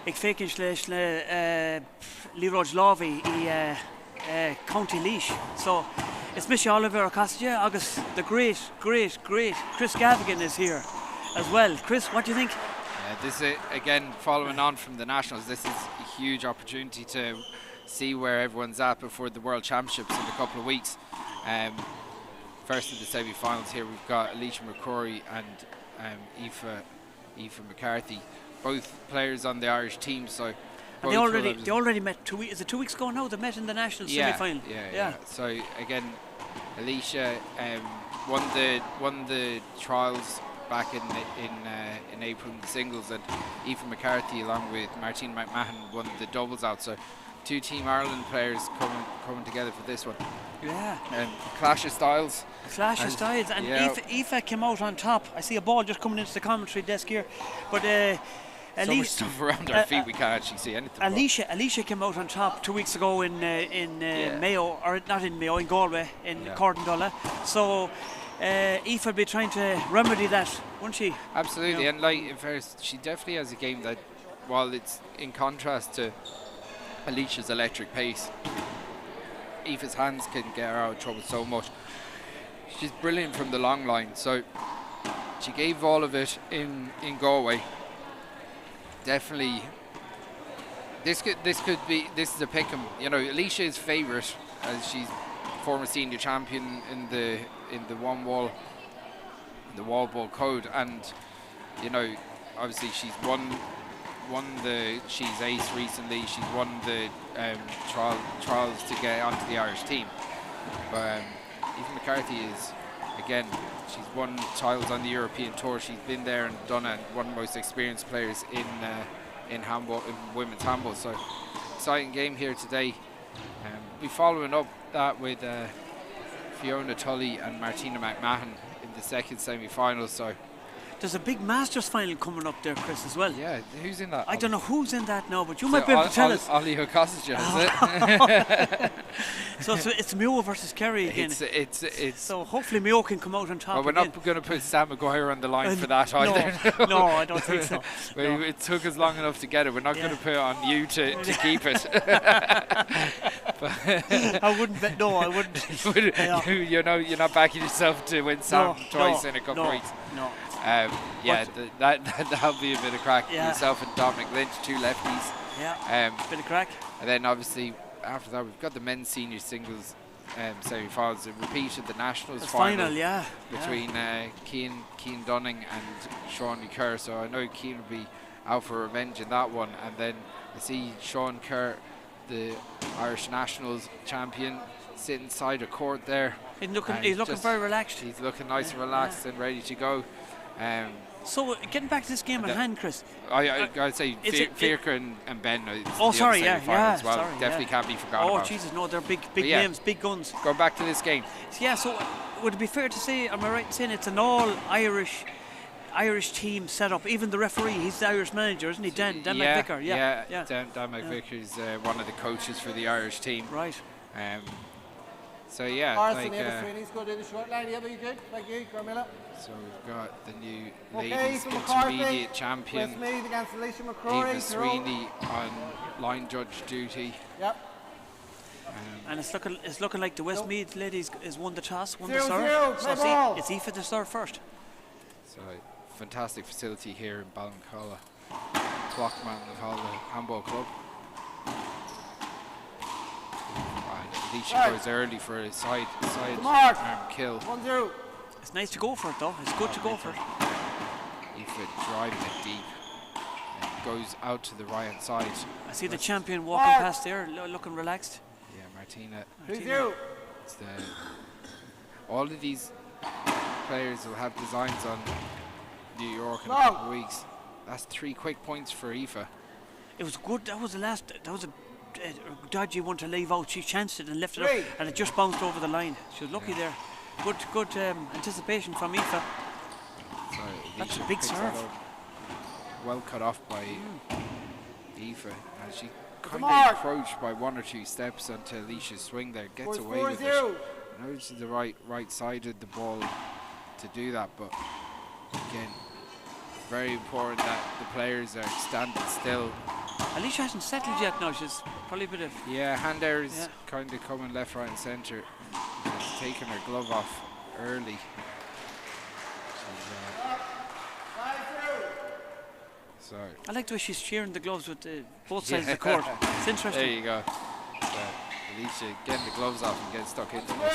ag fécinn le Liathróid Láimhe I County Laois. So it's Michelle Oliver Cassia, August, the great Chris Gavigan is here as well. Chris, what do you think? This is, again, following on from the Nationals, this is a huge opportunity to see where everyone's at before the World Championships in a couple of weeks. First of the semi-finals here, we've got Alicia McCrory and Aoife McCarthy, both players on the Irish team. So and they already met 2 weeks. Is it 2 weeks ago now? They met in the national semi-final. Yeah. So again, Alicia won the trials back in April in the singles, and Aoife McCarthy along with Martina McMahon won the doubles out. So 2 Team Ireland players coming together for this one. Yeah. Clash of styles. And Aoife came out on top. I see a ball just coming into the commentary desk here, but so much stuff around our feet we can't actually see anything. Alicia came out on top 2 weeks ago in Mayo, or not in Mayo, in Galway, in Cordendulla. So Aoife will be trying to remedy that, won't she? Absolutely, and like first, she definitely has a game that, while it's in contrast to Alicia's electric pace, Aoife's hands can get her out of trouble so much. She's brilliant from the long line, so she gave all of it in Galway. Definitely, this is a pick 'em. You know, Alicia is favourite as she's former senior champion in the one wall ball code, and you know, obviously she's she's ace recently. She's won the trials to get onto the Irish team. But Aoife McCarthy is, again, she's won titles on the European tour. She's been there and done it. One of the most experienced players in handball, in women's handball. So exciting game here today. We'll be following up that with Fiona Tully and Martina McMahon in the second semi-final. So there's a big Masters final coming up there, Chris, as well. Yeah, who's in that? I don't know who's in that now, but you might be able to tell us. Ollie Hokosija, is it? So it's Mayo versus Kerry again. It's so hopefully Mayo can come out on top. Well, we're not going to put Sam Maguire on the line for that either. No, I don't think so. Well, it took us long enough to get it. We're not going to put it on you to keep it. I wouldn't bet. No, I wouldn't. You know, you're not backing yourself to win Sam twice in a couple of weeks. No. That'll be a bit of crack. Yourself and Dominic Lynch, 2 lefties. Yeah, bit of crack. And then obviously after that we've got the men's senior singles semi-finals. It repeated the nationals final between Cian Dunning and Sean Kerr. So I know Cian will be out for revenge in that one. And then I see Sean Kerr, the Irish nationals champion, sitting inside a court there. He's looking very relaxed. He's looking nice and relaxed and ready to go. So getting back to this game at hand, Chris. I'd say Fiacre and Ben. As well. Definitely can't be forgotten about. Oh Jesus, no, they're big names, big guns. Going back to this game. Yeah, so would it be fair to say, am I right in saying it's an all Irish team set up? Even the referee, he's the Irish manager, isn't he? Dan McVicker. Dan McVicker is one of the coaches for the Irish team. Right. So yeah, Sweeney's going to do the short line. Yeah, very good. Thank you, Carmilla. So we've got the new ladies intermediate champion, Westmeath against Alicia Eva McCrory. Sweeney on line judge duty. Yep. And it's looking like the Westmeath ladies has won the toss, won the 0-0, serve. So it's Aoife to serve first. So fantastic facility here in Ballincollig, Clockman Handball Club. Alicia goes early for a side arm kill. 1-0. It's nice to go for it though. It's good to go for it. Aoife driving it deep. And goes out to the right hand side. I see the champion walking past there, looking relaxed. Yeah, Martina. 2-0. All of these players will have designs on New York in a couple of weeks. That's 3 quick points for Aoife. It was good. That was a dodgy one to leave out. She chanced it and left it up, and it just bounced over the line. She was lucky there. Good anticipation from Aoife. That's a big serve. Well cut off by Aoife. And she kind of approached by 1 or 2 steps onto Alicia's swing there. Gets away with it. Knows the right side of the ball to do that, but again, very important that the players are standing still Alicia hasn't settled yet now. She's probably a bit of. Yeah, hand there is Yeah. kind of coming left, right, and centre. She's taking her glove off early. So I like the way she's sharing the gloves with both sides of the court. It's interesting. there you go. So Alicia getting the gloves off and getting stuck into this.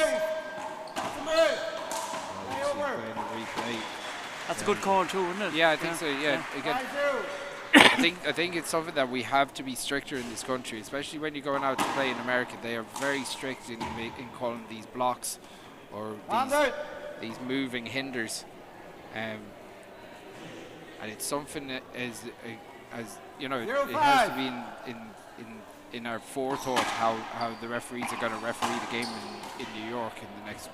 She's playing a replay. That's a good call too, isn't it? Yeah, I think so. Yeah, again, I think it's something that we have to be stricter in this country, especially when you're going out to play in America. They are very strict in calling these blocks or these moving hinders, and it's something that as you know, it has to be in our forethought how the referees are going to referee the game in New York in the next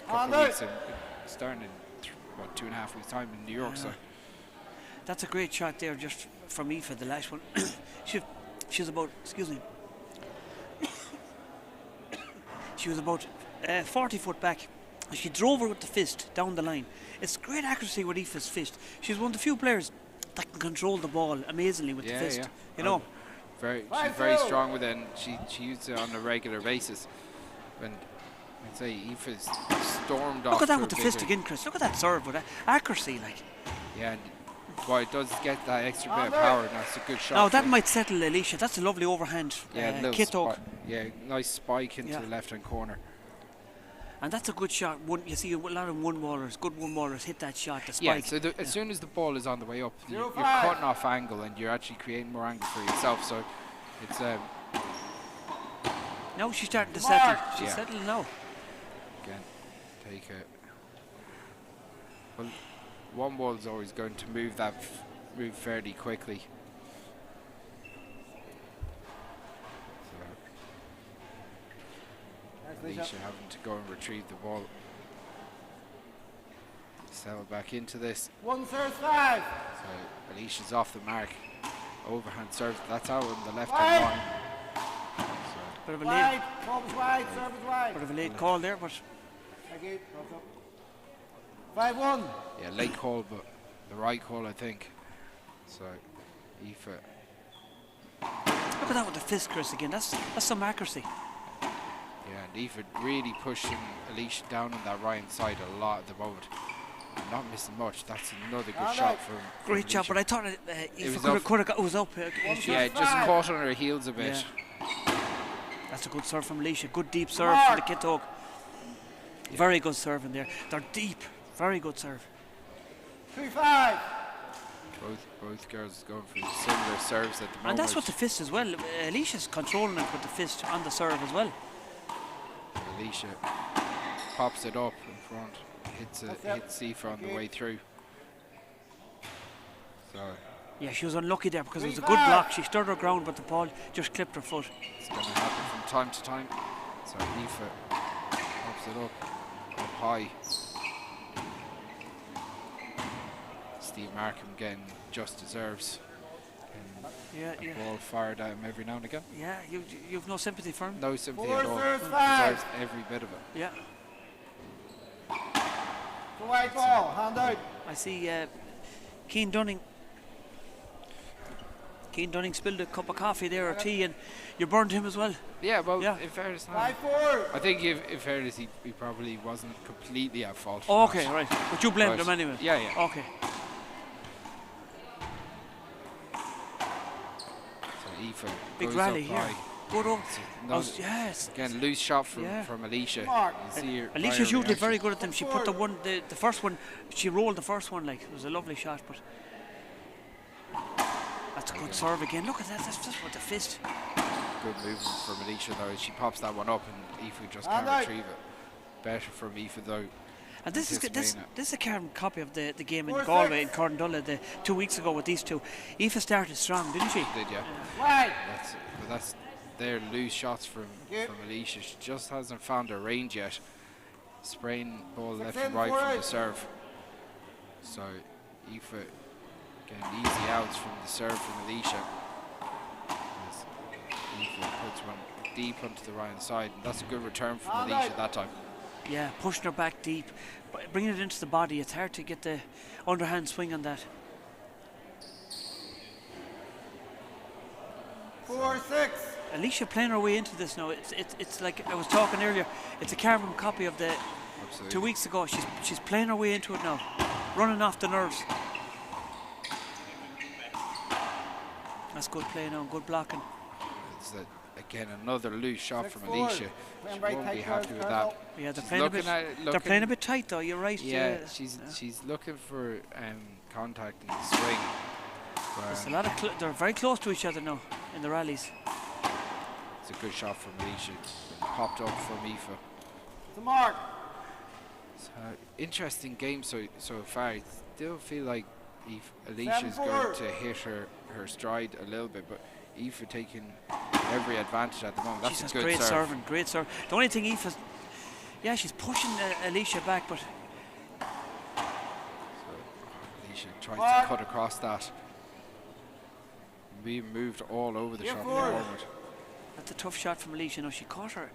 couple of weeks, and starting in 2.5 weeks time in New York. So that's a great shot there, just from Aoife, the last one. She's about, excuse me. She was about 40 foot back. She drove her with the fist down the line. It's great accuracy with Aoife's fist. She's one of the few players that can control the ball amazingly with the fist. Yeah. You know. She's very strong with it, and she uses it on a regular basis. And I'd say Aoife's stormed off. Look at that with the fist again, Chris. Look at that serve with that accuracy, like. Yeah, and it does get that extra bit of power, and that's a good shot. Now that might settle Alicia. That's a lovely overhand kit hook. Yeah, nice spike into the left-hand corner. And that's a good shot. You see a lot of good one-ballers hit that shot, the spike. Yeah, so as soon as the ball is on the way up, you're cutting off angle, and you're actually creating more angle for yourself. So it's now she's starting to settle. She's settling now. Again, take it. Well, one ball is always going to move fairly quickly. Alicia having to go and retrieve the ball. Settle back into this. 1-5. So Alicia's off the mark. Overhand serve. That's out on the left hand line. Bit of a Wide, late, service wide, service wide. bit of a late call there, but Thank you. 5-1. Yeah, late call, but the right call, I think. So Aoife. look at that with the fist, Chris. Again, that's some accuracy. Yeah, and Aoife really pushing Alicia down on that right side a lot at the moment. Not missing much. That's another good shot from Great shot, Alicia. but I thought Aoife could have got. It was up. Yeah, it just caught on her heels a bit. Yeah. That's a good serve from Alicia. Good deep serve from the kit hook. Very good serve in there. They're deep. Very good serve. 3-5. Both girls going for similar serves at the moment. And that's what the fist as well. Alicia's controlling it with the fist on the serve as well. Alicia pops it up in front, hits Aoife on the way through. So Yeah, she was unlucky there because it was a good block. She stood her ground, but the ball just clipped her foot. it's going to happen from time to time. So Aoife pops it up high. Steve Markham getting just deserves. Yeah. Ball fired at him every now and again. Yeah, you've no sympathy for him. No sympathy at all. 4-5. Deserves every bit of it. Yeah, The white ball, hand out. I see. Keane Dunning spilled a cup of coffee there or tea, and you burned him as well. Yeah, well, Yeah. in fairness, 5-4. I think in fairness, he probably wasn't completely at fault. Oh, for okay, that. right. But you blamed But- him anyway. Yeah. Okay. So Aoife Big goes rally up here. high. Good up. No, Yes. Again, loose shot from Yeah. Alicia. Mark. You see her Alicia's prior usually reaction. very good at them. She put the first one, she rolled the first one like it was a lovely shot, but that's a good serve again. Look at that, that's just with the fist. Good movement from Alicia though. She pops that one up and Aoife just And can't out. retrieve it. Better from Aoife though. And this is Anticipating it. this is a carbon copy of the game in 4-6. Galway in Corndulla 2 weeks ago with these two. Aoife started strong, didn't she? Did yeah. Wide. That's their loose shots from Alicia. She just hasn't found her range yet. Spraying ball left and right from the serve. So Aoife getting easy outs from the serve from Alicia. As Aoife puts one deep onto the right side, and that's a good return from Alicia that time. Yeah, pushing her back deep, bringing it into the body. It's hard to get the underhand swing on that. 6-4-6. Alicia playing her way into this now. It's like I was talking earlier. It's a carbon copy of the Absolutely. 2 weeks ago. She's playing her way into it now, running off the nerves. That's good play now, good blocking. It's again another loose shot from 6-4. Alicia. She Playing very won't be tight happy girls, with Carlo. that. Yeah, they're She's playing a bit. looking at- They're playing a bit tight though. You're right. Yeah, she's looking for contact in the swing. There's a lot of they're very close to each other now in the rallies. It's a good shot from Alicia. Popped up from Aoife. To Mark. So, interesting game so far. I still feel like Alicia's 7-4. going to hit her stride a little bit, but Aoife taking every advantage at the moment. That's She's a good great serve. serving, great serve. The only thing Aoife's, yeah, she's pushing Alicia back, but So, Alicia tries Mark. to cut across that. Being moved all over the Yeah, shot forward. forward. that's a tough shot from Alicia. No, she caught her.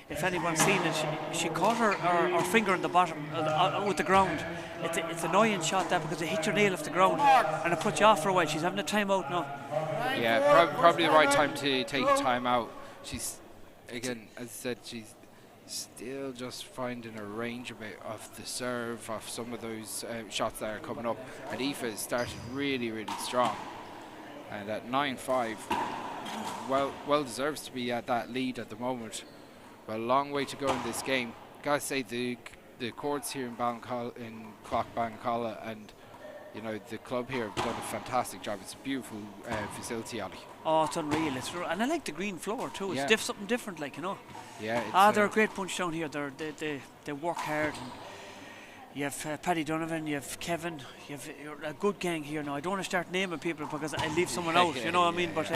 If anyone's seen it, she caught her finger in the bottom with the ground. It's an annoying shot that because it hit your nail off the ground and it put you off for a while. She's having a timeout now. Yeah, probably the right time to take a time out. She's, again, as I said, she's still just finding a range a bit of the serve, of some of those shots that are coming up. And Aoife has started really, really strong. And at 9-5, well deserves to be at that lead at the moment. But a long way to go in this game. Gotta say the courts here in Clough-Ballincollig and the club here have done a fantastic job. It's a beautiful facility, Ollie. Oh, it's unreal. And I like the green floor too. It's Yeah. something different, like, you know. Yeah, it's, They're a great bunch down here. They work hard. And you have Paddy Donovan, you have Kevin, you're a good gang here now. I don't want to start naming people because I leave someone out, you know what I mean? But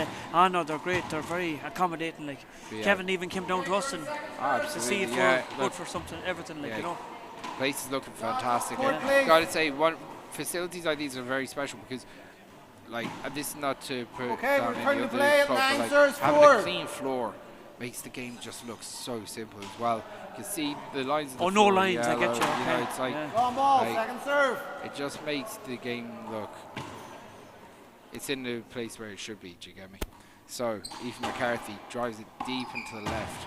no, they're great. They're very accommodating. Like Kevin even came down to us and to see if we're good for something, everything, like, you know. Place is looking fantastic. Yeah. Gotta say, facilities like these are very special because, like, and this is not to put Okay, down return any to other play at club, but 9 like serves having 4. a clean floor makes the game just look so simple as well. You can see the lines. Of the Oh, no floor lines, I yellow, get you. You know, Okay, it's like yeah. Long ball, Like- second serve. it just makes the game look. It's in the place where it should be. Do you get me? So Aoife McCarthy drives it deep into the left.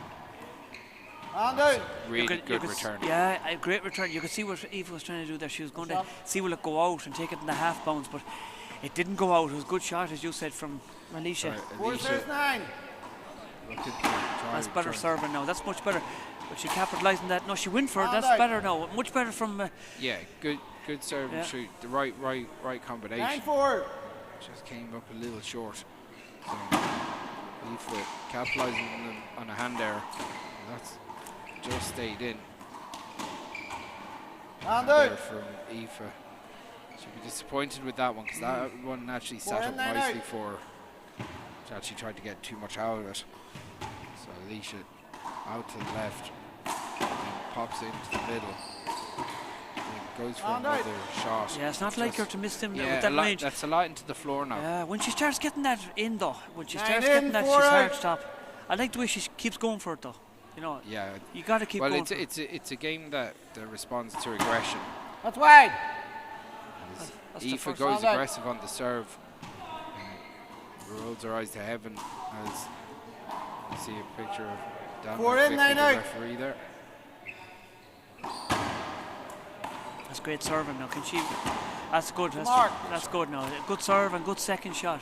And out. Really good return. Yeah, a great return. You could see what Eva was trying to do there. She was going to see will it go out and take it in the half bounce, but it didn't go out. It was a good shot, as you said, from Alicia. So 4 Alicia serves 9. looking to try That's better return. serving now. That's much better. But she capitalised on that. No, she went for it. And That's out. better now. Much better from. Yeah, good serve and Yeah. shoot. The right combination. 9-4. Just came up a little short. So Aoife capitalising on a hand error. And that's just stayed in. And Hand error out. from Aoife. She'll be disappointed with that one because that one actually sat up in, 9 nicely out. for her. She actually tried to get too much out of it. So Alicia out to the left. And pops into the middle. And goes for And out. another shot. Yeah, it's not like her Just- to miss them Yeah, with that a lot, range. that's a lot into the floor now. Yeah, when she starts getting that in though, when she 9 starts in, getting that, 4 she's hard out. to stop. I like the way she keeps going for it though. You know, Yeah. you got to keep Well, going. it's a game that responds to aggression. That's wide. That's the Aoife first goes round out. aggressive on the serve. Rolls her eyes to heaven as you see a picture of Dan 4 in, McVicker, 9 the out. referee there. That's great serving now. Can she? That's good. Mark. That's good now. Good serve and good second shot.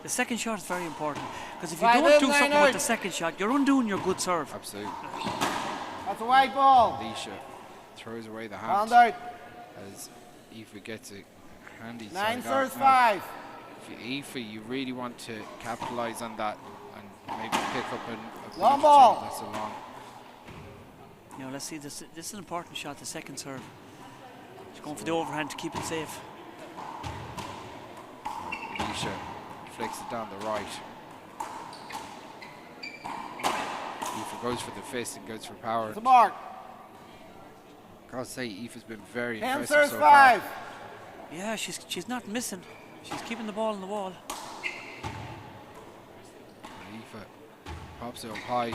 The second shot is very important because if you 5 don't in, do 9 something out. with the second shot, you're undoing your good serve. Absolutely. That's a wide ball. Alicia throws away the hand And out. as Aoife gets a handy 9 side out. serves Now, 5. if you- Aoife, you really want to capitalise on that and maybe pick up a Long bonus ball. shot. That's a long. Now let's see this. This is an important shot. The second serve. She's going for the overhand to keep it safe. Alicia flicks it down the right. Aoife goes for the fist and goes for power. To Mark. Gotta say, Aoife's been very 10 impressive serves so 5. far. Yeah, she's not missing. She's keeping the ball on the wall. Aoife pops it up high.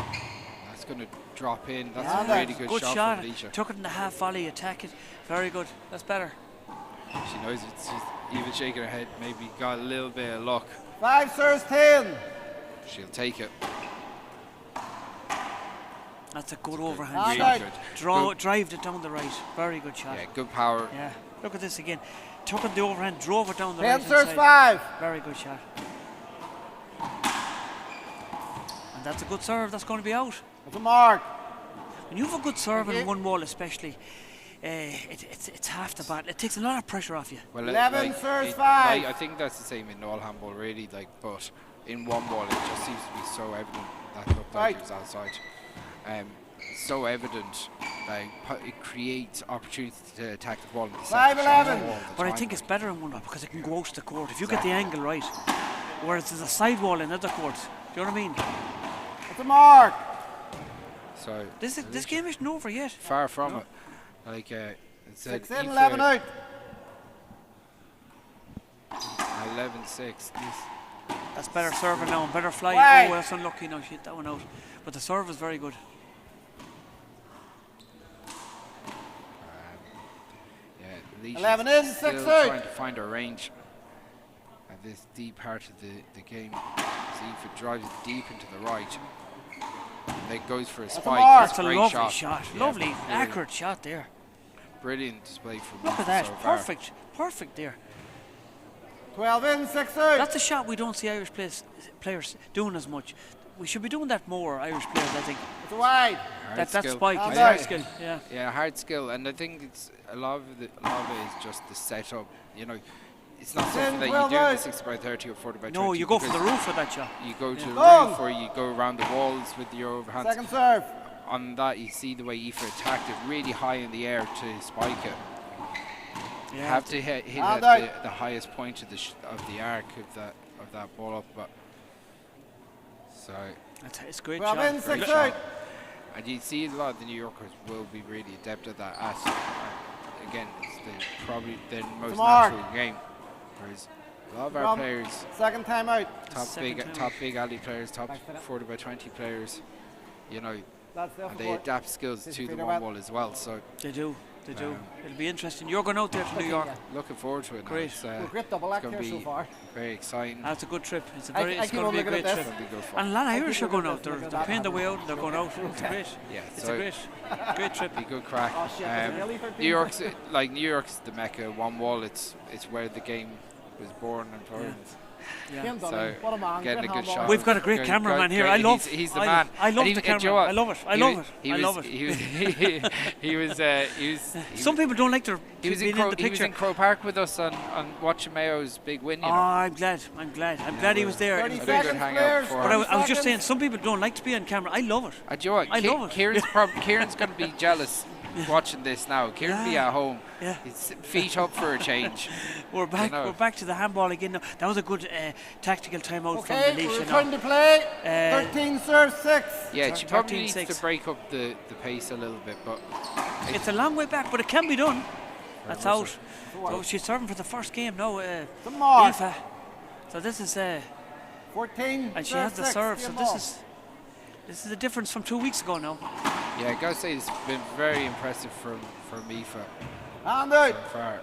That's going to drop in. That's Yeah, a really that's good, Good shot, shot. from Alicia. Took it in the half volley. Attack it. Very good. That's better. She knows it. She's even shaking her head. Maybe got a little bit of luck. 5 serves 10. She'll take it. That's a good overhand Really shot. good. Drived it down the right. Very good shot. Yeah, good power. Yeah. Look at this again. Took it the overhand, drove it down the 10 right serves side. 5. Very good shot. And that's a good serve. That's going to be out. That's a mark. When you have a good serve Thank in you. one wall, especially, it's half the battle. It takes a lot of pressure off you. Well, 11 serves 5. I think that's the same in all handball, really. Like, but in one ball, it just seems to be so evident that looked like it was outside. So evident that it creates opportunity to attack the ball in the second 5-11. shot all the But I time, think like. it's better in one wall because it can go out to the court. If you get the angle right, whereas there's a side wall in other courts. Do you know what I mean? That's a mark. So This game isn't over yet. far from it. Like it's 6 in, 11 out. 11-6. That's better serving now and better flying. Wide. Oh, that's unlucky now. She hit that one out. But the serve is very good. Yeah, Leash 11 is in, still 6 out. trying to find her range at this deep part of the game. See if it drives it deep into the right. And it goes for a spike. mark. That's a great lovely shot. Yeah, Lovely, brilliant. accurate shot there. Brilliant display from Look at Leash that. so far. Perfect. Perfect there. 12 in, 6 out. That's a shot we don't see Irish players doing as much. We should be doing that more, Irish players, I think. It's a wide. Hard That skill. spike is Hard hard skill. skill. Yeah. Yeah, hard skill, and I think it's a lot of it is just the setup. You know, it's not something that you 12 do in the out. 60 by 30 or 40 by 20. No, you go for the because roof with that shot. You go to the Long. roof, or you go around the walls with your overhands. Second serve. On that, you see the way Aoife attacked it really high in the air to spike it. You Yeah. have to hit And at the highest point of the arc of that ball up, but so It's a great 12 shot. in, Great 6 shot. out. and you see a lot of the New Yorkers will be really adept at that. Again, it's probably the most mark. natural game, whereas a lot of our From players, Second time out. top big alley players, top 40 by 20 players, you know, That's the and they adapt skills to the one ball as well. So They do. They do. It'll be interesting. You're going out there to New York. looking forward to it. Great. It's, Great double act gonna here so be far. very exciting. That's a good trip. It's I going keep to on be a looking at great this. trip. It'll be good fun. And a lot of I Irish keep are going looking out. at They're, this, they're look paying at their that way out and they're going out. It's great. Yeah, It's so a great trip. be good crack. Oh, shit, is it really 13? New York's the mecca. One wall. It's where the game was born and formed. Yeah. Kim So Dunning, what a man. getting a Great good handball. shot. We've got a great cameraman here. I love. He's the I man. I love And the he- and you know camera. what? I love it. I love it. I love it. He was. Some people don't like their He was being in Crow, in the he was picture. in Crow Park with us on watching Mayo's big win. You Oh, know. I'm glad. I'm glad he was there. 30 I think seconds, we'd hang out players. for But him. I was just saying, seconds. some people don't like to be on camera. I love it. Do you know what? I love it. Kieran's going to be jealous watching this now. Kieran be Yeah. at home. Yeah. His feet up for a change. We're back. know. We're back to the handball again. Now that was a good tactical timeout Okay, from we're Alicia. returning Now. to play. Uh, 13 serve 6. Yeah, she probably 13-6. needs to break up the pace a little bit, but It's a long way back, but it can be done. That's much out. So she's serving for the first game now. The mark. Aoife. So this is 14 and she serve has the 6, serve. So game this ball. is the difference from 2 weeks ago now. yeah, I gotta say it's been very impressive from Aoife Hand out. so far.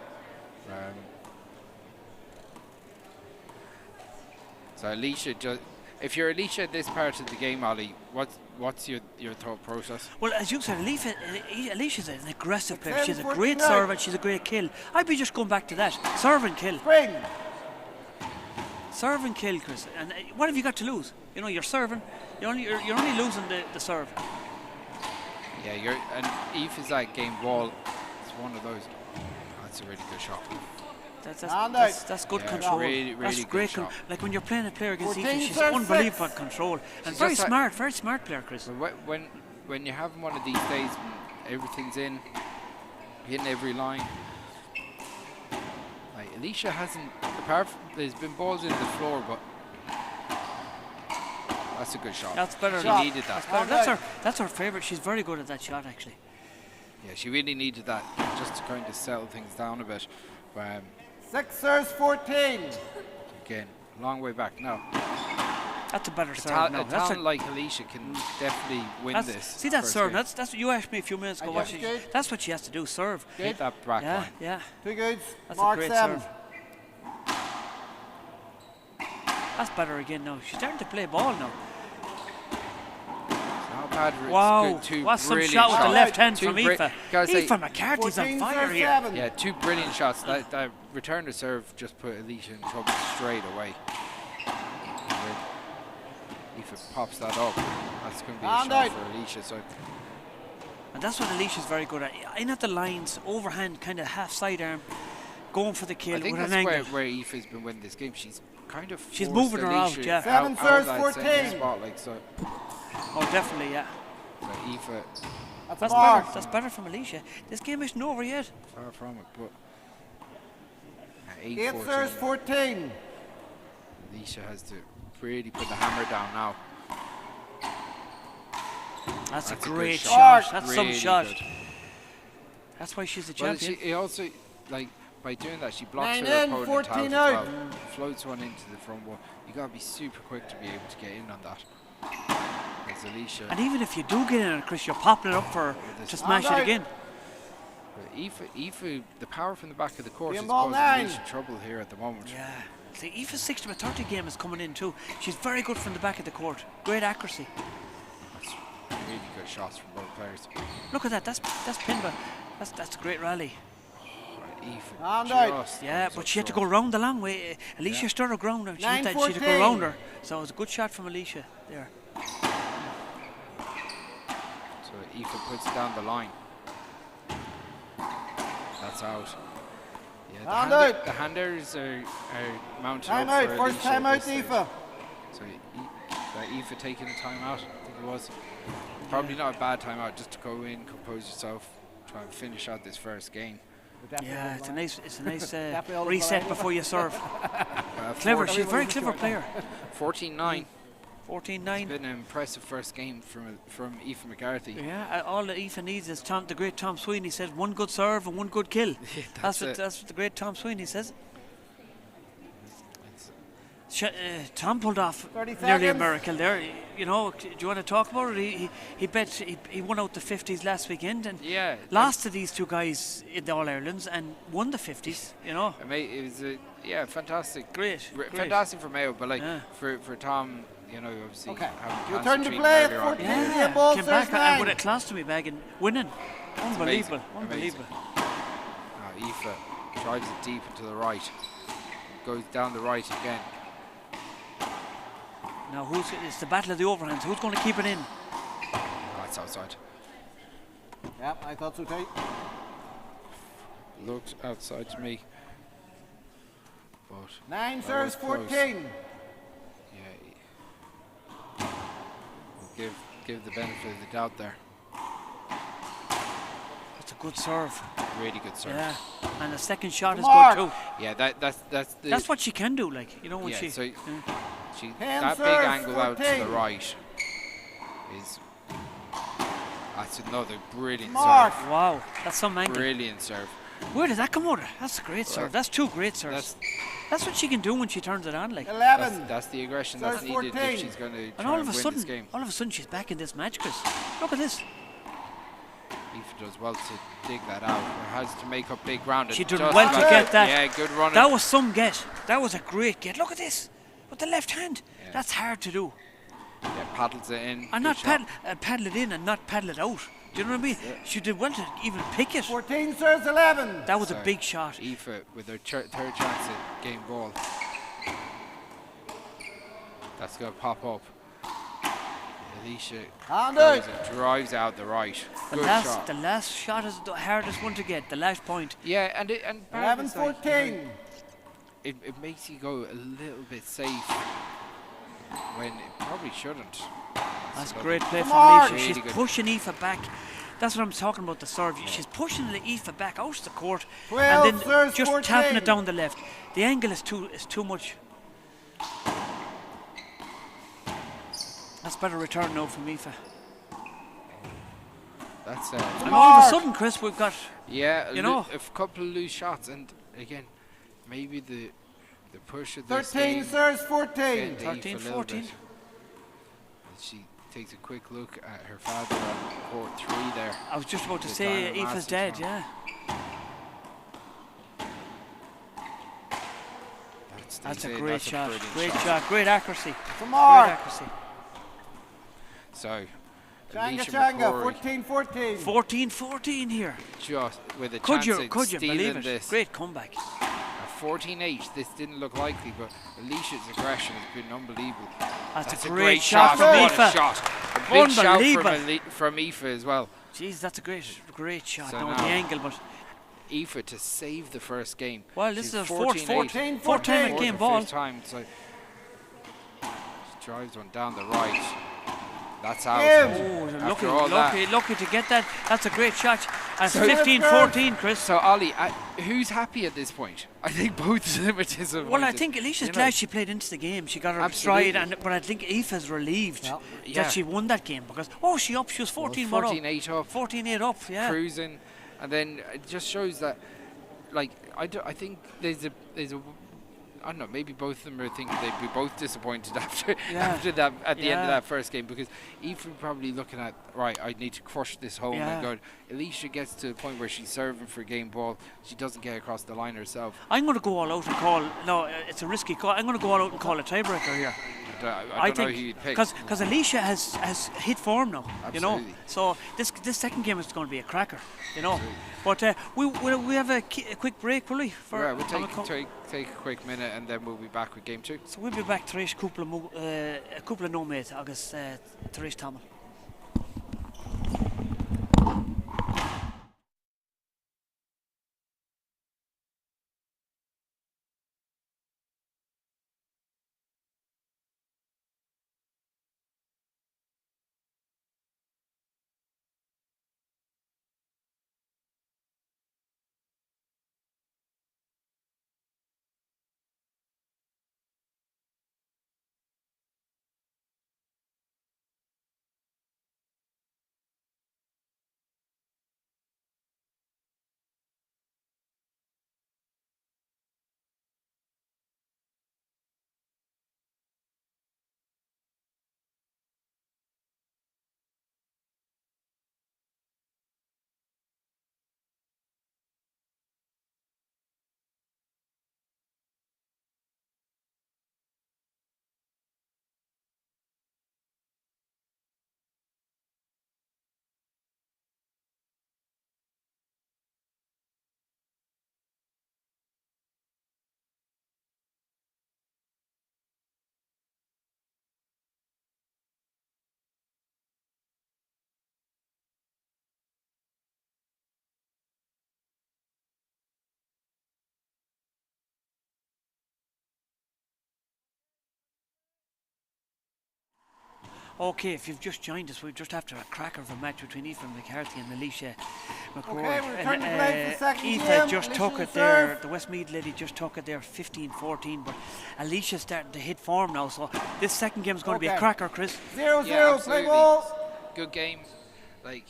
So Alicia, if you're Alicia at this part of the game, Ollie, what's your thought process? Well, as you said, Alicia's an aggressive player. 10, She's a 14 great now. serve and she's a great kill. I'd be just going back to that. Serve and kill. Spring. Serve and kill, Chris. And what have you got to lose? You know, you're serving. You're only losing the serve. Yeah, and Aoife's that game ball. It's one of those. That's a really good shot. Hand That's good Yeah, control. really, That's really good great. shot. Like when you're playing a player against 14 Aoife, she's serve unbelievable 6. at control and She's very just like- smart player, Chris. But when you have one of these days when everything's in every line, like Alicia hasn't. Apart from there's been balls in the floor, but that's a good shot. That's better. She Shot. needed that. That's her favourite. She's very good at that shot, actually. Yeah, she really needed that just to kind of settle things down a bit. But 6 serves 14. again, long way back now. That's a better A serve. now. That's talent like Alicia can definitely win that's- this. See that first serve? game. That's what you asked me a few minutes ago. I What guess she, good. that's what she has to do. Serve. Hit that back Yeah, line. yeah. 2 goods. That's a Mark great 7. serve. That's better again now. She's starting to play ball now. Not bad. It's Wow, good. Two what's some brilliant shot with the shots. left hand Two from bri- Aoife. gotta say, Aoife McCarthy's on 14 fire serve here. 7. Yeah, two brilliant shots. That return to serve just put Alicia in trouble straight away. If it pops that up, that's going to be a shot for Alicia. So And that's what Alicia's very good at. In at the lines, overhand, kind of half sidearm, going for the kill I think with an that's angle. where Aoife's been winning this game. She's kind of She's forced moving her out, Alicia yeah. 7 out serves, of that 14. centre spot, like, so Oh, definitely, yeah. Aoife That's Mark. better. That's better from Alicia. This game isn't over yet. far from it, but 8 8-14. serves, 14. Alicia has to really put the hammer down now. That's a That's a great good shot. shot. That's Really some shot. good. That's why she's the Well, champion. it also, like, by doing that, she blocks 9 her in, opponent 14 out as out. well. Floats one into the front wall. You gotta be super quick to be able to get in on that. As Alicia, And even if you do get in on it, Chris, you're popping it up for to smash it Hand out. again. Aoife, the power from the back of the court Game is ball causing 9. Alicia trouble here at the moment. Yeah. See, Aoife's 60 to 30 game is coming in too. She's very good from the back of the court. Great accuracy. That's really good shots from both players. Look at that. That's pinball. That's a great rally. Aoife Hand out. just Yeah, comes but up she had to short. go round the long way. Alicia Yeah. stood her ground. She had to 9-14. go round her. So it was a good shot from Alicia there. So Aoife puts it down the line. That's out. Yeah, Hand out. the handers are mounted Time up out. for First Alicia time at out, this stage. Aoife. So Aoife taking a time out, I think it was. Probably not a bad time out, just to go in, compose yourself, try and finish out this first game. Yeah, it's a nice Definitely all the reset line. before you serve. Clever. She's a very Everybody's clever short. player. 14-9. 14-9. Been an impressive first game from Aoife McCarthy. Yeah, all that Aoife needs is the great Tom Sweeney says, one good serve and one good kill. That's what it. that's what the great Tom Sweeney says. It's- Tom pulled off 30 nearly a seconds. miracle there. You know, do you want to talk about it? He bet he won out the 50s last weekend and Yeah, lost to these two guys in the All Irelands and won the 50s. You know, it was fantastic. great. Fantastic for Mayo, but like Yeah. for Tom, you know, obviously Okay. having Return cancer to treatment play at earlier on. 14. Yeah, ball came serves back and 9. with a colostomy bag and winning. Unbelievable, Amazing. unbelievable. Aoife drives it deep into the right, goes down the right again. Now it's the battle of the overhands. Who's going to keep it in? Oh, it's outside. Yeah, I thought so too. Looks outside to me. But 9 that serves, was close. 14. Yeah. We'll give the benefit of the doubt there. It's a good serve. Really good serve. Yeah, and the second shot is Mark. good too. Yeah, That's what she can do. Like, you know, when Yeah, she. so- Ten that big serves, angle out to the 14. right is. That's another brilliant Mark. serve. Wow, that's some angle. Brilliant serve. Where did that come out of? That's a great serve. That's two great serves. That's what she can do when she turns it on. Like, 11. That's the aggression that's Serve needed 14. if she's going to and try all and of a win sudden, this game. she's back in this match, Chris. Look at this. Aoife does well to dig that out. Has to make up big ground. She It did just well to about- get that. Yeah, good running. That was some get. That was a great get. Look at this with the left hand. Yeah. That's hard to do. Yeah, paddles it in. And good not shot. paddle it in and not paddle it out. Do you know what I mean? She did well to even pick it. 14 serves, 11. That was a Sorry. big shot. Aoife with her third chance at game ball. That's going to pop up. Alicia Hand goes out. and drives out the right. Good shot. The last shot is the hardest one to get. The last point. Yeah, and part of 11, it's like, 14. it makes you go a little bit safe when it probably shouldn't. That's So great play Come from on. Alicia. Really She's good. pushing Aoife back. That's what I'm talking about, the serve. She's pushing the Aoife back out of the court 12 and then serves, just 14. tapping it down the left. The angle is too much. That's better return now from Aoife. That's And all of a sudden, Chris, we've got yeah, You know. a couple of loose shots, and again, maybe the push of 13 serves, 14. getting to Aoife 13, a little 14. bit. And she takes a quick look at her father on court 3 there. I was just about to The say Diamond Aoife's Masters dead, one. yeah. That's say a great shot. brilliant Great shot. Great accuracy. Come Great on. accuracy. So, Changa, Alicia Changa, McCrory 14-14. 14-14 here. just with a Could chance you at believe stealing it? this. Great comeback. 14-8, this didn't look likely, but Alicia's aggression has been unbelievable. That's a a great shot from What a Aoife. shot. A big shout Unbelievable. from Aoife as well. Jeez, that's a great shot. So Down now- the angle, but Aoife to save the first game. well, this She's is her fourth 14-8. time at game ball. Fifth time, so she drives one down the right. That's out. Oh, After all that. lucky to get that. That's a great shot. And So- 15-14, Chris. So Ollie, who's happy at this point? I think both of them are disappointed. Well, I think Alicia's You know, glad she played into the game. She got her Absolutely. stride, but I think Aoife's relieved Yeah. that she won that game because she was 14 more up. 14-8 up, 14-8 up, yeah. cruising, and then it just shows that, like, I think there's a I don't know, maybe both of them are thinking they'd be both disappointed after that at the end of that first game, because Aoife probably looking at, right, I need to crush this home and go. Alicia gets to the point where she's serving for game ball, she doesn't get across the line herself. I'm going to go all out and call. No, it's a risky call. I'm going to go all out and call a tiebreaker here. I don't know who you'd pick. Because Alicia has hit form now, you know. Absolutely. So this second game is going to be a cracker, you know. But we have a quick break, will we? Yeah, we'll take a quick minute and then we'll be back with game 2. So we'll be back tar éis cúpla nóméid agus tar éis tamil. Okay, if you've just joined us, we're just after a cracker of a match between Aoife McCarthy and Alicia McCrory. Okay, we're returning to play for the second Aoife game. just Alicia took to it there. serve. The Westmeath lady just took it there, 15-14. But Alicia's starting to hit form now, so this second game is going to be a cracker, Chris. 0-0, play absolutely. ball. Good game. Like,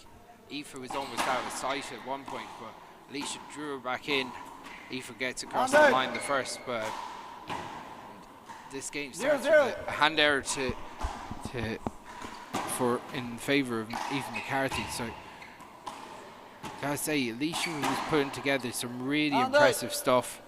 Aoife was almost out of sight at one point, but Alicia drew her back in. Aoife gets across the line the first, but this game starts with a hand error in favour of Aoife McCarthy. So, gotta say, Alicia was putting together some really impressive stuff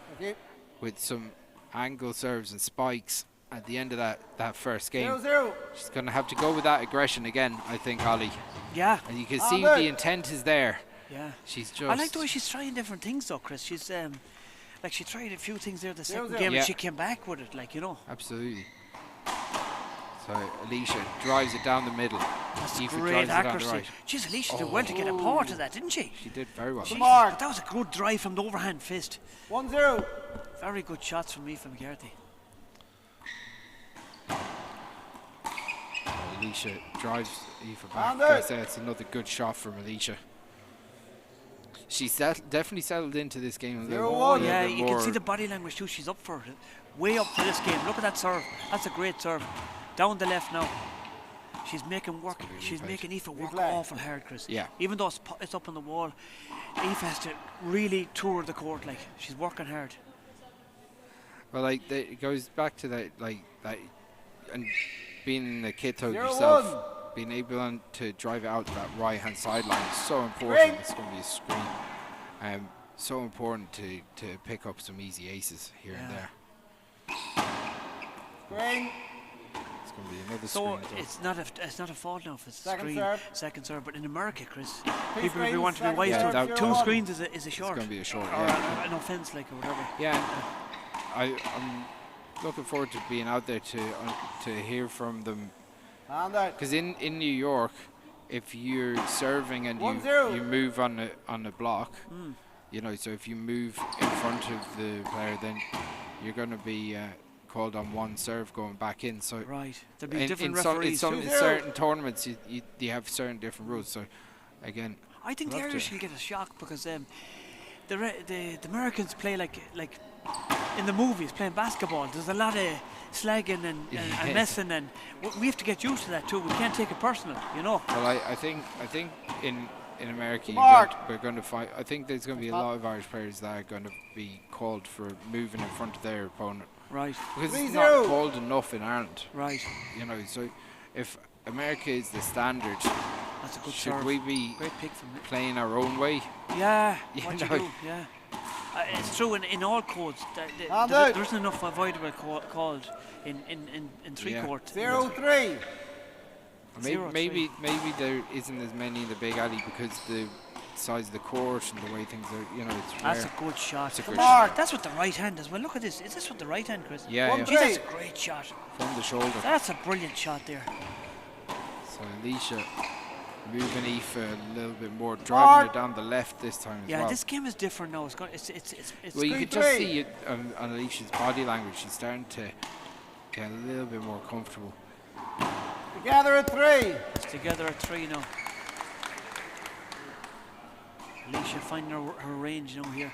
with some angle serves and spikes at the end of that first game. 0-0. She's gonna have to go with that aggression again, I think, Ollie. Yeah. And you can see the intent is there. Yeah. She's just. I like the way she's trying different things, though, Chris. She's like she tried a few things there the second game, and she came back with it, like, you know. Absolutely. So Alicia drives it down the middle. That's Aoife great drives it down the accuracy. right. Jeez, Alicia did well to get a paw to that, didn't she? She did very well. Jeez, but that was a good drive from the overhand fist. 1-0. Very good shots from Aoife McCarthy. Alicia drives Aoife back. Gotta say, it's another good shot from Alicia. She's definitely settled into this game a little bit. Yeah, you can see the body language too. She's up for it. Way up for this game. Look at that serve. That's a great serve. Down the left now. She's making work. She's making Aoife work awful hard, Chris. Yeah. Even though it's up on the wall, Aoife has to really tour the court. Like, she's working hard. Well, like, it goes back to that, and being a kid yourself, being able to drive it out to that right-hand sideline is so important. It's going to be a screen. So important to pick up some easy aces here and there. Green. It's going to be another So screen. it's not a fault now if it's Second screen, serve. second serve. But in America, Chris, Two people will be screens, wanting to be second wise. serve, to zero two one. screens is a It's short. going to be a short. Or Yeah. an offence, like, or whatever. Yeah. I'm looking forward to being out there to hear from them. Hand out. Because in New York, if you're serving and 1-0. you move on a block, you know, so if you move in front of the player, then you're going to be called on one serve going back in. So Right. There'll be different in referees. in certain tournaments, you have certain different rules. So again, I think the we'll have Irish to- will get a shock because the Americans play like in the movies playing basketball. There's a lot of slagging and Yeah. messing, and we have to get used to that too. We can't take it personal, you know. well, I think in America Mark. we're going to find. I think there's going to be a lot of Irish players that are going to be called for moving in front of their opponent Right, because it's 3-0. not called enough in Ireland. right. You know, so if America is the standard, That's a good should serve. we be Great pick from it. playing our own way? Yeah, You what know. you do, yeah. It's true in all codes. Hand out. There isn't enough avoidable called in three Yeah. court. 0-3. Zero, Maybe there isn't as many in the big alley because the size of the court and the way things are. You know, it's That's rare. a good shot. That's a Come good on. shot. That's with the right hand as well. Look at this. Is this with the right hand, Chris? Yeah, yeah. Gee, that's a great shot. From the shoulder. That's a brilliant shot there. So Alicia moving Aoife a little bit more, driving her down the left this time Yeah, as well. this game is different now. It's Well, you Screen could just three. see it on Alicia's body language. She's starting to get a little bit more comfortable. Together at 3. it's together at 3 now. Alicia finding her range now here.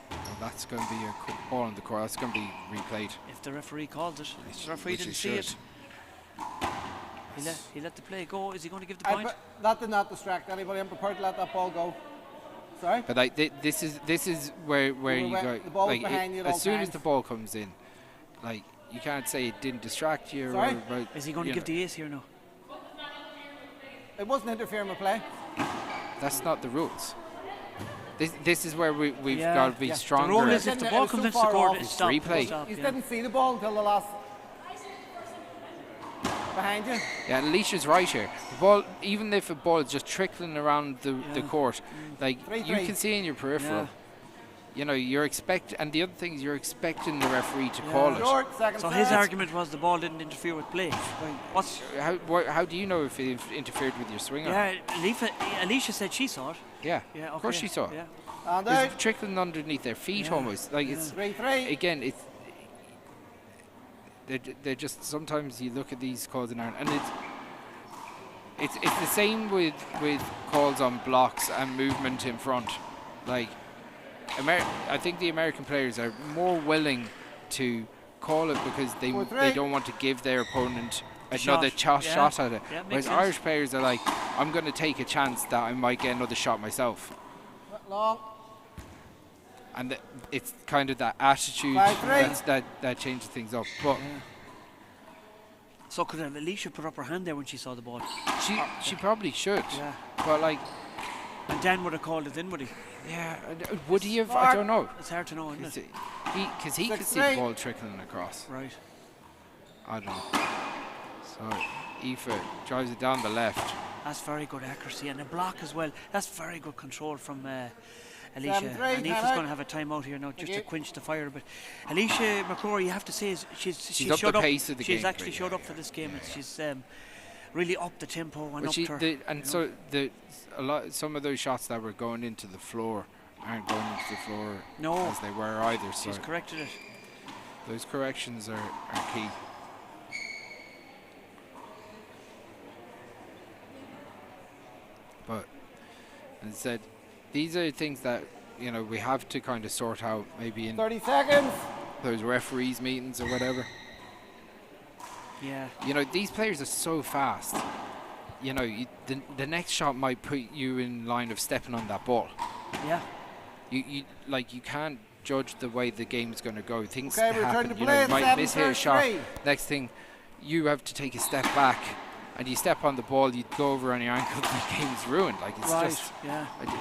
Well, that's going to be a quick ball on the court. That's going to be replayed. If the referee called it, Which- the referee which didn't it see should. it. He let the play go. Is he going to give the I point? that did not distract anybody. I'm prepared to let that ball go. Sorry? But like this is where you go. The ball's Like behind you at all as soon as times. the ball comes in, like you can't say it didn't distract you. Sorry? Or, Is he going to you give know, the ace here now? It wasn't interfering with play. That's not the rules. This is where we've Yeah, got to be yeah. stronger. The rule at- is if the It ball was comes too into the far court, off. it's It's stopped. replay. Stop, You yeah. didn't see the ball until the last. Behind you. Yeah, Alicia's right here. The ball, even if a ball is just trickling around the Yeah. court, like 3-3. you can see in your peripheral. Yeah. You know, and the other thing is you're expecting the referee to Yeah. call it. Short, second So serve. his argument was the ball didn't interfere with play. What's How do you know if it interfered with your swinger? yeah? Alicia said she saw it. Yeah, Yeah, okay. of course she saw it. Yeah. And It's out. trickling underneath their feet Yeah. almost. Like Yeah. it's 3-3. again, they're just sometimes you look at these calls in Ireland and it's the same with calls on blocks and movement in front. Like I think the American players are more willing to call it because they 4-3. don't want to give their opponent Shot. another shot Yeah. at it. Yeah, makes Whereas sense. Irish players are like, I'm going to take a chance that I might get another shot myself. Long. And it's kind of that attitude 5-3. that changes things up. But So could Alicia put up her hand there when she saw the ball? she probably should. Yeah. But like, And Dan would have called it in, would he? yeah, would he have? I don't know. It's hard to know, isn't it? Because he could see the 6-3. ball trickling across. Right. I don't know. So Aoife drives it down the left. That's very good accuracy and a block as well. That's very good control from Alicia. 7-3, And Aoife's timeout. going to have a timeout here now just to you. quench the fire. But Alicia McCrory, you have to say, she's up showed the up. pace of the she's game, actually but showed yeah, up for this game. And she's really upped the tempo and But upped her. some of those shots that were going into the floor aren't going into the floor No. as they were either. So She's corrected it. those corrections are key. But as I said, these are things that we have to kind of sort out maybe in 30 seconds. those referees meetings or whatever. Yeah. These players are so fast. The next shot might put you in line of stepping on that ball. Yeah. You can't judge the way the game's going to go. Things Okay, return happen. to You play. might miss here a shot. 7-3. Next thing, you have to take a step back, and you step on the ball. You go over on your ankle, the game's ruined. Like it's Right. just. Yeah. And It's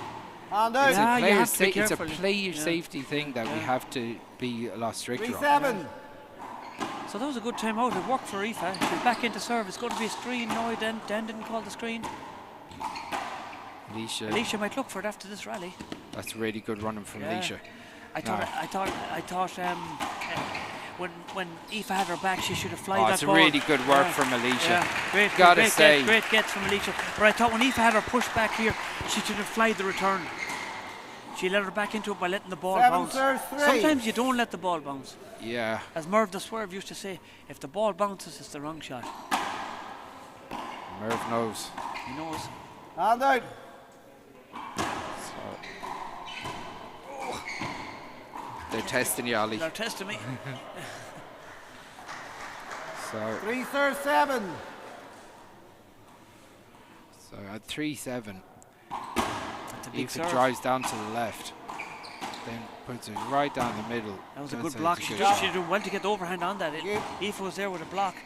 out. Yeah, you have to be it's a careful. player Yeah. safety thing that we Yeah. have to be a lot stricter on. 3-7. So So that was a good time out. It worked for Aoife. She's back into serve. It's going to be a screen. No, Dan didn't call the screen. Alicia might look for it after this rally. That's really good running from Alicia. I thought when Aoife had her back, she should have flied that it's ball. a really good work from Alicia. Yeah. Great gets from Alicia. But I thought when Aoife had her push back here, she should have flied the return. She let her back into it by letting the ball bounce. Sometimes you don't let the ball bounce. Yeah. As Merv the Swerve used to say, if the ball bounces, it's the wrong shot. Merv knows. He knows. And out. They're testing you, Ali. They're testing me. So 3 serve 7. So at 3-7, Aoife drives down to the left, then puts it right down the middle. That was a good block. She did well to get the overhand on that. Aoife was there with a block.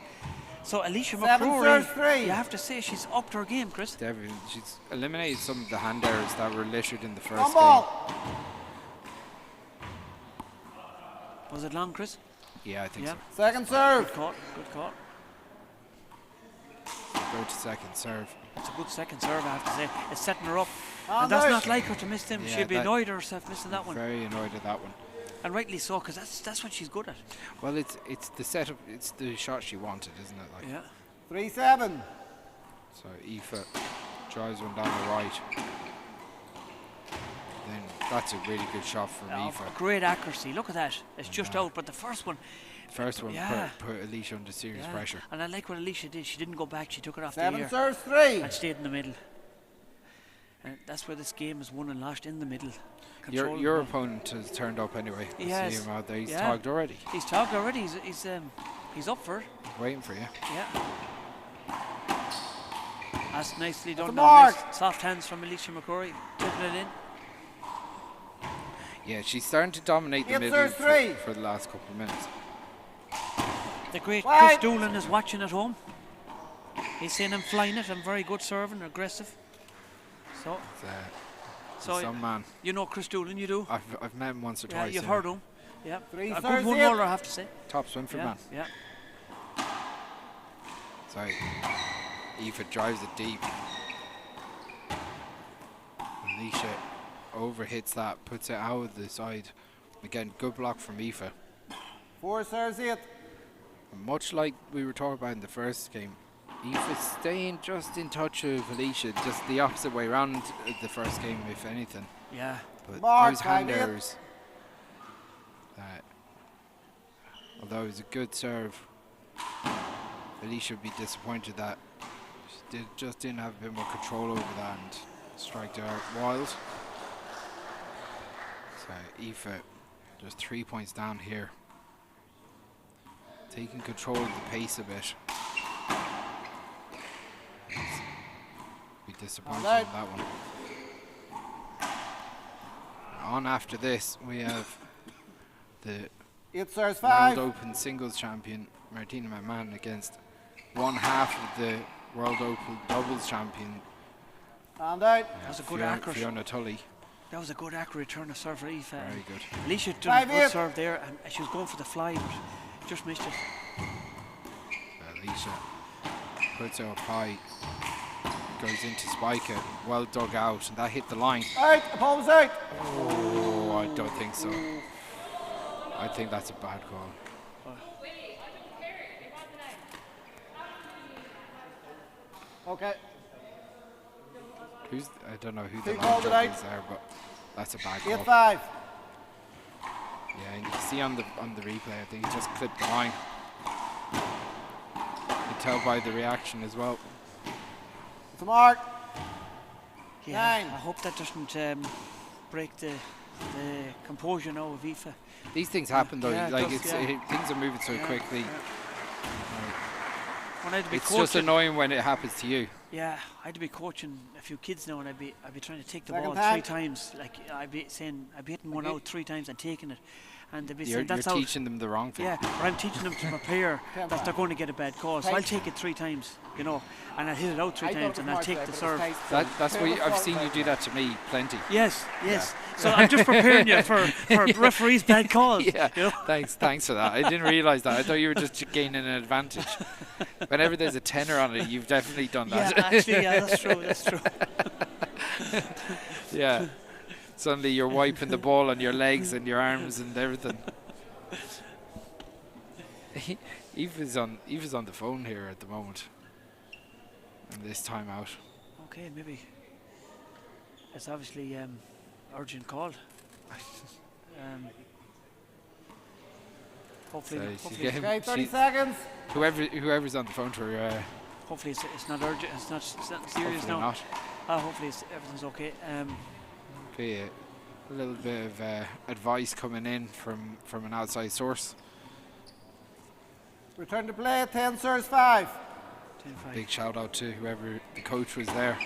So Alicia McCrory, you have to say she's upped her game, Chris. Definitely. She's eliminated some of the hand errors that were littered in the first game. Ball. Was it long, Chris? Yeah, I think so. Second serve. Good call. Go to second serve. It's a good second serve, I have to say. It's setting her up. And And that's not like her to miss them. Yeah, She'd be annoyed at herself missing that one. Very annoyed at that one. And rightly so, because that's what she's good at. Well, it's the setup, it's the shot she wanted, isn't it? Like, Yeah. 3-7. so Aoife drives one down the right. Then that's a really good shot from Aoife. Great accuracy. Look at that. It's just out, but the first one. First one put Alicia under serious pressure. And I like what Alicia did. She didn't go back. She took it off the 7 ear serves 3. and stayed in the middle. And that's where this game is won and lost, in the middle. Your opponent has turned up anyway. I see him out there. He's tagged already. He's tagged already. He's up for it. He's waiting for you. Yeah. That's nicely done. mark. Nice soft hands from Alicia McCrory. Tipping it in. Yeah, she's starting to dominate the middle for the last couple of minutes. The great Chris Doolan is watching at home. He's saying I'm flying it. I'm very good serving, aggressive. So Some man. You know Chris Doolan, you do? I've met him once or twice. You've heard him. Yeah. Three A good serves one in. roller, I have to say. Top Swinford man. Yeah. Sorry. Aoife drives it deep. Alicia overhits that, puts it out of the side. Again, good block from Aoife. 4 serves 8. Much like we were talking about in the first game, Aoife's staying just in touch with Alicia, just the opposite way around the first game, if anything. Yeah. But Mark, those hand errors, although it was a good serve, Alicia would be disappointed that she just didn't have a bit more control over that and striked her out wild. So Aoife just 3 points down here, taking control of the pace a bit. Be disappointed in that one. On after this, we have the 8 serves 5. World Open singles champion Martina McMahon against one half of the World Open doubles champion. And out. That was a good accurate. Fiona Tully. That was a good accurate turn of serve for Aoife. Very good. Alicia did a good serve there, and she was going for the fly, but just missed it. Alicia puts it up high, goes into spike it, well dug out, and that hit the line. Out, opponent's out. Oh, I don't think so. I think that's a bad call. Okay. I don't know who He the called line it judge is there, but that's a bad 8 call. 5. Yeah, and you can see on the replay, I think he just clipped the line. You can tell by the reaction as well. It's a mark. Yeah, 9. I hope that doesn't break the composure now of Aoife. These things happen though. Yeah, like does, things are moving so quickly. When I had to be It's coaching, just annoying when it happens to you. Yeah, I'd be coaching a few kids now, and I'd be trying to take the Second ball time. 3 times. Like I'd be saying, I'd be hitting one Okay. out 3 times and taking it, and they'd be You're saying that's out. teaching them the wrong thing. Yeah, but I'm teaching them to prepare that they're going to get a bad call. So I'll Right. take it 3 times, you know, and I'll hit it out 3 I times, thought and it I'll was take more the today, but serve. it was tight. That's Two what was I've fault seen you right do there. that to me plenty. Yes. So I'm just preparing you for referees' bad calls. Yeah, You know? thanks for that. I didn't realise that. I thought you were just gaining an advantage. Whenever there's a tenor on it, you've definitely done Yeah, that. actually, yeah, that's true. That's true. Yeah. Suddenly you're wiping the ball on your legs and your arms and everything. Eva's on the phone here at the moment. And this time out. Okay, maybe it's obviously urgent call. Hopefully, So she's hopefully, getting- Okay, 30 she- seconds. whoever's on the phone to her, hopefully it's not urgent. It's not serious hopefully now. not. Hopefully everything's okay. Be a little bit of advice coming in from an outside source. Return to play. 10 serves 5. 10-5. Big shout out to whoever the coach was there.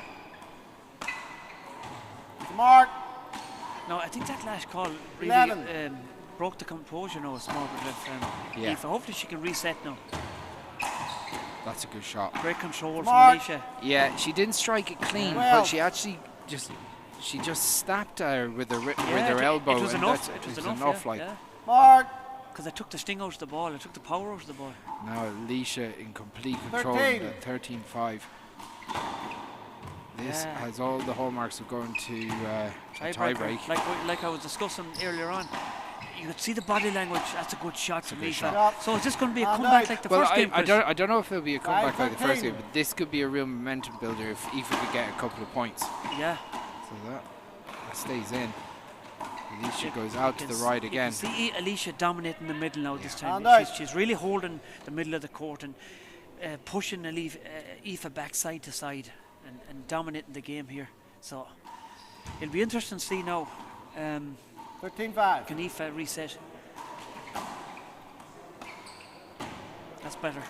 Mark. No, I think that last call really 11. broke the composure now. Small bit of Yeah. Aoife. Hopefully she can reset now. That's a good shot. Great control from Mark. Alicia. Yeah, she didn't strike it clean, Well. but she actually just snapped at her with her Yeah, elbow. It was and enough. that's- It was it's enough. like. Yeah. Mark. Because I took the sting out of the ball. I took the power out of the ball. Now Alicia in complete control. 13. At 13-5. This Yeah. has all the hallmarks of going to a Tiebreaker. tiebreak. Like I was discussing earlier on. You could see the body language. That's a good shot from good Aoife. shot. So is this going to be a And comeback out. like the Well, first game? I Chris? don't know if it'll be a comeback like the first 13. game, but this could be a real momentum builder if Aoife could get a couple of points. Yeah. So that stays in. Alicia goes out to You the can right you again. can see Alicia dominating the middle now this time. And out. She's really holding the middle of the court and pushing Aoife back side to side and dominating the game here. So it'll be interesting to see now. 13-5. Can Aoife reset? That's better.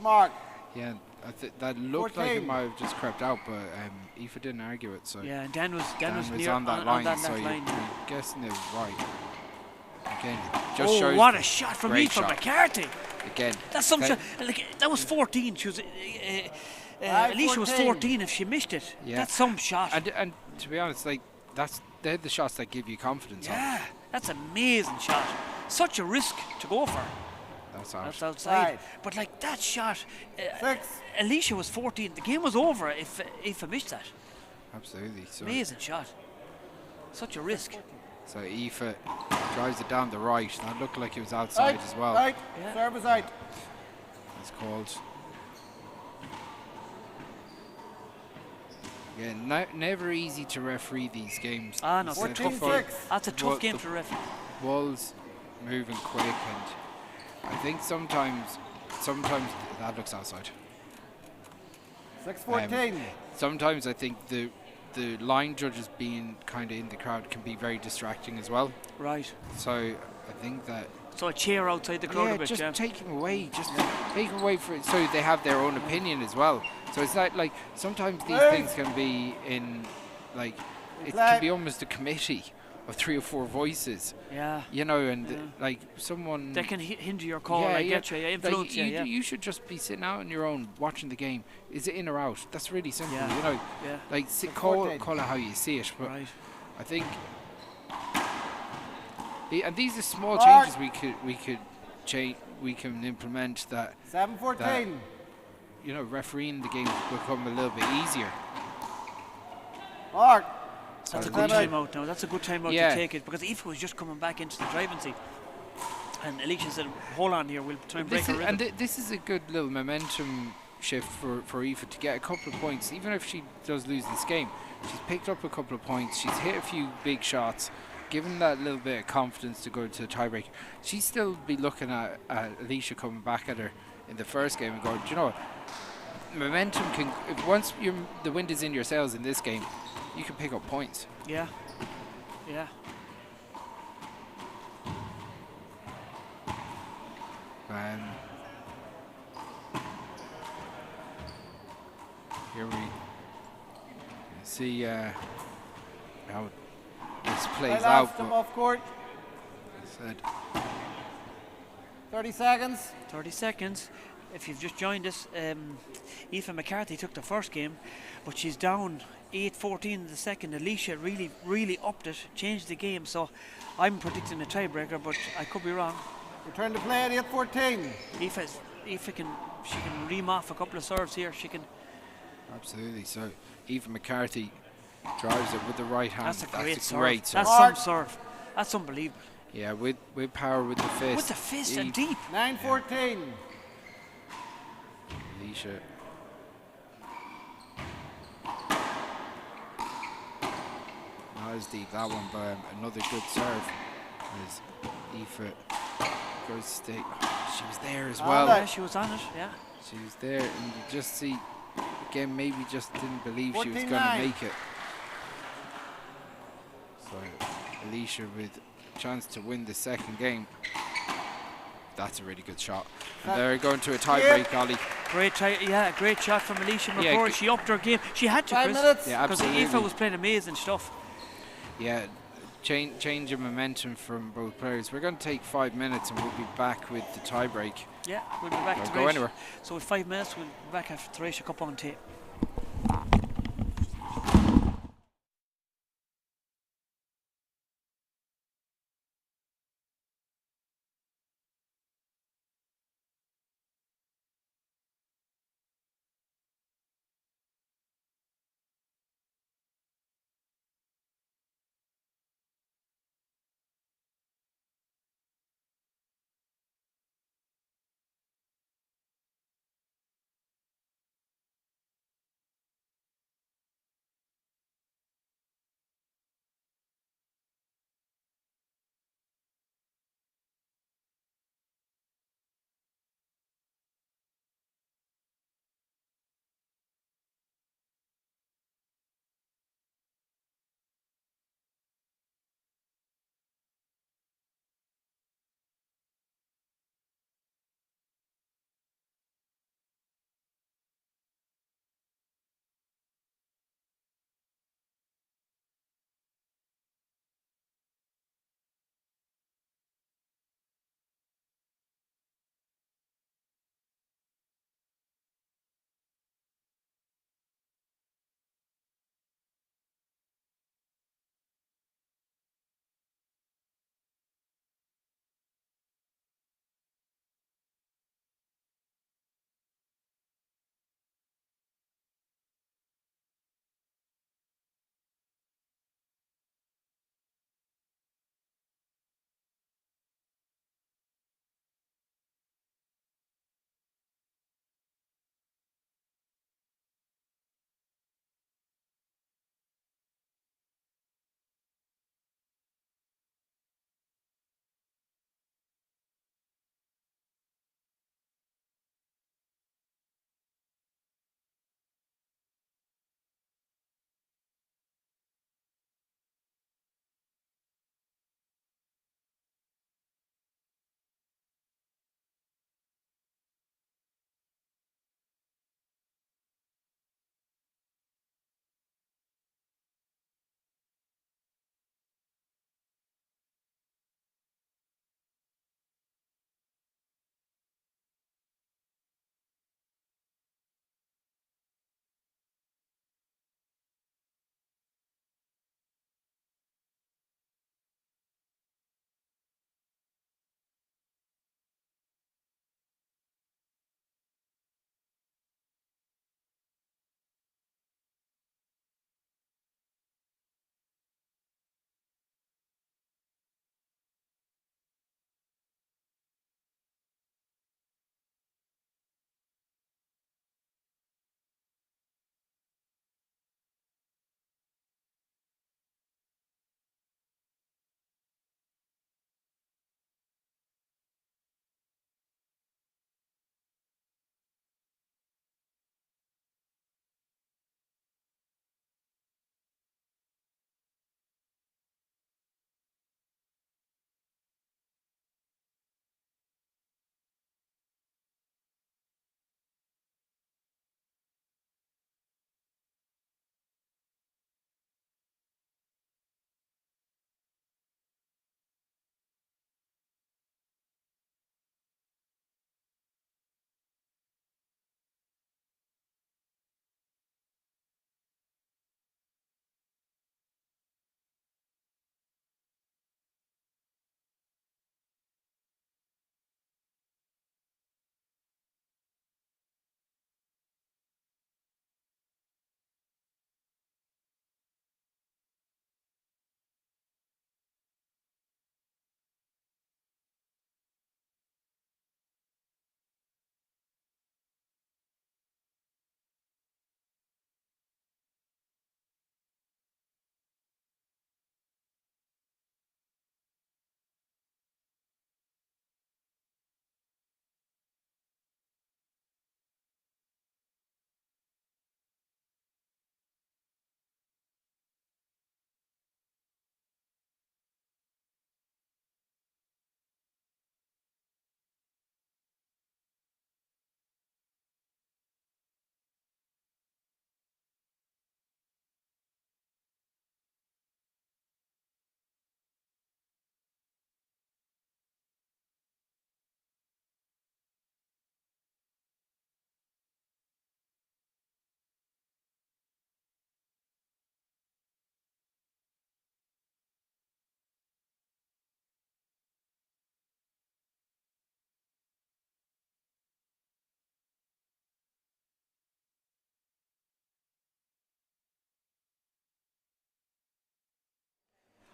Mark. Yeah, that looked like it 14. might have just crept out, but Aoife didn't argue it. So Yeah, and Dan was was near on that line, that so you're line. guessing it was right. Again, just Oh, shows what a shot from great Aoife shot. McCarthy! Again, That's some that- shot. Like, that was 14. She was. Aye, Alicia was 14. 14 if she missed it. Yeah. That's some shot. and to be honest, like they're the shots that give you confidence. Yeah, that's an amazing shot. Such a risk to go for. That's out. That's outside. Right. But like that shot, 6. Alicia was 14. The game was over if I missed that. Absolutely. So Amazing shot. Such a risk. Aoife drives it down the right. That looked like it was outside as well. Right. Yeah. Service out. It's called. Yeah, never easy to referee these games. Ah, no, It's it's a tough 14-6. game. That's a tough Well, game the to ref. Ball's moving quick, and I think sometimes that looks outside. 6-14. Sometimes I think the line judges being kind of in the crowd can be very distracting as well. Right. So I think that So a chair outside the crowd a bit. just Yeah. take them away, take them away for it, so they have their own opinion as well. So it's not like sometimes these Hey. things can be in like it Play. can be almost a committee of 3 or 4 voices, Yeah. you know, and Yeah. like someone. They can hinder your call. I get you. Yeah, Like, influence you. Yeah. you should just be sitting out on your own watching the game. Is it in or out? That's really simple, Yeah. you know. Yeah. Like It's call 14. it how you see it, but Right. I think. And these are small Mark. changes we could change. We can implement that. 7-14. You know, refereeing the game will become a little bit easier. Mark. That's a Time good out. time out now. That's a good time out Yeah. to take it because Aoife was just coming back into the driving seat. And Alicia said, hold on here, we'll try and break This her is, rhythm. and this is a good little momentum shift for Aoife to get a couple of points, even if she does lose this game. She's picked up a couple of points. She's hit a few big shots, given that little bit of confidence to go to the tiebreak. She'd still be looking at Alicia coming back at her in the first game and going, do you know what? Momentum can, if once the wind is in your sails in this game, you can pick up points. Yeah. Yeah. Here we see how this plays out. Them off court. Said 30 seconds. 30 seconds. If you've just joined us, Aoife McCarthy took the first game, but she's down 8-14 in the second. Alicia really upped it, changed the game. So I'm predicting a tiebreaker, but I could be wrong. Return to play at 8-14. Aoife can ream off a couple of serves here. She can. absolutely. So Aoife McCarthy drives it with the right hand. That's a great serve. Great serve. That's some serve. That's unbelievable. Yeah, with power, with the fist. With the fist and deep. 9-14. Alicia. Not as deep that one, but another good serve. As Aoife goes to stay. She was there as well. Yeah, she was on it. Yeah. She was there, and you just see again. Maybe just didn't believe she was going to 14-9. make it. So Alicia with a chance to win the second game. That's a really good shot. And they're going to a tie break, Ollie. Great shot from Alicia McCrory. Yeah, she upped her game. She had to, 5 Chris, minutes. Yeah, because absolutely. Aoife was playing amazing stuff. Yeah, change of momentum from both players. We're going to take 5 minutes, and we'll be back with the tie break. Yeah, we'll be back Don't to go anywhere. So with 5 minutes, we'll be back after Taoiseach up on tape.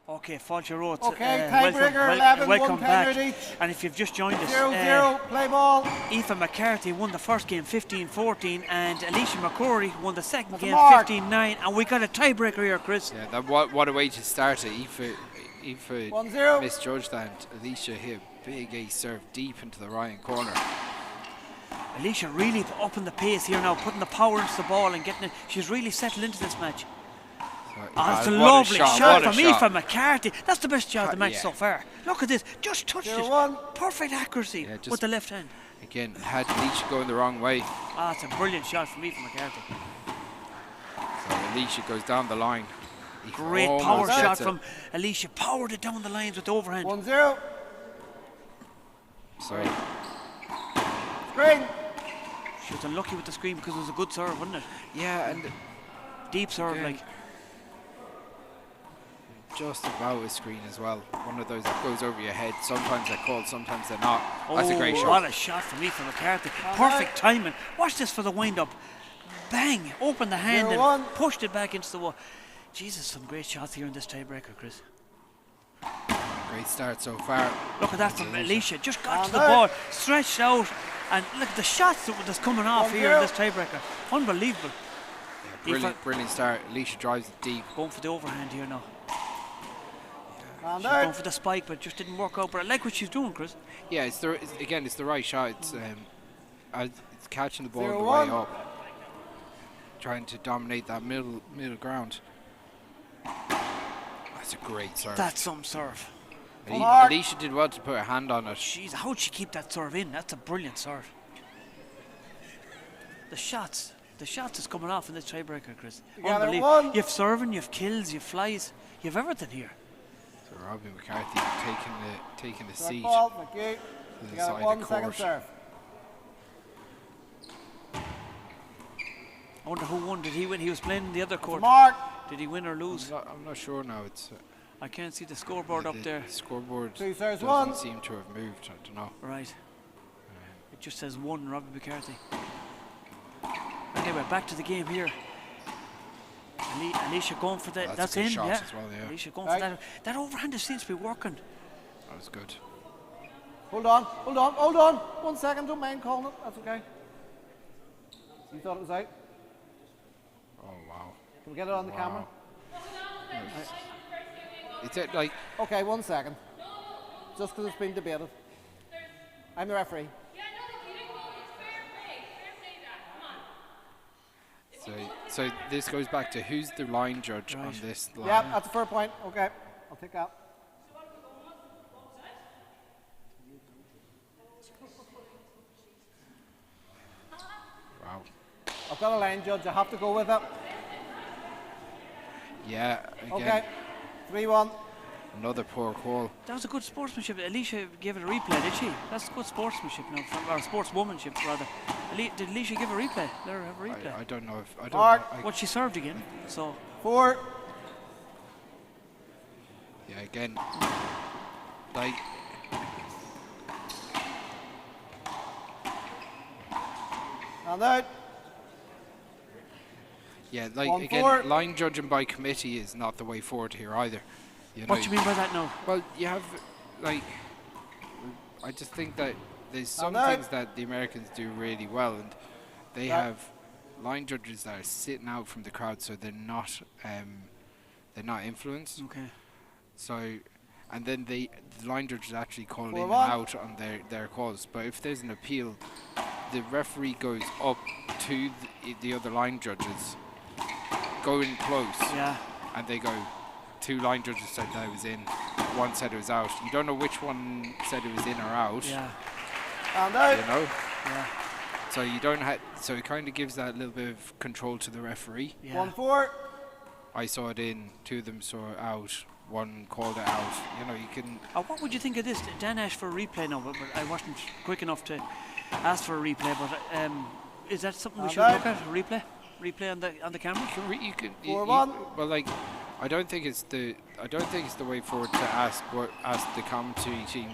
Okay, Falcher Road. Okay, tiebreaker, 11, welcome 1 back. penalty each. And if you've just joined us, 0-0, play ball. Aoife McCarthy won the first game 15-14, and Alicia McCrory won the second That's a game mark. 15-9, and we got a tiebreaker here, Chris. Yeah, what a way to start it. Aoife 1-0. misjudged that. Alicia hit a big ace serve deep into the right corner. Alicia really upping the pace here now, putting the power into the ball and getting it. She's really settled into this match. That's a lovely shot from Aoife McCarthy. That's the best shot of the match so far. Look at this, just touched it. Perfect accuracy with the left hand. Again, had Alicia going the wrong way. It's a brilliant shot from Aoife McCarthy. So Alicia goes down the line. Great power shot from Alicia. Powered it down the lines with the overhand. 1-0. Sorry. Screen. She was unlucky with the screen because it was a good serve, wasn't it? Yeah, and deep serve, like. Just about a screen as well. One of those that goes over your head. Sometimes they're called, sometimes they're not. That's a great shot. What a shot from Aoife McCarthy. Perfect timing. Watch this for the wind up. Bang! Opened the hand and pushed it back into the wall. Jesus, some great shots here in this tiebreaker, Chris. Great start so far. Look at that from Alicia. Just got to the ball, stretched out, and look at the shots that's coming off here in this tiebreaker. Unbelievable. Yeah, brilliant start. Alicia drives it deep. Going for the overhand here now. She's going for the spike, but it just didn't work out. But I like what she's doing, Chris. Yeah, it's the right shot. It's catching the ball on the way up, trying to dominate that middle ground. That's a great serve. That's some serve. Alicia did well to put her hand on it. Jeez, how'd she keep that serve in? That's a brilliant serve. The shots is coming off in this tiebreaker, Chris. Unbelievable. You've serving, you've kills, you've flies, you've everything here. So Robbie McCarthy taking the seat ball, to the got side 1 of second court. serve. I wonder who won. Did he win? He was playing in the other court. Mark. Did he win or lose? I'm not sure now. It's I can't see the scoreboard up there. The scoreboard 2 serves, doesn't 1. seem to have moved. I don't know. Right. It just says 1, Robbie McCarthy. Anyway, back to the game here. Alicia going for that. That's a good in, shot yeah. as well, yeah. Alicia going for that. That overhand seems to be working. That was good. Hold on. 1 second, don't mind calling it. That's okay. You thought it was out? Oh wow. Can we get it on the camera? It's it like. Okay, 1 second. Just because it's been debated. I'm the referee. So this goes back to who's the line judge on this line. Yeah, that's a fair point. Okay, I'll take that. Wow. I've got a line judge. I have to go with it. Yeah. Again, okay. 3-1. Another poor call. That was a good sportsmanship. Alicia gave it a replay, did she? That's good sportsmanship now, or sportswomanship rather. Did Alicia give a replay? Let her have a replay. I don't know if I don't. Know, what she served again. So 4. Yeah, again. Like. And out. Yeah, like 1-4. again, line judging by committee is not the way forward here either. You know, what do you mean by that now? Well, you have, like, I just think that there's some things that the Americans do really well, and they have line judges that are sitting out from the crowd, so they're not influenced. Okay. So, and then the line judges actually call in and out on their calls. But if there's an appeal, the referee goes up to the other line judges, going close, and they go. 2 line judges said that it was in, 1 said it was out. You don't know which one said it was in or out. Yeah. And out. You know? Yeah. So you don't have. So it kind of gives that little bit of control to the referee. Yeah. 1-4. I saw it in, 2 of them saw it out, 1 called it out. You know, you can. What would you think of this? Dan asked for a replay now, but I wasn't quick enough to ask for a replay. But is that something we should look at? A replay on the camera? You can. 4-1. Well, like. I don't think it's the way forward to ask the commentary team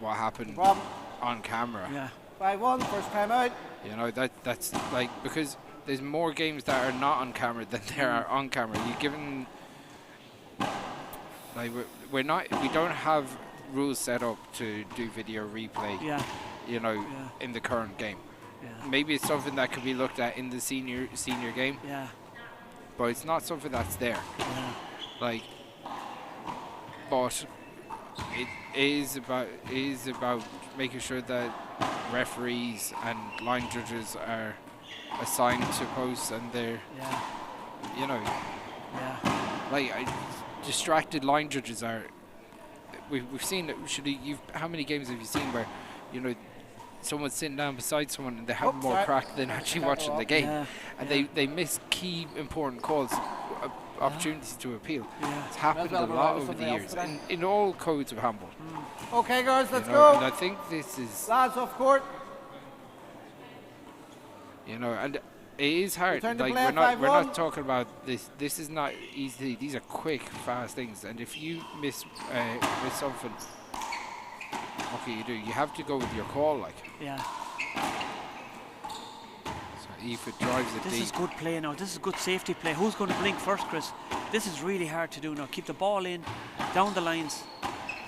what happened on camera. Yeah. 5-1, first time out. You know that's like, because there's more games that are not on camera than there are on camera. You're given Like we don't have rules set up to do video replay. Yeah. You know, Yeah. in the current game. Yeah. Maybe it's something that could be looked at in the senior game, Yeah. but it's not something that's there. Yeah. Like, but it is about making sure that referees and line judges are assigned to posts, and they're, Yeah. you know, Yeah. like distracted line judges are. We've seen it. How many games have you seen where, you know, someone's sitting down beside someone and they have more crack than actually watching the game, Yeah. and they miss key important calls, opportunities to appeal. Yeah. It's happened a lot over the years in all codes of handball. Okay, guys, let's You know, and go. I think this is, Lads off court. you know, and it is hard. Return to Like play, we're 5-1. not talking about this. This is not easy. These are quick, fast things, and if you miss something, what can you do? You have to go with your call, like. Yeah. So Aoife drives it This deep. is good play now. This is good safety play. Who's going to blink first, Chris? This is really hard to do now. Keep the ball in, down the lines.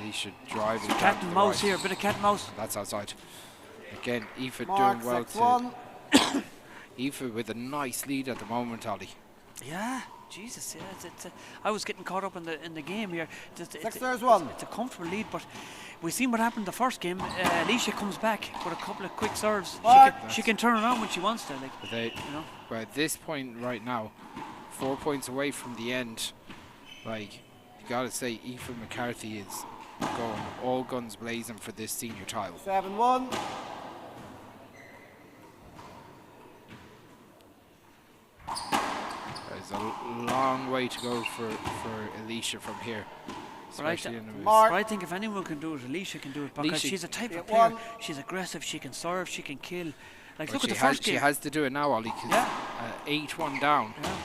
They should drive it. Cat down and to the mouse right. here, bit of cat and mouse. That's outside. Again, Aoife Mark, doing well 6-1. to. Aoife with a nice lead at the moment, Ollie. Yeah, Jesus, yeah, I was getting caught up in the game here. There's one. It's a comfortable lead, but we seen what happened the first game. Alicia comes back with a couple of quick serves. She can turn around when she wants to, like. But they, You know. but at this point right now, 4 points away from the end, like, you gotta say, Aoife McCarthy is going all guns blazing for this senior title. 7-1. There's a long way to go for Alicia from here. Right, Especially in the Mark. But I think if anyone can do it, Alicia can do it, because Alicia- she's a type of Get player. one. She's aggressive. She can serve. She can kill. Like, But look at the she first she game. has to do it now, Ollie, because Yeah. 8-1 down. Yeah.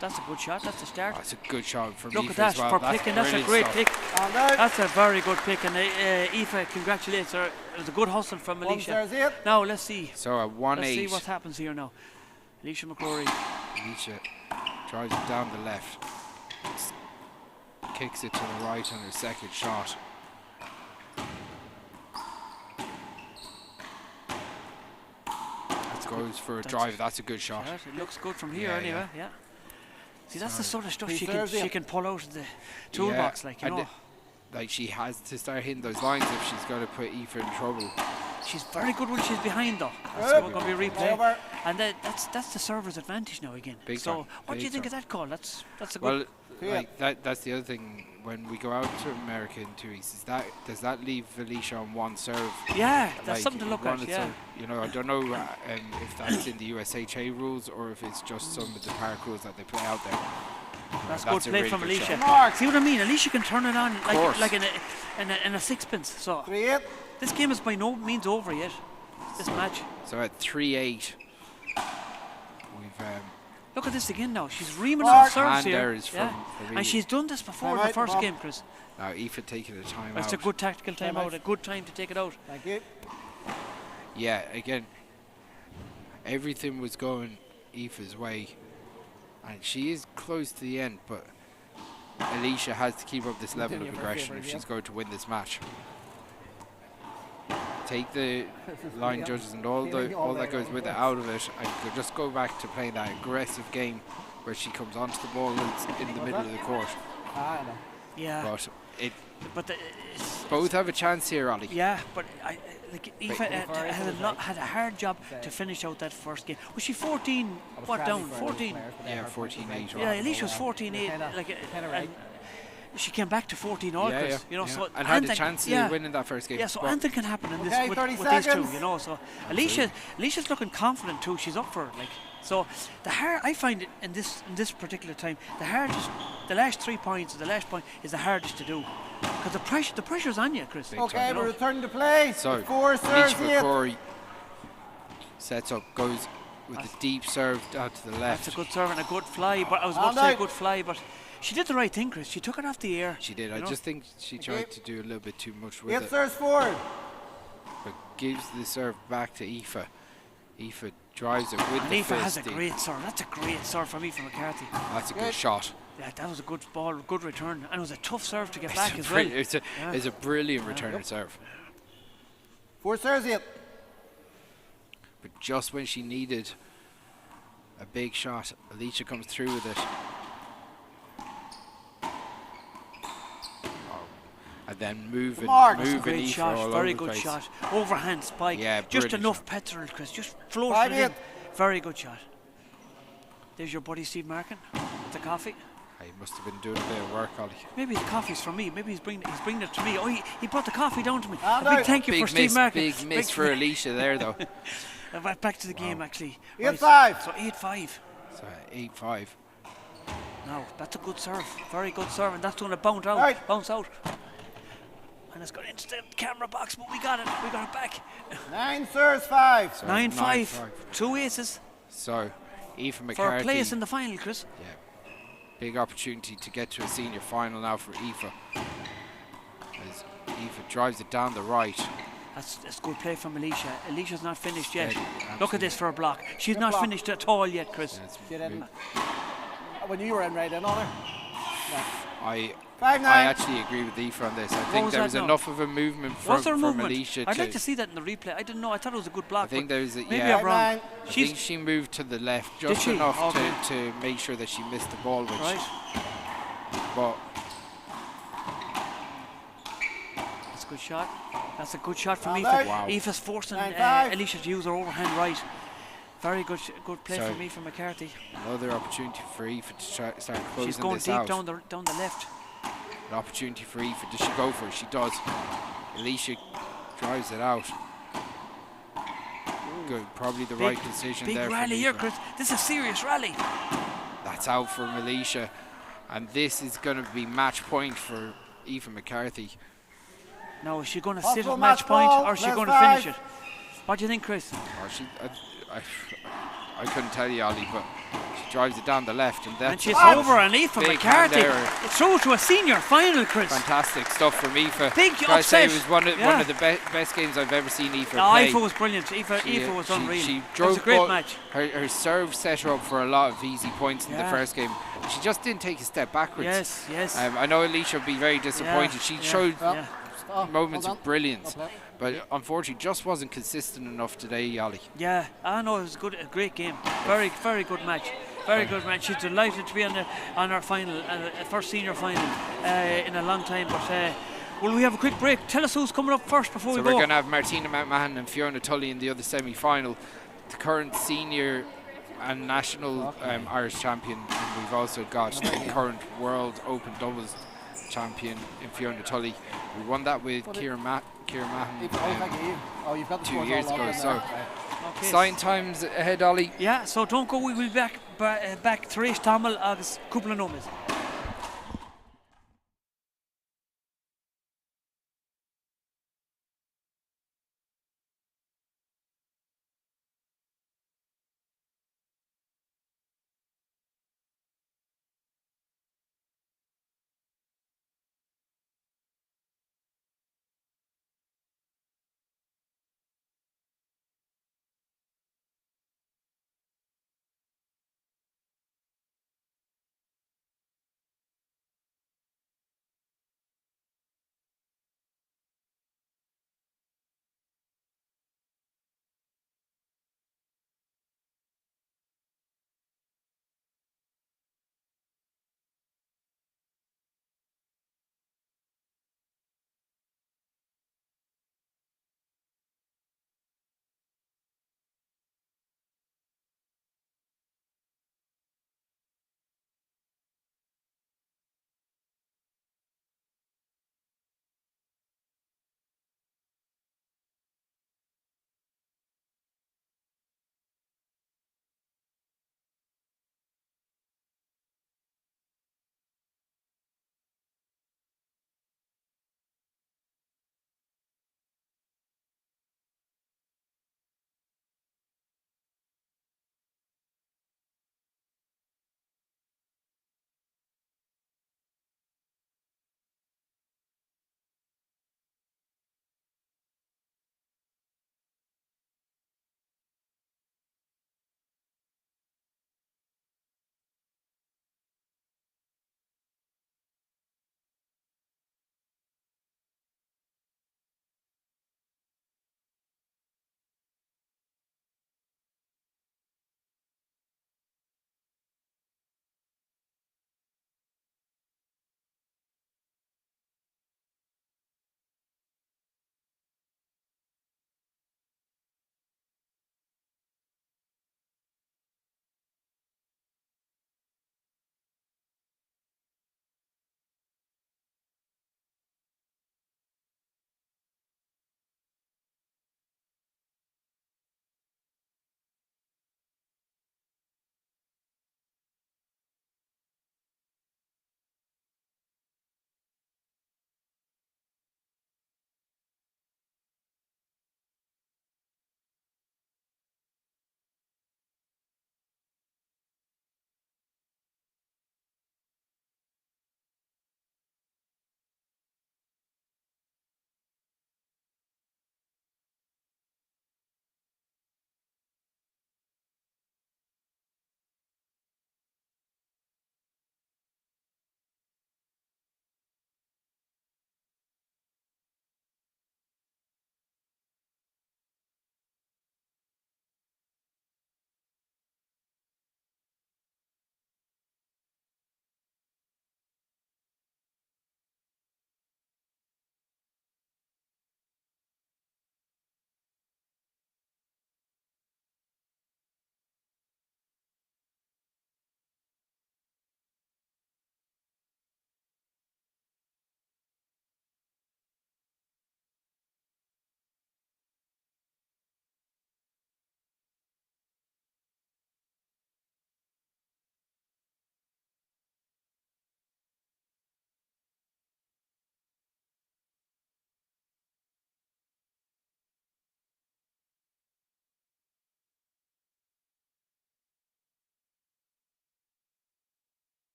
That's a good shot. That's a start. Oh, it's a good shot from Look Aoife at that as well. for That's picking. That's a brilliant great stuff. pick. And out. That's a very good pick, and Aoife congratulates her. It was a good hustle from Alicia. There's it. Now let's see. So a 1-8. Let's see what happens here now. Alicia McCrory. Alicia drives it down the left. Kicks it to the right on her second shot. Goes for a drive. That's a good shot. Right, it looks good from here Yeah, anyway. Yeah. See, that's the sort of stuff He she serves can it. pull out of the toolbox, Yeah, like, you and know. like, she has to start hitting those lines if she's got to put Aoife in trouble. She's very good when she's behind, though. That's Good. going to be replay. Over. And that's the server's advantage now again. Big so, time, what do you big think time. of that call? That's a good. Well, Yeah. like that's the other thing. When we go out to America in 2 weeks, does that leave Alicia on one serve? yeah, that's Like, something to look at. one Yeah. serve? You know, I don't know if that's in the USHA rules or if it's just some of the park rules that they play out there. That's a good play really from good Alicia. shot. Mark. See what I mean? Alicia can turn it on course. like in a sixpence. So 3-8. this game is by no means over yet. This match. So at 3-8, we've Look at this again now. She's reaming Mark. off serves And here. there is yeah. from And she's done this before in the Timeout, first Bob. game, Chris. now Aoife taking a time It's out. a good tactical Timeout. timeout. A good time to take it out. Thank you. Yeah, again, everything was going Aoife's way, and she is close to the end, but Alicia has to keep up this level of Continue for aggression favour, if yeah. she's going to win this match. Take the line judges and all that goes with it out of it, and just go back to playing that aggressive game where she comes onto the ball and it's in the middle of the court. I know. Yeah. But But both have a chance here, Ollie. yeah, but like Aoife had a hard job to finish out that first game. Was she 14? What down? 14. Yeah, 14-8. Yeah, Alicia was 14-8. Like, and she came back to 14 all, Chris. You know, so and had a anything- chance yeah. of winning that first game. Yeah, so But anything can happen in this Okay, with 30 these two, seconds. you know. So Alicia's looking confident too. She's up for it, like. So the hard, I find it in this particular time, the last 3 points, the last point is the hardest to do, because the pressure's on you, Chris. Okay, You we're know? returning to play. So, 4 serves Alicia it. McCrory sets up, goes with a deep serve out to the left. That's a good serve and a good fly, but I was about And to say out. good fly, but she did the right thing, Chris. She took it off the air. She did. you I know? just think she tried to do a little bit too much with 8 it, serves forward. but gives the serve back to Aoife. Aoife drives it with And the Aoife has fist a deep. great serve. That's a great serve from Aoife McCarthy. That's a Good. good shot. Yeah, that was a good ball, good return, and it was a tough serve to get It's back a as well. it's a brilliant return serve. 4 serves, 8. But just when she needed a big shot, Alicia comes through with it. And then moving Great Aoife shot, all very over the good place. shot. Overhand spike. Yeah, just brilliant enough shot. petrol, Chris. Just floated 5, it in. 8. Very good shot. There's your buddy Steve Markin. The coffee. He must have been doing a bit of work, Ollie. Maybe the coffee's for me. Maybe he's bringing it to me. Oh, he brought the coffee down to me. And A big out. thank you for Steve Markin. Big miss for Alicia there, though. Back to the game, actually. 8-5. So 8-5. So 8-5. Now, that's a good serve. Very good serve. And that's going to bounce out. Right. Bounce out. And it's gone into the camera box, but we got it. We got it back. 9 serves, 5. So 9-5. 2 aces So Aoife for McCarthy. a place in the final, Chris. Yeah. Big opportunity to get to a senior final now for Aoife. As Aoife drives it down the right. That's good play from Alicia. Alicia's not finished yet. Yeah, Look at this for a block. She's Good not block. finished at all yet, Chris. That's Get in. mo- When you were in right in on her. I 5-9. actually agree with Aoife on this. I think was there that was now? enough of a movement Was there from movement? Alicia I'd to. like to see that in the replay. I didn't know. I thought it was a good block. I think but there's a, maybe yeah. I'm wrong. Nine. I She's think she moved to the left Did just she? enough Okay. to make sure that she missed the ball, which right. but That's a good shot. That's a good shot from Found Aoife. out. Wow. Aoife's forcing 9-5. Alicia to use her overhand right. Very good, good play So- from Aoife McCarthy. another opportunity for Aoife to try, start closing She's going this deep out. down the left. An opportunity for Aoife. Does she go for it? She does. Alicia drives it out. Good, probably the right decision Big there. from rally here, Aoife. Chris. This is a serious rally. That's out from Alicia, and this is going to be match point for Aoife McCarthy. Now, is she going to Possible sit at match match point ball, or is she last going to finish 5. it? What do you think, Chris? Or she, I couldn't tell you, Ollie, but she drives it down the left, and And that's she's that's over on Aoife big McCarthy. hand error. It's through to a senior final, Chris. Fantastic stuff from Aoife. Big Can I say upset. it was one Yeah. of the best games I've ever seen Aoife No, play. Aoife was brilliant. Aoife was unreal. She It was drove a great ball- match. Her serve set her up for a lot of easy points in the Yeah. first game. She just didn't take a step backwards. Yes, yes. I know Alicia would be very disappointed. She showed Yeah. Oh, moments hold of on. brilliance, Well played. but unfortunately just wasn't consistent enough today, Ollie. Yeah, I know it was good, a great game. Very, very good match. Very good match. She's delighted to be on our final, first senior final in a long time. But will we have a quick break? Tell us who's coming up first before So we we're go. going to have Martina McMahon and Fiona Tully in the other semi-final. The current senior and national Irish champion, and we've also got the current World Open doubles champion in Fiona Tully. We won that with Ciara Mahon You've got the 2 scores years all ago. logged in So there. Okay. exciting times ahead, Ollie. Yeah, so don't go. We will be back. Therese Tamil agus cúpla nóis.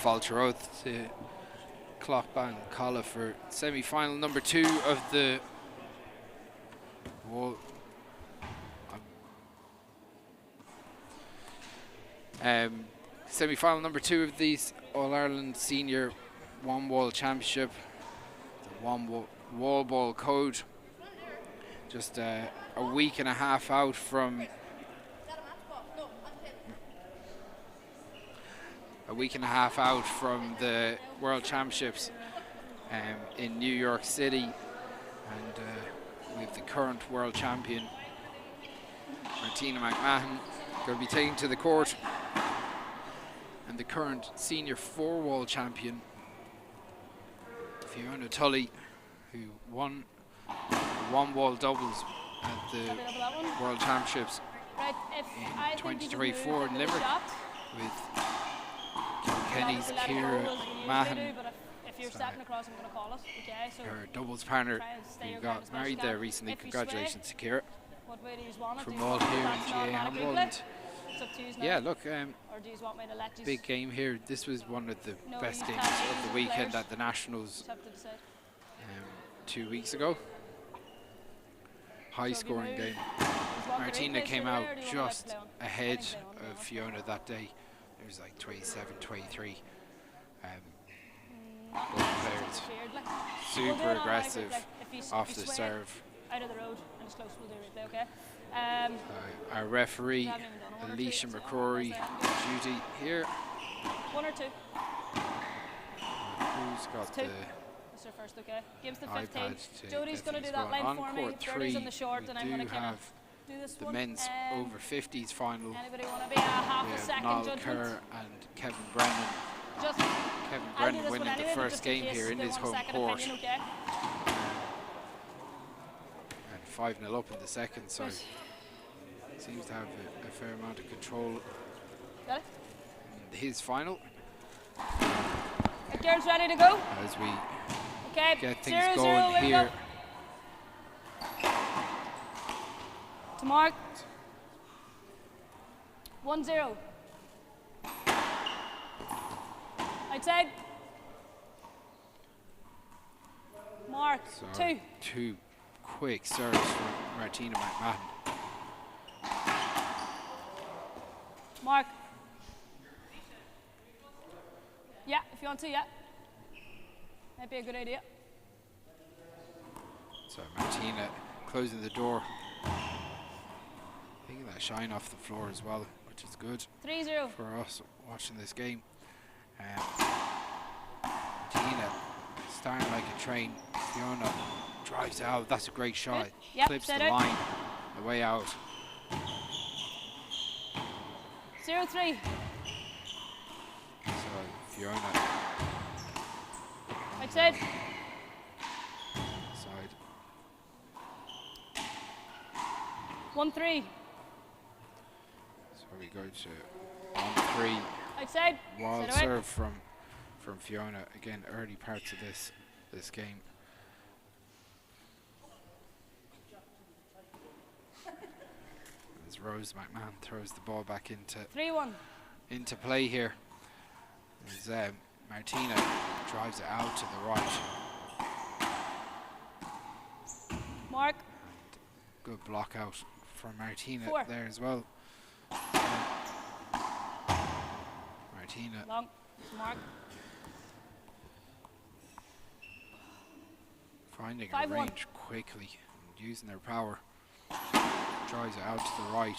Falteroth to Clockbang Collar for semi-final number 2 of the wall. Semi-final number 2 of these All-Ireland Senior One Wall Championship, the wall ball code. Just a week and a half out from the World Championships in New York City, and we have the current world champion Martina McMahon going to be taken to the court, and the current senior 4-wall champion Fiona Tully, who won the 1-wall doubles at the World Championships in 2024 in Limerick with Kenny's Ciara Mahan, if you're stepping across, I'm going to call it. Okay, so her doubles partner, who got married there recently. Congratulations to Ciara. From all here in GA Handball. Yeah, look, big game here. This was one of the best games of the weekend at the Nationals 2 weeks ago. High scoring game. Martina came out just ahead of Fiona that day. It was like 27-23. Both players super aggressive off the serve. Out of the road and it's close, we'll do replay, okay? Our referee, Alicia McCrory, duty here. 1 or 2? Who's got the That's our first, okay? Game's the iPad 15th. Jody's going to do that line for me. Jody's on the short, and I'm going to kind of do this the one. men's over 50s final. Anybody want to be a half a second Niall judgment? Kerr and Kevin Brennan. Just Kevin Brennan winning anyway, the first game here in his home court. Opinion, okay? And 5-0 up in the second, so seems to have a fair amount of control Got it? in his final. Kieran's ready to go. As we get things 0-0, going here. To Mark. 1-0. Outside. Mark. So 2. 2 quick serves from Martina McMahon. Mark. Yeah, if you want to, yeah. Might be a good idea. So Martina closing the door. Taking that shine off the floor as well, which is good 3-0 for us watching this game. Martina starting like a train. Fiona drives out. That's a great shot. Yep, Clips the set out. line. The way out. 0-3. So Fiona Outside. side. 1-3. So we go to 1-3. Outside. Wild Set away. serve from Fiona. Again, early parts of this game. As Rose McMahon throws the ball back 3-1. into play here. As Martina drives it out to the right. Mark. Good block out from Martina 4. there as well. Martina Long. Mark. finding a 5-1. range quickly and using their power. Drives it out to the right.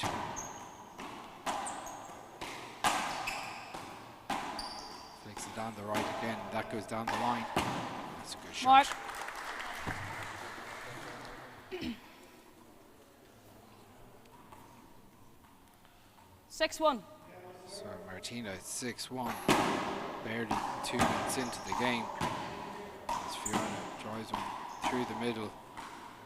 Flicks it down the right again. That goes down the line. That's a good shot. Mark. Six one. So Martina 6-1. Barely 2 minutes into the game. As Fiona drives one through the middle.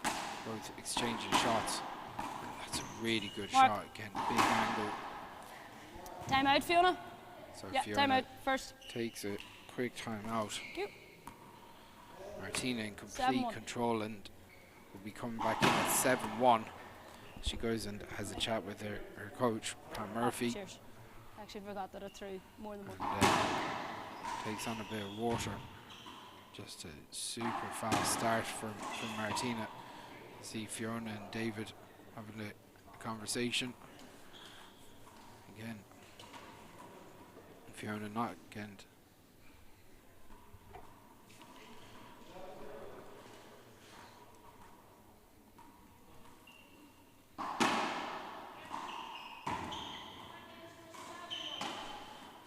Both exchanging shots. And that's a really good Mark. shot. Again, big angle. Time out, Fiona. So Yeah, Fiona time out first. takes a quick time out. Thank you. Martina in complete 7-1. control and will be coming back in at 7-1. She goes and has a chat with her coach, Pam Murphy. Cheers. I actually forgot that I threw more than one. And, takes on a bit of water. Just a super fast start from Martina. See Fiona and David having a conversation. Again, Fiona not again.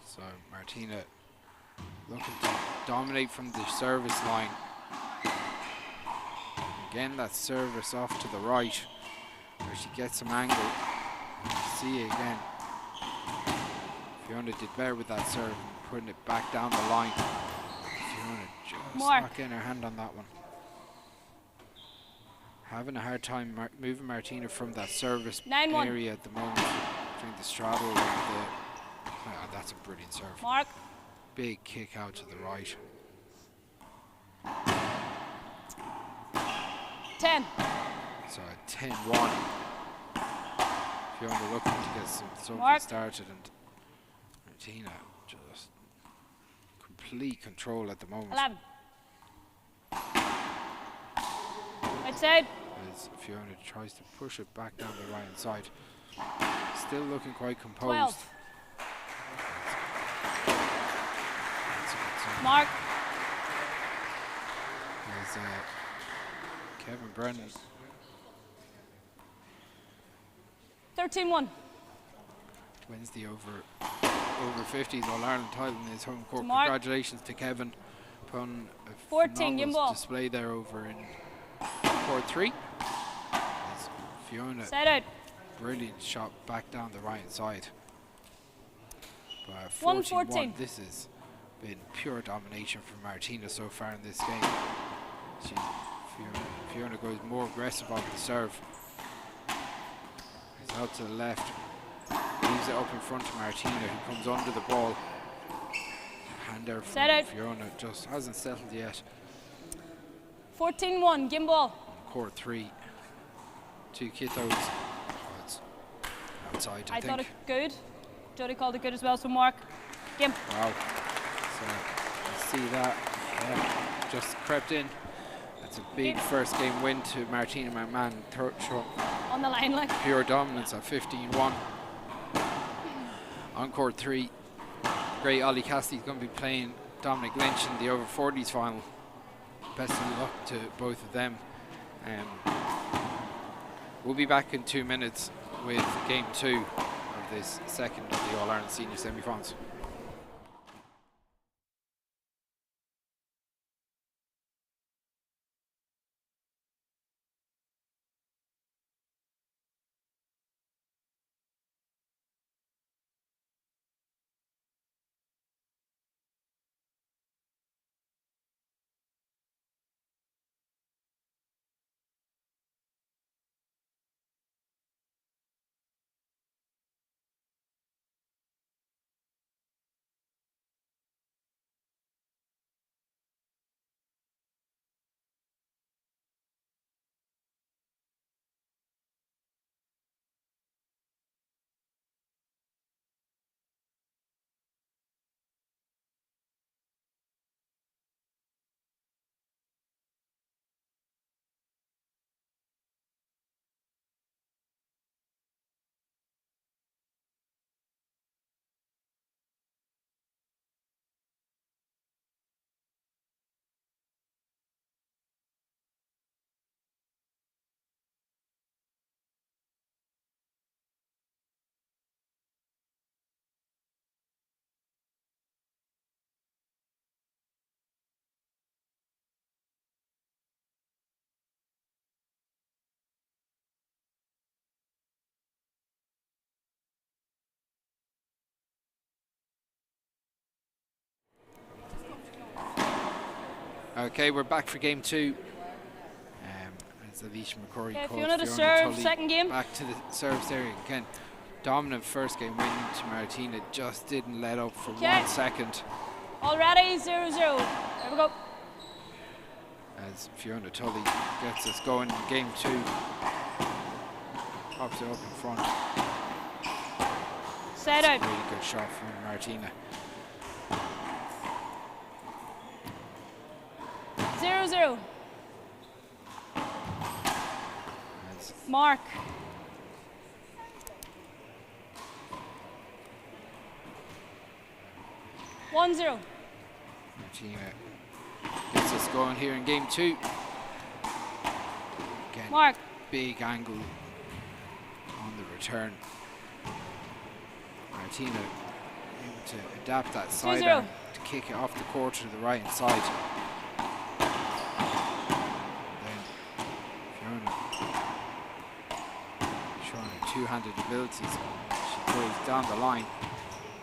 So Martina looking to dominate from the service line. Again, that service off to the right, where she gets some angle. See again. Fiona did better with that serve and putting it back down the line. Fiona just not getting her hand on that one. Having a hard time moving Martina from that service area at the moment. Between the straddle and the... Oh, that's a brilliant serve. Mark. Big kick out to the right. 10. So 10-1. Fiona looking to get something started, and Martina just complete control at the moment. 11. Right side. As Fiona tries to push it back down the right hand side. Still looking quite composed. 12. Mark. As Kevin Brennan 13-1. wins the over 50s All-Ireland title in his home court. Congratulations to Kevin. Put on a 14 phenomenal display there over in court 3. As Fiona, brilliant shot back down the right hand side. But 14-1, this has been pure domination from Martina so far in this game. Fiona goes more aggressive on the serve. He's out to the left. Leaves it up in front to Martina, who comes under the ball. Hand there from Fiona, just hasn't settled yet. 14-1, game ball. Court 3. 2 Kittos. Oh, it's outside, I think. Thought it good. Jody called it good as well, so Mark. Game. Wow. So, you see that. Yeah, just crept in. That's a big first game win to Martina McMahon. On the line, like. Pure dominance at 15-1. On court 3, great Ollie Cassidy's going to be playing Dominic Lynch in the over 40s final. Best of luck to both of them. We'll be back in 2 minutes with game 2 of this second of the All-Ireland Senior Semi-Finals. Okay, we're back for game 2. It's Alicia McCrory called Fiona to serve, Tully second game. back to the service area again. Dominant first game win to Martina, just didn't let up for 1 second. Already 0-0. There we go. As Fiona Tully gets us going in game 2. Pops it up in front. Set out. Really good shot from Martina. 0-0. Mark. (1-0). Martina gets us going here in game 2. Again, Mark. big angle on the return. Martina able to adapt that side 2-0. arm to kick it off the court to the right hand side. Then Fiona showing her two-handed abilities. She goes down the line.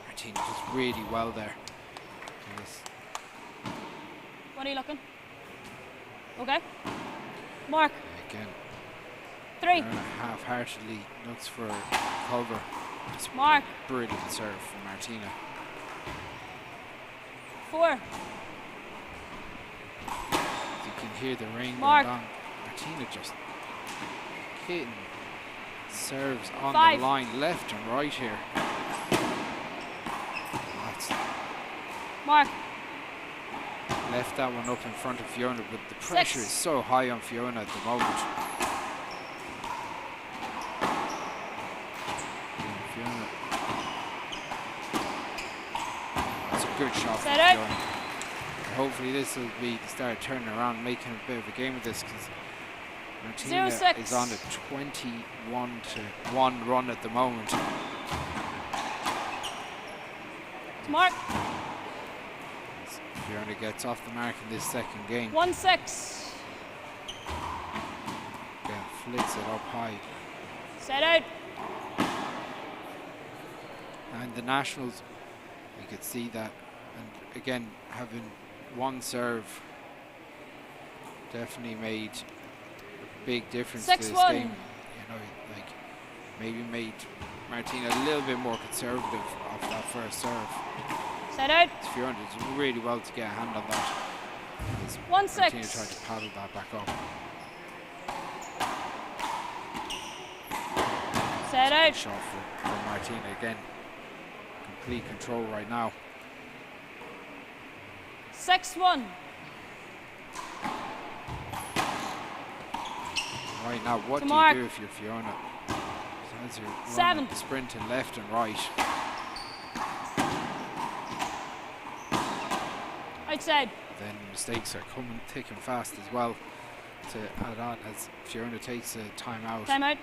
Martina does really well there. Yes. What are you looking? Okay. Mark. Again, 3. Fiona half-heartedly looks for cover. It's Mark. Brilliant serve from Martina. 4. You can hear the rain Mark. going on. Martina just hitting serves on 5. the line left and right here. That's Mark. left that one up in front of Fiona, but the pressure 6. is so high on Fiona at the moment. Fiona. That's a good shot from Set out. Fiona. Hopefully this will be the start turning around and making a bit of a game of this, because Martina 0-6. is on a 21-1 run at the moment. Mark. Fiona gets off the mark in this second game. 1-6. Again, flicks it up high. Set out. And the Nationals, you could see that. And again, having one serve definitely made a big difference to this 6-1. game. You know, like maybe made Martina a little bit more conservative off that first serve. Set out. Fiona did really well to get a hand on that. As 1-6. Martina tried to paddle that back up. Set out. Shot for Martina again. Complete control right now. 6-1. Right now, what To do Mark. you do if you're Fiona? Besides you're 7. running, sprinting left and right. Outside. Then mistakes are coming thick and fast as well to add on as Fiona takes a timeout. Timeout.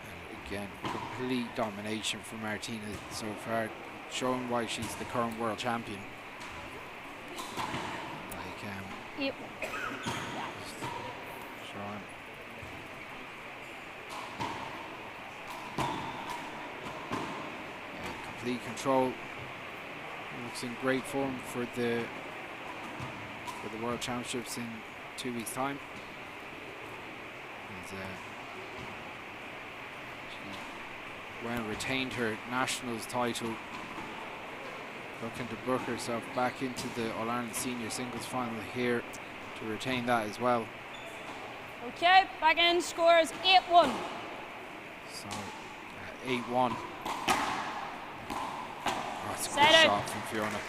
And again, complete domination from Martina so far, showing why she's the current world champion. Like, 8-1. showing. Complete control. Looks in great form for the World Championships in 2 weeks' time. And, she went and retained her Nationals title, looking to book herself back into the All-Ireland Senior Singles Final here to retain that as well. Okay, back in. Scores 8-1. So 8-1. That's a Set good out. shot from Fiona.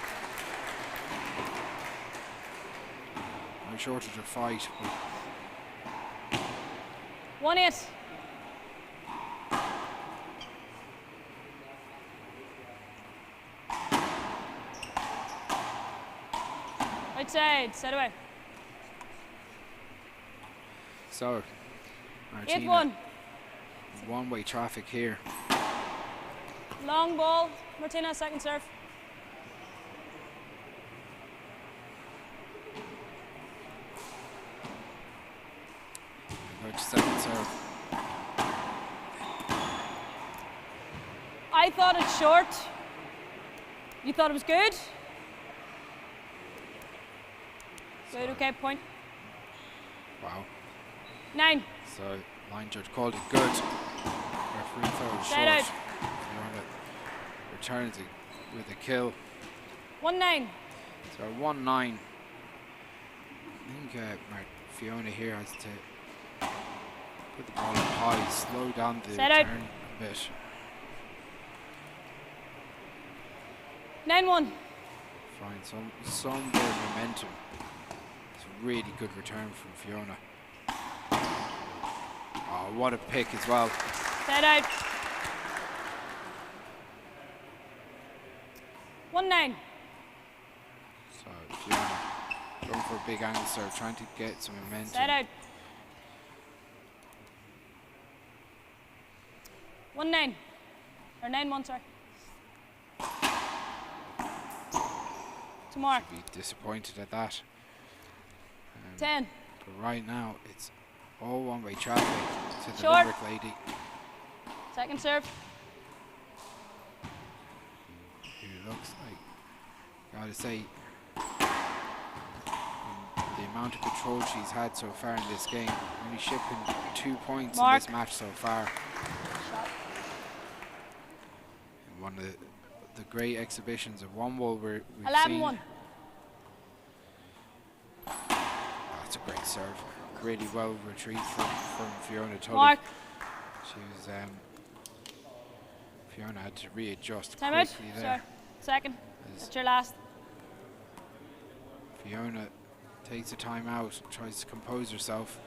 No shortage of fight. 1-8. Outside. Set away. So, 8-1. Martina, one-way traffic here. Long ball. Martina, second serve. Go to second serve. I thought it's short. You thought it was good? Good, okay, point. Wow. 9. So, line judge called it good. Referee thought it was Set out. short. Fiona returns it with a kill. 1-9. So 1-9. I think Fiona here has to put the ball up high, slow down the Set out. return a bit. 9-1. find some bit of momentum. It's a really good return from Fiona. Oh, what a pick as well. Set out. 1-9. So Fiona going for a big angle serve, trying to get some momentum. Set out. 1-9. Or 9-1, sorry. Tomorrow. Should be disappointed at that. 10. But right now, it's all one-way traffic to the Short. Limerick lady. Second serve. Who looks like, gotta say, the amount of control she's had so far in this game, only shipping 2 points in this match so far. And one of the great exhibitions of one wall we've 11-1. seen. That's a great serve. Really well retrieved from Fiona Tully. Mark. She was Fiona had to readjust Time out. quickly there. Sorry. Second. As That's your last. Fiona takes a time out, tries to compose herself,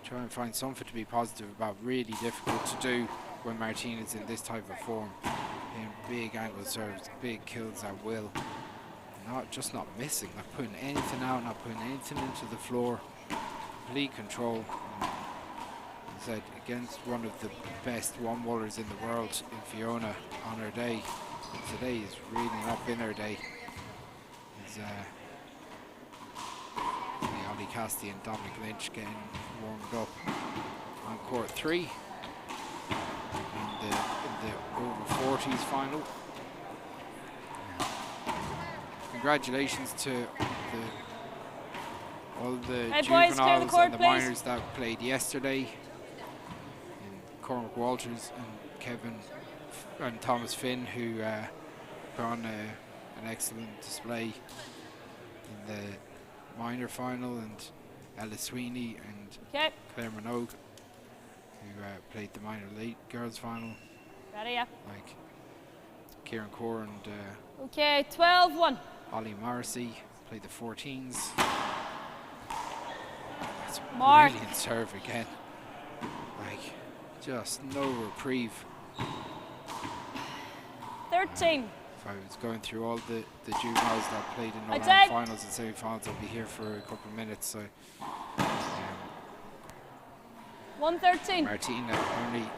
try and find something to be positive about. Really difficult to do when Martina's in this type of form. In big angle serves, big kills at will. Just not missing, not putting anything out, not putting anything into the floor. Complete control. As I said, against one of the best one-wallers in the world in Fiona on her day. Today has really not been her day. As Ollie Cassidy and Dominic Lynch getting warmed up on court 3 in the over 40s final. Congratulations to all the Hey boys, clear the juveniles court, and the please. minors that played yesterday. And Cormac Walters and Kevin and Thomas Finn, who put on an excellent display in the minor final, and Ella Sweeney and Claire Minogue, who played the minor late girls final. Ready, yeah. Like Kieran Core and Okay, 12-1. Ollie Morrissey played the 14s. That's a Mark. brilliant serve again. Like, just no reprieve. 13. If I was going through all the juveniles that played in I'd Northern say- finals and semi-finals, I'll be here for a couple of minutes. So 1-13. Martina only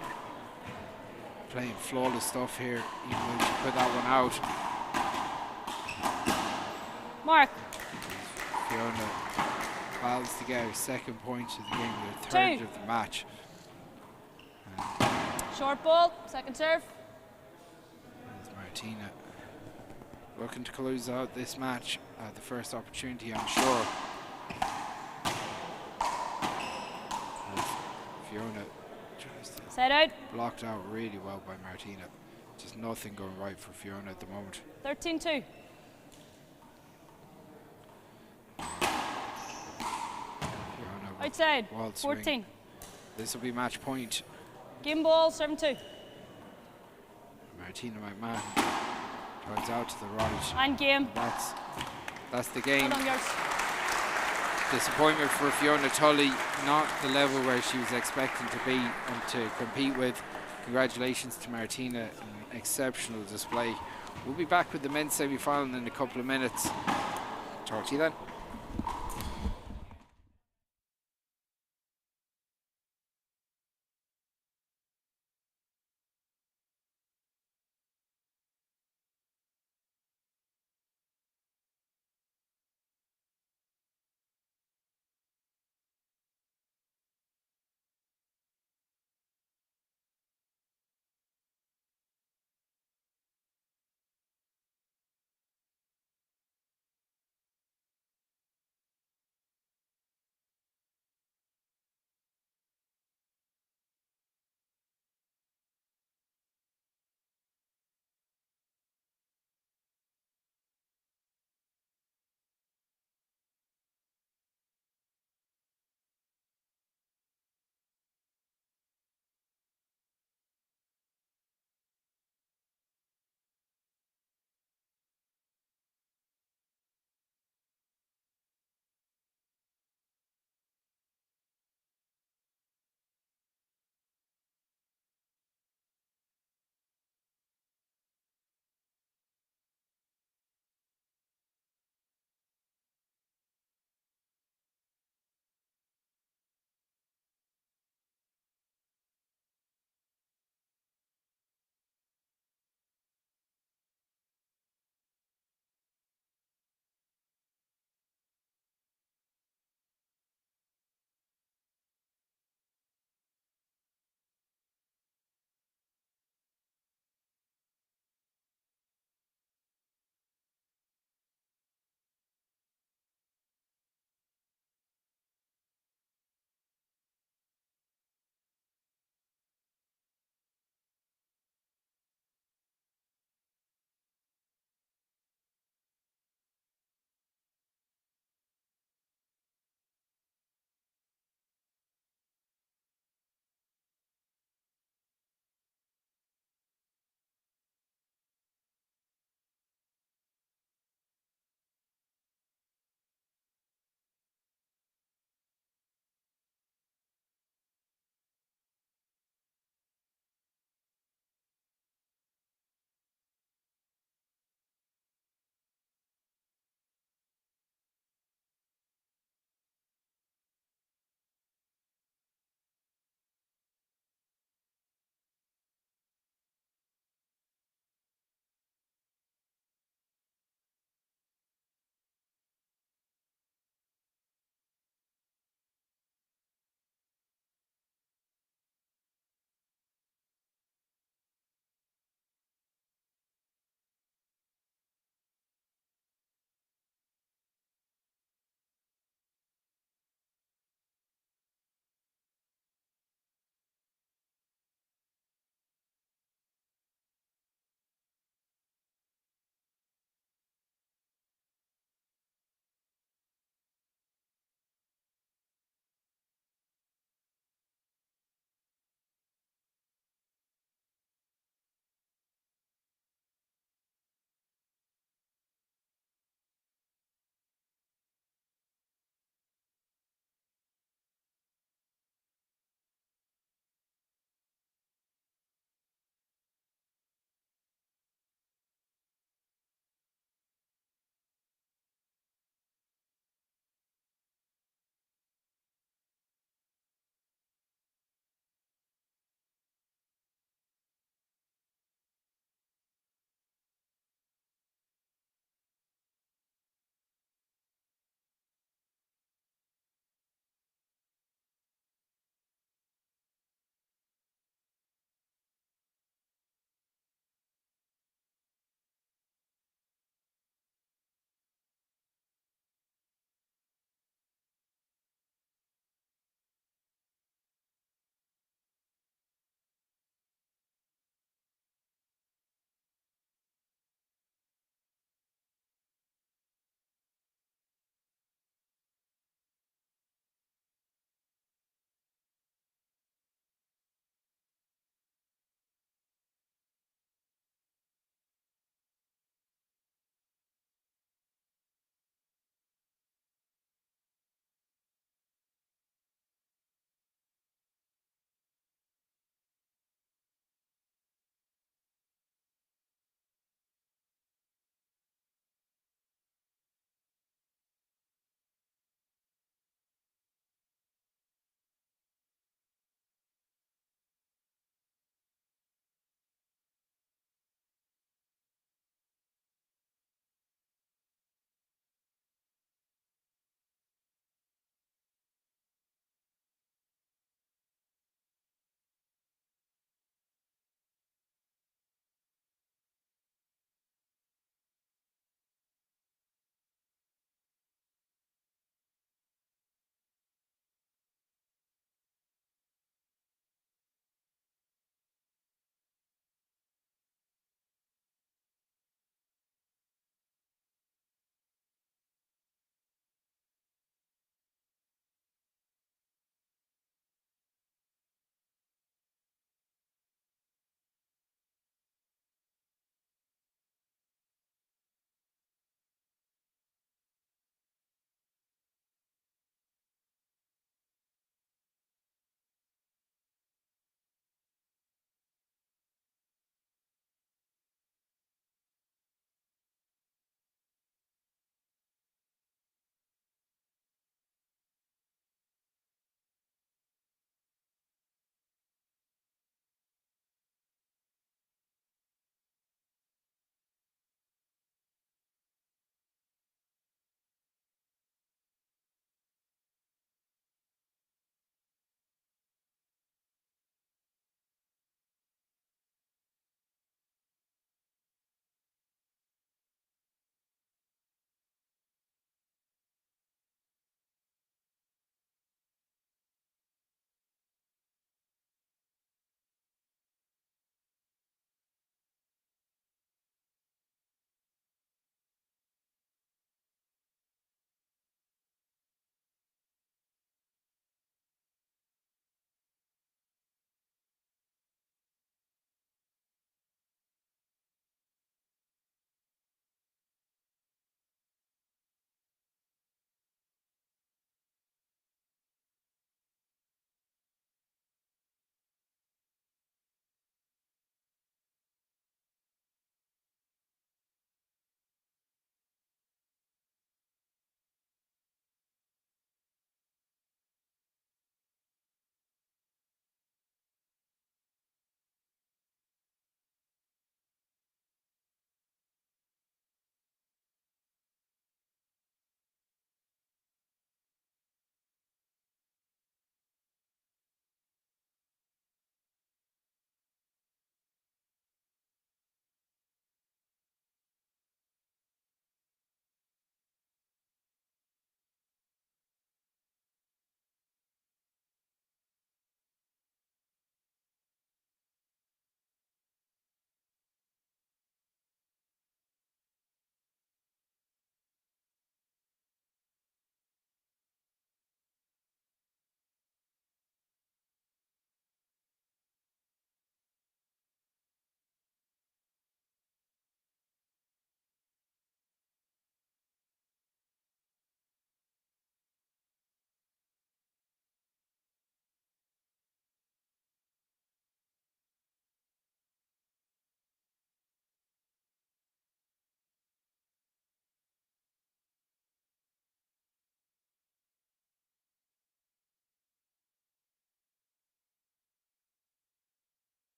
playing flawless stuff here, even though she put that one out. Mark. Fiona battles to get her second point of the game, her third of the match. Short ball. Second serve. There's Martina looking to close out this match at the first opportunity, I'm sure. As Fiona tries to Set out. blocked out really well by Martina. Just nothing going right for Fiona at the moment. 13-2. Fiona with Outside. wild swing. 14. This will be match point. Game ball. 7-2. Martina McMahon drives out to the right. And game. That's the game. Well done, girls. Disappointment for Fiona Tully, not the level where she was expecting to be and to compete with. Congratulations to Martina, an exceptional display. We'll be back with the men's semi-final in a couple of minutes. Talk to you then.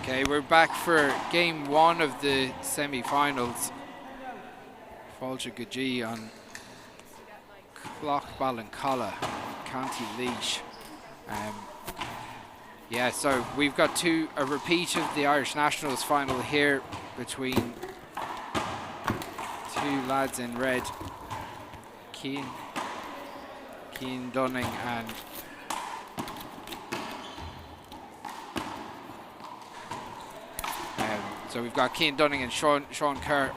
Okay, we're back for game 1 of the semi-finals. Fáilte go dtí on Cluichí Ceannais, County Laois. Yeah, so we've got a repeat of the Irish Nationals final here between two lads in red, Cian Dunning and so we've got Cian Dunning and Sean Kerr.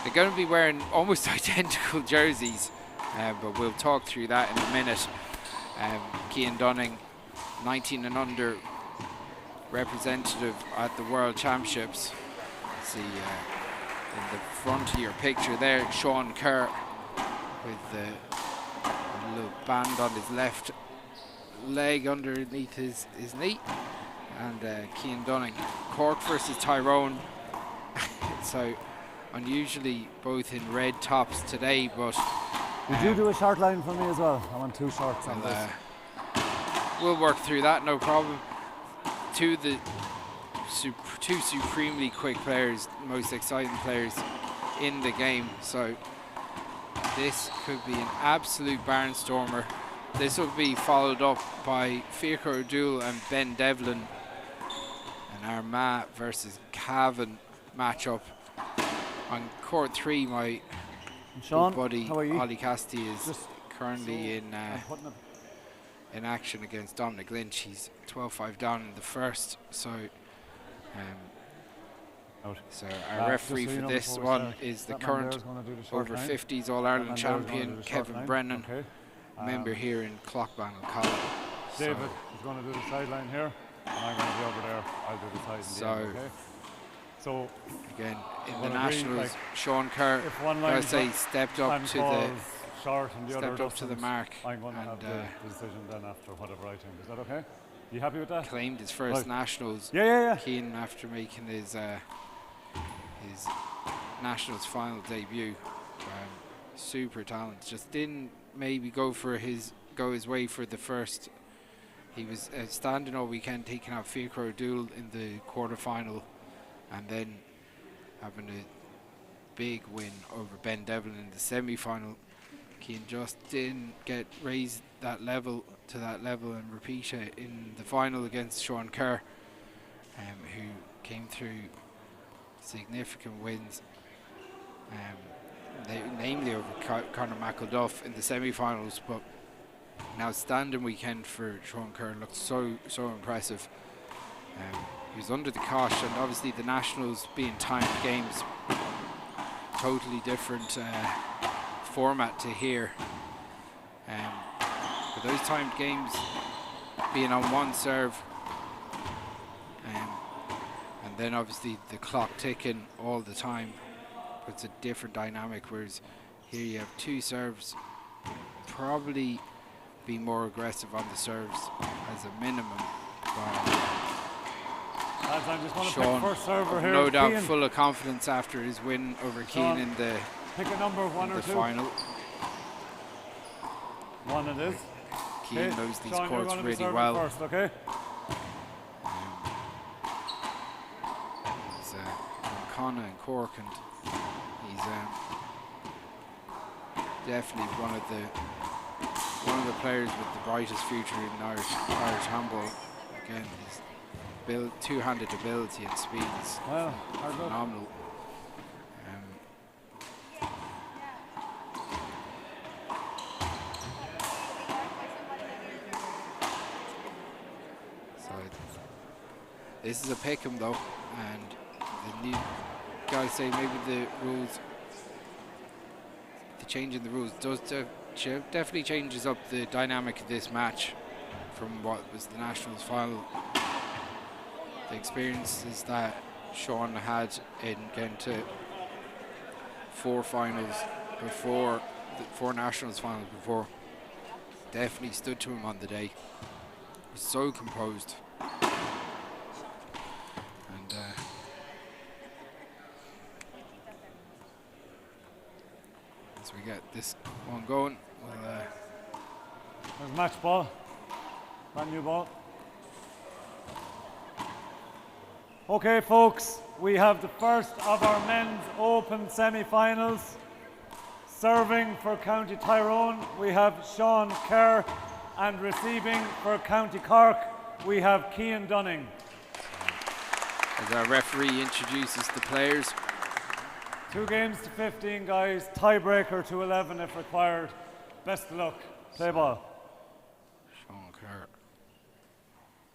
They're going to be wearing almost identical jerseys, but we'll talk through that in a minute. Cian Dunning, 19 and under representative at the World Championships. See in the front of your picture there, Sean Kerr with a little band on his left leg underneath his knee. And Cian Dunning, Cork versus Tyrone. So unusually both in red tops today, but would you do a short line for me as well? I want 2 shorts on this. We'll work through that, no problem. Two supremely quick players, most exciting players in the game. So this could be an absolute barnstormer. This will be followed up by Fiachra O'Doul and Ben Devlin. An Armagh versus Cavan matchup. On court 3, my Sean, buddy Ollie Cassidy is just currently in action against Dominic Lynch. He's 12-5 down in the first. So our referee for this one is the current over 50s All-Ireland champion Kevin Brennan, member here in Cluichí Ceannais. David is going to do the sideline here, and I'm going to be over there. I'll do the side. Okay? So again, in the Nationals, Sean Kerr, stepped up to the mark. I'm going to have the decision then after whatever I think. Is that okay? You happy with that? Claimed his first Nationals. Yeah. Cian after making his Nationals final debut. Super talent. Just didn't maybe go his way for the first. He was standing all weekend, taking out Fiachra O'Doul in the quarter-final, and then having a big win over Ben Devlin in the semi-final. Cian just didn't get raised to that level and repeat it in the final against Sean Kerr, who came through significant wins, namely over Conor McElduff in the semi-finals. But an outstanding weekend for Sean Kerr. Looked so impressive. He was under the cosh, and obviously the Nationals being timed games, totally different format to here. But those timed games being on one serve, and then obviously the clock ticking all the time, puts a different dynamic, whereas here you have 2 serves, probably be more aggressive on the serves as a minimum. Sean, first server here, no doubt Cian, full of confidence after his win over Cian in the pick a number, 1 or 2 final. 1 it is. Cian knows these Sean, courts really well. First, okay? He's from Connacht and Cork, and he's definitely one of the players with the brightest future in Irish handball. Again, his two-handed ability and speed is phenomenal. So this is a pick'em though, and gotta say maybe the change in the rules does definitely changes up the dynamic of this match from what was the Nationals final. The experiences that Sean had in getting to 4 finals before, 4 Nationals finals before, definitely stood to him on the day. He was so composed. And as we get this one going, there's match ball, brand new ball. Okay, folks, we have the first of our men's open semi-finals. Serving for County Tyrone, we have Sean Kerr, and receiving for County Cork, we have Cian Dunning. As our referee introduces the players. 2 games to 15, guys. Tiebreaker to 11 if required. Best of luck. Play ball. Sean Kerr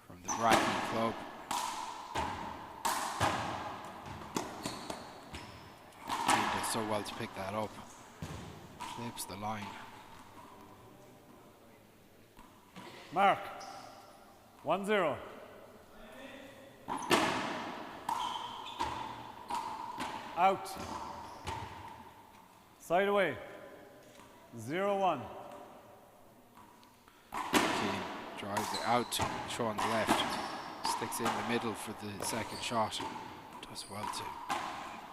from the Bracken Club. He did so well to pick that up. Clips the line. Mark. 1-0. Out. Side away. 0-1. Keane drives it out to Sean's left. Sticks in the middle for the second shot. Does well to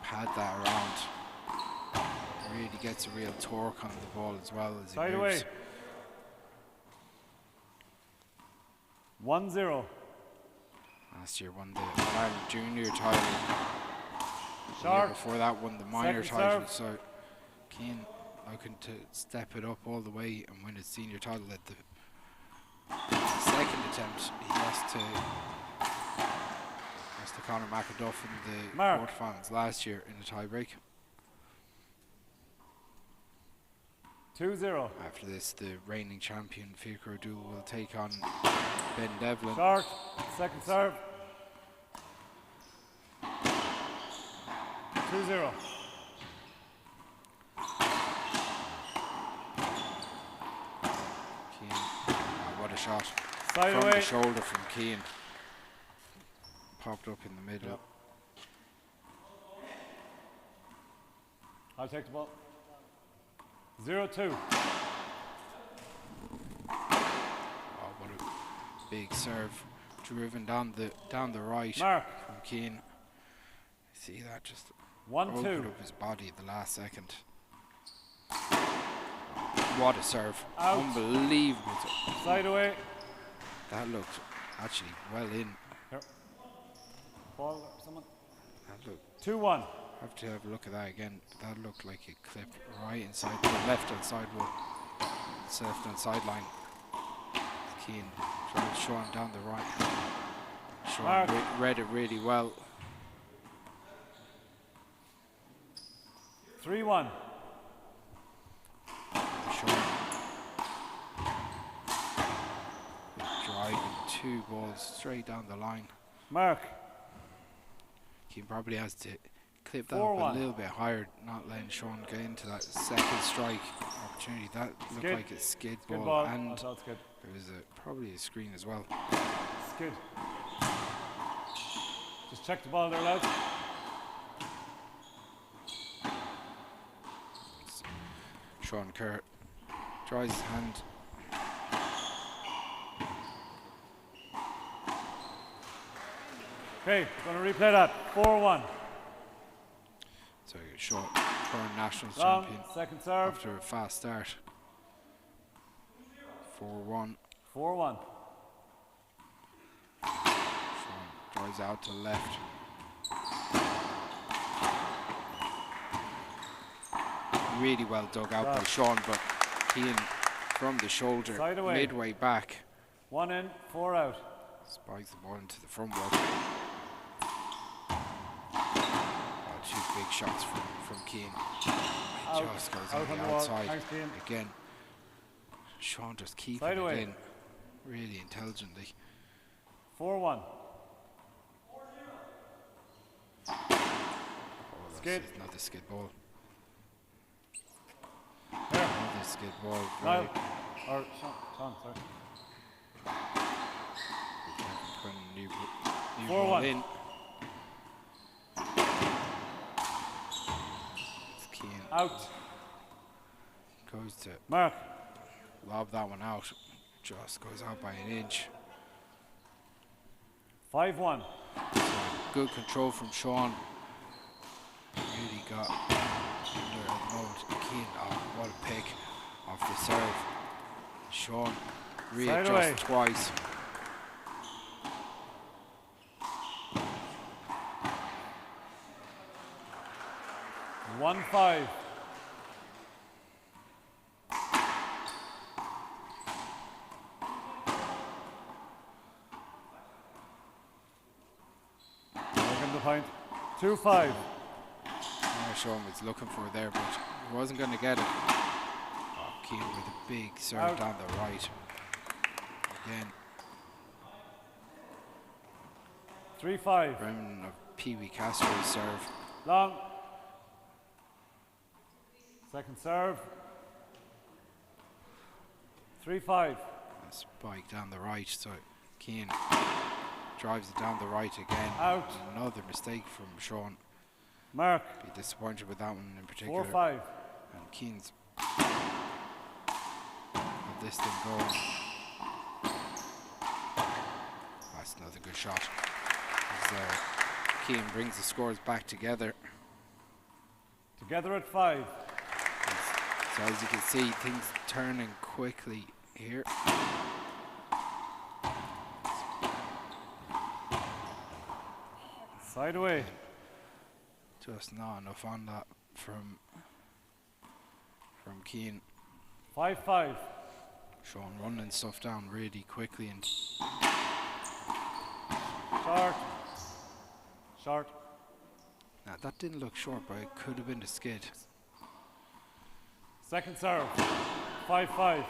pad that around. Really gets a real torque on the ball as well as he Side moves. away. 1-0. Last year won the Ireland Junior title. The year Short. before that won the minor Second title. serve. So Keane looking to step it up all the way and win his senior title at the second attempt. He lost to Conor McAduff in the Mark. quarterfinals last year in the tiebreak. 2-0. After this, the reigning champion Fiacre O'Doul will take on Ben Devlin. Short. Second serve. 2-0. Keane, what a shot. Side From away. the shoulder from Keane. Popped up in the middle. Yep. I'll take the ball. 0-2. Oh, what a big serve. Driven down the right Mark. from Keane. See that, just 1-2. opened up his body at the last second. What a serve. Out. Unbelievable. Side away. That looked actually well in. Here. Ball, someone. That looked, 2-1. have to have a look at that again. That looked like it clipped right inside the left hand side wall. Left hand sideline. Keane trying to show him down the right. Sean read it really well. 3-1. Sean driving 2 balls straight down the line. Mark. Keane probably has to clip that up 4-1. a little bit higher, not letting Sean get into that second strike opportunity. That looked Skid. like a skid Skid ball, ball. and I thought skid. there was probably a screen as well. Skid. Just check the ball there, lads. Sean Kerr tries his hand. Okay, going to replay that. 4-1. So short current Nationals Long, champion second serve. after a fast start. 4-1. 4-1. Sean drives out to the left. Really well dug out by Sean, but Keane from the shoulder, Side away. midway back, 1 in, 4 out. spikes the ball into the front wall. 2 big shots from Keane. Out. Just goes Out on on the the wall. outside Thanks, Keane. again. Sean just keeping Side it away. in really intelligently. 4-1. Oh, Skid. that's another skid ball. Here. Another skid ball. Niall. Or Sean, sorry. Putting a new 4-1. ball in. It's Keane. Out. Goes to Mark. lob that one out. Just goes out by an inch. 5-1. Good control from Sean. Really got under at the moment. Keane, oh, what a pick off the serve. Sean readjusts away. twice. 1-5. Taking the point. 2-5. Sean was looking for it there, but he wasn't going to get it. Oh, Keane with a big serve down the right. Again. 3-5. Remnant of Pee Wee Castro's serve. Long. Second serve. 3-5. A spike down the right, so Keane drives it down the right again. Out. Another mistake from Sean. Mark. Be disappointed with that one in particular. 4-5. And Keane's got this thing going. That's another good shot. As Keane brings the scores back together. Together at 5. So as you can see, things turning quickly here. Side away. Just not enough on that from Keane. 5-5. Sean running stuff down really quickly and Short. Short. now that didn't look short, but it could have been the skid. Second serve. 5-5.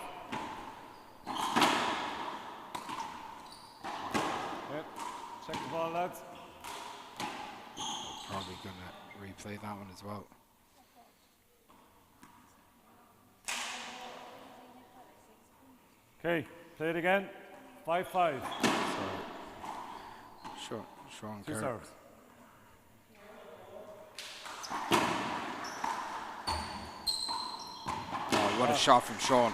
Yep. Check the ball, lads. Probably gonna replay that one as well. Okay, play it again. 5-5. So Sean Two Kerr. serves. Oh, what a shot from Sean.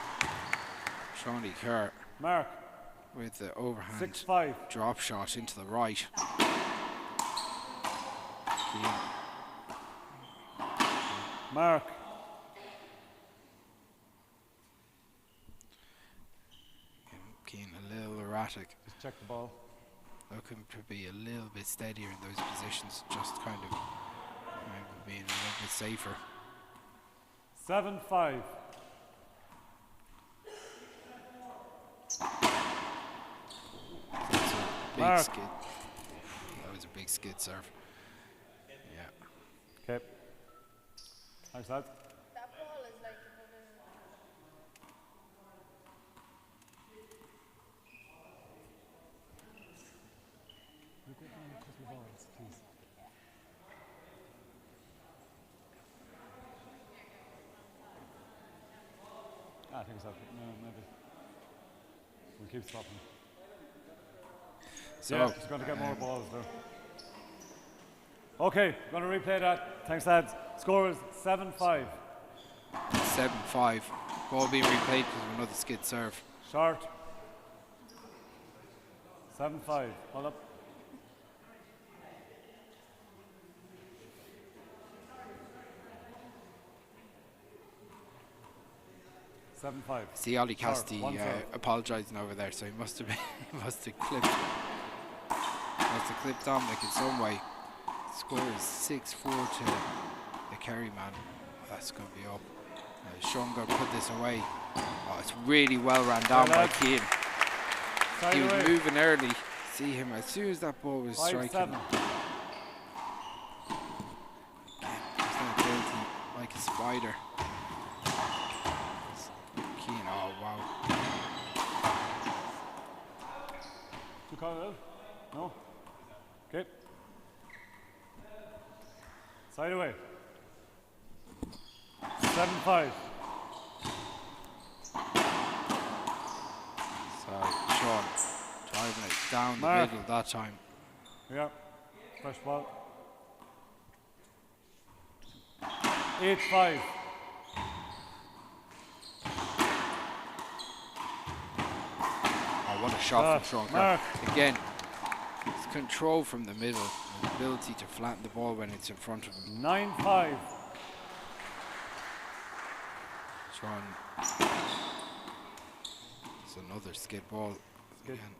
Shawnee Kerr Mark. with the overhand 6-5. drop shot into the right. Keane. Mark. Keane a little erratic. Just check the ball. Looking to be a little bit steadier in those positions, just kind of maybe being a little bit safer. 7-5. That's a big Mark. skid. That was a big skid serve. Yeah. Okay. Thanks, lads. That ball is like another. I think so. No, maybe. We'll keep stopping. So Yeah, just going to get more balls there. Okay, going to replay that. Thanks, lads. Score is 7-5. 7-5. Ball being replayed because of another skid serve. Short. 7-5. Hold up. See Ollie Cassidy One serve. apologising over there, so he must have clipped Dominic in some way. Score is 6-4 to the Kerry man. That's going to be up. Sean going to put this away. Oh, it's really well ran down by Keane. He was moving early. See him as soon as that ball was striking. 5-7. He's not guilty like a spider. Keane, oh wow. You call it out? No? Okay. Side away. 7-5. So Sean driving it down Mark. the middle that time. Yeah. Fresh ball. 8-5. Oh, what a shot from Sean Kerr. Mark. Again, his control from the middle, his ability to flatten the ball when it's in front of him. 9-5. Sean. It's another skid ball. Skid. Again.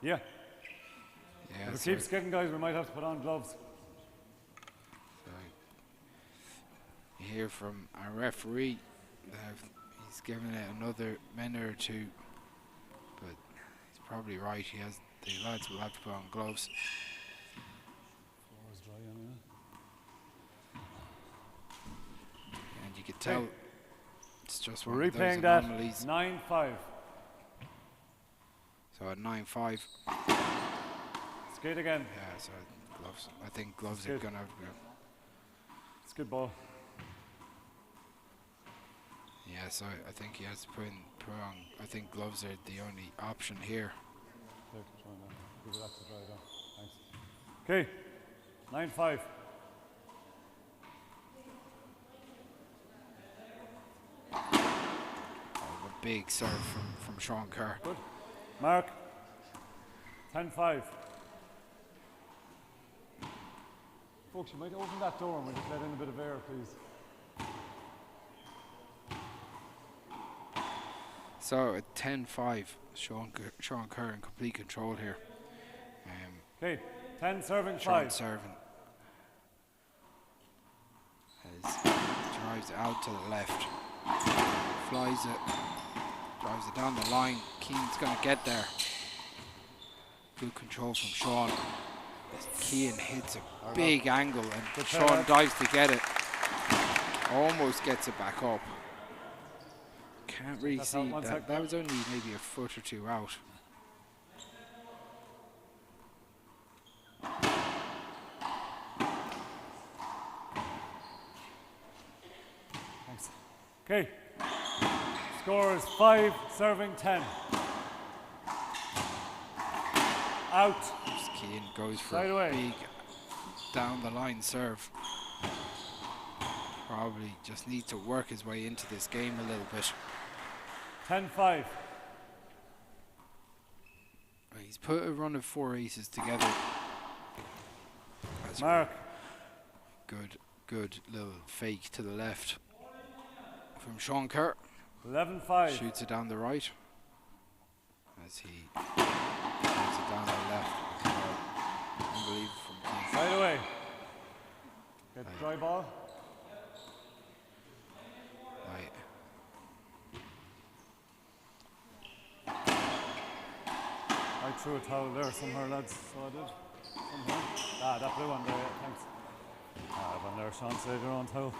Yeah. Yeah. If it keeps getting, guys, we might have to put on gloves. So you hear from our referee that he's giving it another minute or two, but he's probably right. The lads will have to put on gloves. Floor is dry anyway. And you can tell it's just one We're of those replaying that. anomalies. 9-5. So at 9-5. Skate again. Yeah, so gloves. I think gloves are Skate. going to have to go. It's good ball. Yeah, so I think he has to put on. I think gloves are the only option here. There, try that. Give it that to dry down. Thanks. Okay. 9-5. A big serve from Sean Kerr. Good. Mark. 10-5. Folks, you might open that door and we'll just let in a bit of air, please. So at 10-5, Sean Kerr in complete control here. Okay, 10 serving Sean 5. serving. Drives it out to the left. Flies it. Drives it down the line. Keane's going to get there. Good control from Sean. Keane hits a big angle and Sean dives to get it. Almost gets it back up. Can't really see that. That was only maybe a foot or two out. Thanks. Okay. Score is 5 serving 10. Out. Keane goes for Right a away. big down the line serve. Probably just needs to work his way into this game a little bit. 10-5. He's put a run of 4 aces together. That's Mark. Good little fake to the left from Sean Kerr. 11-5. Shoots it down the right as he shoots it down the left. Unbelievable from Keane. Right away. Get the dry ball. Right. I threw a towel there somewhere, lads, so I did. Somewhere. That blue one there, yeah, thanks. One there, Sean, save your own towel.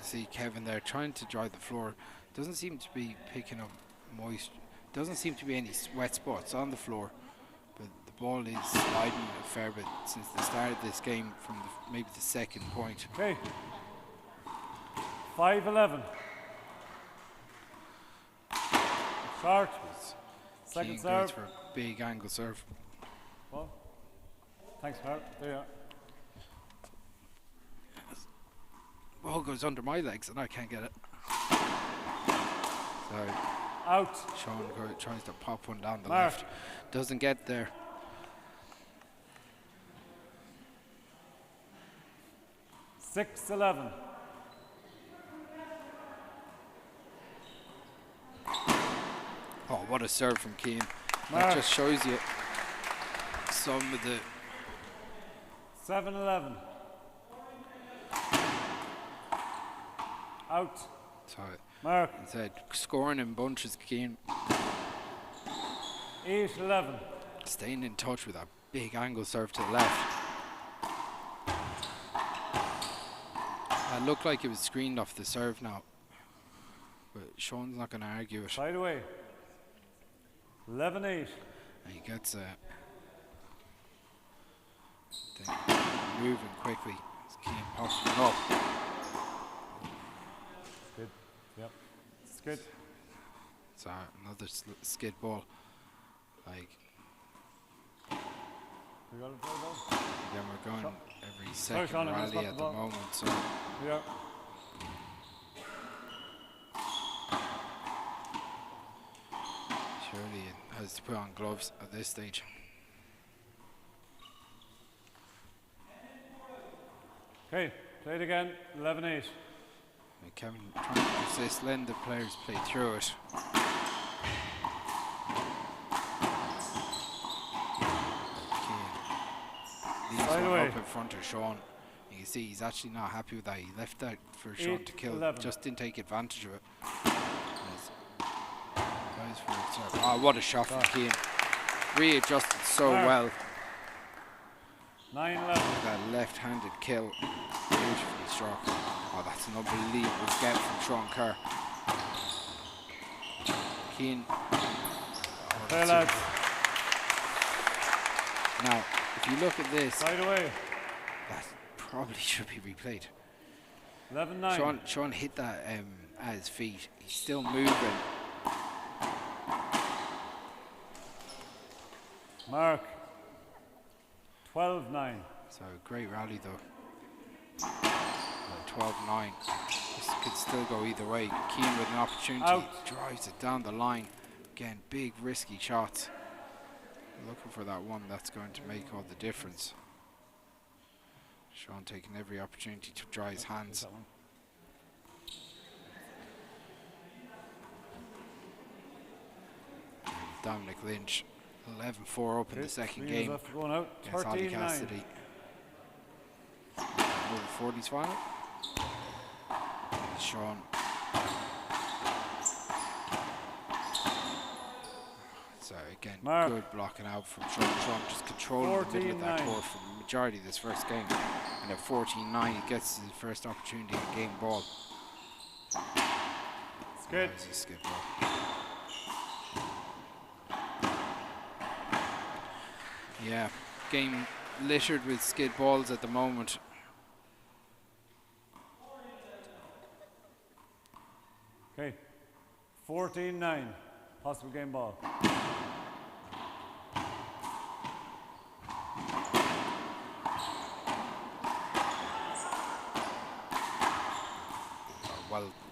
See Kevin there trying to dry the floor. Doesn't seem to be picking up moist. Doesn't seem to be any wet spots on the floor. But the ball is sliding a fair bit since the start of this game from maybe the second point. Okay. 5-11. Short. Second Keane serve. goes for a big angle serve. Ball. Thanks, Mark. There you are. Ball goes under my legs and I can't get it. So Out. Sean tries to pop one down the Mark. left. Doesn't get there. 6-11. Oh, what a serve from Keane. Mark. That just shows you some of the 7-11. Out. so Mark. it said scoring in bunches. Keane 8-11. staying in touch with that big angle serve to the left. That looked like it was screened off the serve now, but Sean's not going to argue it. Side away. 11-8. And he gets moving quickly. Keane pops it up. Good. Yep. It's good. So another skid ball. Like We got it there, though. again, we're going every Sorry, second Sean, I missed rally the at the ball. moment. So Yeah. surely it has to put on gloves at this stage. Okay, play it again. 11-8. And Kevin trying to persist, letting the players play through it. one up in front of Sean. You can see he's actually not happy with that. He left that for Sean to kill. 11. Just didn't take advantage of it. Goes for it, sir. Oh, what a shot from Cian. Readjusted so well. 9-11. That left-handed kill. Beautifully struck. Oh, that's an unbelievable get from Sean Kerr. Cian. Okay, lads. Now, if you look at this, Side away. that probably should be replayed. 11-9. Sean hit that at his feet. He's still moving. Mark. 12-9. So great rally though. 12-9. This could still go either way. Cian with an opportunity. Out. Drives it down the line. Again, big risky shots. Looking for that one that's going to make all the difference. Sean taking every opportunity to dry his hands. Dominic Lynch, 11-4 up in the second game. After going out. Against Ollie 13-9. Cassidy. Over 40s final. Sean. So again, Mark. good blocking out from Sean. Sean just controlling the middle of that 14-9. court for the majority of this first game. And at 14-9, he gets his first opportunity in game ball. It's good. That was a skip ball. Yeah, game littered with skid balls at the moment. Okay. 14-9. Possible game ball.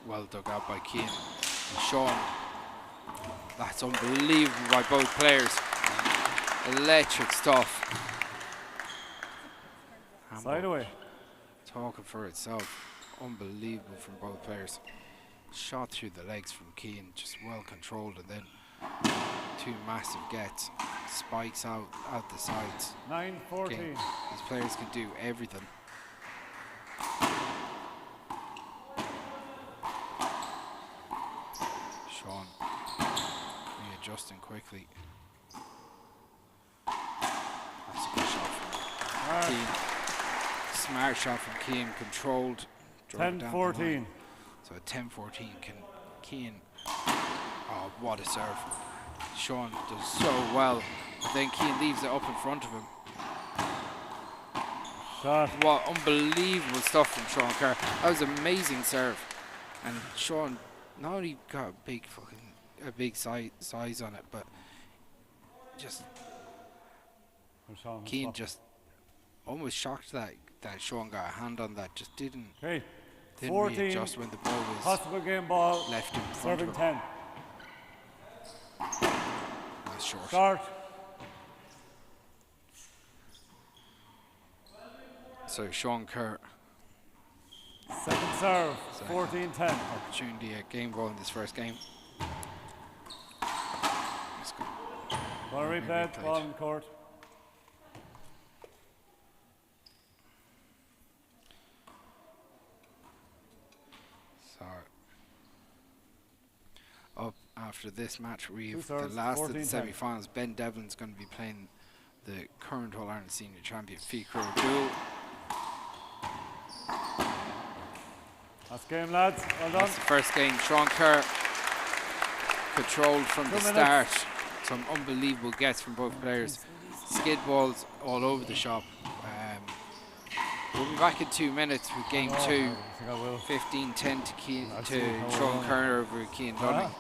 Well dug out by Cian. And Sean, that's unbelievable by both players. Electric stuff. Side away. Talking for itself. Unbelievable from both players. Shot through the legs from Cian, just well controlled, and then two massive gets. Spikes out the sides. 9-14. Again, these players can do everything. Sean readjusting quickly. That's a good shot from Cian. Smart shot from Cian, controlled. drove it down the 10-14. line. So at 10-14, can Cian. Oh, what a serve. Sean does so well. But then Cian leaves it up in front of him. Shot. What unbelievable stuff from Sean Kerr. That was amazing serve. And Sean not only got a big size on it, but just Cian just almost shocked that Sean got a hand on that. Just didn't 14. readjust when the ball was Possible game ball. left in front of Serving him. 10. That's short. Start. So Sean Kerr, Second serve. 14-10. opportunity at game ball in this first game. Let's go. Ball replayed. Ball in the court. So up after this match, we Two have serves, the last of the 14-10. semi-finals. Ben Devlin's going to be playing the current All-Ireland Senior Champion Fikra O'Doul. Last game, lads. Well done. That's the first game. Sean Kerr controlled from 2 the minutes. start. Some unbelievable gets from both players. Skid balls all over the shop. We'll be back in 2 minutes with game 2. I think I will. 15-10 That's to it. Sean Kerr over Cian Dunning. Ah.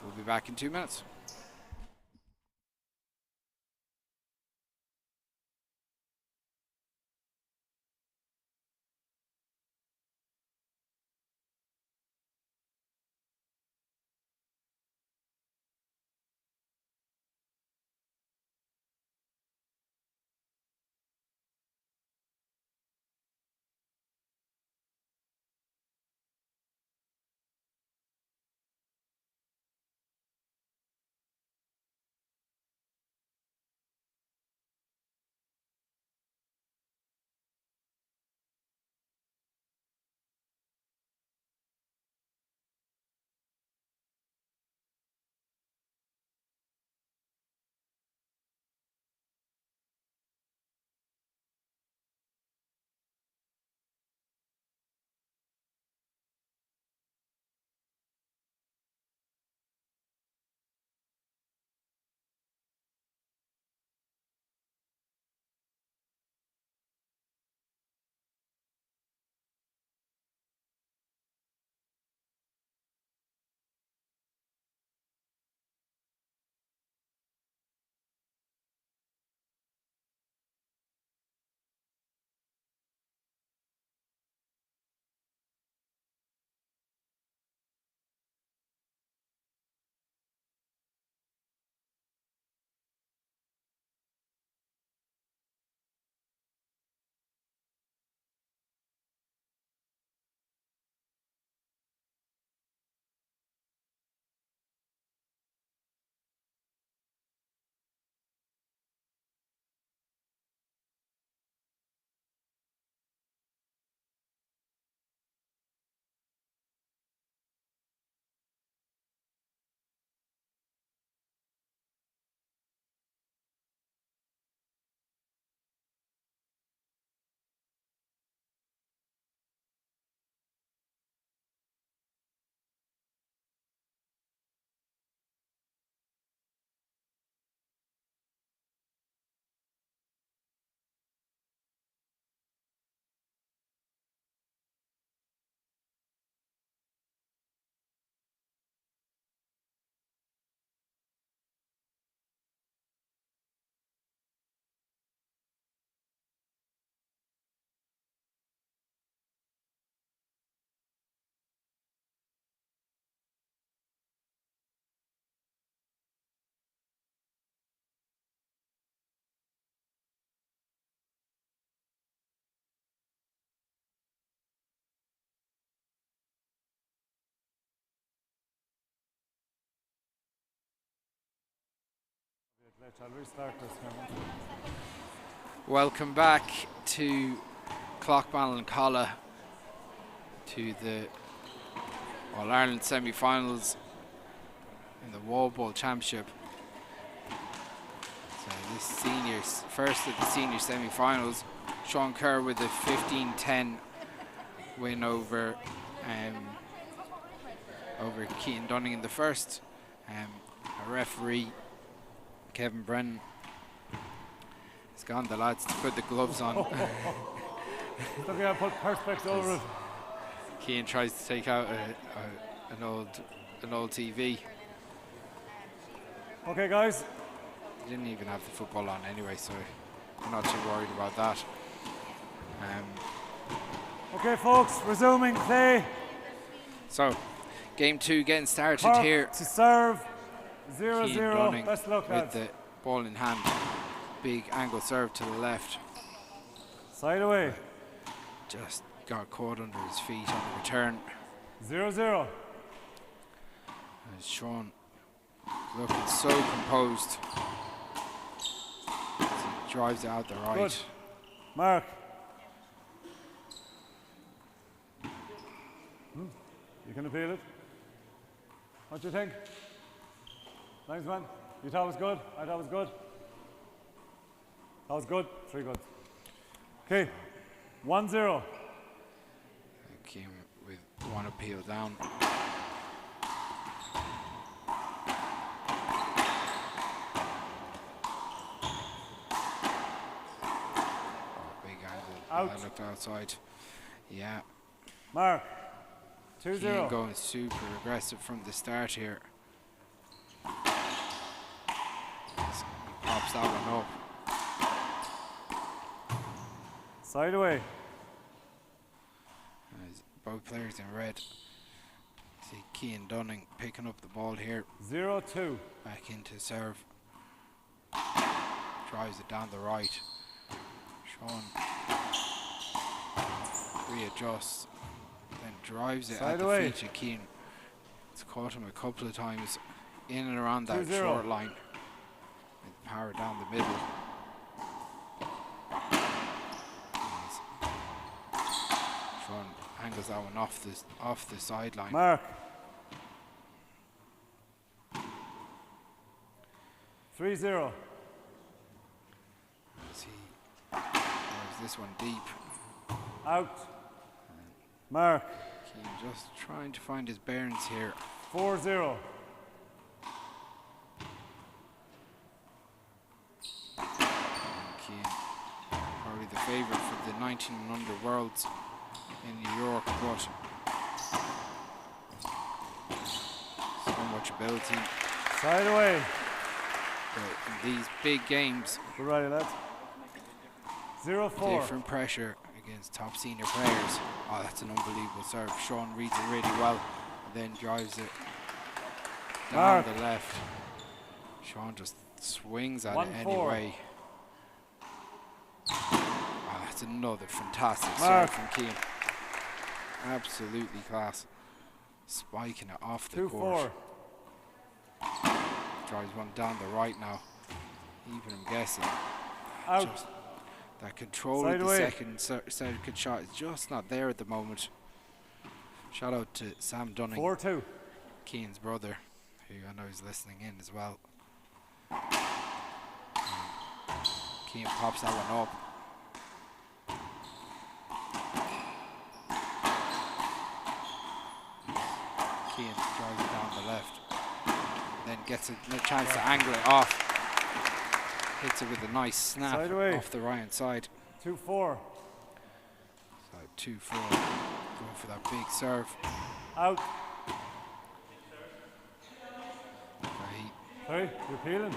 We'll be back in 2 minutes. I'll restart this now. Welcome back to Clockball to the All-Ireland semi-finals in the Wall Bowl Championship. So this seniors, first of the senior semi-finals. Sean Kerr with a 15-10 win over Keane Dunning in the first. A referee, Kevin Brennan, has gone the lads to put the gloves on. Look at put perspex over it. Keane tries to take out an old TV. Okay, guys. He didn't even have the football on anyway, so I'm not too worried about that. Okay, folks, resuming play. So, game 2 getting started Cork here. to serve, Keane 0-0. Dunning Best of luck, with lads. the ball in hand. Big angle serve to the left. Side away. Just got caught under his feet on the return. 0-0. As Sean looking so composed as he drives it out the right. Good. Mark. You can appeal it. What do you think? Linesman, you thought it was good? I thought it was good. That was good. 3 good. Okay. 1-0. Came with one appeal down. Big angle. Out. I looked outside. Yeah. Mark. Keane 2-0. going super aggressive from the start here. Pops that one up. Side away. As both players in red. See Keane Dunning picking up the ball here. 0-2. Back into serve. Drives it down the right. Sean readjusts. Then drives it Side at the away. feet of Keane. It's caught him a couple of times in and around that 2-0. short line. With power down the middle. Sean angles that one off the sideline. Mark. 3-0. See, there's this one deep. Out. Mark. Keane just trying to find his bearings here. 4-0. Keane, probably the favourite for the 19 and under Worlds in New York, but so much ability. Side away. But in these big games, Good righty, lads. 0-4. different pressure against top senior players. Oh, that's an unbelievable serve. Sean reads it really well, and then drives it down Mark. the left. Sean just swings at 1-4. it anyway. Oh, that's another fantastic Mark. serve from Keane. Absolutely class. Spiking it off the 2-4. court. Drives one down the right now. Even him guessing. Out. Just that control Side of the away. second shot is just not there at the moment. Shout out to Sam Dunning, 4-2. Keane's brother, who I know is listening in as well. Keane pops that one up. Keane drives it down the left. Then gets a chance to angle it off. Hits it with a nice snap Side away. off the right hand side. 2-4. So 2-4. Going for that big serve. Out. He, Sorry, you're peeling.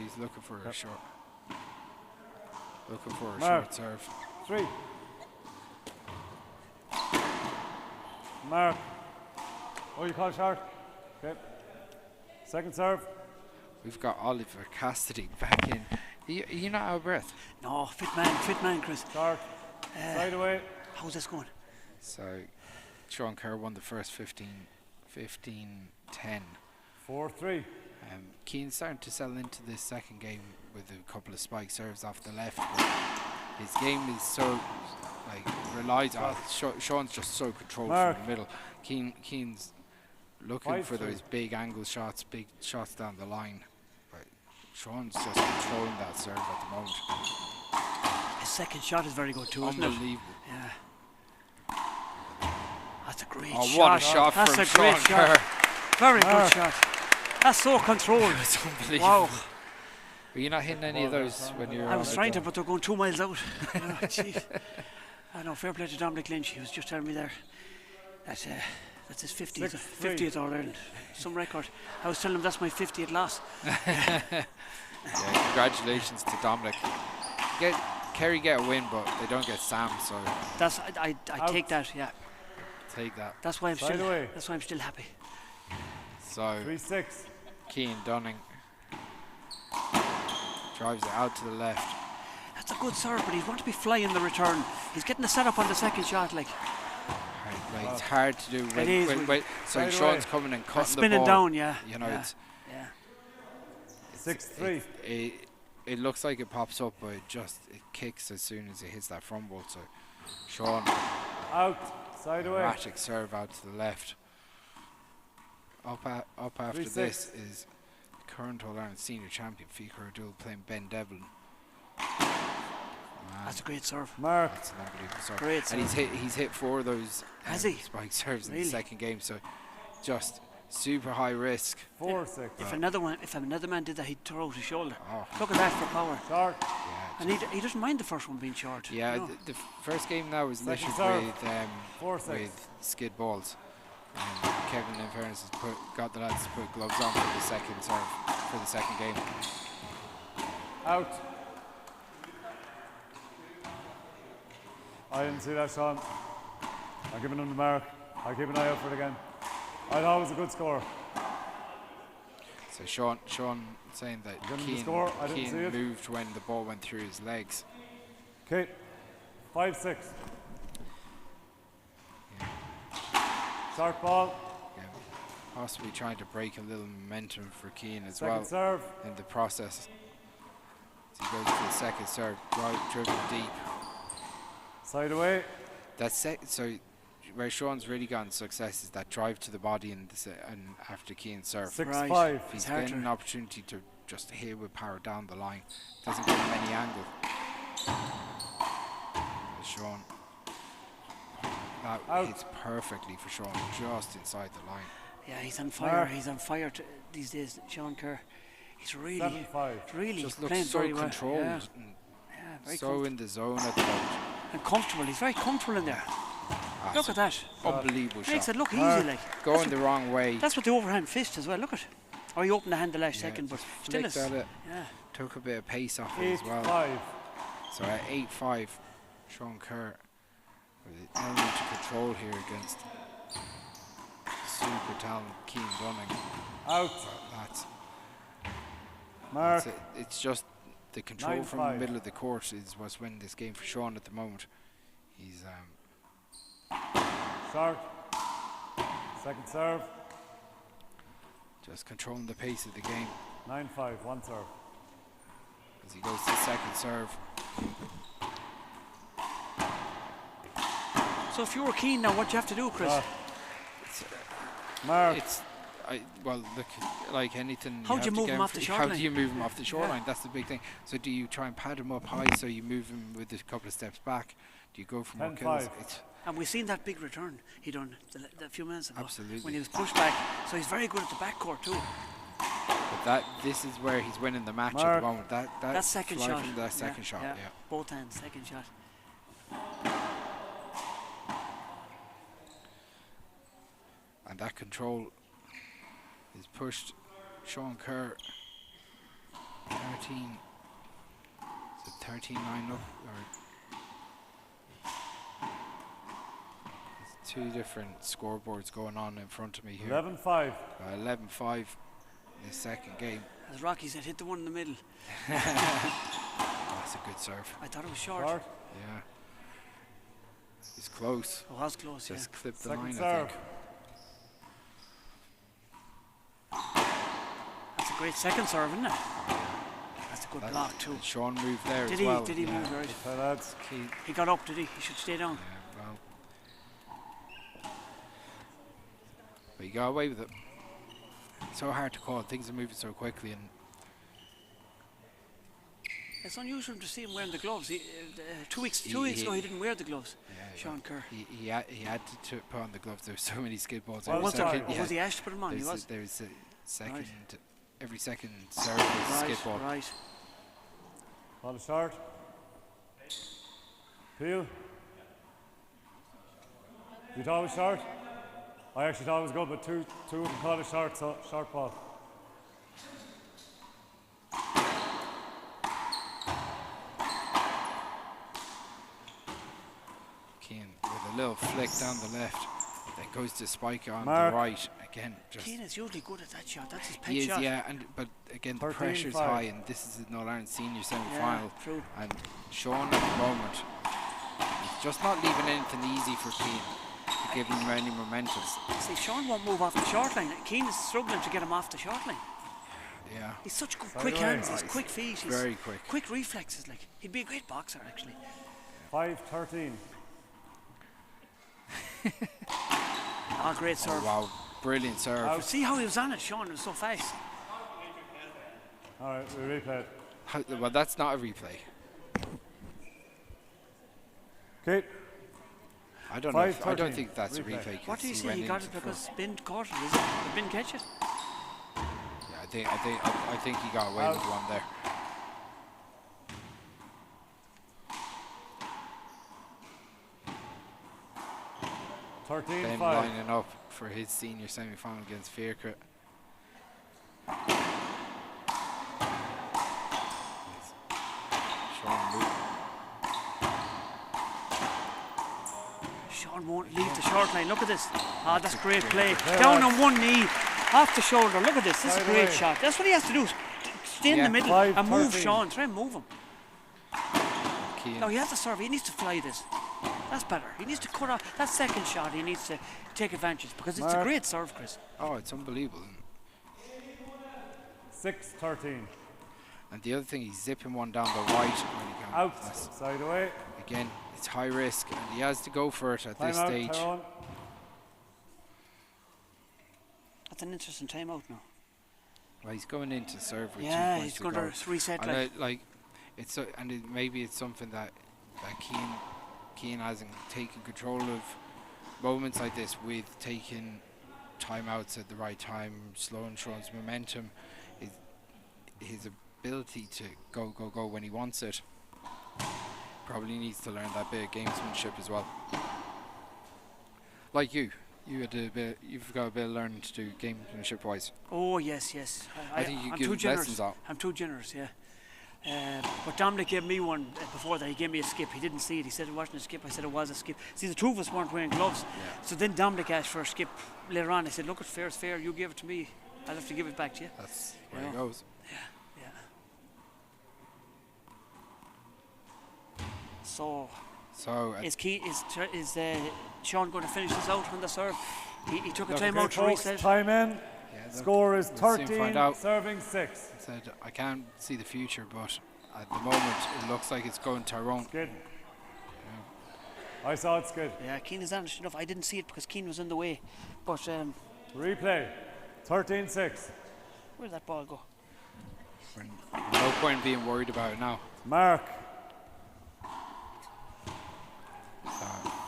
he's looking for a short. Looking for a Mark. short serve. 3. Mark. Oh, you call short? Okay. Second serve. We've got Oliver Cassidy back in. Are you not out of breath? No, fit man, Chris. Short. Side away. How's this going? So Sean Kerr won the first 15-10. 4-3. Keane's starting to settle into this second game with a couple of spike serves off the left, but his game is so relies on Sean's just so controlled from the middle. Keane's looking for those big angle shots, big shots down the line, but Sean's just controlling that serve at the moment. His second shot is very good too, isn't it? Unbelievable. Yeah. That's a great shot. What a shot That's from a great Sean shot. Very good shot. That's so controlled. It's unbelievable. Wow. Were you not hitting any of those when you were I was trying to, but they're going 2 miles out. Jeez. I know, fair play to Dominic Lynch. He was just telling me there. That's his 50th All Ireland. Some record. I was telling him that's my 50th loss. Congratulations to Dominic. Kerry get a win, but they don't get Sam, so that's I take that, yeah. Take that. That's why I'm still happy. So 3-6. Cian Dunning drives it out to the left. That's a good serve, but he's want to be flying the return. He's getting the setup on the second shot, like. It's hard to do. So Sean's coming and cutting spinning the ball down, yeah. You know, it's 6-3. It looks like it pops up, but it kicks as soon as it hits that front wall. So Sean out, side away. Erratic serve out to the left. Up after 3-6. this is current All Ireland senior champion Fikar Abdul playing Ben Devlin. That's a great serve. Mark. That's an unbelievable serve. Great serve. And he's hit 4 of those spike serves in the second game. So just super high risk. 4-6. If another man did that, he'd throw out his shoulder. Look at that for power. Short. And he doesn't mind the first one being short. Yeah, you know. the first game now was littered with skid balls. And Kevin, in fairness, has got the lads to put gloves on for the second serve for the second game. Out. I didn't see that, Sean. I'm giving him the mark. I'll keep an eye out for it again. I thought it was a good score. So Sean saying that Cian moved when the ball went through his legs. Okay, 5-6. Start ball. Yeah, possibly trying to break a little momentum for Cian as second serve. In the process. So he goes to the second serve, driven deep. Side away. So where Sean's really gotten success is that drive to the body and after Cian's serve. 6-5. He's getting an opportunity to just hit with power down the line. Doesn't give him any angle. Sean. That hits perfectly for Sean, just inside the line. Yeah, he's on fire. He's on fire these days, Sean Kerr. He's really just playing looks so very controlled well. and so in the zone at the moment. And comfortable. He's very comfortable in there. Look at that. Unbelievable shot. Makes it look easy, like. Going the wrong way. That's what the overhand fist as well. Look at it. Or he opened the hand the last second, but still is. Took a bit of pace off it as well. 8-5. So at 8-5, Sean Kerr with an element of control here against super talented Cian Dunning. Out. Mark. It's just the control from the middle of the court is what's winning this game for Sean at the moment. He's Start. Second serve. just controlling the pace of the game. 9-5. One serve. As he goes to the second serve. So if you were keen now, what do you have to do, Chris? Mark. Well, look, like anything. How do you move him off the short line? How do you move him off the short line? That's the big thing. So do you try and pad him up high so you move him with a couple of steps back? Do you go for more kills? And we've seen that big return he done a few minutes ago. Absolutely. When he was pushed back. So he's very good at the backcourt too. But this is where he's winning the match at the moment. That second shot. From that second shot, yeah. Both hands, second shot. And that control is pushed Sean Kerr 13. Is it 13-9 up? Or there's two different scoreboards going on in front of me here. 11-5. 11-5 in the second game. As Rocky said, hit the one in the middle. That's a good serve. I thought it was short. Yeah. It's close. It was close, Just clipped the second line, serve. I think. That's a a great second serve, isn't it? That's a good block too. Sean moved there Did as he? well. Did he move right? So that's He got up, did he? He should stay down. Yeah, well. But he got away with it. So hard to call. Things are moving so quickly, and It's unusual to see him wearing the gloves. 2 weeks ago, he didn't wear the gloves. yeah, Sean Kerr. he had to put on the gloves. There were so many skid balls. Well, Was he asked to put them on? He was. There's a second. Every second serve is a skid ball. Right. ball short. Peel. You thought it was short? I actually thought it was good, but two of them called it short, so short ball. Keane with a little flick down the left, then goes to spike on Mark. the right. Again, just Keane is usually good at that shot. That's his pet he is, shot. yeah. But again, the 13-5. pressure's high, and this is the All-Ireland Senior semi-final. Yeah, true. And Sean at the moment, he's just not leaving anything easy for Keane to give him any momentum. See, Sean won't move off the short line. Keane is struggling to get him off the short line. Yeah, He's such good, By quick the way, hands. He's quick feet. He's very quick. Quick reflexes. Like he'd be a great boxer, actually. 5-13. Oh, great serve. Oh, wow, brilliant serve. Out. See how he was on it, Sean. It was so fast. All right, we replay it. Well, that's not a replay. Okay. I don't know. I 5-13. don't think that's a Replay. replay. 'cause What do you say? went He got into it because front. Bin caught it, is it? Did Bin catch it? Yeah, I think he got away with one there. Ben 13-5. lining up for his senior semi-final against Faircrest. Sean won't leave the short line. Look at this. Ah, that's great play. Down on one knee, off the shoulder. Look at this. This is a Side great away. shot. That's what he has to do. Stay in Yeah. the middle and move 5-13. Sean. Try and move him. Keane. No, he has to serve. He needs to fly this. That's better. He needs to cut off that second shot. He needs to take advantage because it's a Mark. great serve, Chris. Oh, it's unbelievable. 6-13. And the other thing, he's zipping one down the right when he can. Out. That's- Side away. Again, it's high risk, and he has to go for it at this Timeout, stage. Tyrone. That's an interesting timeout now. Well, he's going in to serve with 2 Yeah, points he's to going go. to reset. And Like, like it's so, and maybe it's something that Keane hasn't taken control of moments like this with taking timeouts at the right time, slowing Sean's momentum, his ability to go when he wants it. Probably needs to learn that bit of gamesmanship as well. Like you've got a bit of learning to do gamesmanship wise. oh yes, yes. I think you I'm give too him generous. lessons out. I'm too generous. Yeah. But Dominic gave me one before that. He gave me a skip. He didn't see it. He said it wasn't a skip. I said it was a skip. See, the two of us weren't wearing gloves. Yeah. So then Dominic asked for a skip later on. I said, look, it's fair, it's fair. You give it to me. I'll have to give it back to you. That's where Yeah. he goes. Yeah. So So is Sean going to finish this out on the serve? He took a Look, time Okay, out to folks, reset. time in. yeah, Score is we'll soon 13, find out. serving 6. Said I can't see the future, but at the moment it looks like it's going Tyrone. Good. I saw it's good. Yeah, Keane is honest enough. I didn't see it because Keane was in the way. But Replay. 13-6. where did that ball go? No point being worried about it now. Mark.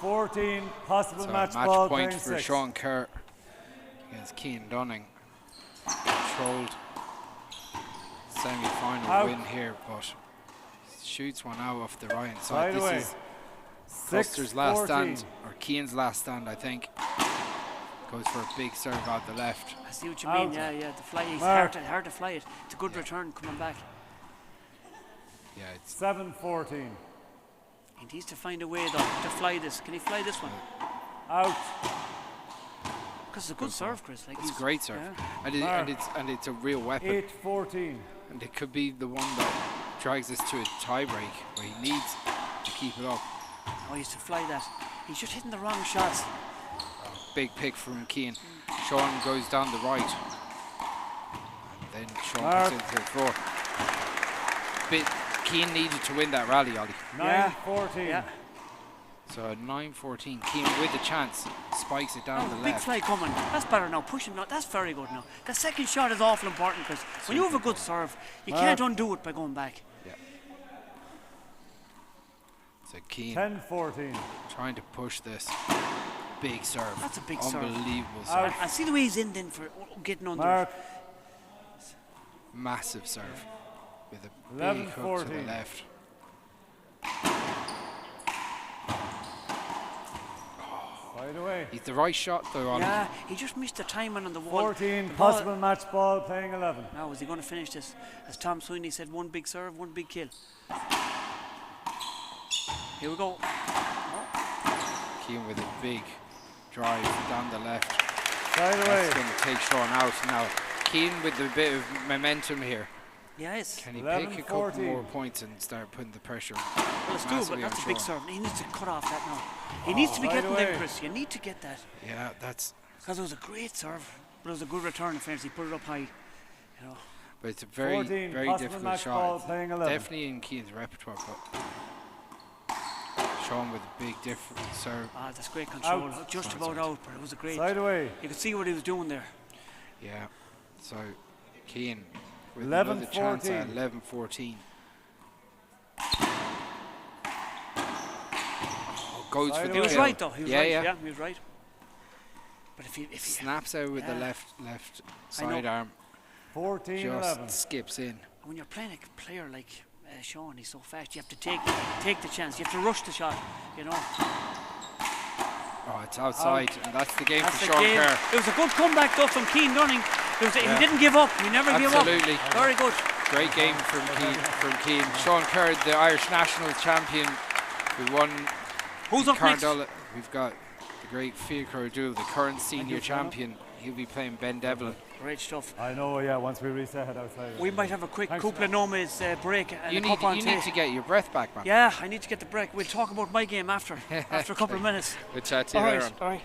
14 possible So match match ball. point playing for 6. Sean Kerr against Keane Dunning. Controlled semi-final Out. win here, but shoots one out off the right Side side. This away. is Custer's last 6-14. stand, or Keane's last stand, I think. Goes for a big serve out the left. I see what you Out. mean. Yeah. The fly is Mark. hard to fly it. It's a good return coming back. Yeah, it's 7-14. He needs to find a way though to fly this. Can he fly this one? Out. Because it's a good serve, Chris. Like it's a he's- great serve, yeah. and it's a real weapon. 8-14. And it could be the one that drags us to a tie break where he needs to keep it up. Oh, he used to fly that. He's just hitting the wrong shots. Big pick from Keane. Sean goes down the right. Then Sean puts into the floor. But Keane needed to win that rally, Ollie. 9-14. Yeah. So 9-14. Keane with the chance. Spikes it down the Big left. fly coming. That's better now. Push him now. That's very good now. The second shot is awful important, Chris. When you have a good serve, you can't undo it by going back. Yeah. So Keane 10-14. trying to push this. Big serve. That's a big serve. Unbelievable serve. I see the way he's in then for getting under Mark. it. Massive serve. With a big 11-14. hook to the left. By the way. He's the right shot though, Ollie. Yeah, he just missed the timing on the wall. 14, The ball- possible match ball, playing 11. Now, is he going to finish this? As Tom Sweeney said, one big serve, one big kill. Here we go. Keane with a big drive down the left. By the way. That's going to take Sean out now. Keane with a bit of momentum here. Yes. Can he pick a couple 11-14. more points and start putting the pressure Well, let's do it, but massively that's on a big Sean? serve. He needs to cut off that now. He needs to be by getting the them, way. Chris. You need to get that. Yeah, that's. Because it was a great serve, but it was a good return in fairness. He put it up high. You know. But it's a very, 14, very possible difficult match shot. ball, It's playing 11. definitely in Keane's repertoire, but Sean with a big different serve. Ah, that's great control. Out. Just Oh, about it's out. out, but it was a great. Side away. You could see what he was doing there. Yeah. So Keane with 11, another chance 14. at 11-14. Goes Side for the He was kill. right though. He was yeah, right. yeah. He was right. But if you Snaps out with the Yeah. left I know. side arm. 14, Just 11. skips in. when you're playing a player like Sean, he's so fast. You have to take the chance. You have to rush the shot. You know. Oh, it's outside, and that's the game That's for the Sean game. Kerr. It was a good comeback though from Keane Dunning. He Yeah. didn't give up. He never gave up. Absolutely. Very good. Great game from Keane. Sean Kerr, the Irish national champion, who won Who's up next? Carndala. We've got the great Fiacre O'Doul, the current senior champion. He'll be playing Ben Devlin. Great stuff. I know, yeah, once we reset it outside. We might have a quick Thanks, couple of nomads break and You a cup on need tea. to get your breath back, man. Yeah, I need to get the break. We'll talk about my game after a couple of minutes. We'll chat to you All later right, on. all right.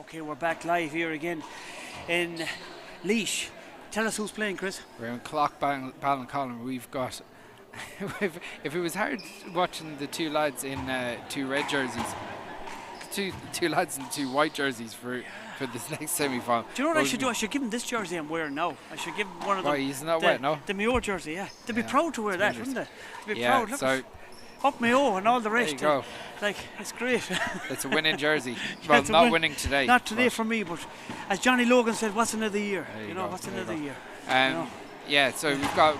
Okay, we're back live here again in Laois. Tell us who's playing, Chris. We're in Clock Ballincollig. We've got. If it was hard watching the two lads in two red jerseys, two lads in two white jerseys for this next semi-final. Do you know what I should do? I should give him this jersey I'm wearing now. I should give him one of them. Why, he's not wet, no? The Mayo jersey, yeah. They'd be proud to wear that, wouldn't they? They'd be proud. Look, so up Mayo and all the rest. there you go. Like, it's great. It's a winning jersey. Well, not winning today. Not today for me, but as Johnny Logan said, what's another year? You know, go, what's another year? Yeah, so we've got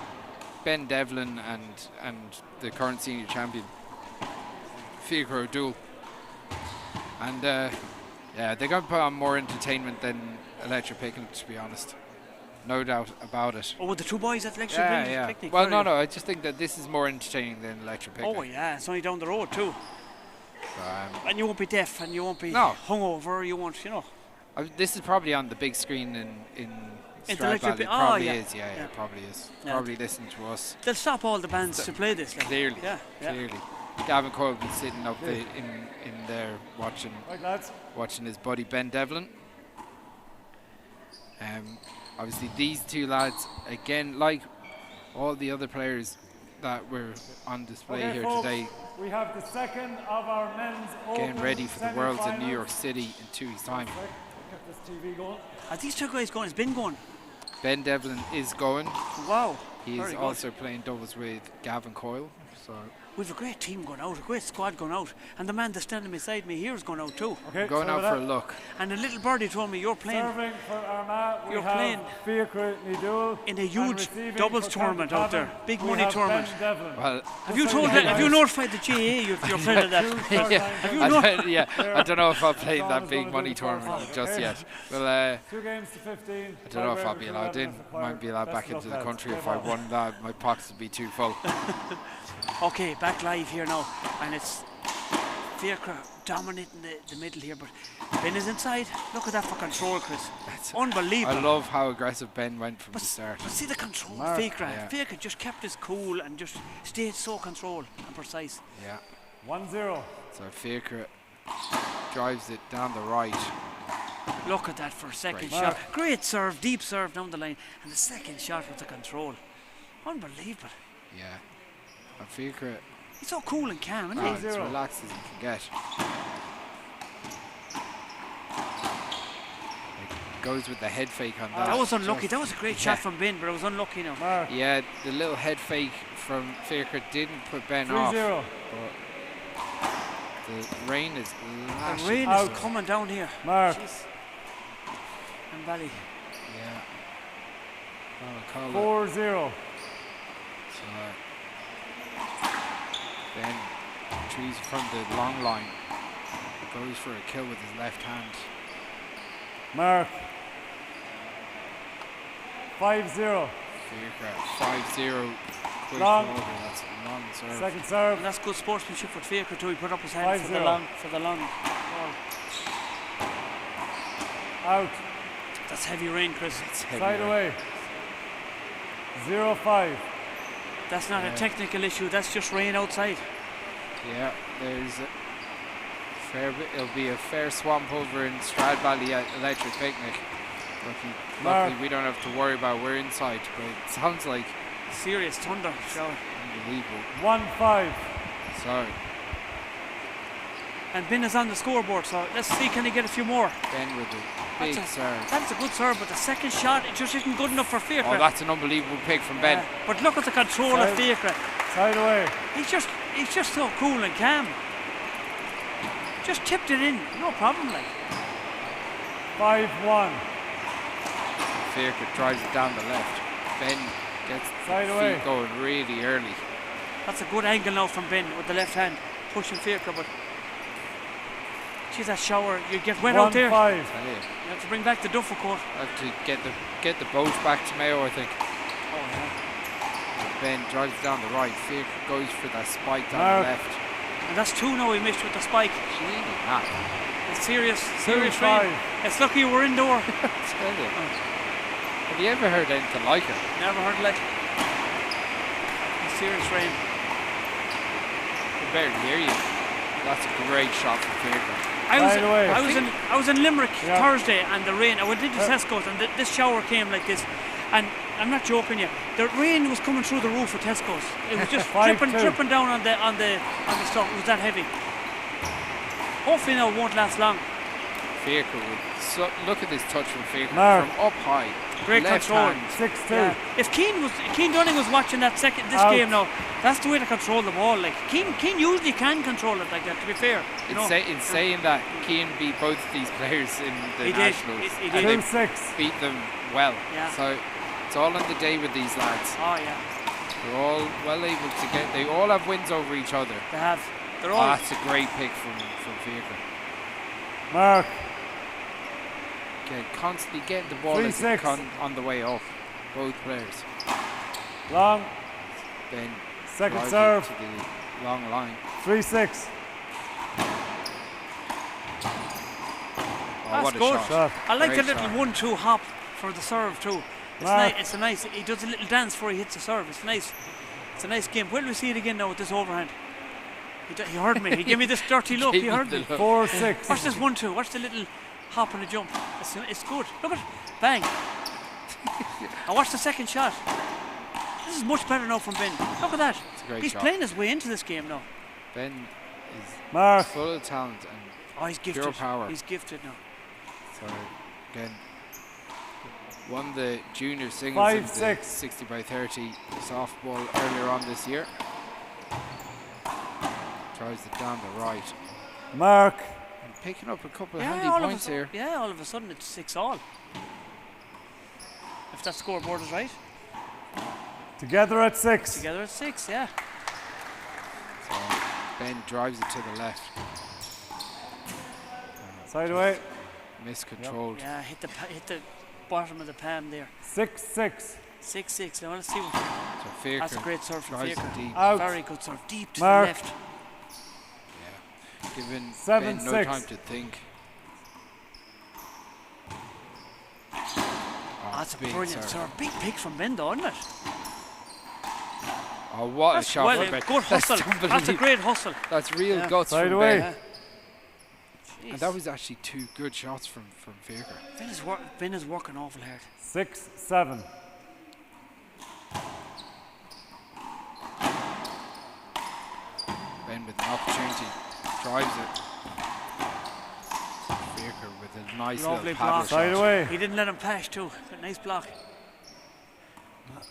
Ben Devlin and the current senior champion, Fiachra O'Doul. And they're going to put on more entertainment than Electric Picnic, to be honest. No doubt about it. Oh, with the two boys at Electric Picnic? Well, no, I just think that this is more entertaining than Electric Picnic. Oh, yeah, it's only down the road, too. So, and you won't be deaf, and you won't be hungover, you won't, this is probably on the big screen in Stradbally. It probably is, it probably is. Yeah. Probably listen to us. They'll stop all the bands to play this. Like. Clearly, yeah. Clearly. Gavin Coyle will be sitting up in there watching his buddy Ben Devlin. Obviously, these two lads, again, like all the other players that were on display here folks, today, we have the second of our men's getting ready for the Worlds in New York City in 2 weeks' time. Get this TV going. Are these two guys going? It's been going. Ben Devlin is going. Wow. He is also playing doubles with Gavin Coyle. So we've a great team going out, a great squad going out, and the man that's standing beside me here is going out too. Okay, going out for a look. And a little birdie told me you're playing. Serving for Armagh, you're playing in a huge doubles tournament out there, big money tournament. Well, have you notified the GAA you're playing at that? I don't know if I'll play in that big money tournament just yet. Well, 2 games to 15. I don't know if I'll be allowed in. Might be allowed back into the country if I won that. My pockets would be too full. Okay, back live here now, and it's Fiachra dominating the middle here, but Ben is inside. Look at that for control, Chris. That's unbelievable. I love how aggressive Ben went from the start. But see the control, Fiachra. Fiachra just kept his cool and just stayed so controlled and precise. Yeah. 1-0. So Fiachra drives it down the right. Look at that for a second shot. Great serve, deep serve down the line, and the second shot with the control. Unbelievable. Yeah. And Fiachra, he's so cool and calm, isn't he? As relaxed as he can get. He goes with the head fake on that. That was unlucky. That was a great shot from Ben, but it was unlucky now. Yeah, the little head fake from Fiachra didn't put Ben off. But the rain is lashing. The rain is coming down here. Mark. Jeez. And Bally. Yeah. 4-0. Ben retrieves from the long line, goes for a kill with his left hand. Mark. 5-0. Fiachra 5-0. Long. That's a long serve. Second serve. And that's good sportsmanship for Fiachra too. He put up his hand for the long ball. Out. That's heavy rain, Chris. Side away. 0-5. That's not a technical issue, that's just rain outside. Yeah, there's a fair bit. It'll be a fair swamp over in Stradbally at Electric Picnic. Luckily we don't have to worry about we're inside, but it sounds like serious thunder shower. Unbelievable. 1-5. Sorry. And Ben is on the scoreboard, so let's see, can he get a few more? Ben with a big serve. That's a good serve, but the second shot, it just isn't good enough for Fiachra. Oh, that's an unbelievable pick from Ben. But look at the control of Fiachra. Side away. He's just so cool and calm. Just tipped it in, no problem, like. 5-1. Fiachra drives it down the left. Ben gets the feet going really early. That's a good angle now from Ben with the left hand, pushing Fiachra, but geez, that shower, you get wet out there. 1-5. You have to bring back the duffel coat. I have to get the boat back to Mayo, I think. Oh yeah. Ben drives it down the right. Fiachra goes for that spike down the left. And that's two now he missed with the spike. It's serious rain. It's lucky we're indoor. Have you ever heard anything like it? Never heard like it. It's serious rain. I can barely hear you. That's a great shot from Fiachra. I was in Limerick Thursday, and the rain. I went into Tesco's, and this shower came like this, and I'm not joking you. The rain was coming through the roof of Tesco's. It was just dripping down on the stuff. It was that heavy. Hopefully now it won't last long. Faker look at this touch from Faker from up high. Great control. 6-2. Yeah. If Keane Dunning was watching this game now, that's the way to control the ball. Like Keane usually can control it like that. To be fair, in saying that, Keane beat both of these players in the nationals. He did. And they beat them well. Yeah. So it's all on the day with these lads. Oh yeah. They're all well able to get. They all have wins over each other. They have. They're all. That's a great pick from Faker. Mark. Constantly getting the ball on the way up. Both players. Long. Then second serve to the long line. 3-6. Oh, what a good. shot. I like the little 1-2 hop for the serve too. It's a nice. He does a little dance before he hits the serve. It's nice. It's a nice game. Where do we see it again now with this overhand? He heard me. He gave me this dirty look. He heard me. 4-6. Watch this 1-2. Watch the little hop and a jump. It's good. Look at it. Bang. And watch the second shot. This is much better now from Ben. Look at that. He's playing his way into this game now. Ben is full of talent and he's gifted. Pure power. He's gifted now. So again, won the junior singles in the 60x30 softball earlier on this year. Tries it down the right. Mark. And picking up a couple of handy points here. Yeah, all of a sudden it's 6-all. If that scoreboard is right. Together at 6. Together at 6, yeah. So Ben drives it to the left. Side away. Miscontrolled. Yeah, hit the bottom of the palm there. 6-6. 6-6. Now let's see what. So Faker. That's a great serve from Faker. Out. Very good serve. Deep to Mark. the left. Yeah. Giving 7-6. Ben no time to think. That's a brilliant serve. Big pick from Ben, though, isn't it? Oh, what a shot from Ben. Good hustle. That's a great hustle. That's real guts Side from away. Ben. And that was actually 2 good shots from Faker. Ben is working awful hard. 6-7. Ben with an opportunity, drives it. Faker with a nice lovely little paddle block. Side shot. away. He didn't let him pass too. But nice block.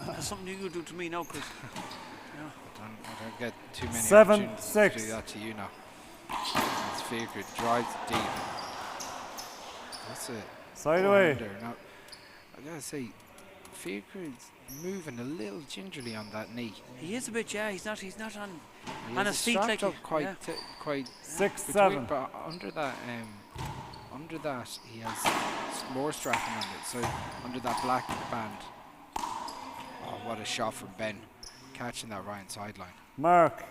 That's something you do to me now, Chris. I don't get too many 7-6. opportunities to do that to you now. As Faker drives it deep. That's it. Side away. Now, I gotta say, Faker is moving a little gingerly on that knee. He is a bit, yeah. He's not on his feet strapped like up quite 6-7. But under that he has more strapping on it. So under that black band. Oh, what a shot from Ben, catching that right sideline. Mark.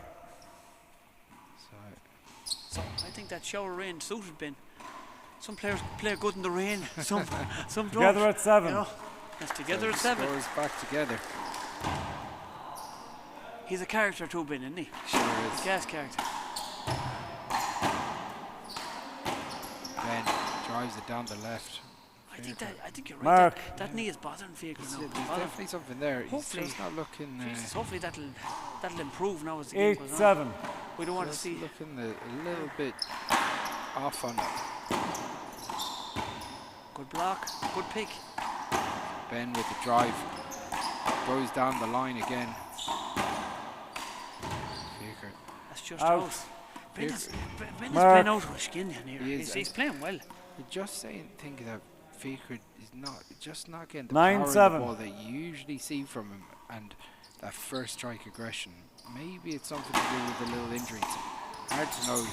So I think that shower rain suited Ben. Some players play good in the rain. Some don't. Together at 7. You know, that's together at 7. Scores back together. He's a character too, Ben, isn't he? Sure is. Gas character. Ben drives it down the left. I think you're right. Mark. That knee is bothering Faker now. There's definitely something there. Hopefully, he's just not looking. hopefully that'll improve now as the game goes on. 8-7. We don't want to see. Looking a little bit off on it. Good block. Good pick. Ben with the drive goes down the line again. Faker. That's just Out. out. Ben is playing out of his skin here. He's playing well. You're just think that Faker is not getting the 9-7. power of the ball that you usually see from him, and that first strike aggression. Maybe it's something to do with a little injury. It's hard to know.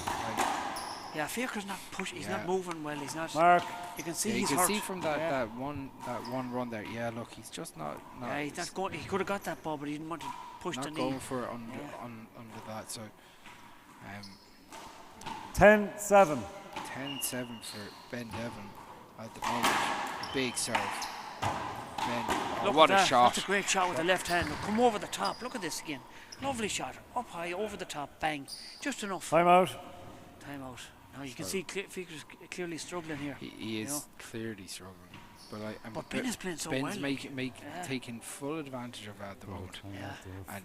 Yeah, Faker's not pushing. He's not moving well. He's not. Mark. You can see you he's can hurt. see from that one run there. Yeah, look, he's just not. Yeah, he's not going. He could have got that ball, but he didn't want to push the not knee. going for it under that. So, 10-7. 10-7 for Ben Devon at the moment. Big serve. Ben, what a shot! That's a great shot with the left hand. Come over the top. Look at this again. Lovely shot. Up high, over the top. Bang. Just enough. Time out. Time out. No, you can see Figur's clearly struggling here. He is clearly struggling. But Ben is playing so Ben's well. taking full advantage of that at the moment. Yeah. And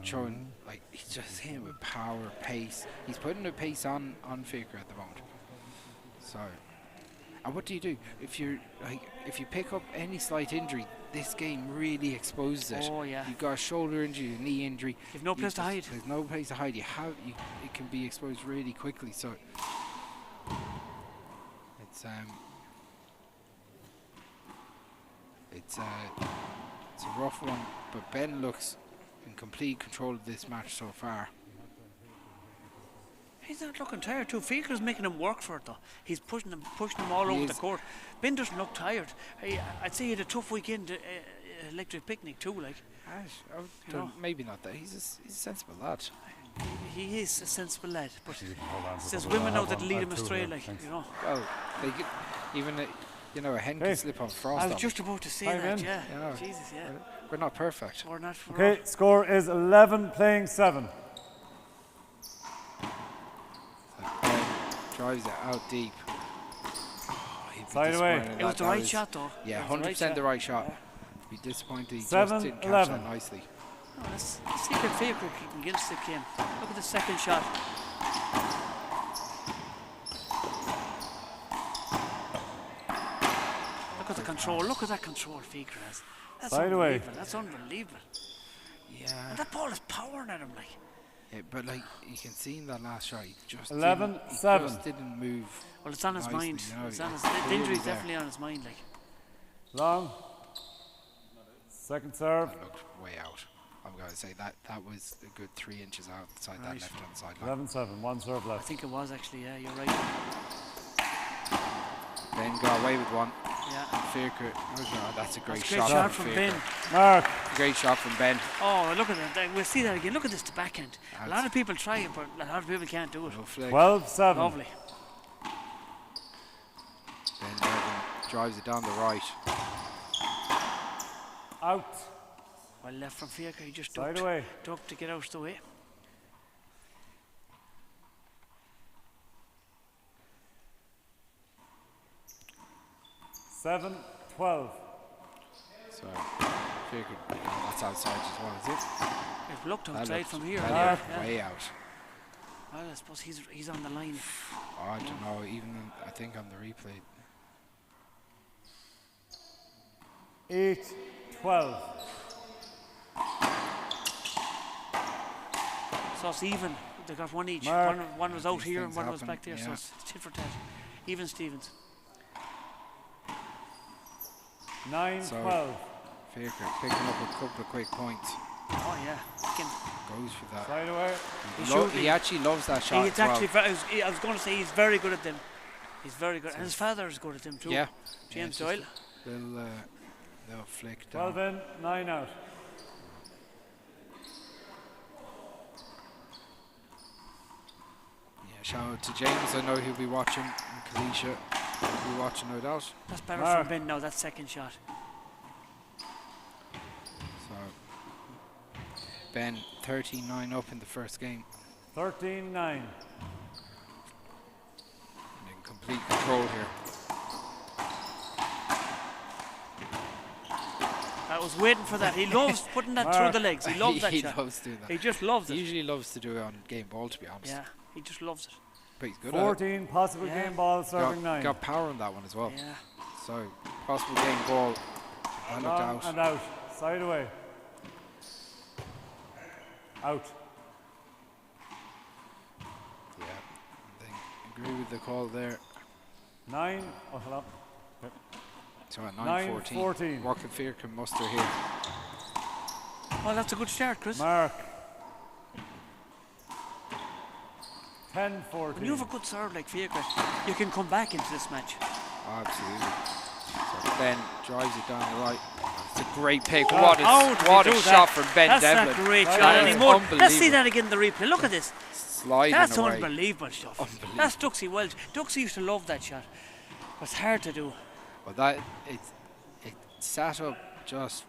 showing, like, he's just hitting with power, pace. He's putting a pace on Figur at the moment. So, and what do? If you pick up any slight injury, this game really exposes it. Oh yeah. You've got a shoulder injury, a knee injury. You've no place to hide. There's no place to hide. It can be exposed really quickly. So it's a rough one. But Ben looks in complete control of this match so far. He's not looking tired too. Figur's making him work for it though. He's pushing him all over the court. Ben doesn't look tired. I'd say he had a tough weekend, electric picnic too. Like, maybe not that. He's a sensible lad. He is a sensible lad, but there's women now that lead him astray. Like, you know. Well, they get, even a hen can slip on frost. I was just about to say that. Yeah. You know, Jesus, yeah. We're not perfect. We're not. Okay, score is 11 playing 7. Drives it out deep. Side away. It was the right shot though. Yeah, 100% the right shot. Be disappointed he just 7, didn't catch 11. that nicely. Oh, let's see if Figur can get the game. Look at the second shot. Look at the control. Look at that control Figur has. That's Side away. unbelievable. That's unbelievable. Yeah. And that ball is powering at him like. Yeah, but like you can see in that last shot, he just 11, he 7. just didn't move. Well, it's on his nicely, mind. you know, It's on his, it's the clearly injury's there. definitely on his mind. Like. Long. Second serve. That looked way out. I'm going to say that was a good 3 inches outside that left-hand side line. 11-7. 1 serve I left. think it was actually. Yeah, you're right. Ben got away with one. Yeah. Figur, that's a great Great shot. shot from Figur. Ben. Mark. Great shot from Ben. Oh, look at that. We'll see that again. Look at this, the backhand. A lot of people try it, but a lot of people can't do it. No flick. 12-7. Lovely. Ben Durgan drives it down the right. Out. Well left from Figur. He just Side ducked, away. ducked to get out of the way. Seven, 12. So, Figur, that's outside as well, is it? It looked That outside looked- from here. that Yeah, looked yeah. way out. Well, I suppose he's on the line. Oh, I don't know, even I think on the replay. 8-12. So it's even. They got one each. Mark. One was out These here and things one was happen, back there. So yeah. it's tit for tat. Even Stevens. 9-12. Figur picking up a couple of quick points. Oh yeah. Again, Goes for that. Side away. He actually loves that shot It's as well. actually. I was going to say he's very good at them. He's very good, and his father is good at them too. Yeah. James Yeah, Doyle. Little flick down. 12 in, 9 out. Yeah, shout out to James. I know he'll be watching. And Kalisha will be watching, no doubt. That's better Mark. from Ben now. That second shot. So Ben 13-9 up in the first game. 13-9. In complete control here. I was waiting for that. He loves putting that through the legs. He loves that he shot. loves doing that. He just loves He it. usually loves to do it on game ball, to be honest. Yeah, he just loves it. But he's good at it. 14 possible Yeah. game ball, serving 9. Got power on that one as well. Yeah. So possible game ball. I looked Long out. and out. Side away. Out. Yeah, I think agree with the call there. 9. Oh, hello. So at 9-14. 9-14. What can Figur can muster here? Well, that's a good start, Chris. Mark. 10-14. When you have a good serve like Figur, you can come back into this match. Oh, absolutely. So Ben drives it down the right. It's a great pick. Oh, What how did what he a do shot that? from Ben That's Devlin. a great That shot is anymore. Let's see unbelievable. that again in the replay. Look at this. Sliding That's away. unbelievable stuff. Unbelievable. That's Duxie Welch. Duxie used to love that shot. It's hard to do. But that it sat up just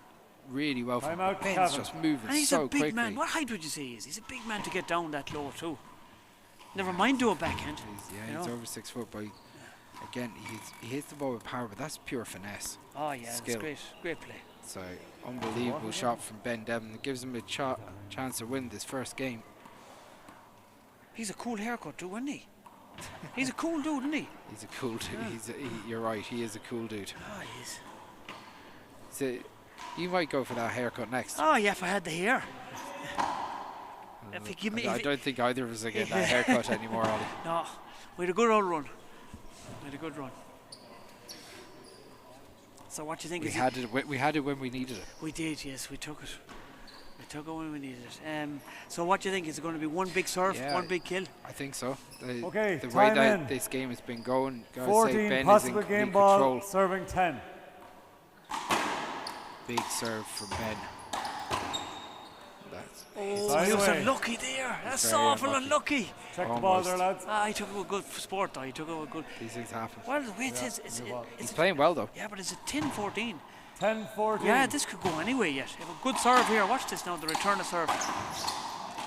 really well. Time From out, Ben's Kevin. just moving And he's so a big quickly. man. What height would you say he is? He's a big man to get down that low too. Never mind do a backhand. He's over 6 foot, but again, he hits the ball with power, but that's pure finesse. Oh yeah, skill. that's great play. So unbelievable shot from Ben Devlin. It gives him a chance to win this first game. He's a cool haircut too, isn't he? He's a cool dude, isn't he? He's a cool dude. Yeah. You're right, he is a cool dude. Oh, he is. So you might go for that haircut next. Oh yeah, if I had the hair. If you give me, I don't think either of us are getting that haircut anymore, Ollie. No, we had a good old run. So what do you think? We had it when we needed it. We did, yes, we took it. We took it when we needed it. So what do you think? Is it going to be one big serve, one big kill? I think so. The Okay, way time that in. this game has been going, gotta 14 say Ben is in possible complete game ball, control. serving 10. Big serve from Ben. Oh, he was unlucky there. That's awful unlucky. Check the ball there, lads. He took it with good sport though. He took it with good. These things happen. Well, the way He's playing well though. Yeah, but it's a 10-14. 10-14. Yeah, this could go anyway yet. Have a good serve here. Watch this now, the return of serve.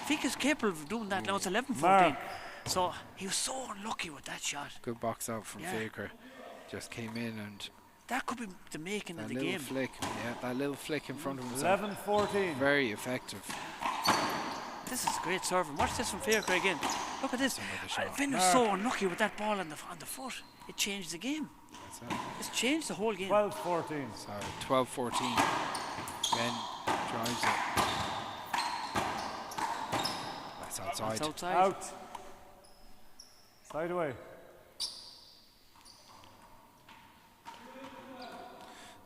Fika's capable of doing that now. It's 11-14. So he was so unlucky with that shot. Good box out from Faker. Just came in and that could be the making of the game. Flick, that little flick in front of him. 11-14. Very effective. This is great serving. Watch this from Faker again. Look at this. Finn was so unlucky with that ball on the foot. It changed the game. It's changed the whole game. 12-14. So 12-14. Ben drives it. That's outside. That's outside. Out. Side away.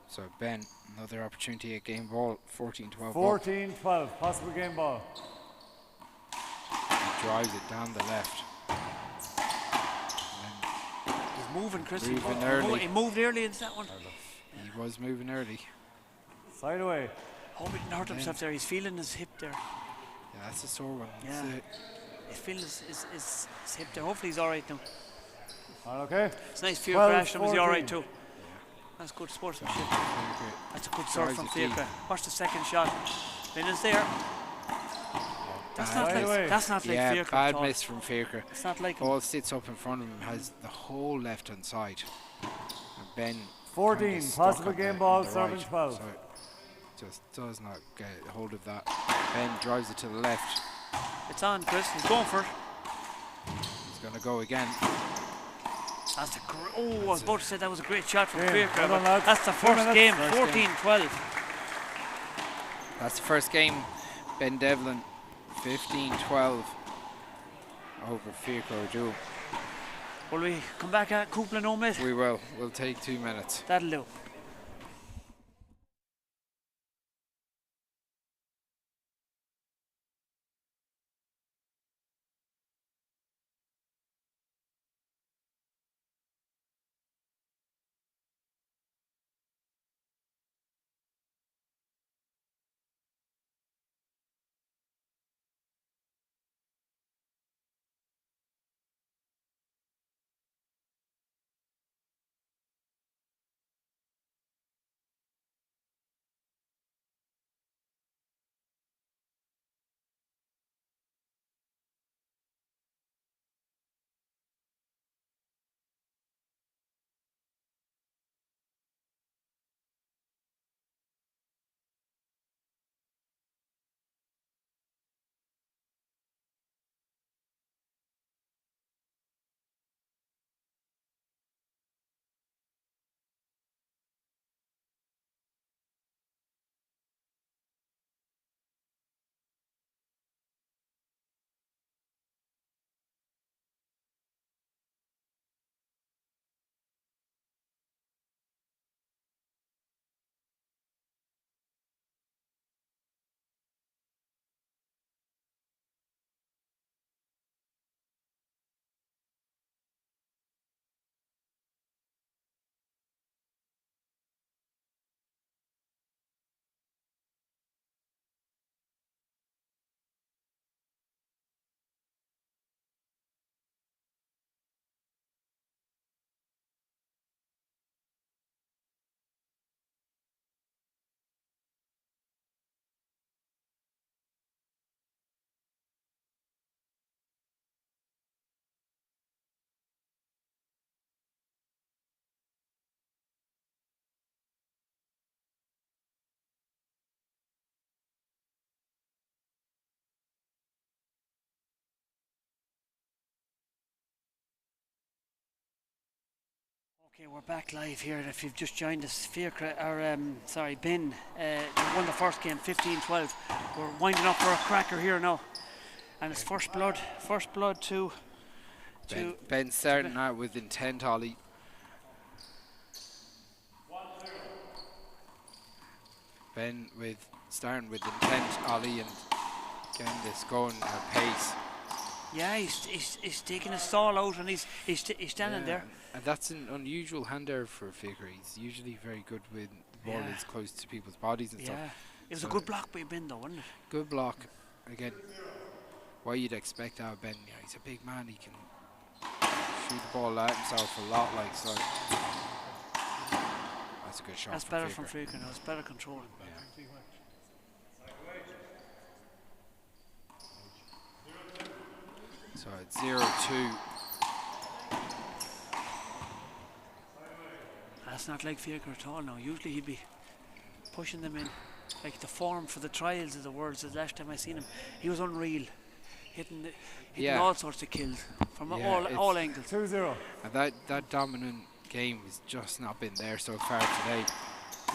So Ben, another opportunity at game ball. 14-12. 14-12. Possible game ball. He drives it down the left. He's moving, Chris. Moving early. He moved early into that one. He was moving early. Side away. Hope he didn't hurt himself there. He's feeling his hip there. Yeah, that's a sore one. Yeah. He's feeling his hip there. Hopefully he's alright now. All okay. It's nice for your crash. Was he alright too? That's good sportsmanship. That's a good serve from Faker. Watch the second shot. Ben is there. That's not like Faker. Bad miss from Faker. It's not like him. Ball sits up in front of him, has the whole left hand side. And Ben 14, possible game ball, serving 12. So just does not get hold of that. Ben drives it to the left. It's on, Chris. He's going for it. He's going to go again. That's a I was about to say that was a great shot from Faker. That's the first game. 14-12. That's the first game. Ben Devlin 15-12 over Faker O'Doul. Will we come back at Coupla no mate? We will. We'll take 2 minutes. That'll do. Okay, we're back live here. If you've just joined us, Ben won the first game 15-12. We're winding up for a cracker here now. And it's first blood to Ben starting out with intent, Ollie. Ben starting with intent, Ollie, and getting this going at pace. Yeah, he's taking a stall out and he's standing there. And that's an unusual hander for Faker. He's usually very good with the ball is close to people's bodies and stuff. It was a good block by Ben though, wasn't it? Good block. Again, what you'd expect out of Ben. Yeah, he's a big man. He can shoot the ball at himself a lot, like so. That's a good shot. That's better from Faker now. It's better controlling. Yeah. So it's 0-2. That's not like Faker at all now. Usually he'd be pushing them in. Like the form for the trials of the world. The last time I seen him, he was unreal. Hitting all sorts of kills from all angles. 2-0. And that dominant game has just not been there so far today.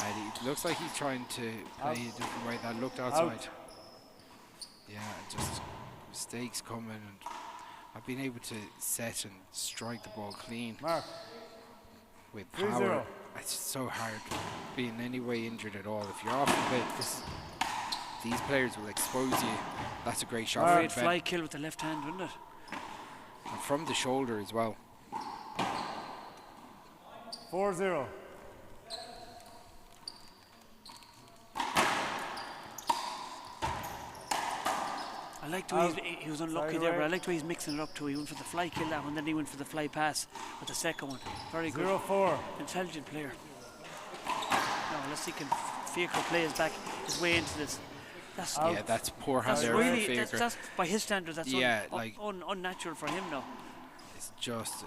And it looks like he's trying to play a different way. That looked outside. Yeah, just mistakes coming, and I've been able to set and strike the ball clean. Mark. With power. It's so hard being any way injured at all. If you're off a bit, these players will expose you. That's a great shot. Great fly kill with the left hand, wasn't it? And from the shoulder as well. 4-0. I liked the way he was unlucky there, but I liked the way he's mixing it up too. He went for the fly kill that one, then he went for the fly pass with the second one. Very good. 0-4. Intelligent player. Now let's see, can Faker play his way into this. That's poor hand there really, for Faker. that's by his standards, that's unnatural for him now. It's just,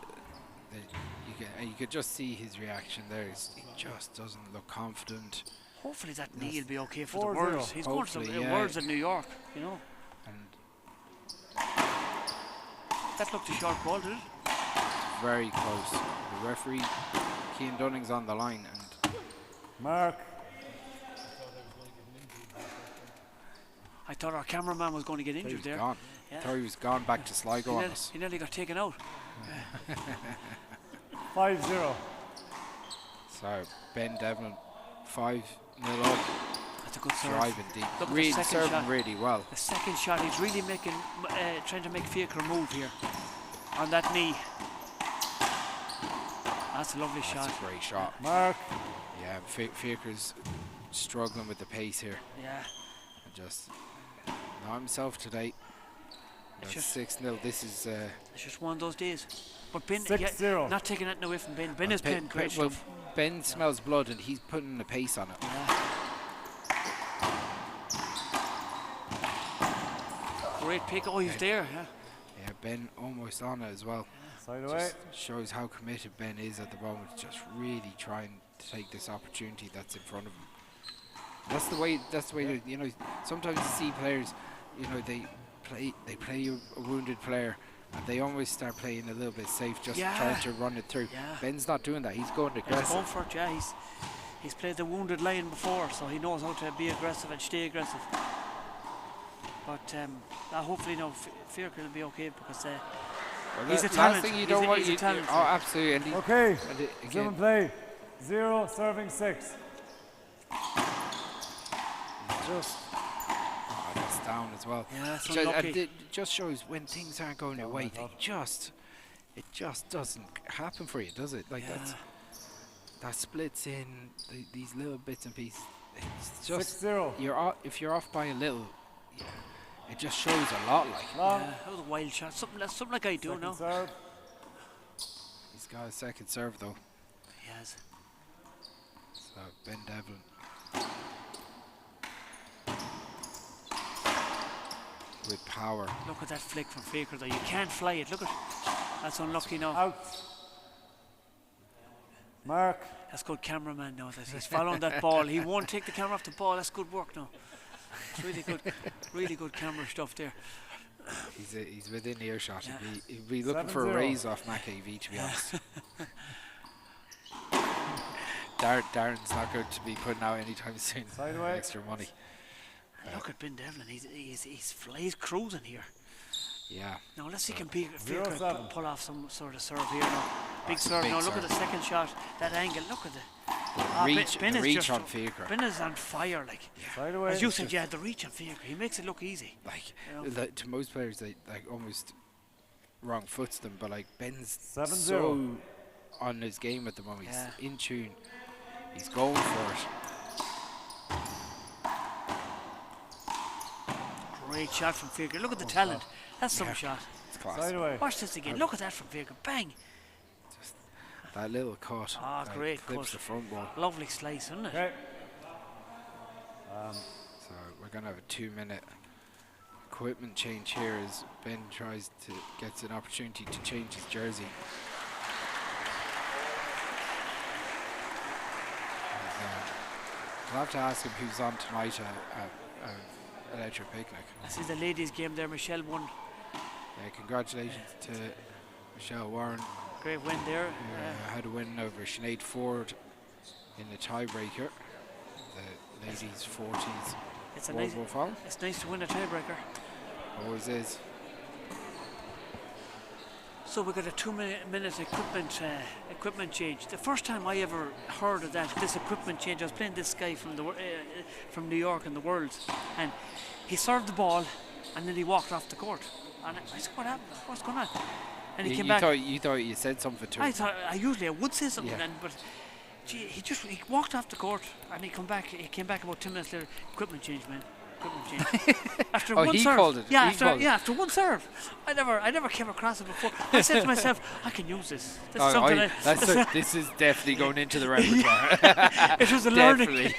you could just see his reaction there. He just doesn't look confident. Hopefully that knee will be okay for the Worlds. He's going to the Worlds in New York, you know. And that looked a short ball, did it? Very close. The referee, Cian Dunning's on the line. And Mark. I thought our cameraman was going to get injured there. Gone. Yeah. I thought he was gone back to Sligo on us. He nearly got taken out. 5-0. So Ben Devlin, 5-0 up. That's a good serve. Driving deep. Look, really serving really well. The second shot, he's really trying to make Faker move here on that knee. That's a lovely shot. That's a great shot. Mark. Yeah, Faker's struggling with the pace here. Yeah. And just not himself today. That's 6-0. This is. It's just one of those days. But Ben, 6-0. Not taking that away from Ben. Ben is playing great stuff. Ben smells blood and he's putting the pace on it. Yeah. Great pick. Oh, he's there. Yeah, Ben almost on it as well. Side away. Shows how committed Ben is at the moment. Just really trying to take this opportunity that's in front of him. That's the way. You know, sometimes you see players. You know, they play a wounded player, and they always start playing a little bit safe, just trying to run it through. Yeah. Ben's not doing that. He's going aggressive. He's going for it. Yeah, he's played the wounded lion before, so he knows how to be aggressive and stay aggressive. But hopefully, Faker will be okay because he's a talent. Thing you don't want. He's a talent. Oh, absolutely. Okay. Zoom play. 0 serving 6. Just. That's down as well. Yeah, that's unlucky. It just shows when things aren't going your way, it just doesn't happen for you, does it? Like that splits in these little bits and pieces. It's just 6-0. If you're off by a little, it just shows a lot. Like that was a wild shot. Something like I do now. Serve. He's got a second serve though. He has. So Ben Devlin. With power. Look at that flick from Faker though. You can't fly it. Look at that's unlucky now. Out. Mark. That's good cameraman now. He's following that ball. He won't take the camera off the ball. That's good work now. It's really good camera stuff there. He's within earshot. Yeah. He'd be looking for a raise off Mac AV, to be honest. Darren's not going to be putting out anytime soon. Sideways. Extra money. Look at Ben Devlin. He's cruising here. Yeah. Now let's see can Fiacre 0-7. pull off some sort of serve here. Now. Big serve. Now look at the second shot. That angle. Look at the Reach, Ben the is reach just on Fiacre. Ben is on fire. Like Sideways. as you said, yeah, the reach on Fiacre. He makes it look easy. Like, You know. to most players, they like almost wrong foots them, but like Ben's 7-0. so on his game at the moment. Yeah. He's in tune. He's going for it. Great shot from Fiacre. Look at the talent. That's some shot. It's class. Sideways. Watch this again. Look at that from Fiacre. Bang. Just that little cut. Ah, like, great clips cut. the front wall. Lovely slice, isn't it? Okay. So we're gonna have a 2-minute equipment change here as Ben gets an opportunity to change his jersey. I'll have to ask him who's on tonight at Electric Picnic. I see the ladies' game there. Michelle won. Congratulations to Michelle Warren, Great win there. who had a win over Sinead Ford in the tiebreaker. The ladies' 40s It's a World nice. War final. It's nice to win a tiebreaker. Always is. So we got a 2-minute equipment change. The first time I ever heard of this equipment change, I was playing this guy from New York in the Worlds, and he served the ball, and then he walked off the court. And I said, "What happened? What's going on?" And he came back. You thought you said something to him. I thought I would say something, Yeah. but gee, he walked off the court, and he came back about 10 minutes later. Equipment change, man. Equipment change. After Oh, one he serve. called it. Yeah, He called it. after one serve. I never came across it before. I said to myself, I can use this. This is something This is definitely going into the repertoire. it was a learning. Definitely.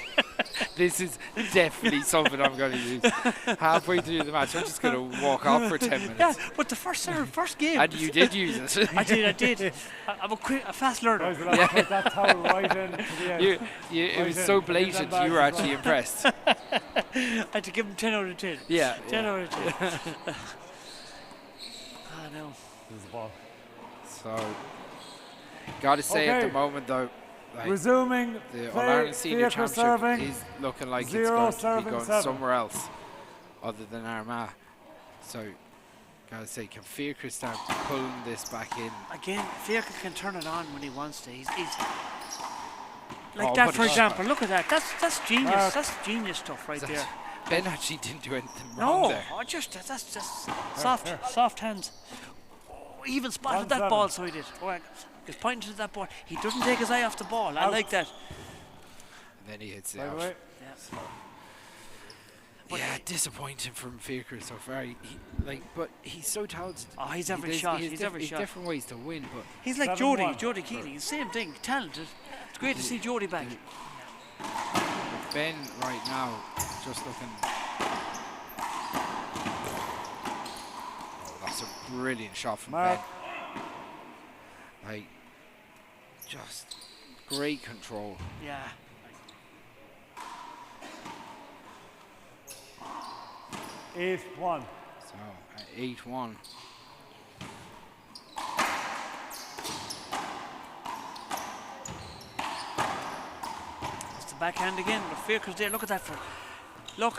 This is definitely something I'm going to use. Halfway through the match, I'm just going to walk off for 10 minutes. Yeah, but the first game. And you did use it. I did. I'm a fast learner. Guys, we'll have to put that towel right into the end. It was so blatant, you were actually impressed. I had to give him 10 out of 10. Yeah. 10 out of 10. I know. This is the ball. So, got to say at the moment though, like, Resuming the play, All-Ireland Senior Fiacre Championship serving. is looking like it's 0 going to be serving going 7. somewhere else other than Armagh. So, gotta say, can Fiacre start pulling this back in? Again, Fiacre can turn it on when he wants to. He's like Oh, that, but for it's- example. Look at that. That's genius. That's genius stuff right there. Ben actually didn't do anything wrong No, there. that's just soft hands. Oh, he even spotted that 1-7. ball, so he did. Oh, he's pointing to that ball. He doesn't take his eye off the ball. I like that. And then he hits it By the out. way, Yeah, disappointing from Fiacre so far. But he's so talented. Oh, he's every There's- shot. he has He's every shot. different ways to win, but He's like 7-1. Jody Keeley. Same thing. Talented. It's great to see Jody back. Ben right now just looking. Oh, that's a brilliant shot from Mark. Ben. Like, just great control. Yeah. Eight 1. So, 8-1. It's the backhand again, but Fiacre's there. Look at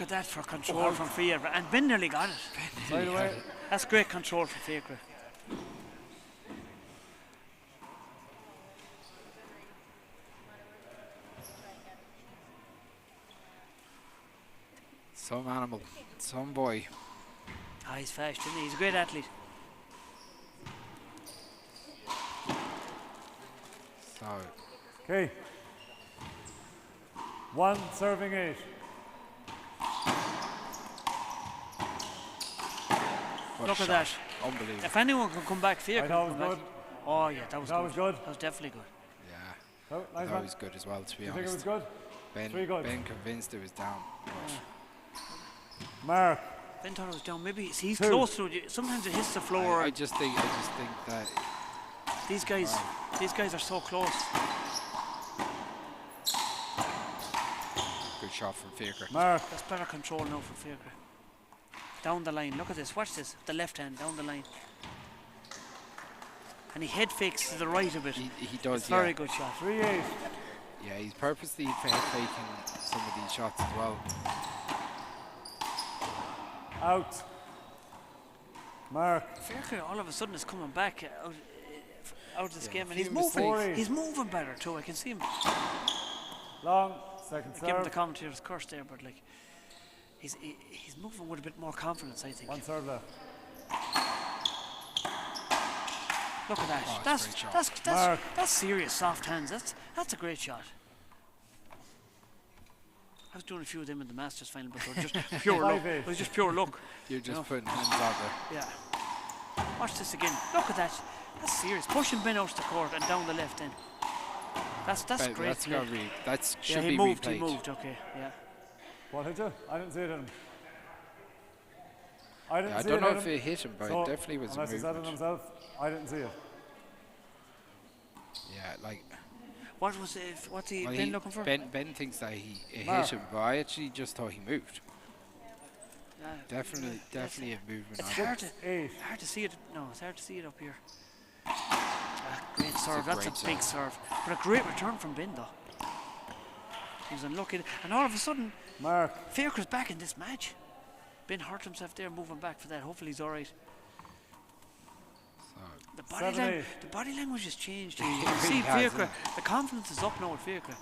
that for control from Fiacre. And Ben nearly got it. By the way, That's great control from Fiacre. Some animal, some boy. Ah, he's fast, isn't he? He's a great athlete. So, okay. 1 serving 8. what Look a at shot. that. Unbelievable. If anyone can come back, Fiacre I can thought it come was back. good. Oh yeah, that was That good. was good. That was definitely good. Yeah, Oh, I nice thought one. it was good as well, to be You think it was honest. good? Ben, Three good. Ben convinced it was down. but Mark. Ben thought it was down. Maybe he's 2. close to it. Sometimes it hits the floor. I just think that These guys are so close. good shot from Fiacre. Mark. That's better control now for Fiacre. Down the line. Look at this. Watch this. The left hand down the line. And he head fakes to the right a bit. He does, It's yeah. very good shot. 3-8. Yeah, he's purposely faking some of these shots as well. Out. Mark. Fairclough all of a sudden is coming back out of this game, and he's mistakes. moving. He's moving better too. I can see him. Long. Second Give him the serve. commentator's curse there, but like he's moving with a bit more confidence, I think. One serve left. Look at that. Oh, That's serious soft hands. That's a great shot. I was doing a few of them in the Masters final, but they were just pure luck. It was just pure luck. You're just putting hands out there. Yeah. Watch this again. Look at that. That's serious. Pushing Ben out to the court and down the left end. That's great. That's got should he be moved. replayed. He moved. Okay. Yeah. What hit you? I didn't see it hit him. I didn't I see don't it know hit if him. it hit him, but So, it definitely was a unless he said it movement. himself, I didn't see it. Yeah, like. What was it? What's he Well, been looking for? Ben thinks that he hit Mark. him, but I actually just thought he moved. Yeah. Definitely a movement. It's on hard it. to see it. No, it's hard to see it up here. Great serve. That's a big serve. But a great return from Ben though. He was unlucky, and all of a sudden, Mark. Fairclough's back in this match. Ben hurt himself there, moving back for that. Hopefully he's all right. The body language has changed. You can see Fairclough. The confidence is up now with Fairclough.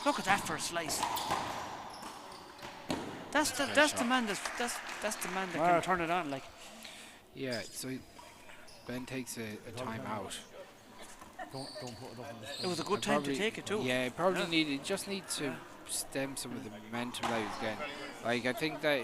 Look at that for a slice. That's the man that can turn it on. Like. Yeah, so Ben takes a time out. Don't put it up on the screen. It was a good time to take it too. Yeah, just need to stem some of the momentum that he's getting. Like I think that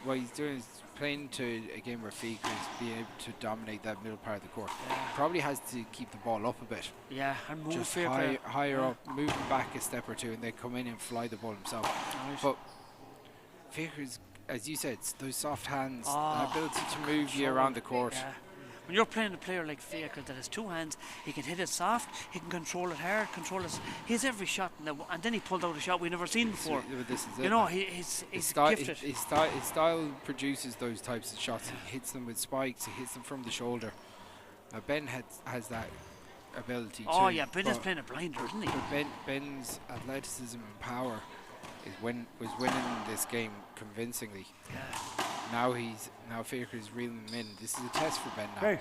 what he's doing is playing to a game where Feek is being able to dominate that middle part of the court. Probably has to keep the ball up a bit. Yeah, and move just Fairclough higher up, moving back a step or two, and then come in and fly the ball himself. Right. But Faker's, as you said, those soft hands, the ability to move you around the court. Yeah. When you're playing a player like Faker that has two hands, he can hit it soft, he can control it hard, he has every shot, and then he pulled out a shot we've never seen before. This is you it, know, man. he's gifted. His style produces those types of shots. He hits them with spikes, he hits them from the shoulder. Ben has that ability too. Oh yeah, Ben is playing a blinder, isn't he? But Ben's athleticism and power was winning this game convincingly. Yeah. Now Faker is reeling them in. This is a test for Ben now. Okay.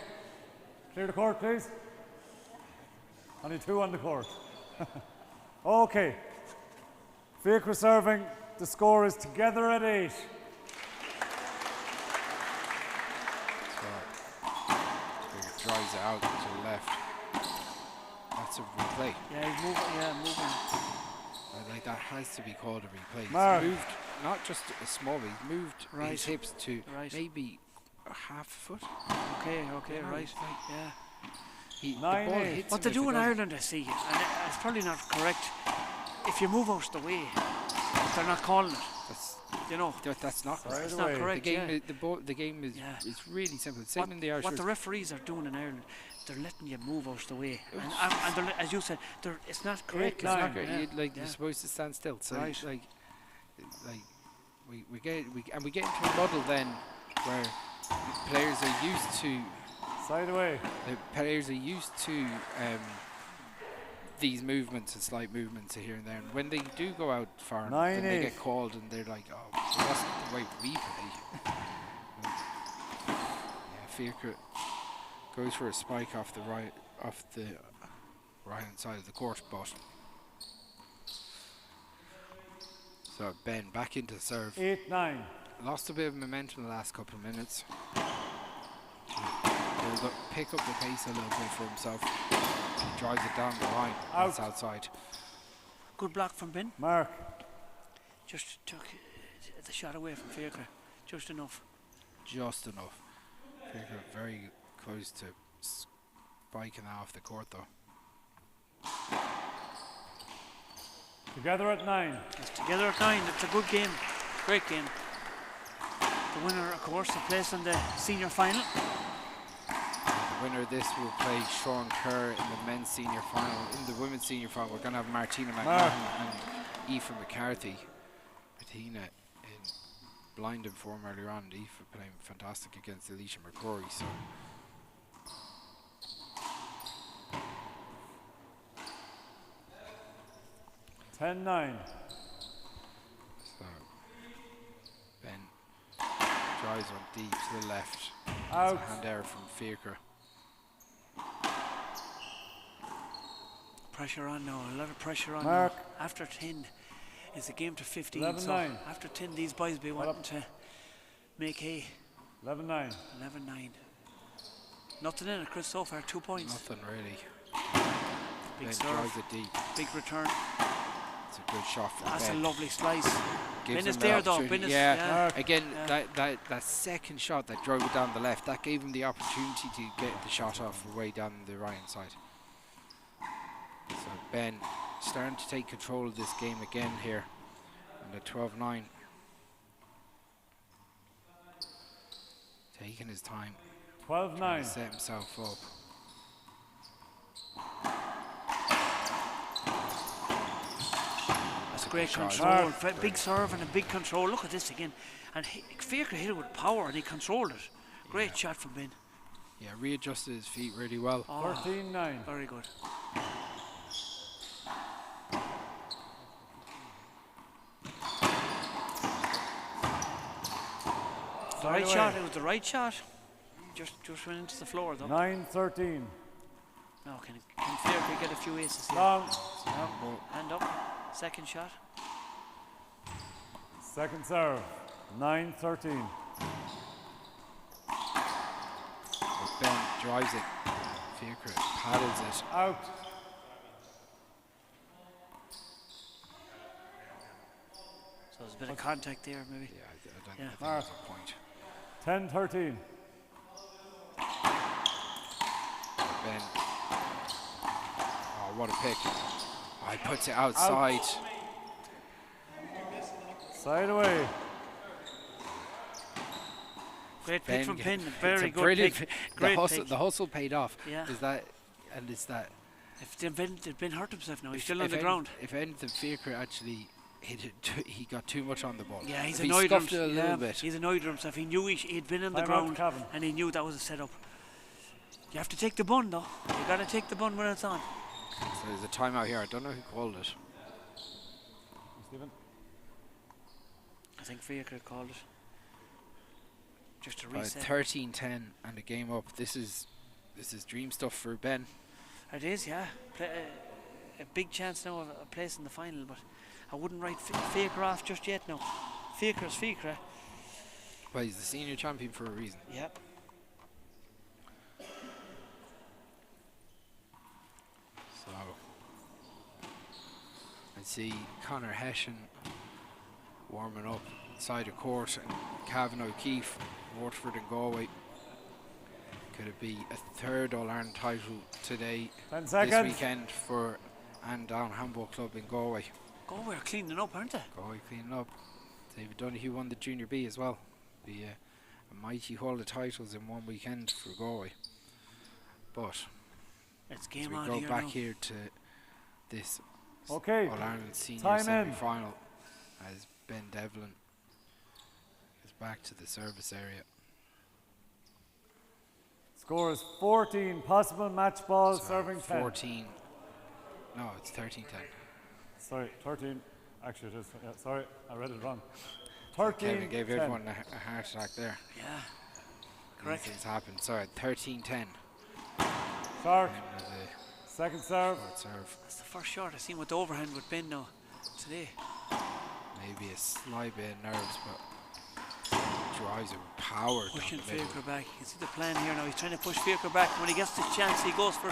Clear the court, please. Only two on the court. Okay. Faker serving. The score is together at 8. Faker drives it out to the left. That's a replay. Yeah, he's moving. Like that has to be called a replay. Mark. He's moved not just a small bit, he's moved Right. his hips to Right. maybe a half a foot. Okay, Yeah, right. it's like- Yeah. The 9-8. ball hits What they him do if in it Ireland, I see, and it's probably not correct. If you move out the way, they're not calling it. that's not correct. It's not correct. The game is it's really simple. Same in the Irish. What the referees are doing in Ireland, they're letting you move out the way, and they're, as you said, it's not correct. It's not Nine. correct. You're supposed to stand still. So Right. we get into a muddle then where players are used to Side away. these movements and slight movements here and there. And when they do go out far, then 9-8. they get called and they're like, oh, so that's not the way we play. Faker goes for a spike off the right hand side of the court, but so Ben back into serve. 8-9. Lost a bit of momentum the last couple of minutes. He'll pick up the pace a little bit for himself. He drives it down the line. That's outside. Good block from Ben. Mark. Just took the shot away from Faker. Just enough. Just enough. Faker very close to spiking off the court though. Together at 9. It's together at 9. It's a good game. Great game. The winner, of course, will place in the senior final. The winner of this will play Sean Kerr in the men's senior final. In the women's senior final, we're going to have Martina McMahon and Aoife McCarthy. Martina in blinding form earlier on, and Aoife playing fantastic against Alicia McCrory. So 10-9. So Ben drives on deep to the left. Out. It's a hand error from Fiacre. Pressure on now, a lot of pressure on Mark. now. After 10, it's a game to 15. 11-9. So after 10, these boys be wanting to make hay. 11-9. 11-9. Nothing in it, Chris, so far, 2 points. Nothing really. Big Ben serve, drives it deep. big return. It's a good shot from That's Ben. a lovely slice. Gives Ben is him the there though. opportunity. Ben is, yeah. Mark. Again, Yeah. that second shot that drove it down the left, that gave him the opportunity to get the shot off way down the right hand side. So Ben starting to take control of this game again here. And at 12-9. Taking his time. 12-9. Set himself up. That's great shot. control. Big serve and a big control. Look at this again. And Fiacre hit it with power and he controlled it. Great shot from Ben. Yeah, readjusted his feet really well. 13-9. Very good. The right shot. It was the right shot. Just went into the floor though. 9-13. Now can Fiacre get a few aces here? Long. No. Hand up. Second shot. Second serve. 9-13. But Ben drives it. Fiacre paddles it. Out. So there's a bit of contact there maybe. Yeah, I don't Yeah. think there's a point. 10-13. Ben. Oh, what a pick. Oh, he puts it outside. Side away. Great Ben pick from get- Penn. it's Very a good brilliant pick. pick. Great the pick. hustle paid off. Yeah. Is that, and it's that. If Ben hurt himself now, he's if- still on if the any- ground. If anything, Fiacre actually hit it. He got too much on the ball. Yeah, he's If he annoyed scuffed with it a himself. little bit. He's annoyed with himself. He knew he'd been on the Time out, ground Cavan. and he knew that was a setup. You have to take the bun though. You got to take the bun when it's on. So there's a timeout here. I don't know who called it. Stephen. I think Fiacre called it. Just a Right, reset. 13-10 and a game up. This is dream stuff for Ben. It is, yeah. A big chance now of a place in the final, but I wouldn't write Fiacre off just yet now. Fiacre's Fiacre. Well, he's the senior champion for a reason. Yep. So I see Conor Hession warming up inside the court, and Cavan O'Keefe, Waterford and Galway. Could it be a third All-Ireland title today, 10 this seconds. weekend for Down Handball Club in Galway? Galway are cleaning up, aren't they? Galway cleaning up. David Donoghue won the Junior B as well. Be a mighty haul of titles in one weekend for Galway. But It's as game we on go here back now. here to this Okay. All-Ireland Senior Time in. semi-final as Ben Devlin is back to the service area. Score is 14. Possible match ball Sorry, serving 10. 14. No, it's 13-10. Sorry, 13. Actually, it is. Yeah, sorry, I read it wrong. 13. Kevin gave 10. everyone a heart attack there. Yeah. These Correct. things happen. Sorry, 13-10. Shark. And the Second serve. third serve. That's the first shot I seen with the overhand with Ben now today. Maybe a slight bit of nerves, but drives it with power down Pushing the middle. Fiacre back. You can see the plan here now. He's trying to push Fiacre back. When he gets the chance, he goes for.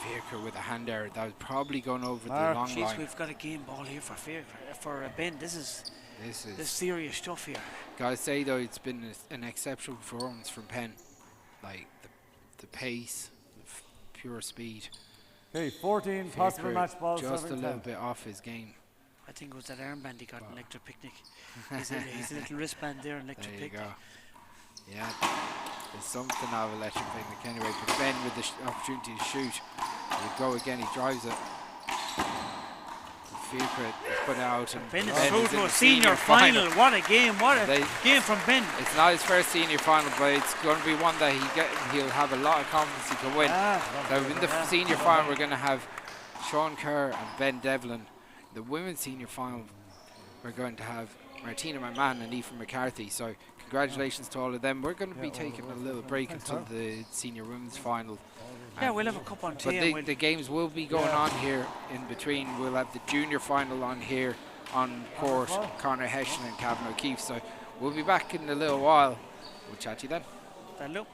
Fiacre with a hand error. That was probably going over the Mark. long Jeez, line. we've got a game ball here for Fiacre, for Ben. This is This serious stuff here. gotta say though, it's been an exceptional performance from Penn. Like the pace, pure speed. Okay, 14. Possible Fiacre match ball just a serving little 10. bit off his game. I think it was that armband he got in Electric Picnic. He's a little wristband there in Electric There you Picnic. go. Yeah, there's something of electric picnic anyway. But Ben with the opportunity to shoot. He go again. He drives it. Fiacre is put out, and Ben is Ben through is in to a the senior final. What a game! What a They- game from Ben. It's not his first senior final, but it's going to be one that he'll have a lot of confidence he can win. So in the senior final, we're going to have Sean Kerr and Ben Devlin the women's senior final, we're going to have Martina McMahon and Aoife McCarthy. So congratulations to all of them. We're going to be taking a little break until the senior women's final. Yeah, we'll have a cup on tea. But the games will be going on here in between. We'll have the junior final on here on court, Conor Hession and Cavan O'Keefe. So we'll be back in a little while. We'll chat to you then. Hello.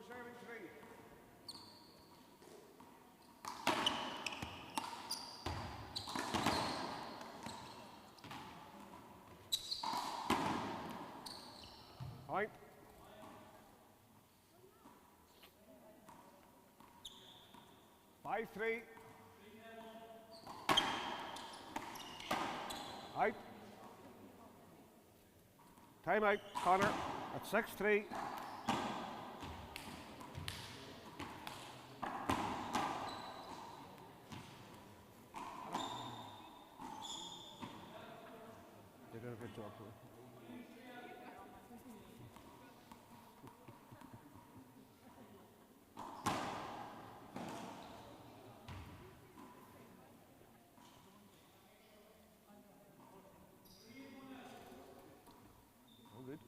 serving 3. Point. Five, 3. Out. Time out, Connor. At 6-3. They did a good job here. Oh, good.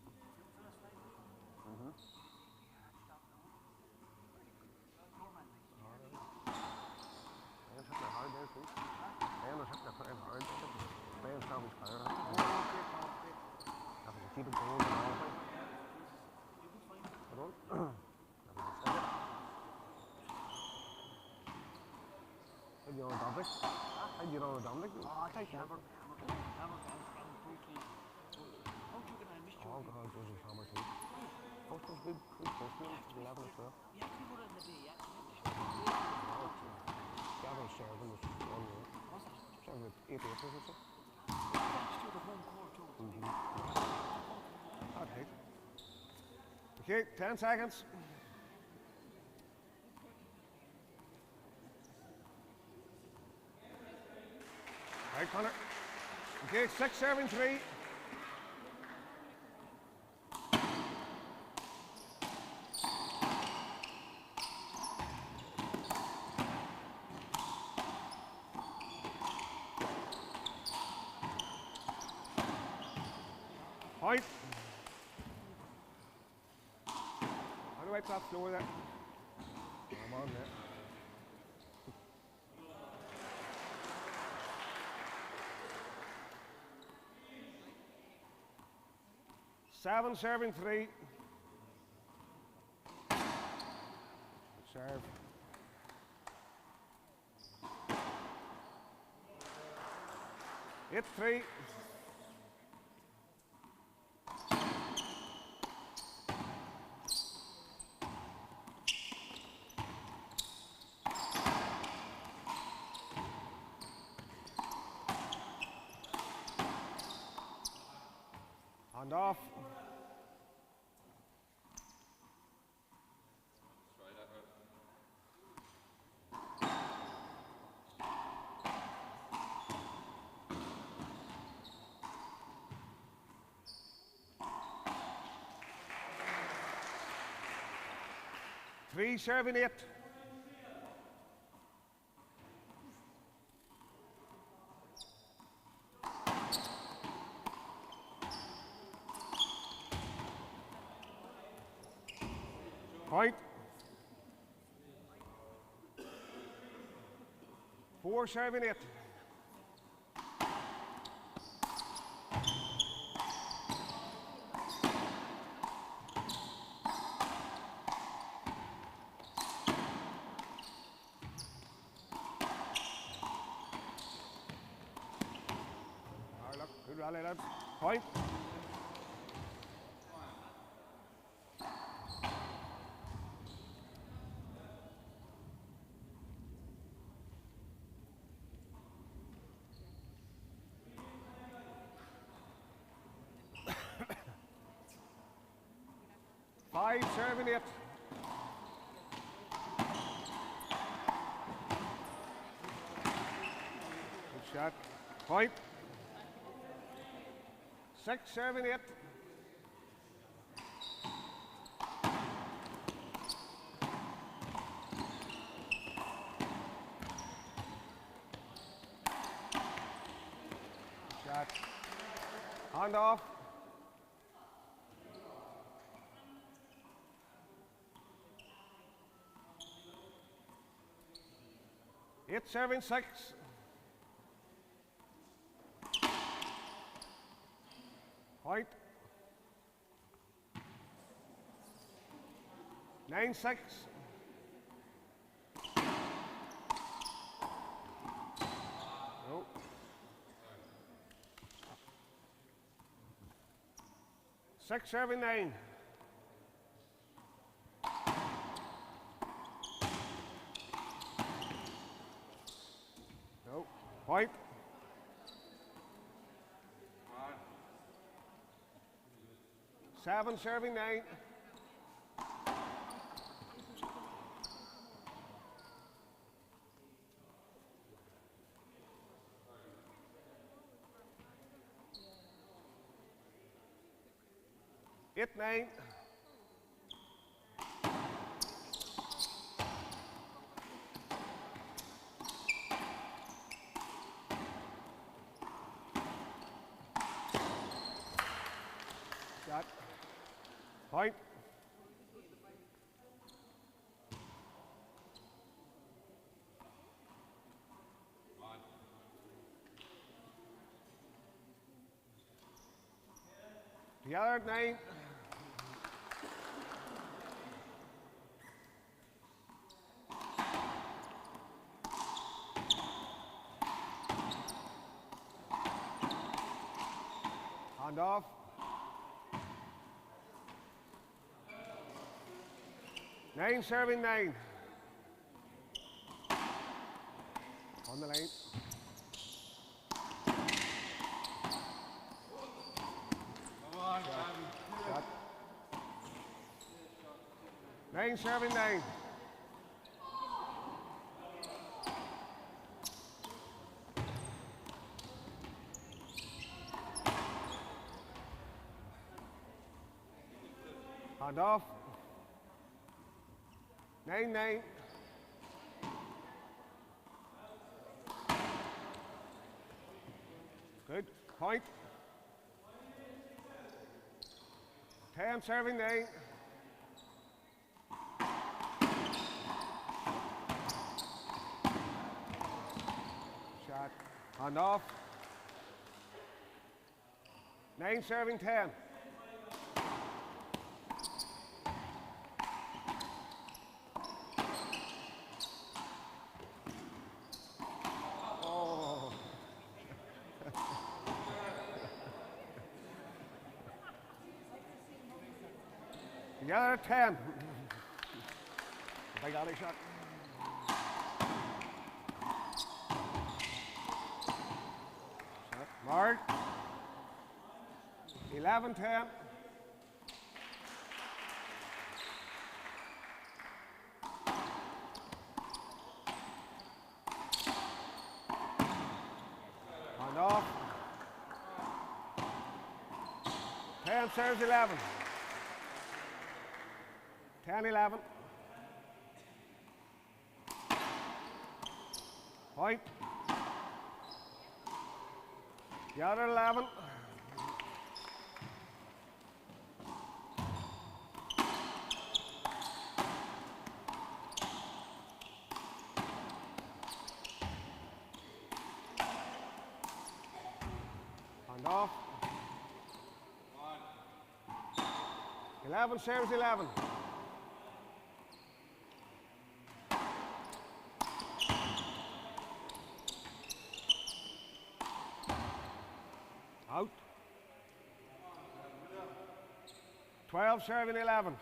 Players hitting it hard there too. Players hitting it pretty hard. Players can't be scared. Have to keep it going and all the time. Hold on. How do you know Dominic? How do you know Dominic? Oh, I never Oh God, those are hammer too. Post was good post games, 11 as well. Yeah, we put it in the day, yeah. Gavin Sheridan was 1 year. Was it? Sheridan with 8 acres or so. Thanks to the home court too. I'd hate. Okay, 10 seconds. Right, Connor. Okay, 6 serving 3. Point. How do I top floor that? I'm on there. Seven serving 3. Good serve. 8-3. Hand off. Three serving 8. Point. 4 serving 8. Good rally, lads. Point. Five serving 8. Good shot. Point. 6 serving 8. Shot. Hand off. Eight serving 6. Point. 9-6. No. 6-9. No. Point. 7-9. Eight, 9. Shot. Point. The other 9. Hand off. 9-9. On the line. Come on, Shot. 9-9. Hand off. 9-9. Good. Point. 10-9. Shot. Hand off. 9-10. The other 10. Big alley shot. Shot. Mark. 11-10. Hand off. 10 serves 11. 10-11. Point. The other 11. Hand off. 11 serves 11. Out. 12 serving 11.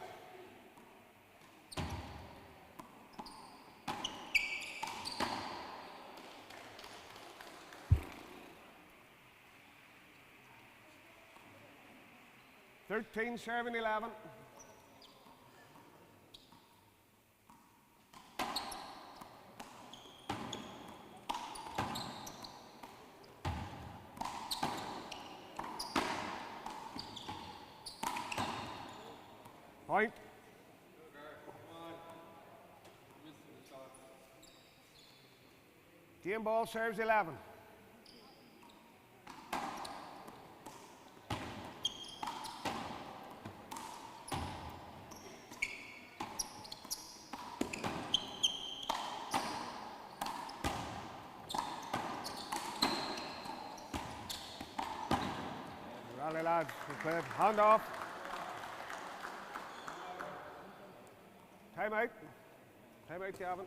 Thirteen serving 11. Point. Game ball serves 11. Rally lads, hand off. Time out. Time out, Gavin.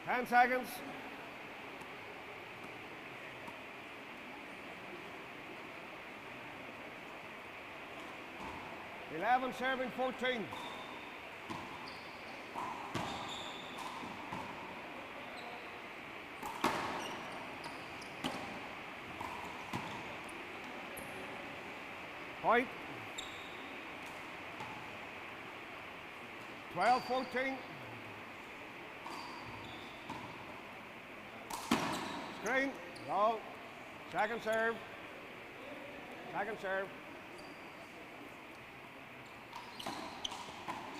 Ten seconds. Eleven serving 14. Point. 12-14. Screen. Go. Second serve. Second serve.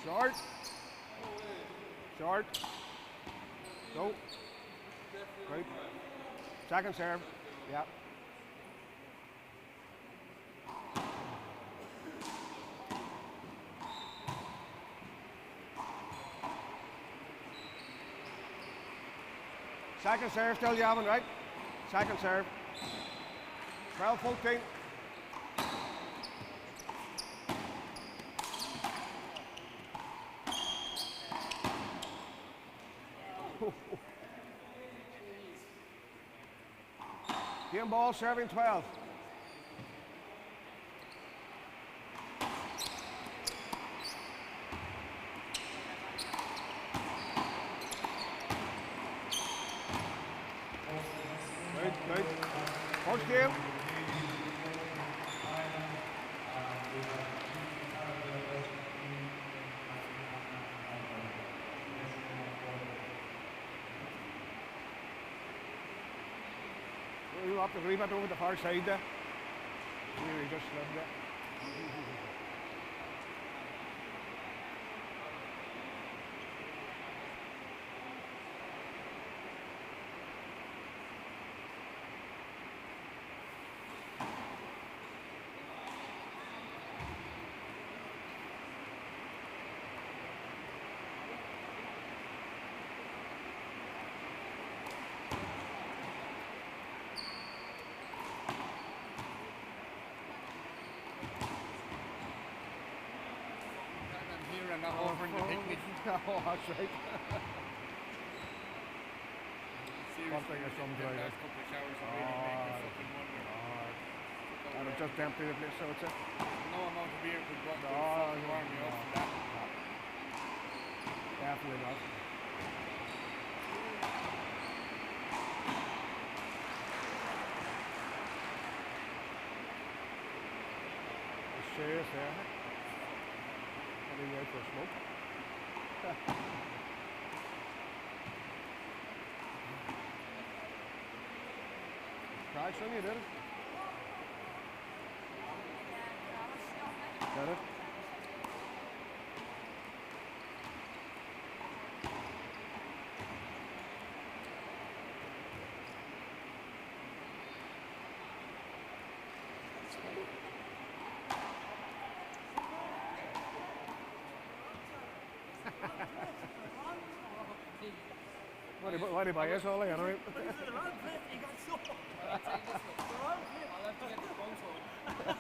Short. Short. Go. Great. Second serve. Yeah. Second serve, still Gavin, right? Second serve. 12-14. Game ball serving 12. Good. First game. You have to read it over the far side there. You just loved it. And not over in the picnic. Oh, that's right. Something or something. The last couple of showers have really made me fucking wonder. And I've just emptied the place, so it's it. No amount of beer could warm me up from that. Definitely not. It's serious there. Heading out for a smoke. Try some, you did it. Got it? What do you buy us all, you know? They're all playing, you got so. They're all playing. I'll have to get the phone phone.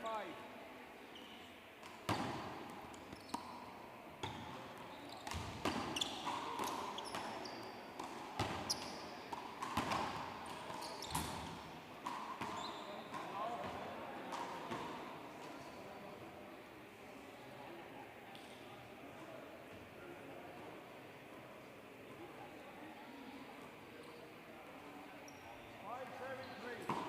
5. Serving 3.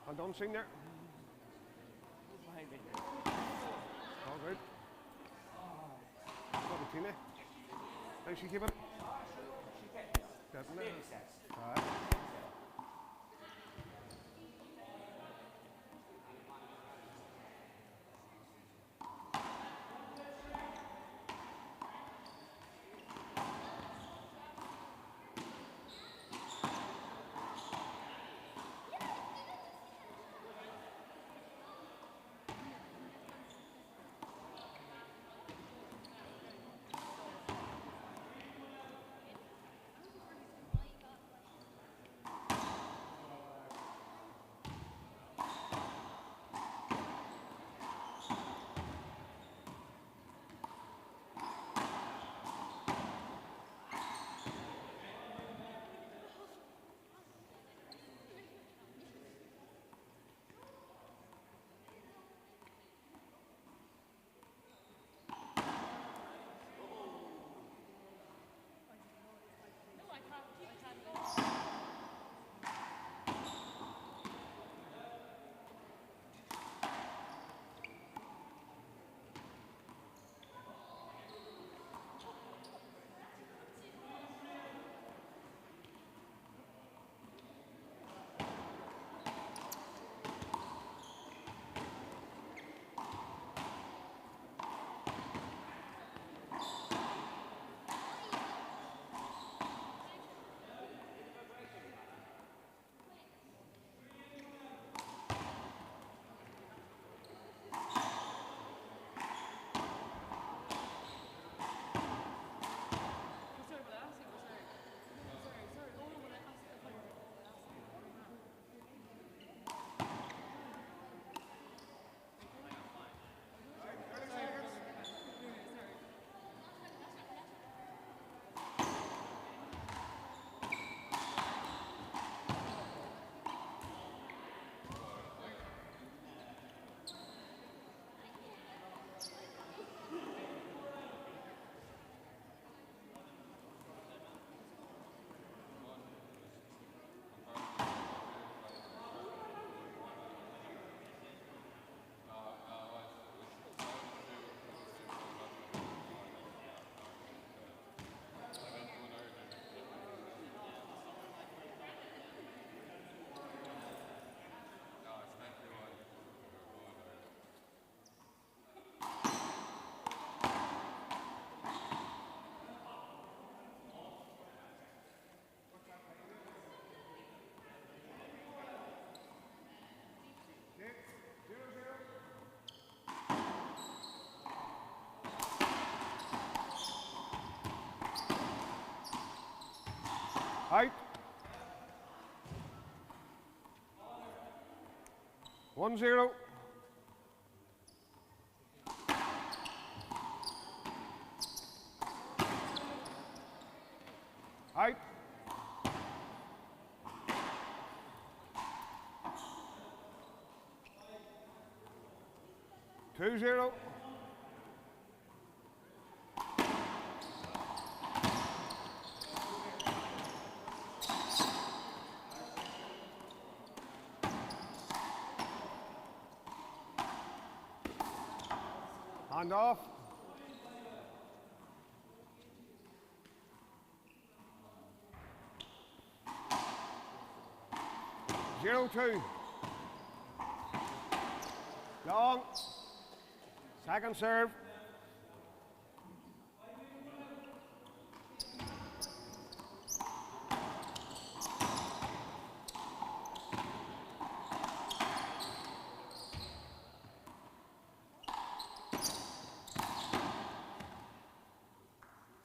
Well done, senior. All good. What a Tina. How's she keeping? Getting it. Aye. Out. 1-0. Out. 2-0. Hand off. Zero two. Long. Second serve.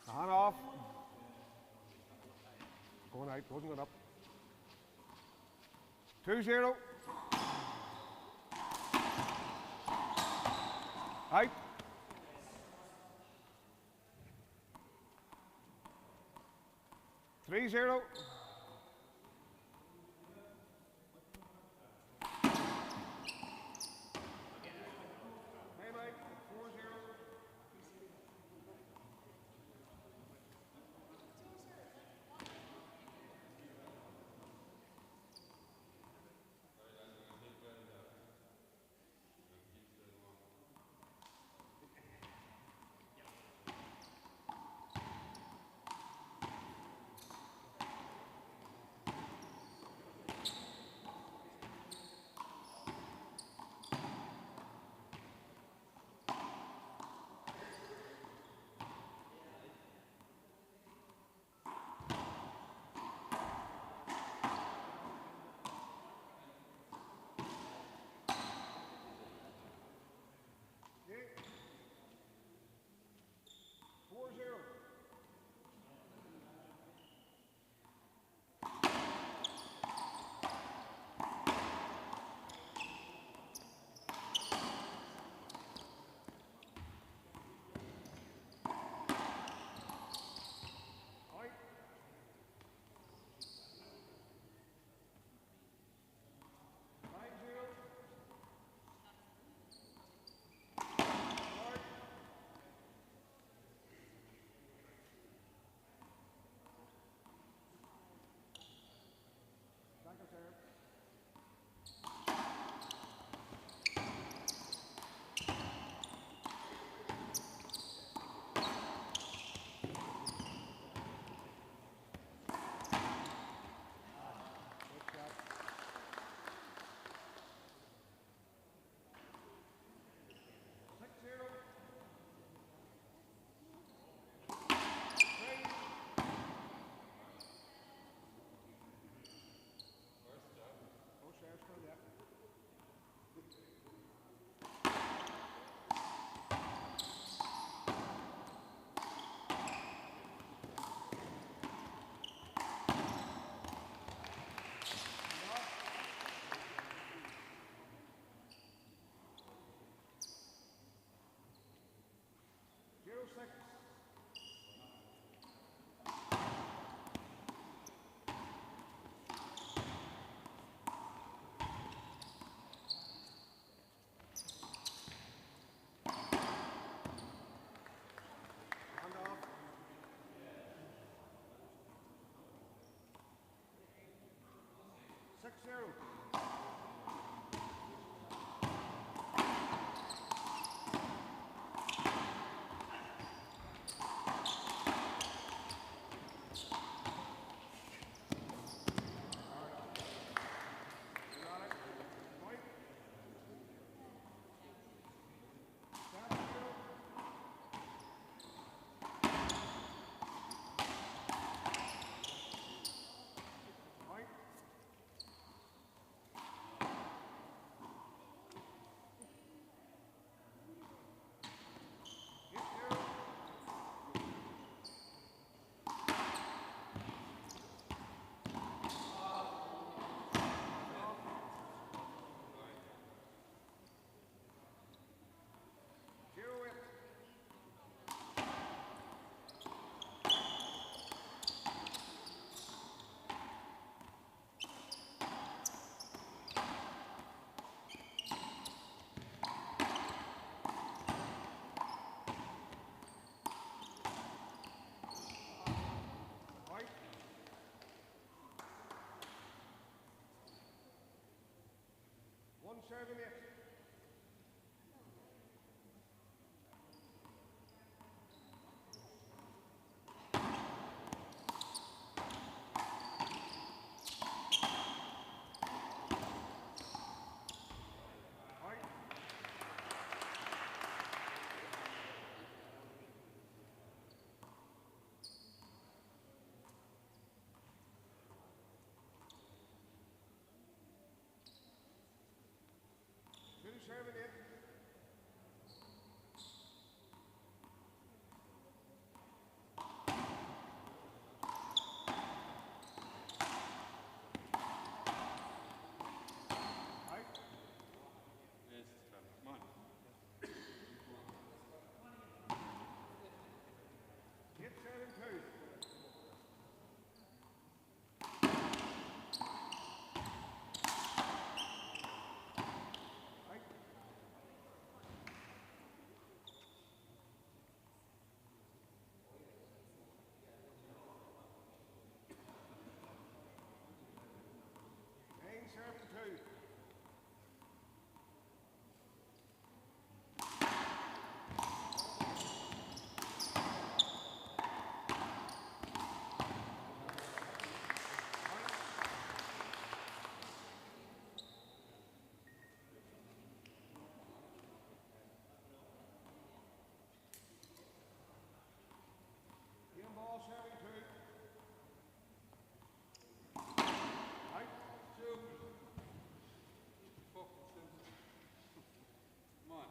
Hand off. Going out, wasn't it up? 2-0. Out. 3-0. Time out. 4-0. Yeah. 4-0. Out. 5-0. Out. Second serve. Good shot. 6-0. Three. First serve still, yeah. Zero 6. Hand off. 6-0. Point. 7-0. Point. 8-0. Zero 8. Point. 1-7-8. Point. serving it. Come on. Get serving two. Right. Hang serving two. Game ball serving two. Right. Two. Fucking simple. Come on.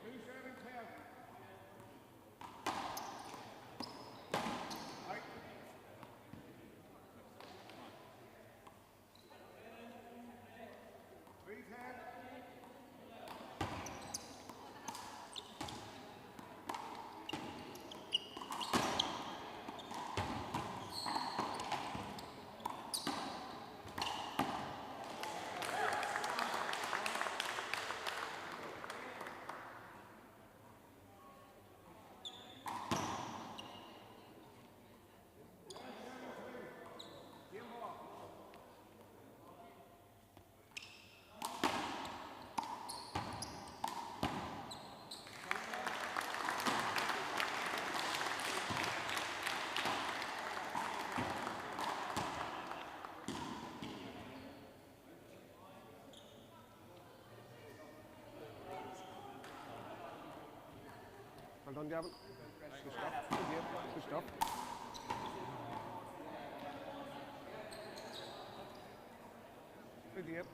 Two serving 10. Right. Three 10. Game ball. Well done, Gavin. Good stuff. Good game. Good stuff. Good game.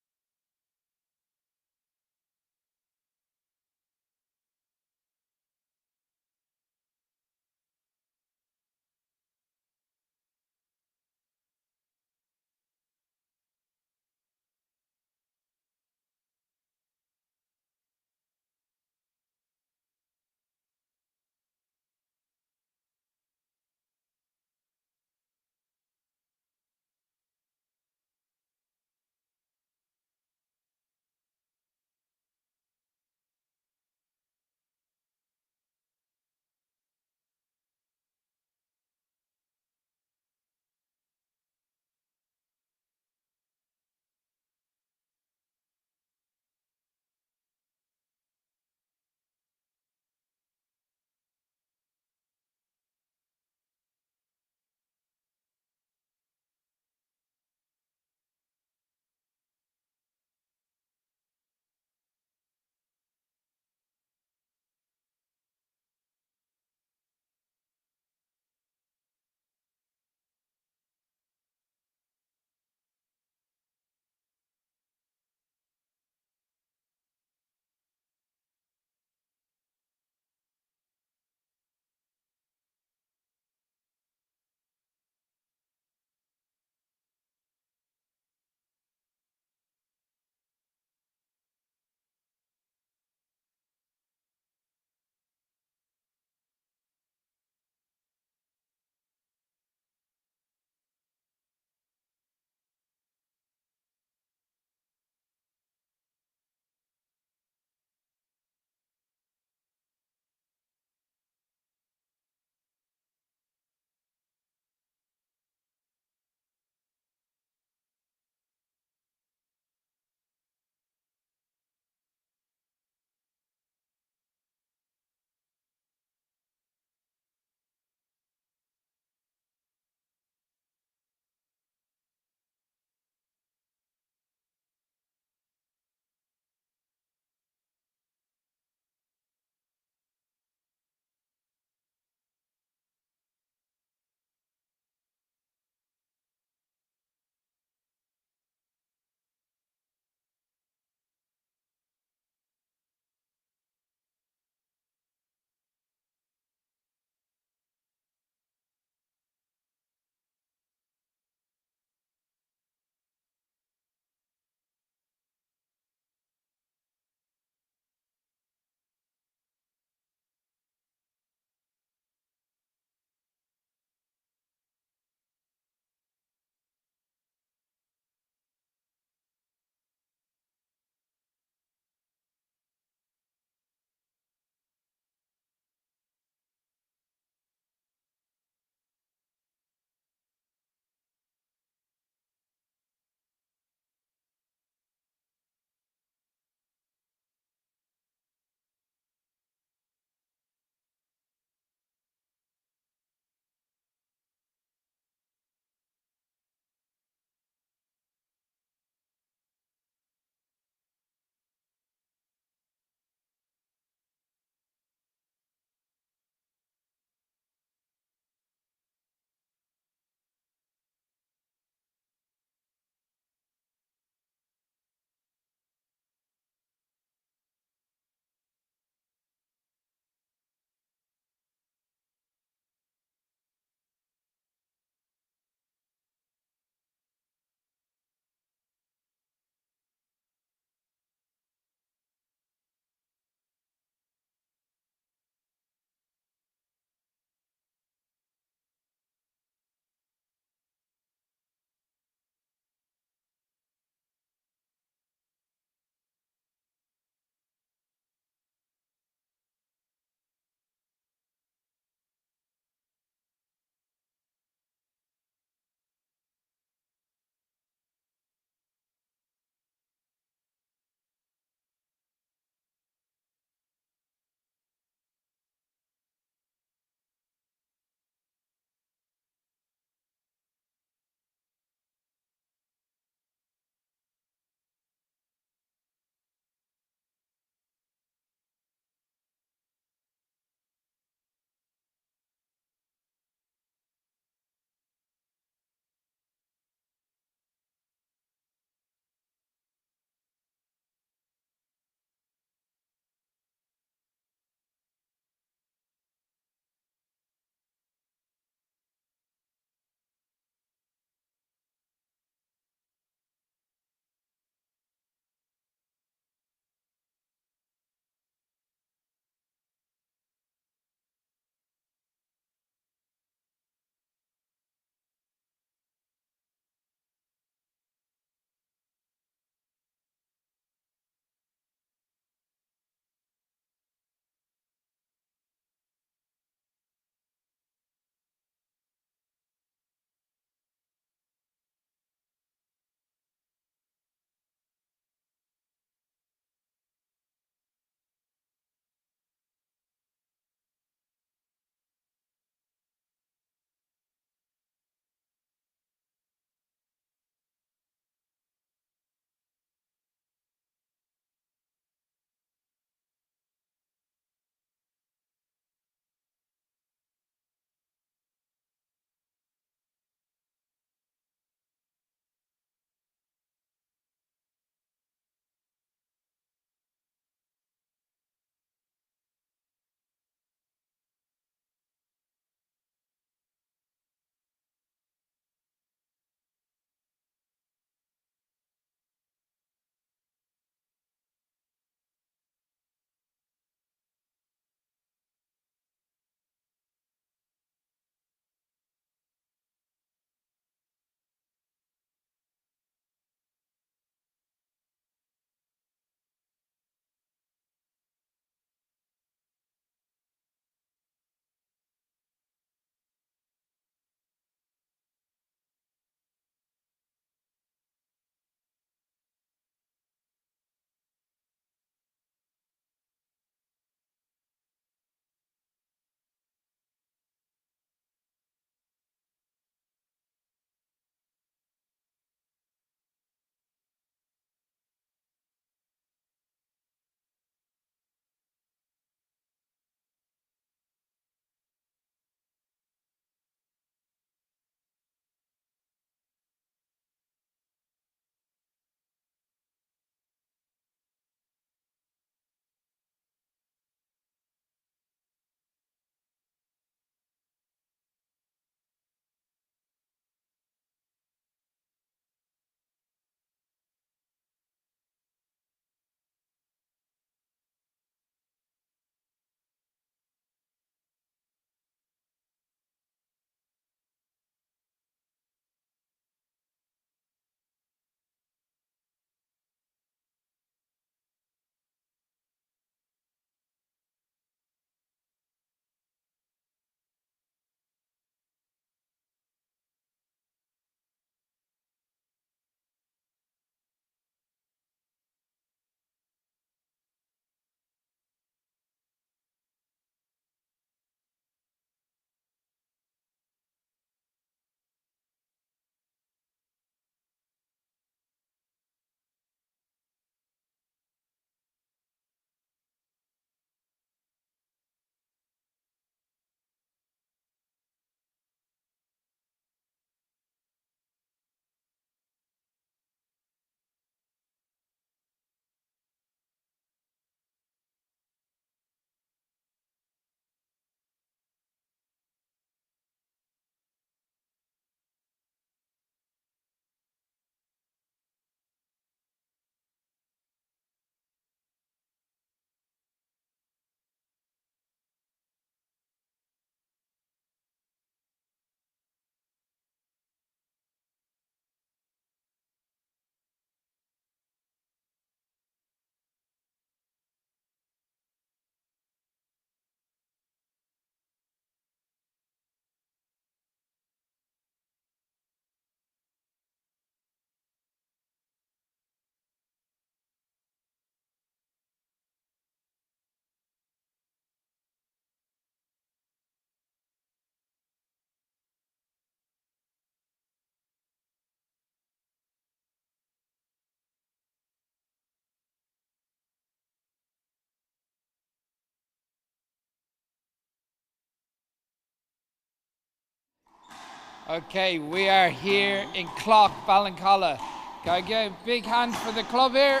Okay, we are here in Clock, Ballincollig. Can I get a big hand for the club here?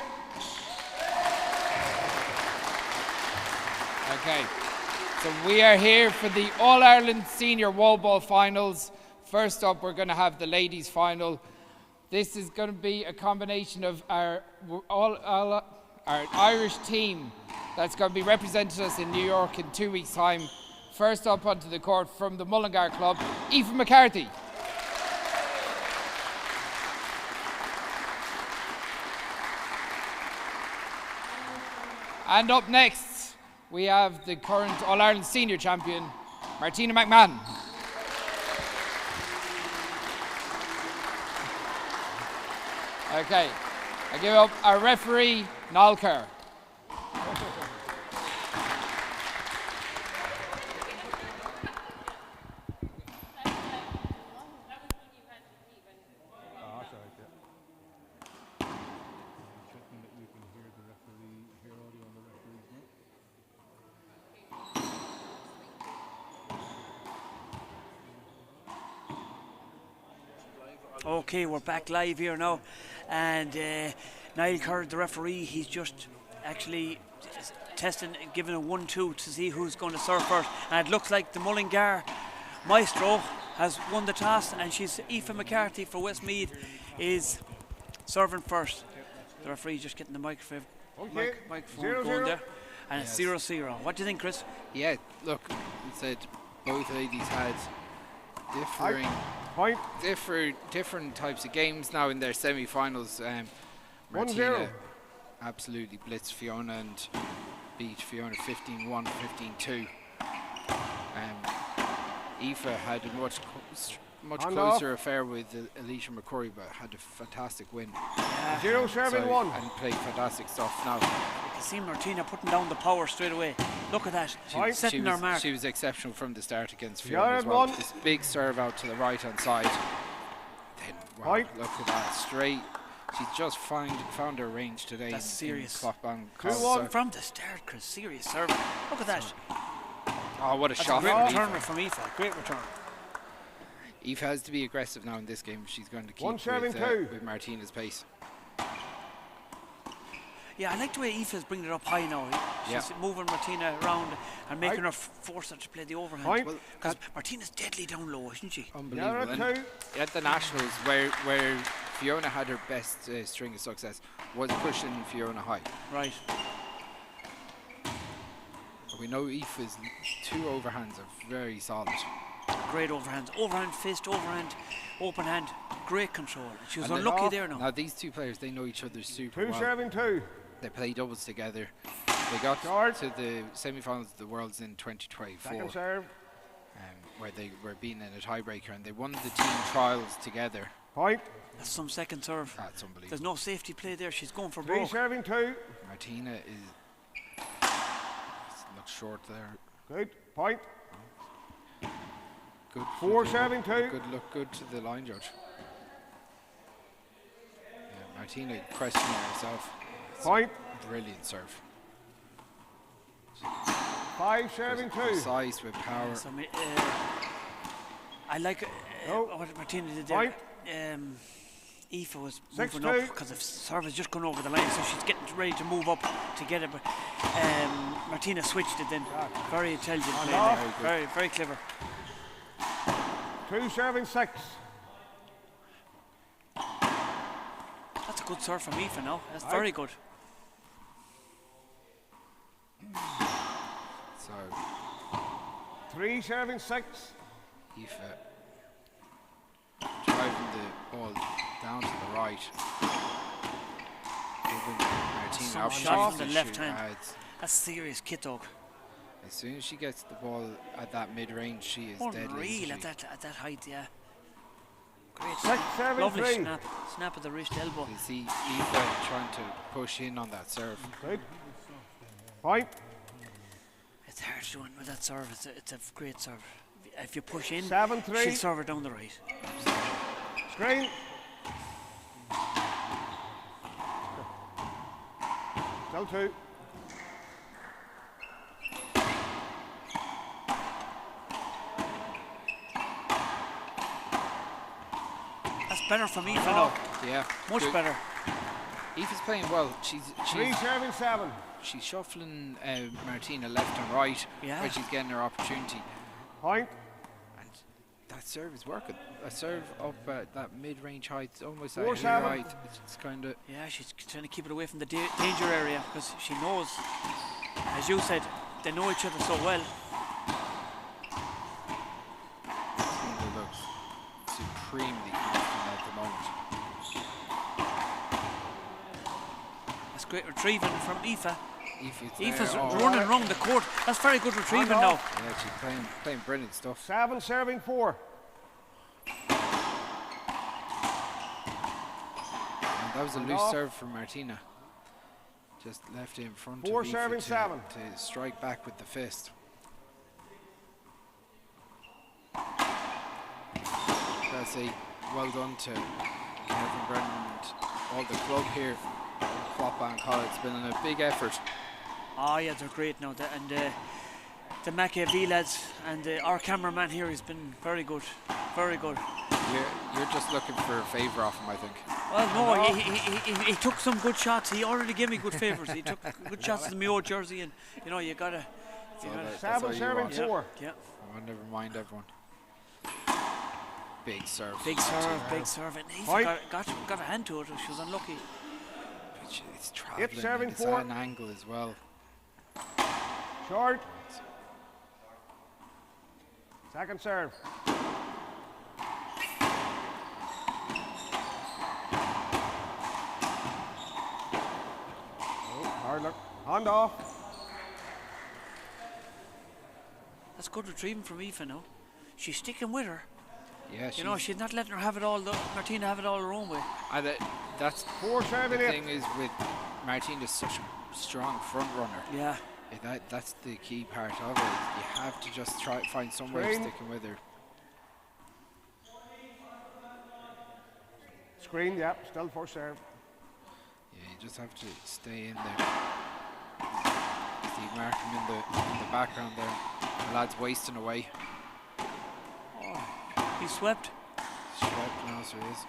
Okay, so we are here for the All-Ireland Senior Wall Ball Finals. First up, we're going to have the ladies' final. This is going to be a combination of our Irish team that's going to be representing us in New York in 2 weeks' time. First up onto the court from the Mullingar Club, Aoife McCarthy. And up next, we have the current All-Ireland Senior Champion, Martina McMahon. Okay, I give up our referee, Niall Kerr. Okay, we're back live here now, and Niall Kerr, the referee, he's just actually testing, giving a 1-2 to see who's going to serve first, and it looks like the Mullingar maestro has won the toss, and she's Aoife McCarthy for Westmeath is serving first. The referee just getting the microphone going there, and it's 0-0. What do you think, Chris? Yeah, look, it said both ladies had different types of games now in their semi-finals. Martina absolutely blitzed Fiona and beat Fiona 15-1, 15-2. Aoife had a much closer affair with Alicia McCurry, but had a fantastic win. 0-7-1. And played fantastic stuff now. You can see Martina putting down the power straight away. Look at that, setting her mark. She was exceptional from the start against Fiona as well. This big serve out to the right-hand side. Then, wow, look at that, straight. She just found her range today. That's serious. From the start, Chris, serious serve. Look at that. Oh, what a shot. Great return from Aoife, great return. Aoife has to be aggressive now in this game. She's going to keep with Martina's pace. Yeah, I like the way Aoife's bringing it up high now. She's moving Martina around and making her force her to play the overhand. Because Martina's deadly down low, isn't she? Unbelievable. And at the Nationals, where Fiona had her best string of success, was pushing Fiona high. Right. We know Aoife's two overhands are very solid. Great overhands. Overhand, fist, overhand, open hand. Great control. She was unlucky there now. Now these two players, they know each other super well. 2-7-2. They play doubles together. They got to the semi-finals of the Worlds in 2024, where they were beaten in a tiebreaker, and they won the team trials together. That's some second serve. That's unbelievable. There's no safety play there. She's going for broke. 3-7-2. Martina looks short there. Good point. Good. 4-7-2. Good look. Good to the line judge. Martina questioning herself. Point. Brilliant serve. 5-7-2. Precise with power. So, I like what Martina did there. Aoife was moving up because the serve is just going over the line, so she's getting ready to move up to get it. But Martina switched it then. Very intelligent play there. Very, very clever. 2-7-6. That's a good serve from Aoife now. That's very good. So 3-7-6. Aoife driving the ball down to the right. Giving Martina Some shot from the left hand. That's serious kit dog. As soon as she gets the ball at that mid-range, she is deadly. Unreal at that height, yeah. Great. 6-7-3. Lovely snap of the wrist elbow. You see Aoife trying to push in on that serve. Good. Point. It's hard to win with that serve. It's a great serve. If you push in, 7-3. she'll serve her down the right. Screen. Still 2. better from Aoife now. Yeah. Much good. better. Aoife's playing well. She's 3-7. she's shuffling Martina left and right Yeah. where she's getting her opportunity. Point. And that serve is working. A serve up at that mid-range height, almost at 4-7. her height. It's kind of Yeah, she's trying to keep it away from the danger area because she knows, as you said, they know each other so well. looks supremely confident at the moment. That's great retrieving from Aoife. Aoife's there. running around the court. That's very good retrieving now. Yeah, she's playing brilliant stuff. 7 serving 4. And that was a loose serve from Martina. Just left it in front 4 of Aoife serving to 7. to strike back with the fist. Gotta say, well done to Kevin Brennan and all the club here in Quappa and College. It's been a big effort. Oh yeah, they're great now. And the Mackay lads and our cameraman here has been very good. Very good. You're just looking for a favour off him, I think. Well, no, he took some good shots. He already gave me good favours. He took good shots in my old jersey, and you know you gotta. That's 7 all you serving want. 4. Yeah. Oh, never mind everyone. Big serve. Big serve, big serve. And he got a hand to it. She was unlucky. It's travelling. serving It's 4. at an angle as well. Short. Second serve. Hard look. Hand off. That's good retrieving from Aoife now. She's sticking with her. Yeah, You know, she's not letting her have it all. Martina have it all her own way. And that's 4 the serving 8. thing is with Martina's such a strong front runner. Yeah. That's the key part of it. You have to just try to find some way of sticking with her. Screen, yeah, still 4 serve. Yeah, you just have to stay in there. Steve Markham in the background there. The lad's wasting away. He swept. Swept now, so he is.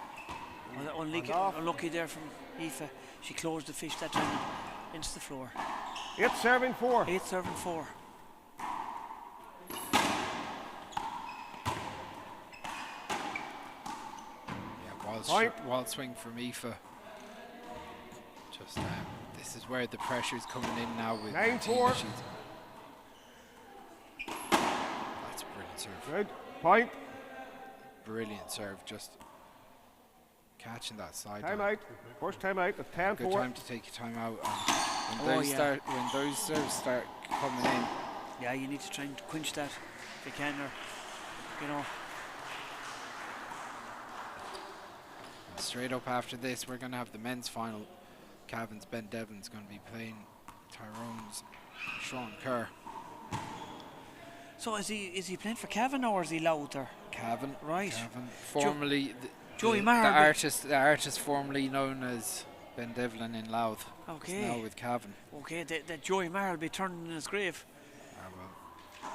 Unlucky there from Aoife. She closed the fish that time into the floor. 8 serving 4. 8 serving 4. Yeah, wild swing from Aoife. Just this is where the pressure is coming in now with 9-4. That's a brilliant serve. Good. Point. Brilliant serve, just catching that side. Time out. First time out at 10-4. Good time to take your time out. When those serves start coming in. Yeah, you need to try and quench that if you can, or you know. And straight up after this, we're going to have the men's final. Cavan's Ben Devlin's going to be playing Tyrone's Sean Kerr. So is he playing for Cavan or is he Lowther? Cavan, right? Cavan, formerly Joey the Maher, the artist formerly known as Ben Devlin in Louth. Okay. Is now with Cavan. Okay, that Joey Maher will be turning in his grave. Well,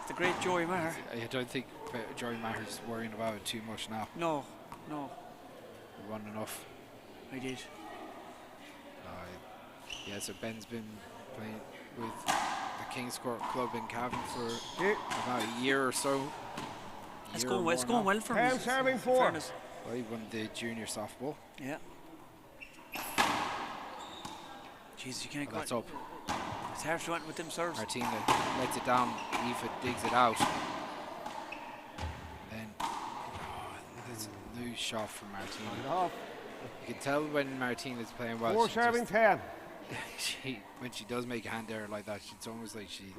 The great Joey Maher. I don't think Joey Maher's worrying about it too much now. No. He won enough. I did. Yeah, so Ben's been playing with the King's Court Club in Cavan for about a year or so. It's going well for him. 10 serving 4. Well, he won the junior softball. Yeah. Jeez, you can't go. That's up. It's hard to run with them serves. Martina lets it down. Aoife digs it out. Then there's a loose shot from Martina. You can tell when Martina's playing well. 4 serving 10. When she does make a hand error like that, it's almost like she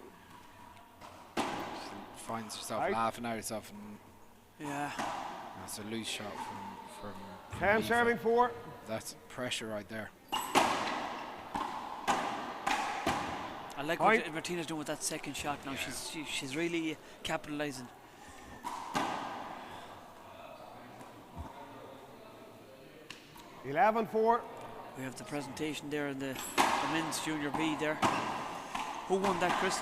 finds herself laughing at herself, and Yeah. that's a loose shot from 10 Aoife. serving 4. That's pressure right there. I like what Martina's doing with that second shot now. Yeah. She's really capitalising. $11-4. We have the presentation there in the men's junior B there. Who won that, Chris?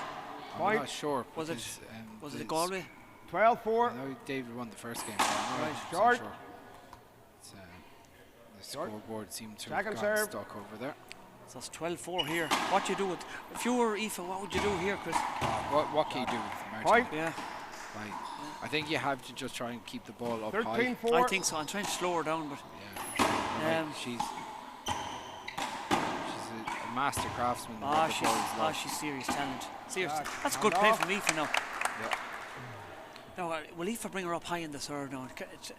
I'm not sure. Was it Galway? 12-4. I know David won the first game. So I'm not Short. sure. The scoreboard seemed to Second have serve. got stuck over there. So it's 12-4 here. What do you do with, if you were Aoife, what would you do here, Chris? What can you do with Martina? Point. Yeah, Like, I think you have to just try and keep the ball up 13-4. I think so. I'm trying to slow her down, but high. Like, she's a master craftsman. with the ball as well. she's serious talent. Serious. Ah, That's a good play from Aoife now. Yeah. Now, will Aoife bring her up high in the serve now?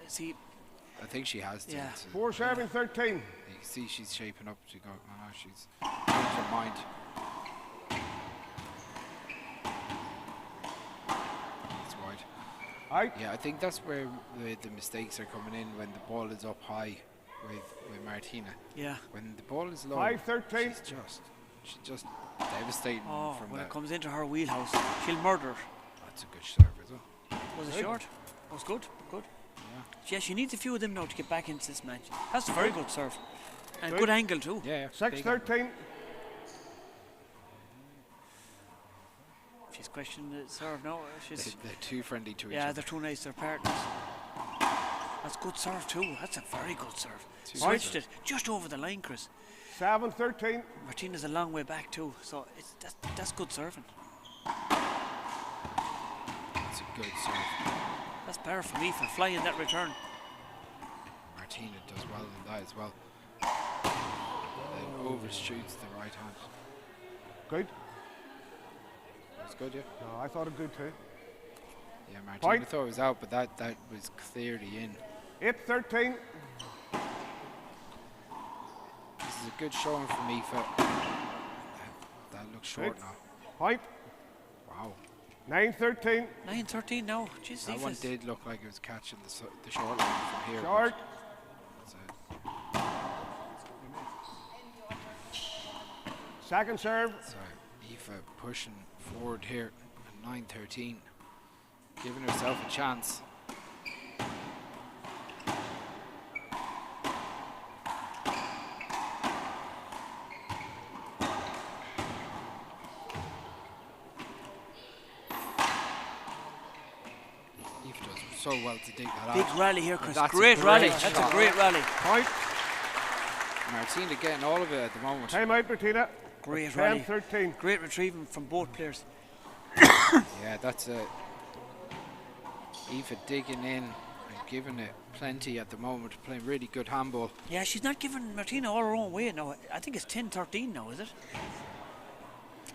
See, I think she has to. Yeah. 4 serving 13. You can see she's shaping up to go. She's changed her mind. It's wide. Out. Yeah, I think that's where the mistakes are coming in when the ball is up high with Martina. yeah. When the ball is low, 5-13. she's just devastating Oh, from when that. it comes into her wheelhouse, she'll murder. That's a good serve as well. Was it short? Was good. Good. Yeah, she needs a few of them now to get back into this match. That's a very good serve. And good angle too. Yeah. 6-13. She's questioning the serve now. They're too friendly to each Yeah, other. they're too nice, they're partners. That's good serve too. That's a very good serve. Too Switched good. it just over the line, Chris. 7-13. Martina's a long way back too, so that's good serving. It's a good serve. That's power from Aoife, flying that return. Martina does well in that as well. It overshoots the right hand. Good. It's good, yeah. No, I thought it good too. Yeah, Martina Point. thought it was out, but that was clearly in. 8-13. This is a good showing from Aoife. That looks short Good. now. Point. Wow. 9-13. 9-13 now. Jeez, That one Aoife's- did look like it was catching the short line from here. Short. Second serve. So Aoife pushing forward here at 9-13, giving herself a chance. Aoife does so well to dig that Big out. rally here, Chris. That's a Great rally. great That's a shot. great rally. Point. Martina getting all of it at the moment. Time out, Martina. Great rally. 10-13. Great retrieving from both players. Yeah, that's a Aoife digging in and giving it plenty at the moment, playing really good handball. Yeah, she's not giving Martina all her own way now. I think it's 10-13 now, is it?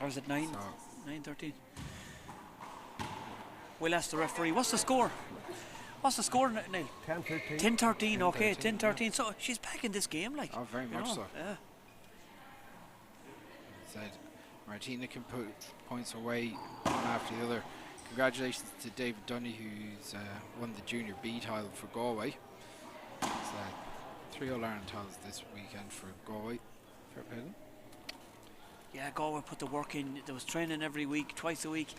Or is it 9? So 9-13. We'll ask the referee. What's the score? What's the score, Neil? 10-13. 10-13, okay, 10-13. So she's back in this game, like. Oh, very you much know, so. Yeah. Said Martina can put points away one after the other. Congratulations to David Dunny, who's won the Junior B title for Galway. It's 3 All-Ireland titles this weekend for Galway. Fair play them. Yeah, Galway put the work in. There was training every week, twice a week.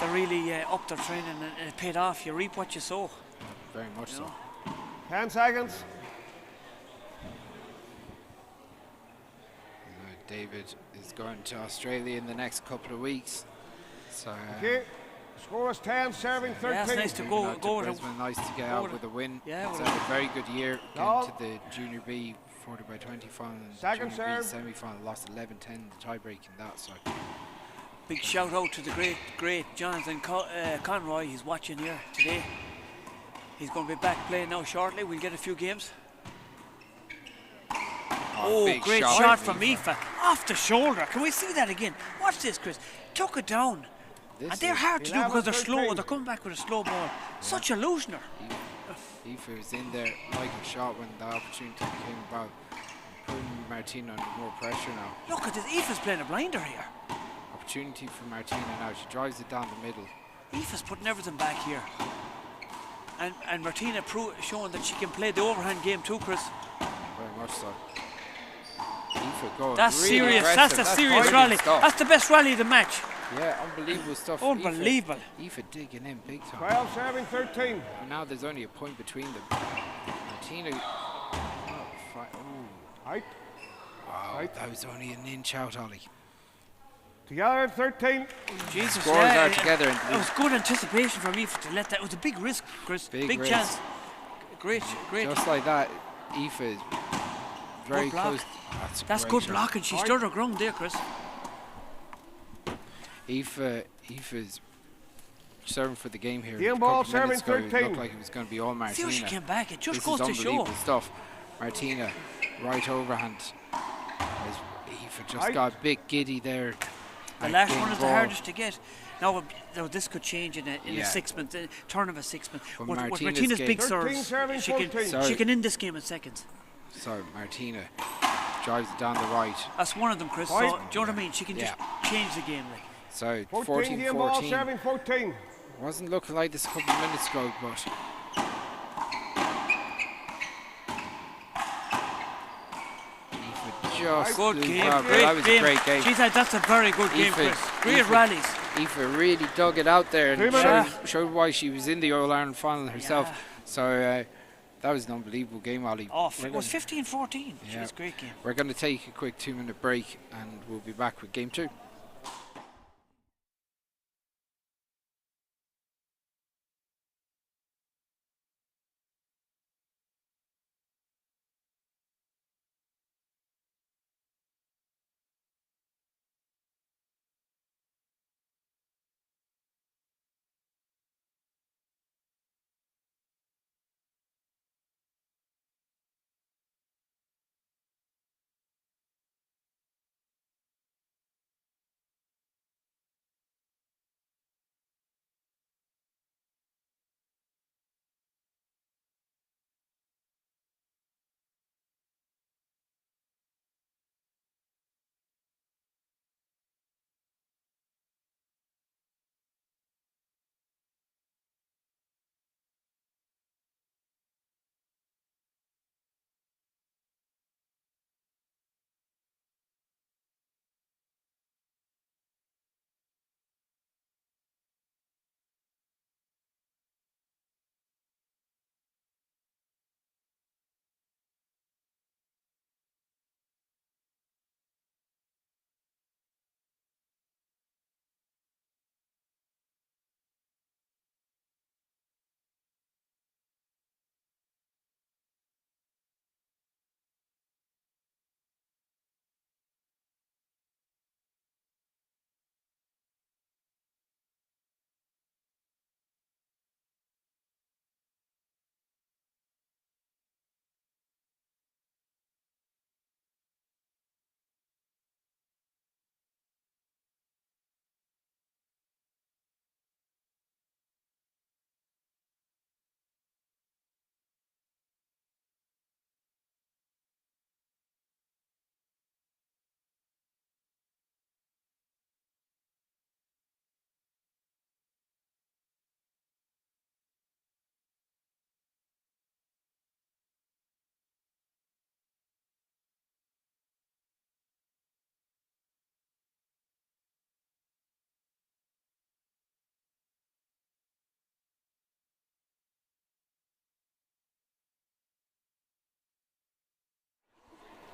They really upped their training and it paid off. You reap what you sow. Very much so. 10 seconds. David is going to Australia in the next couple of weeks. So Okay. Score is 10, serving 13. Yeah, it's nice to moving go out to with Brisbane, nice to get go out with with a win. Yeah, It's with had a very good year No. getting to the Junior B 40x20 final and Second Junior B serve. semi-final, lost 11-10 the tie-break in that. So Big shout out to the great Jonathan Conroy. He's watching here today. He's going to be back playing now shortly. We'll get a few games. Oh, big great shot shot from from Aoife. Off the shoulder. Can we see that again? Watch this, Chris. Took it down. this And they're is hard to do because they're 11-13. slow. They're coming back with a slow ball. Such a loosener. Aoife was in there like a shot when the opportunity came about, putting Martina under more pressure now. Look at this. Aoife's playing a blinder here. Opportunity for Martina now. She drives it down the middle. Aoife's putting everything back here. And Martina showing that she can play the overhand game too, Chris. Very much so. Aoife going That's really serious. aggressive. That's a serious brilliant rally. stuff. That's the best rally of the match. Yeah, unbelievable stuff. Unbelievable. Aoife digging in big time. 12, serving 13. And now there's only a point between them. Martina. Ooh, Out. wow, Right. that was only an inch out, Ollie. Together at 13. Jesus, Scores yeah, are together. It was good anticipation from Aoife to let that. It was a big risk, Chris. Big risk. chance. Great. Just like that, Aoife is very good block. close. That's great good serve. blocking. She stood her ground there, Chris. Aoife's serving for the game here. Game A ball, couple minutes serving ago, it 13. looked like it was going to be all Martina. See how she came back. It just This goes is to show. unbelievable stuff. Martina, right overhand. Aoife just got a bit giddy there. The And last game one is the ball. hardest to get. Now this could change in a Yeah. six-minute turn of a six-minute. But With Martina's Martina's game- big 13 serves, serving she 14. can end this game in seconds. Sorry, Martina drives it down the right. That's one of them, Chris. So, Right. do you know what I mean? She can just change the game. Like. So 14 game ball, 14-14. serving 14. Wasn't looking like this a couple of minutes ago, but Aoife just Good blew game. out. Great That was game. a great game. She said that's a very good game, Aoife- Chris. Great Aoife- rallies. Aoife really dug it out there and 2 minutes. showed why she was in the All-Ireland final herself. Yeah. So that was an unbelievable game, Ali. It was 15-14. She Yeah. was a great game. We're going to take a quick 2-minute break and we'll be back with game 2.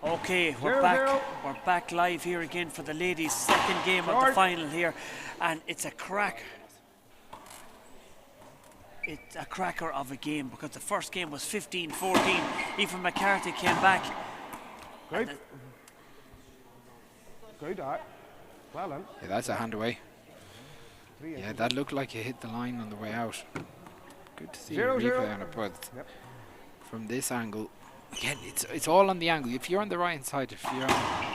Okay, we're 0-0. back. We're back live here again for the ladies' second game of the Short. final here, and it's a cracker. It's a cracker of a game because the first game was 15-14. Ethan McCarthy came back. Good. Good, all right. Well done. Yeah, that's a hand away. 3 Yeah, inches. that looked like it hit the line on the way out. Good to see a 0-0. replay on it, but Yep. from this angle, again, it's all on the angle. If you're on the right hand side, if you're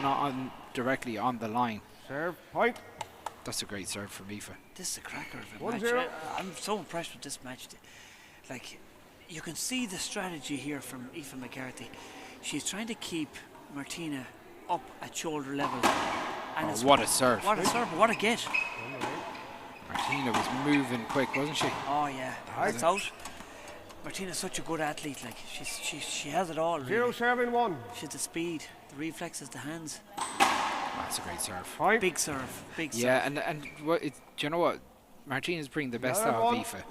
not on directly on the line, Serve, point. that's a great serve from Aoife. This is a cracker of a 1-0. match. I'm so impressed with this match. Like, you can see the strategy here from Aoife McCarthy. She's trying to keep Martina up at shoulder level. And Oh, it's what a serve. What a serve, what a get. Martina was moving quick, wasn't she? Oh yeah, Right. it's out. Martina's such a good athlete. Like she has it all. 0 Really. serving 1. She's the speed, the reflexes, the hands. That's a great serve. Point. Big serve, big serve. Yeah, and what do you know what? Martina's bringing the best Yeah, out of one. Aoife.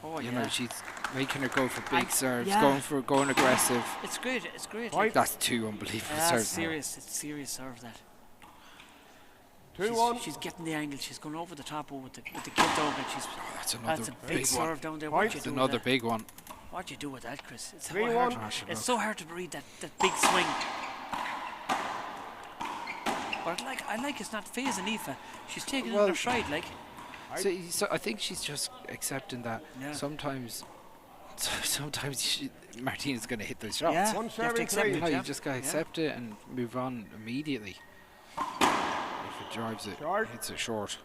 Oh You yeah. know, she's making her go for big And- serves, yeah. going aggressive. It's great. It's great. Point. That's two unbelievable Yeah, serves. it's serious. It's serious serve that. 2-1. She's getting the angle. She's going over the top with the kid dog, and she's. That's another That's a big big one. serve down there. Point. What you It's do another with that? big one. What you do with that, Chris? It's so 3-1. hard. Gosh, It's so hard to read that big swing. But I like it's not phasing Aoife. She's taking it in her stride, like. So I think she's just accepting that sometimes Martina's going to hit those shots. Yeah, One you have to serving accept three. it. No, Yeah. you just got to accept it and move on immediately. If it drives it, Short. hits it short.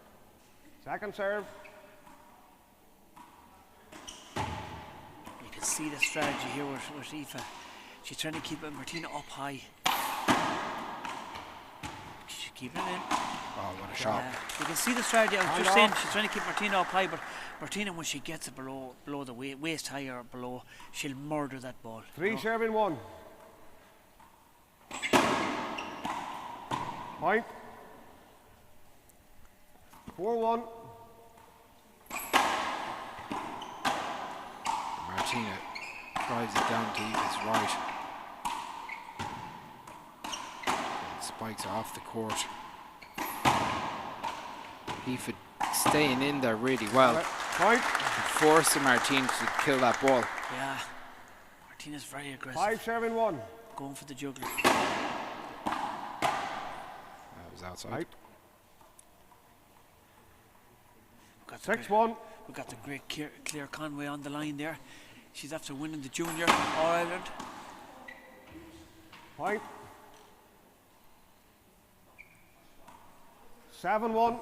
Second serve. You can see the strategy here with Aoife. She's trying to keep Martina up high. She's keeping it in. Oh, what a shot. Yeah. You can see the strategy. I was just saying she's trying to keep Martina up high, but Martina, when she gets it below the waist high or below, she'll murder that ball. Three serving one. Point. 4-1. Martina drives it down to Aoife's right. And spikes off the court. Aoife staying in there really well. Point. Forcing Martina to kill that ball. Yeah. Martina's very aggressive. 5 serving one. Going for the juggler. That was outside. Right. 6-1. 6-1. We got the great Claire Conway on the line there. She's after winning the Junior All-Ireland. Point. 7-1.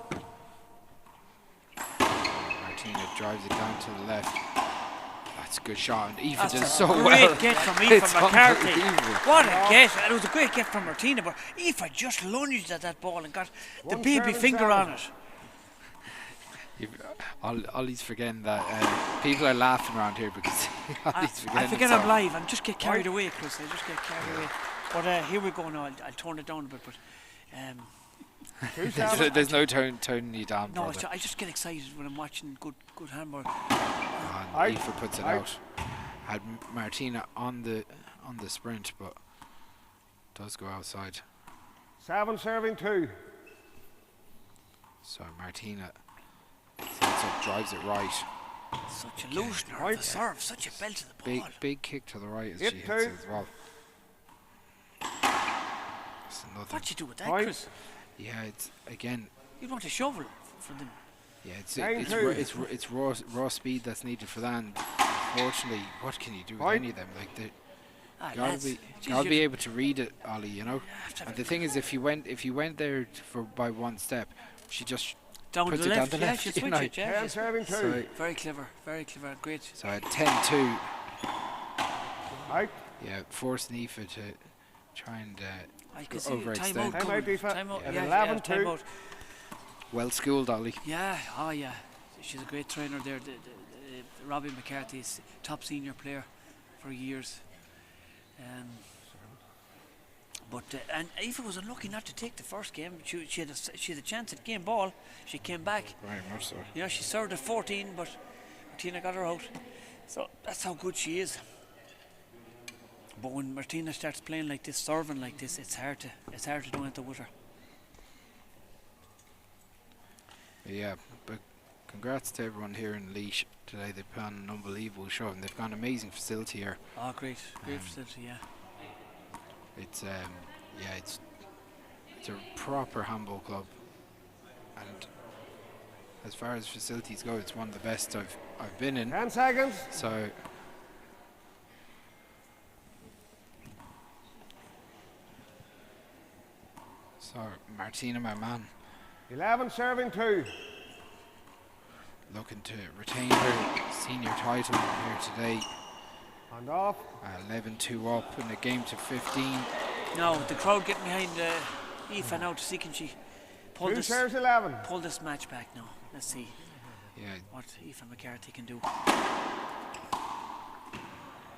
Martina drives it down to the left. That's a good shot, and Aoife That's does a so great well. get from Aoife It's McCarthy. unbelievable. What a get! And it was a great get from Martina, but Aoife just lunged at that ball and got the One baby serving finger seven. on it. Ollie's forgetting that people are laughing around here because Ollie's forgetting. I forget it's I'm on. live. I just get carried away, Chris. I just get carried away. But here we go now. I'll tone it down a bit. But There's no toning you down. no, brother. I just get excited when I'm watching good handball. And Aoife puts it out. Had Martina on the sprint, but does go outside. 7 serving 2. So Martina sets up, drives it right. Such a loosener of the serve, such a belt to the ball. Big kick to the right as Hit she hits two. it as well. That's another. What you do with that, Point. Chris? Yeah, it's again. You'd want a shovel for them. Yeah, it's raw speed that's needed for that. And unfortunately, what can you do with Point. any of them? Like they Lads, gotta be able to read it, Ollie. You know. have to have And the thing is, if you went there by one step, she just down puts the it left. down the Yeah, left. she'll you switch know. it. Yeah, 10 serving 2. So, very clever, great. so at 10-2, Right. yeah, forcing Aoife to try and I can see timeout overextend. Timeout, coming. Aoife. Timeout, At yeah, 11-2. timeout. Well schooled, Ollie. Yeah, oh yeah. She's a great trainer there. Robbie McCarthy is top senior player for years. And Aoife was unlucky not to take the first game. She had a chance at game ball. She came back. Very much so. You know, she served at 14, but Martina got her out. So that's how good she is. But when Martina starts playing like this, serving like this, it's hard to do anything with her. Yeah, but congrats to everyone here in Laois today. They've put on an unbelievable show, and they've got an amazing facility here. Oh, great facility, yeah. It's it's a proper handball club, and as far as facilities go, it's one of the best I've been in. 10 seconds. So Martina, my man, 11 serving 2. looking to retain her senior title here today. And off. 11-2 up in the game to 15. Now the crowd getting behind Aoife now to see can she pull 2 this serves 11. match back now. Let's see Yeah, what Aoife McCarthy can do.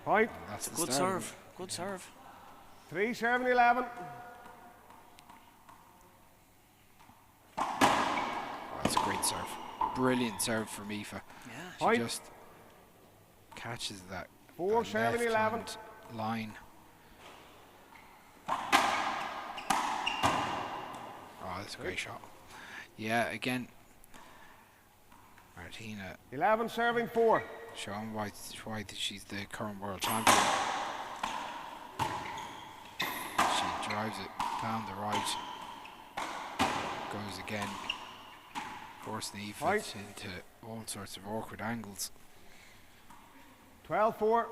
Point. that's the Good start of serve, good serve. 3 serving 11. Oh, that's a great serve. Brilliant serve from Aoife. Yeah. She Point. just catches that 4 serving 11. left-hand line. Oh, that's a great shot. Yeah, again, Martina 11 serving 4. showing why she's the current world champion. She drives it down the right. goes again, forcing Aoife into all sorts of awkward angles. 12-4.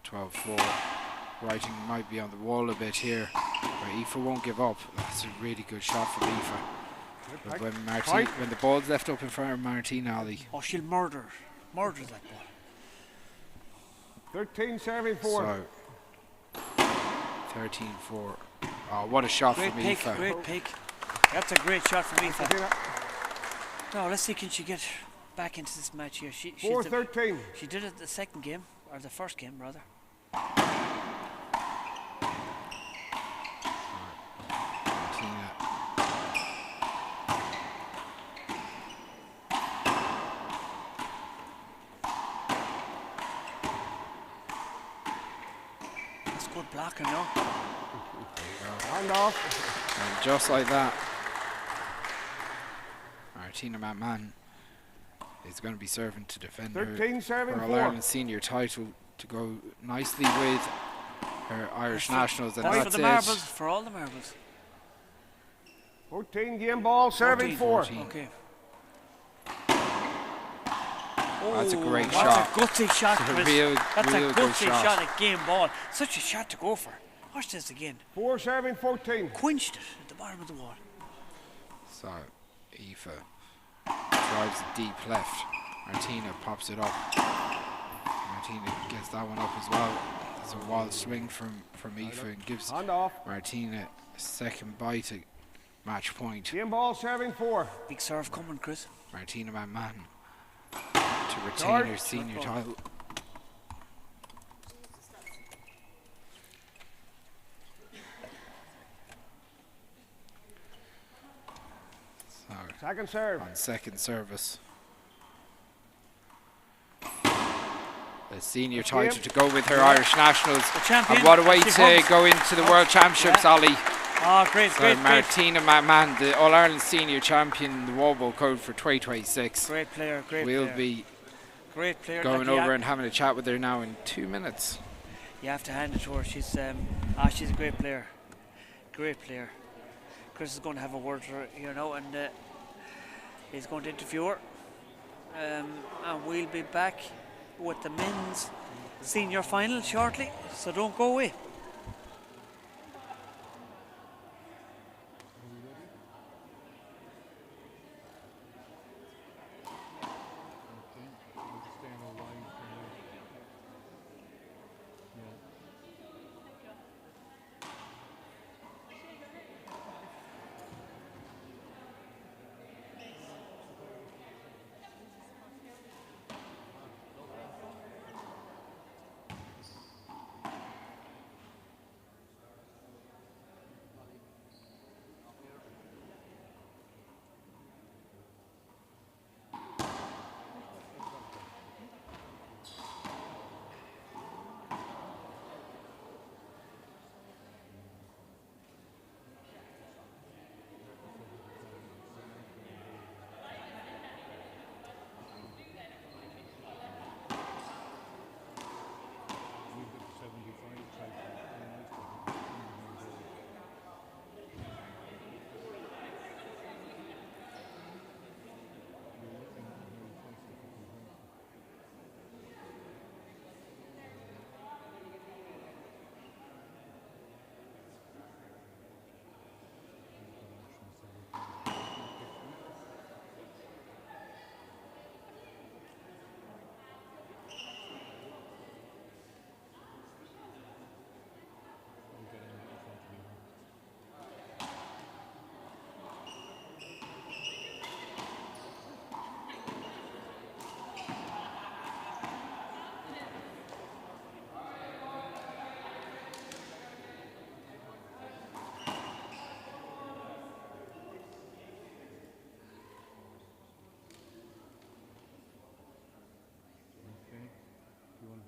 12-4. Writing might be on the wall a bit here, but Aoife won't give up. That's a really good shot from Aoife. But when the ball's left up in front of Martina Ali. Oh, she'll murder that ball. 13 serving 4. So 13-4. Oh, what a shot from Aoife. Great pick. That's a great shot from Aoife. Now let's see, can she get back into this match here? 4-13. She did it the second game, or the first game rather. Martina. That's good blocking now. Hand off. And just like that, Martina McMahon is going to be serving to defend her All-Ireland senior title to go nicely with her Irish nationals. And that's for the marbles, for all the marbles. 14 game ball, serving 4. Okay. That's a great shot. That's a gutsy shot, Chris. That's real a gutsy shot at game ball. Such a shot to go for. Watch this again. 4 serving 14. Quenched it at the bottom of the wall. So Aoife drives it deep left. Martina pops it up. Martina gets that one up as well. There's a wild swing from Aoife and gives Martina a second bite at match point. Game ball serving 4. Big serve coming, Chris. Martina McMahon to retain her senior title. So, second serve. On second service. The senior title to go with her Irish nationals. And what a way to go into the World Championships, Ali. Oh, great. Martina McMahon, the All-Ireland senior champion, the Wallbow code for 2026. Great player, We'll be going over and having a chat with her now in 2 minutes. You have to hand it to her. She's a great player. Great player. Chris is going to have a word for her, you know, and he's going to interview her. And we'll be back with the men's senior final shortly, so don't go away.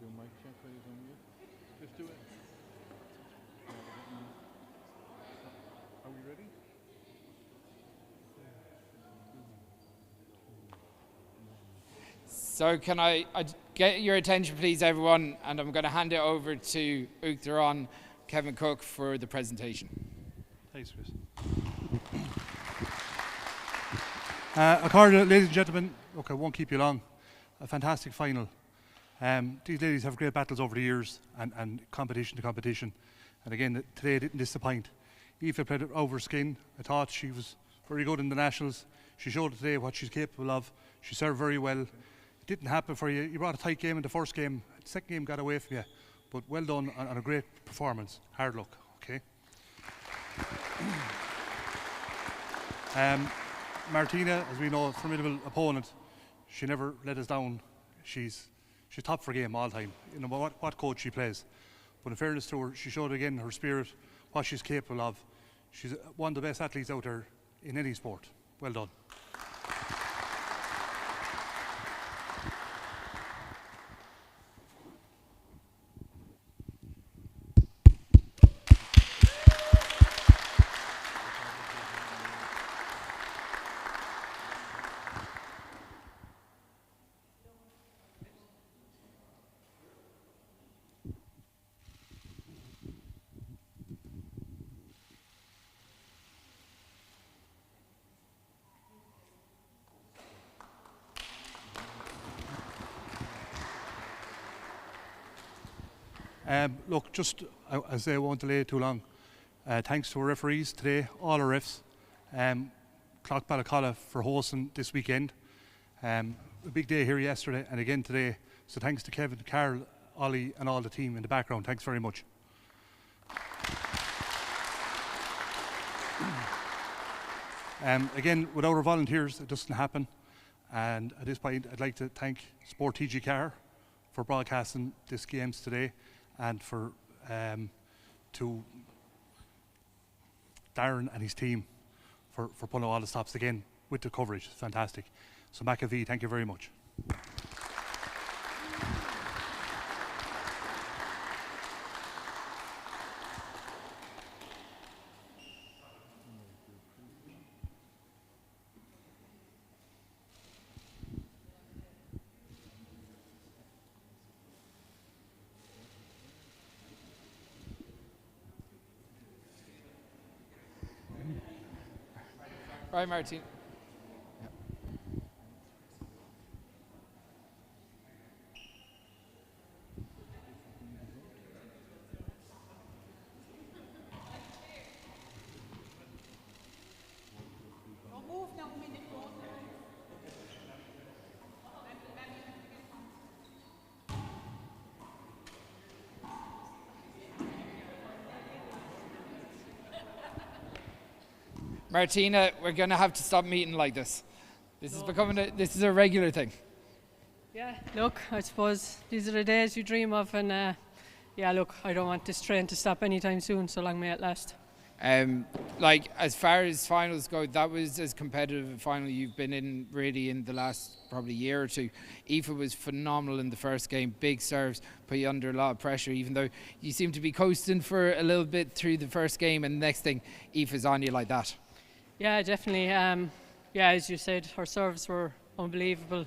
Do a mic check while he's on mute? Just do it. Are we ready? So can I get your attention please everyone, and I'm going to hand it over to Uachtaráin Kevin Cook for the presentation. Thanks, Chris. Accorda, ladies and gentlemen, look, I won't keep you long. A fantastic final. These ladies have great battles over the years and competition to competition. And again, today didn't disappoint. Aoife played over skin. I thought she was very good in the Nationals. She showed today what she's capable of. She served very well. It didn't happen for you. You brought a tight game in the first game. The second game got away from you. But well done on a great performance. Hard luck, okay? Martina, as we know, a formidable opponent. She never let us down. She's top for game all the time. You know what coach she plays. But in fairness to her, she showed again her spirit, what she's capable of. She's one of the best athletes out there in any sport. Well done. Look, just as I won't delay too long, thanks to our referees today, all our refs, Clock Balacalla for hosting this weekend. A big day here yesterday and again today. So thanks to Kevin, Carl, Ollie and all the team in the background. Thanks very much. Again, without our volunteers, it doesn't happen. And at this point, I'd like to thank Spórt TG Car for broadcasting this games today, and for to Darren and his team for pulling all the stops again with the coverage. Fantastic. So McAvee, thank you very much. Right, Martin. Martina, we're going to have to stop meeting like this. This is a regular thing. Yeah, look, I suppose these are the days you dream of, and yeah, look, I don't want this train to stop anytime soon, so long may it last. Like, as far as finals go, that was as competitive a final you've been in really in the last probably year or two. Aoife was phenomenal in the first game, big serves, put you under a lot of pressure, even though you seem to be coasting for a little bit through the first game, and the next thing, Aoife's on you like that. Yeah, definitely. Yeah, as you said, her serves were unbelievable.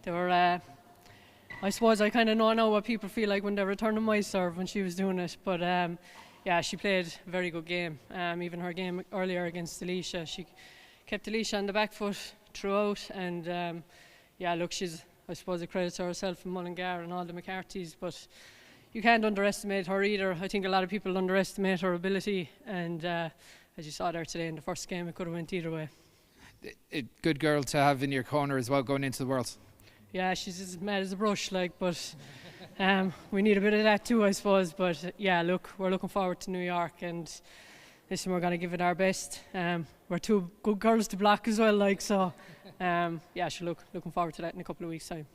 They were, I suppose I kind of know now what people feel like when they're returning my serve when she was doing it. But yeah, she played a very good game. Even her game earlier against Alicia, she kept Alicia on the back foot throughout. And yeah, look, she's, I suppose, a credit to herself and Mullingar and all the McCarthy's. But you can't underestimate her either. I think a lot of people underestimate her ability. And as you saw there today in the first game, it could have went either way. A good girl to have in your corner as well going into the Worlds. Yeah, she's as mad as a brush, like, but we need a bit of that too, I suppose. But yeah, look, we're looking forward to New York, and listen, we're going to give it our best. We're two good girls to block as well, like, so yeah, looking forward to that in a couple of weeks' time.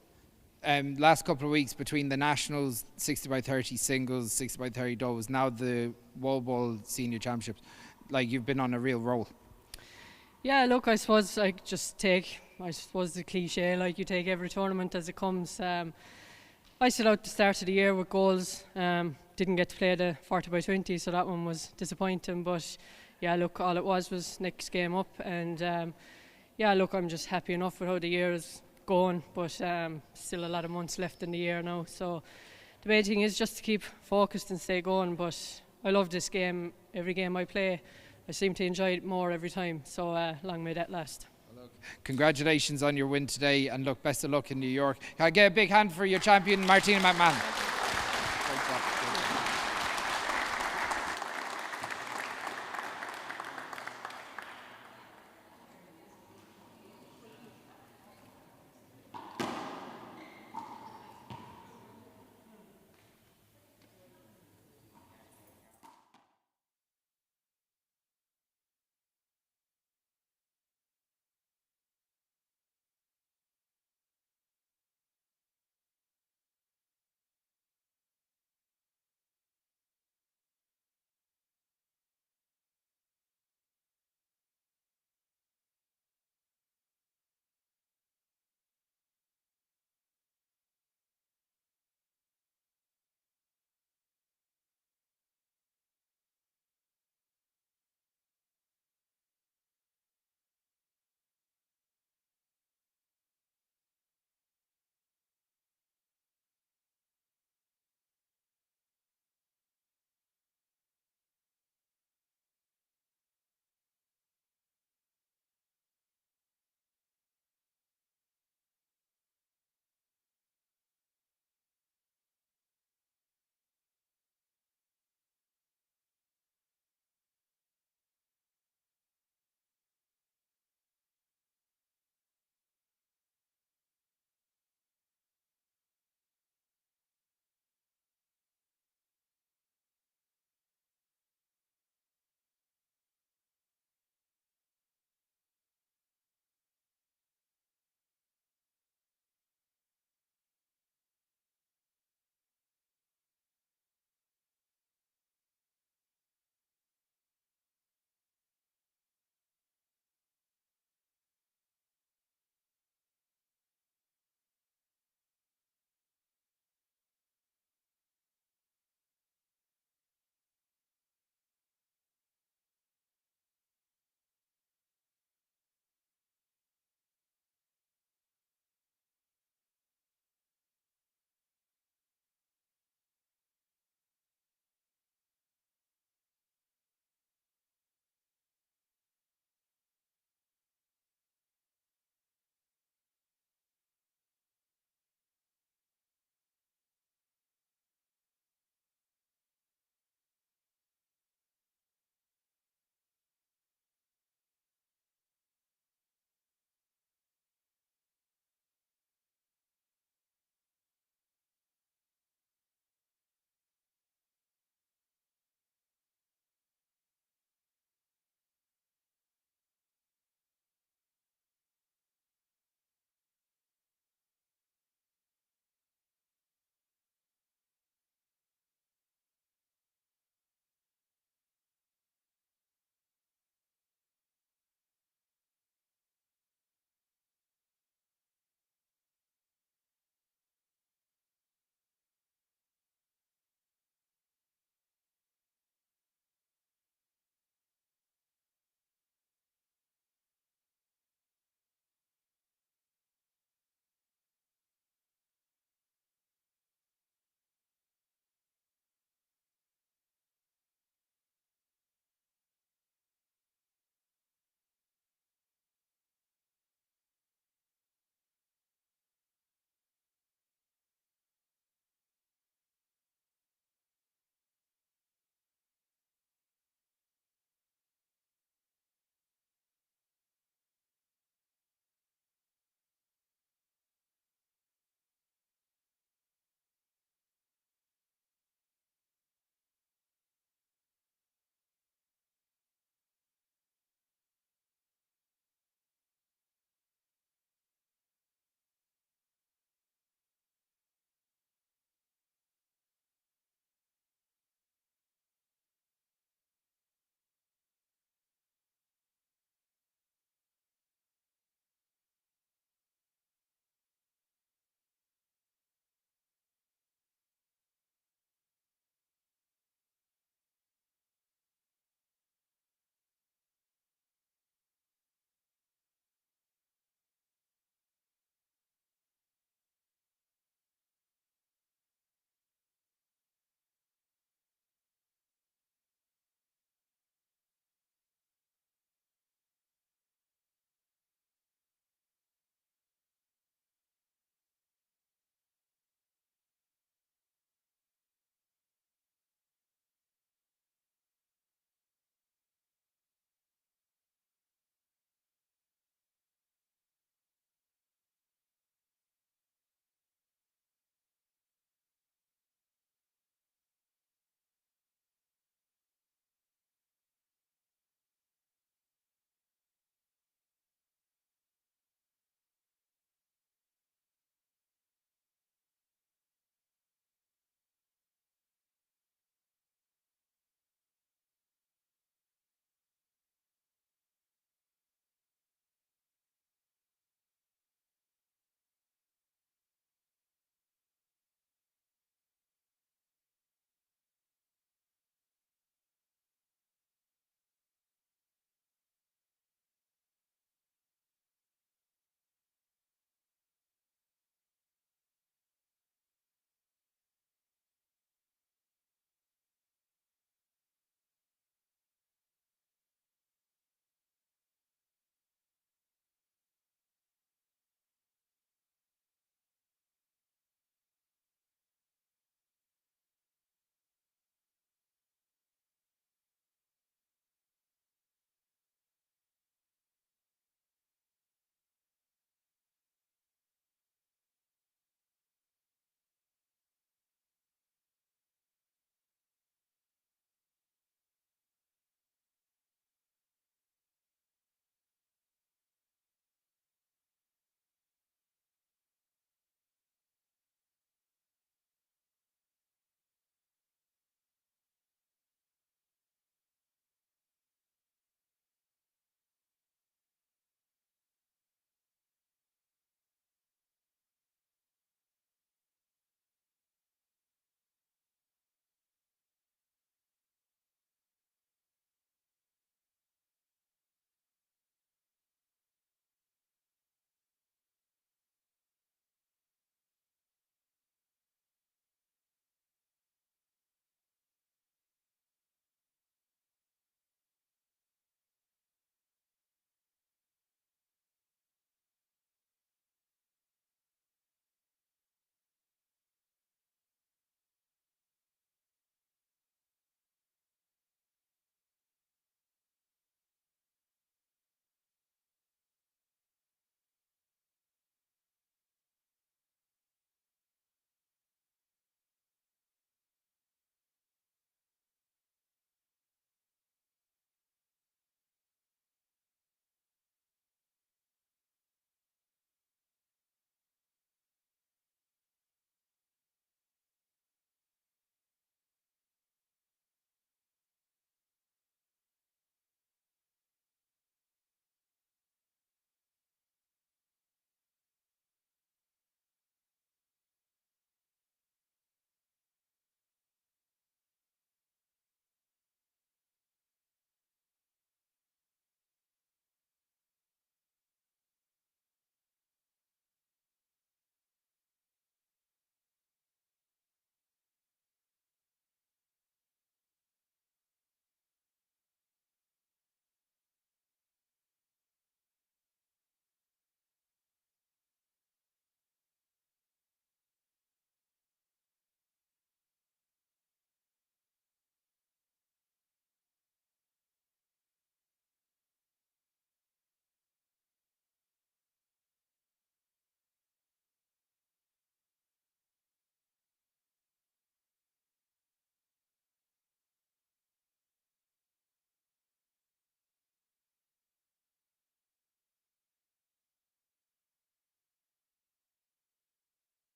Last couple of weeks between the Nationals, 60x30 singles, 60x30 doubles, now the Wall Ball Senior Championships, like, you've been on a real roll. Yeah, look, I suppose I just take, I suppose the cliche, like, you take every tournament as it comes. I set out the start of the year with goals, didn't get to play the 40x20, so that one was disappointing, but yeah, look, all it was next game up, and yeah, look, I'm just happy enough with how the year is going, but still a lot of months left in the year now, so the main thing is just to keep focused and stay going. But I love this game. Every game I play, I seem to enjoy it more every time, so long may that last. Well Congratulations on your win today, and look, best of luck in New York. Can I get a big hand for your champion, Martina McMahon?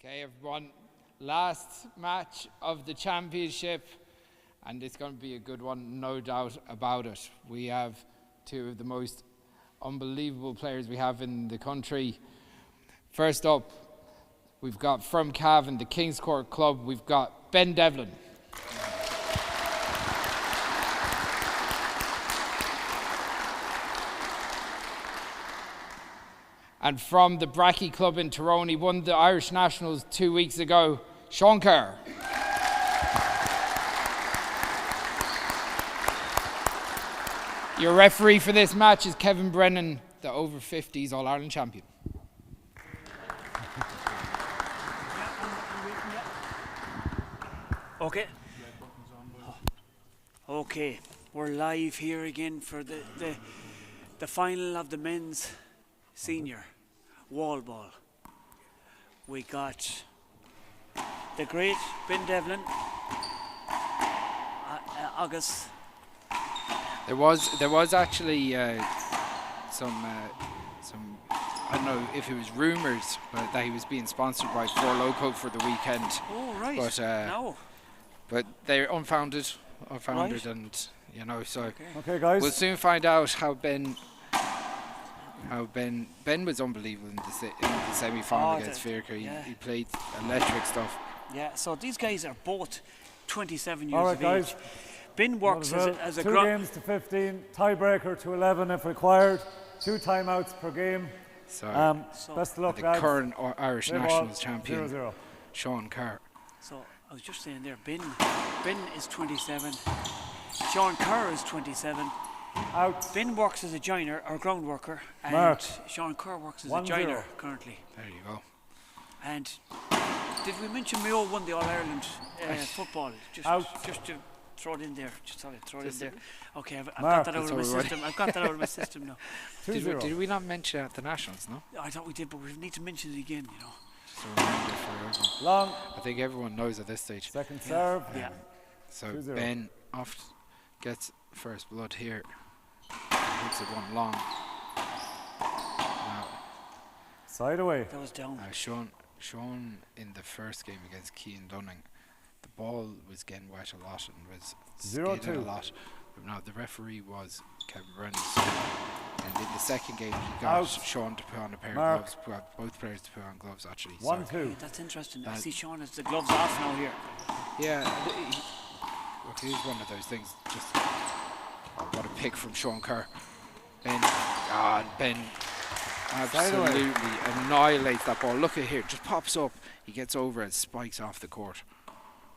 Okay, everyone. Last match of the championship, and it's going to be a good one, no doubt about it. We have two of the most unbelievable players we have in the country. First up, we've got from Cavan, the Kings Court Club, we've got Ben Devlin. And from the Bracky Club in Tyrone, he won the Irish Nationals 2 weeks ago, Sean Kerr. Your referee for this match is Kevin Brennan, the over 50s All-Ireland champion. Okay. Okay, we're live here again for the final of the men's senior wall ball. We got the great Ben Devlin, August. There was actually some I don't know if it was rumours that he was being sponsored by Four Loco for the weekend. Oh right. But no. But they're unfounded, Right. and you know, so Okay, guys. we'll soon find out how Ben was unbelievable in the semi-final against Faircare. yeah. He played electric stuff. Yeah, so these guys are both 27 years All right, of guys. age. Ben works as a 2 games to 15, tiebreaker to 11 if required, 2 timeouts per game. So, Best of luck, the lads. current Irish Play ball, Nationals champion, 0-0. Sean Kerr. So I was just saying there, Ben is 27, Sean Kerr is 27. Out. Ben works as a joiner or ground worker, and Mark. Sean Kerr works as 1-0. a joiner currently. There you go. And did we mention Mayo won the All Ireland football? Just to throw it in there. Throw it in there. Okay, I've got that out of my system. I've got that out of my system now. Did we not mention it at the Nationals? No. I thought we did, but we need to mention it again. You know. So reminder for everyone. Long. I think everyone knows at this stage. Second serve. Yeah. So 2-0. Ben off gets first blood here. Hits it one long. Now, Side away. That was down. Sean in the first game against Cian Dunning, the ball was getting wet a lot and was 0-2. skidding a lot. But now the referee was Kevin Brennan. And in the second game he got Out. Sean to put on a pair Mark. of gloves, both players to put on gloves actually. 1-2. That's interesting. I see Sean has the gloves off now here. Yeah, look, here's one of those things. Just what a pick from Sean Kerr. Ben absolutely annihilates that ball. Look at here, just pops up. He gets over and spikes off the court.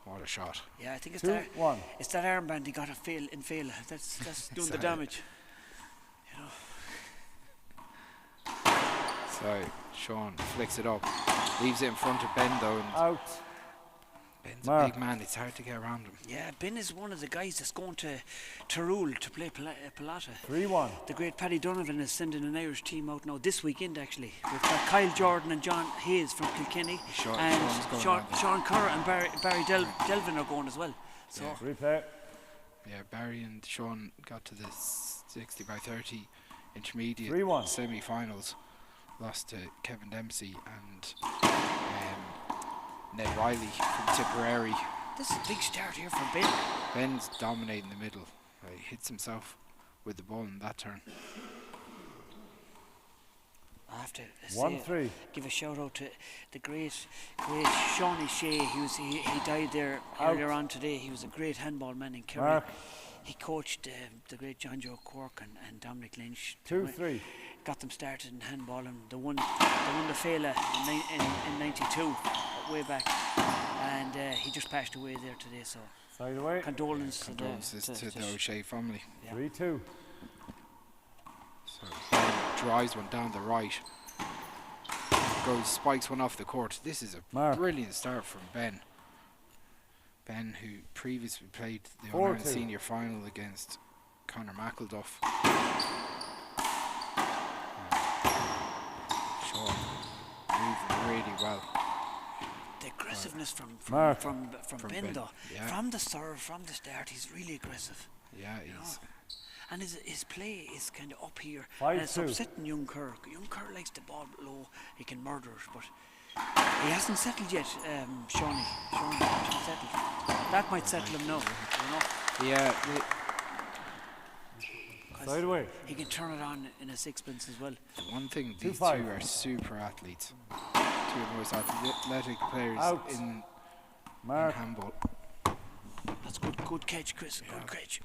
What a shot! Yeah, I think it's 2-1. it's that armband he got to fail. That's doing the damage. You know. So Sean flicks it up, leaves it in front of Ben though, and Out. Ben's Mark. a big man. It's hard to get around him. Yeah, Ben is one of the guys that's going to Tyrrell to play Palata. 3-1. The great Paddy Donovan is sending an Irish team out now this weekend actually. We've got Kyle Jordan and John Hayes from Kilkenny, Sean's and going Sean Kerr and Barry Delvin are going as well. So Replay. Yeah, Barry and Sean got to the 60 by 30 intermediate 3-1. semi-finals. Lost to Kevin Dempsey and Ned Riley from Tipperary. this is a big start here from Ben. Ben's dominating the middle. He hits himself with the ball in that turn. I have to 1-3. give a shout out to the great Shawnee Shea. He died there Out. earlier on today. He was a great handball man in Kerry. Mark. He coached the great John Joe Quirk and Dominic Lynch. 2-3. Got them started in handball, and they won the Fela in '92, way back, and he just passed away there today. So Side away. Condolences to the O'Shea family. Yeah. 3-2. So Ben drives one down the right. Spikes one off the court. This is a Mark. brilliant start from Ben. Ben, who previously played the 4-2. All-Ireland Senior Final against Conor McElduff. Sean moving really well. The aggressiveness from Mark. Ben, though, yeah. from the serve, from the start, he's really aggressive. Yeah, he's And his play is kind of up here. 5-2. And it's upsetting young Kerr. Young Kerr likes the ball low. He can murder it, but He hasn't settled yet, Shawnee. Shawnee hasn't settled. That might settle him now, you know. Yeah, 'Cause Side away. he can turn it on in a sixpence as well. the one thing, these 2-5. two are super athletes. Two of the most athletic players Out. in Mark. handball. That's good catch, Chris. Good catch.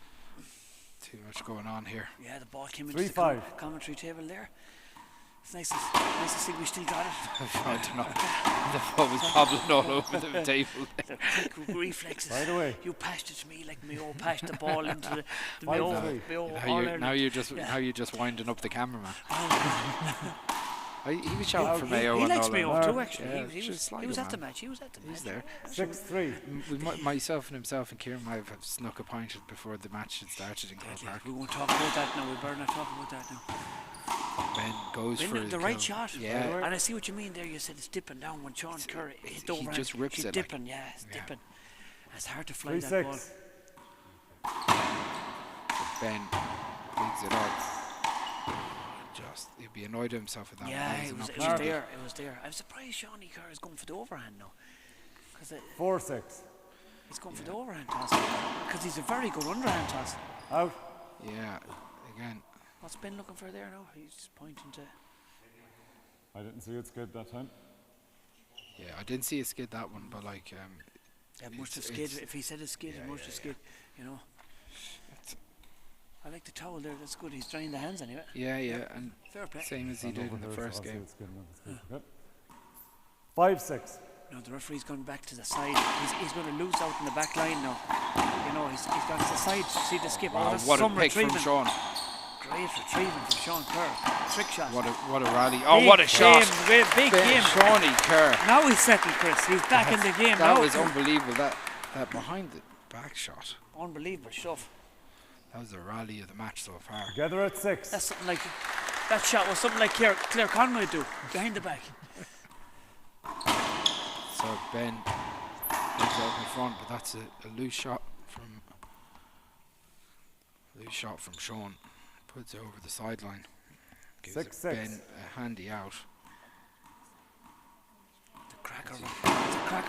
Too much going on here. Yeah, the ball came into the 3-5. commentary table there. It's nice to see we still got it. I don't know. The ball was bobbling all over the table. The quick reflexes. Right away. You passed it to me like Mayo passed the ball into the 5-3. Mayo Now you're just winding up the cameraman. He was shouting for He Mayo. likes and all Mayo that. too, actually. Yeah, he just like was him, at the man. match. He was at the match. He's there. 6-3. Myself and himself and Kieran might have snuck a pint before the match had started in Croke Park. We won't talk about that now. We better not talk about that now. Ben goes for The right shot. Yeah. And I see what you mean there. You said it's dipping down when Sean Kerr hit He over. just rips He's it, dipping, like. yeah, it's Yeah. dipping. It's hard to fly that ball. 3-6. Ben digs it up. He'd be annoyed at himself with that. Yeah, one. it was opportunity. there. It was there. I'm surprised Sean Kerr is going for the overhand now. Because 4-6. he's going for the overhand toss. Because he's a very good underhand toss. Out. Yeah, again. What's Ben looking for there now? He's pointing to. I didn't see it skid that time. Yeah, I didn't see a skid that one, but like. It must have it's- skid. If he said a skid, it must have skid. You know. I like the towel there. That's good. He's drying the hands anyway. Yeah, and Fair play. same as he did in the first game. 5-6. No, the referee's gone back to the side. He's going to lose out in the back line now. You know, he's gone to the side. See the skip. Wow, that's what a some pick from retrieving. Sean. Great retrieving from Sean Kerr. Trick shot. What a rally. Oh, Big what a shot. Game, big Ben game. Shawnee Kerr. Now he's settled, Chris. He's back in the game That now. was unbelievable. That behind the back shot. Unbelievable stuff. That was the rally of the match so far. Together at 6. That's something like that shot was something like Claire Conway do behind the back. So Ben is up in front, but that's a loose shot from Sean. Puts it over the sideline. Gives 6-6. Ben a handy out. It's a crack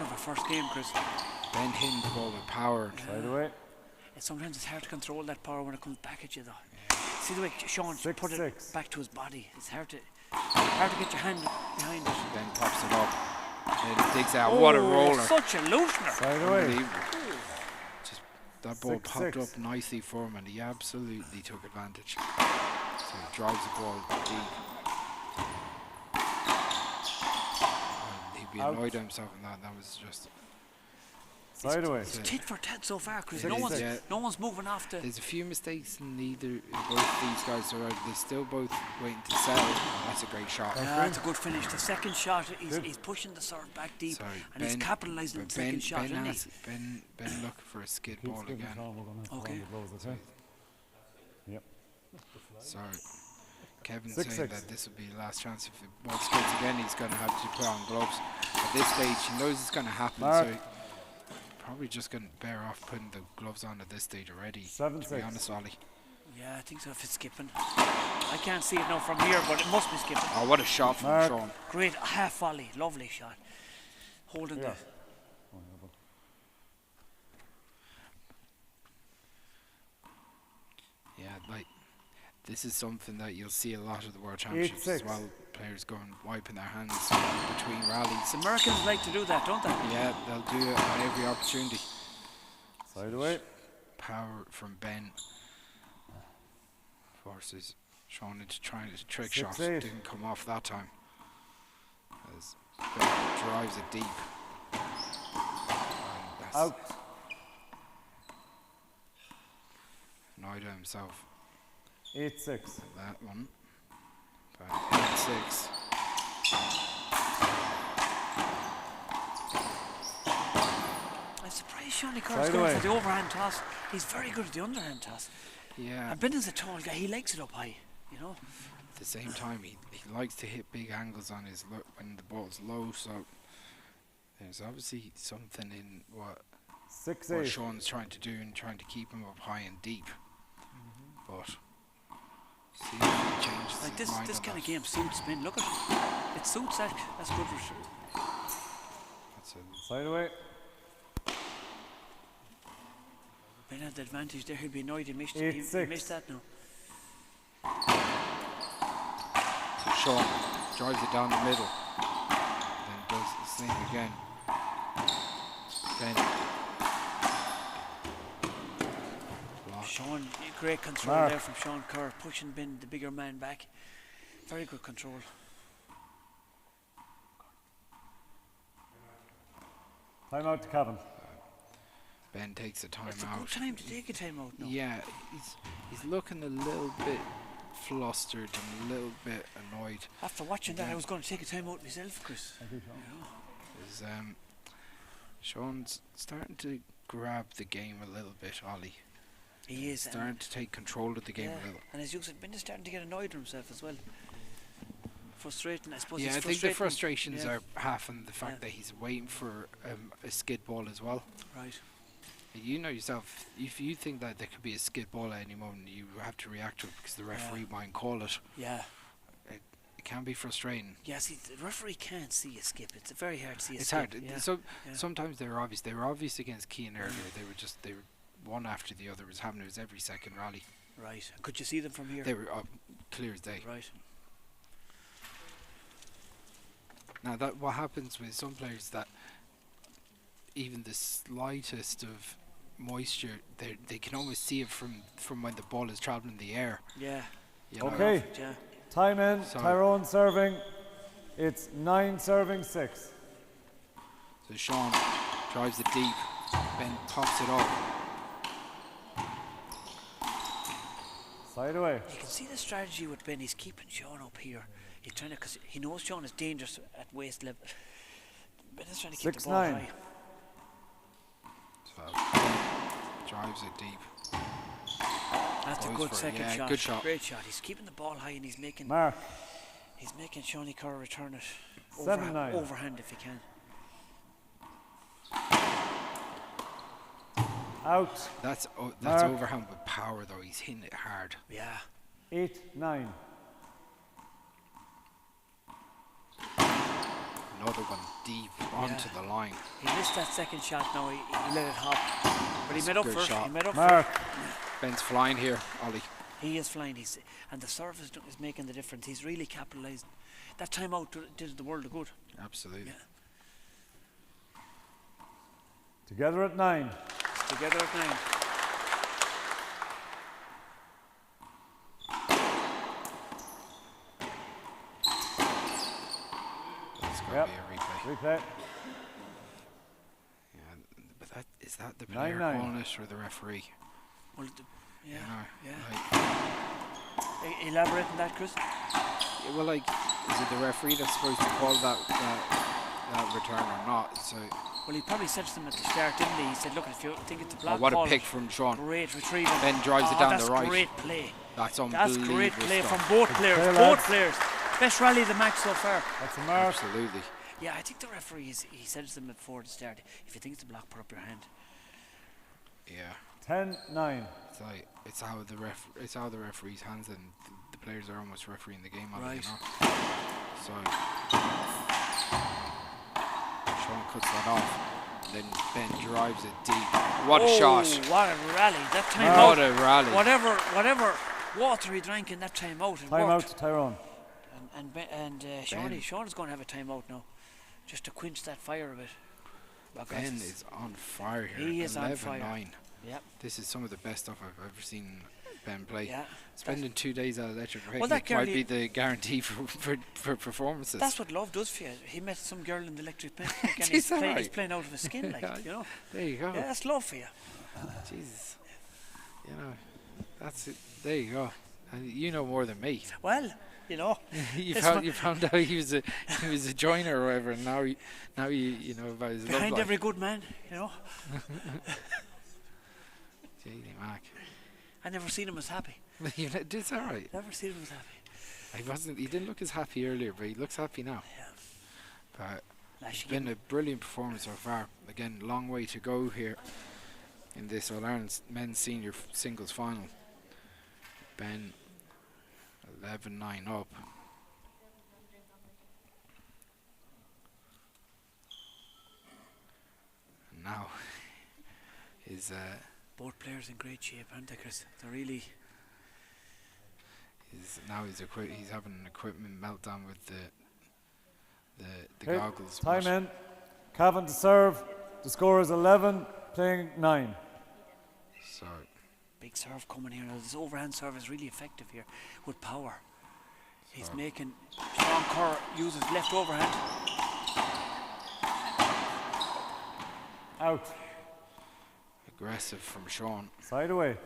of a first game, Chris. Ben hitting the ball with power. Side away. Sometimes it's hard to control that power when it comes back at you, though. See the way Sean put it 6-6. back to his body. It's hard to get your hand behind it. Ben pops it up. And digs out. What a roller. Such a loosener. Side away. Unbelievable. Just that ball 6-6. popped up nicely for him, and he absolutely took advantage. So he drives the ball deep. And he'd be Out. annoyed at himself in that. That was just. Side away. It's tit for tat so far, Chris. 6-6. No one's moving off the. There's a few mistakes in both these guys are out. They're still both waiting to settle. Oh, that's a great shot. Yeah, it's a good finish. The second shot, he's pushing the serve back deep, Sorry, and he's capitalising on the second shot, isn't he? Ben looking for a skid Keep ball skidding, again. Sean, we're gonna have to Okay. round the blows, okay? Yep. Sorry. Kevin's 6-6. saying that this will be the last chance. If the ball skids again, he's going to have to put on gloves. At this stage, he knows it's going to happen, Mark. so probably just going to bear off putting the gloves on at this stage already. 7-6. To be honest, Ollie. Yeah, I think so. If it's skipping, I can't see it now from here, but it must be skipping. Oh, what a shot from Mark. Sean. Great half volley, lovely shot. Holding Yeah. Yeah, like this is something that you'll see a lot of the World Championships as 8-6. well. Players going wiping their hands between rallies. The Americans like to do that, don't they? Yeah, they'll do it on every opportunity. Side away. Power from Ben forces Sean into trying a trick shot. 6-8. Didn't come off that time. As Ben drives it deep. And that's Out. annoyed at himself. 8-6. That one. But 8-6. I'm surprised Shawnee Kerr's Side going away. for the overhand toss. He's very good at the underhand toss. Yeah. And Ben is a tall guy. He likes it up high, you know. At the same time, he likes to hit big angles on his when the ball's low. So there's obviously something in what 6-8. Sean's trying to do and trying to keep him up high and deep. But see if he changes Like his mind this on kind of that. game suits Ben. Look at it. It suits that. That's good. Side away. Ben had the advantage there. He'll be annoyed he missed, 8-6. he missed that now. So Sean drives it down the middle. Then does the same again. Ben. Sean, great control there from Sean Kerr, pushing Ben, the bigger man, back. Very good control. Time out to Cavan. Ben takes a time It's out. a good time to take a time out now. Yeah, he's looking a little bit flustered and a little bit annoyed. After watching that, I was going to take a time out myself, Chris. Thank you, Sean. Sean's starting to grab the game a little bit, Ollie. He is. Starting to take control of the game a little. And as you said, Ben is starting to get annoyed with himself as well. Frustrating, I suppose. Yeah, it's I think the frustrating. frustrations are half in the fact that he's waiting for a skid ball as well. Right. You know yourself, if you think that there could be a skid ball at any moment, you have to react to it because the referee might call it. Yeah. It can be frustrating. Yeah, see, the referee can't see a skip. It's very hard to see a It's skip. hard. Yeah. So sometimes they were obvious. They were obvious against Keane earlier. They were one after the other was happening. It was every second rally. Right. Could you see them from here? They were clear as day. Right. Now that what happens with some players that even the slightest of moisture, they can almost see it from when the ball is traveling in the air. Yeah. You know? Okay. Yeah. Time in. Sorry. Tyrone serving. It's 9 serving 6. So Sean drives it deep. Ben pops it off. Side away. You can see the strategy with Ben. He's keeping Sean up here. He's trying to, because he knows Sean is dangerous at waist level. Ben is trying to keep the ball 6-9. high. So drives it deep. That's a Goes good for it. second Yeah, shot. good shot. Great shot. He's keeping the ball high and he's making Mark. Shawnee Kerr return it 7-9. overhand if he can. Out. That's Mark. overhand with power though. He's hitting it hard. Yeah. 8-9. Another one deep onto the line. He missed that second shot now. He let it hop. But he made up Good for it. shot. He made up Mark. for it. Ben's flying here, Ollie. He is flying. And the service is making the difference. He's really capitalising. That time out did the world of good. Absolutely. Yeah. Together at 9. Together at 9. That's got Yep. to be a replay. Replay. Yeah, but is that the player 9-9. calling it or the referee? Well, yeah. You know, Yeah. like, Elaborate on that, Chris. yeah, well, like, is it the referee that's supposed to call that return or not? So, Well, he probably said to them at the start, didn't he? He said, look, if you think it's a block, what a call pick it. from Sean. Great retrieval. Ben drives it down that's the right. great play. That's That's unbelievable. great play stuff. from both players. play, Both lads. players. Best rally of the match so far. That's a mark. Absolutely. Yeah, I think the referee, he said to them before the start, if you think it's a block, put up your hand. Yeah. 10-9. It's like it's how the referee's hands and the players are almost refereeing the game. Right. You know? So Sean cuts that off. Then Ben drives it deep. What a shot! What a rally. That time What out. a rally. Whatever water he drank in that time out, it Time out worked. to Tyrone. And Sean is going to have a time out now, just to quench that fire a bit. Ben is on fire here. He is on 11-9. fire. Yep. This is some of the best stuff I've ever seen Ben play. Yeah. Spending 2 days at Electric Well, that Picnic might girl be the guarantee for performances. That's what love does for you. He met some girl in the electric picnic and Is that he's right? playing out of his skin, like, you know. There you go. Yeah, that's love for you. Jesus. You know, that's it. There you go. And you know more than me. Well, you know. you It's found out he was a joiner or whatever, and now you know about his love Behind life. every good man, you know. Gee, Mac. I never seen him as happy. You know, it's all right. Never seen him as happy. He didn't look as happy earlier, but he looks happy now. Yeah. But Lash it's been a brilliant performance so far. Again, long way to go here in this All-Ireland men's senior singles final. Ben 11-9 up. now is Both players in great shape, aren't they, Chris? They're really. He's having an equipment meltdown with the Okay, goggles. time but in. Cavan to serve. The score is 11, playing 9. So Big serve coming here. Now, this overhand serve is really effective here with power. He's making Sean Kerr use his left overhand. Out. aggressive from Sean. Side away.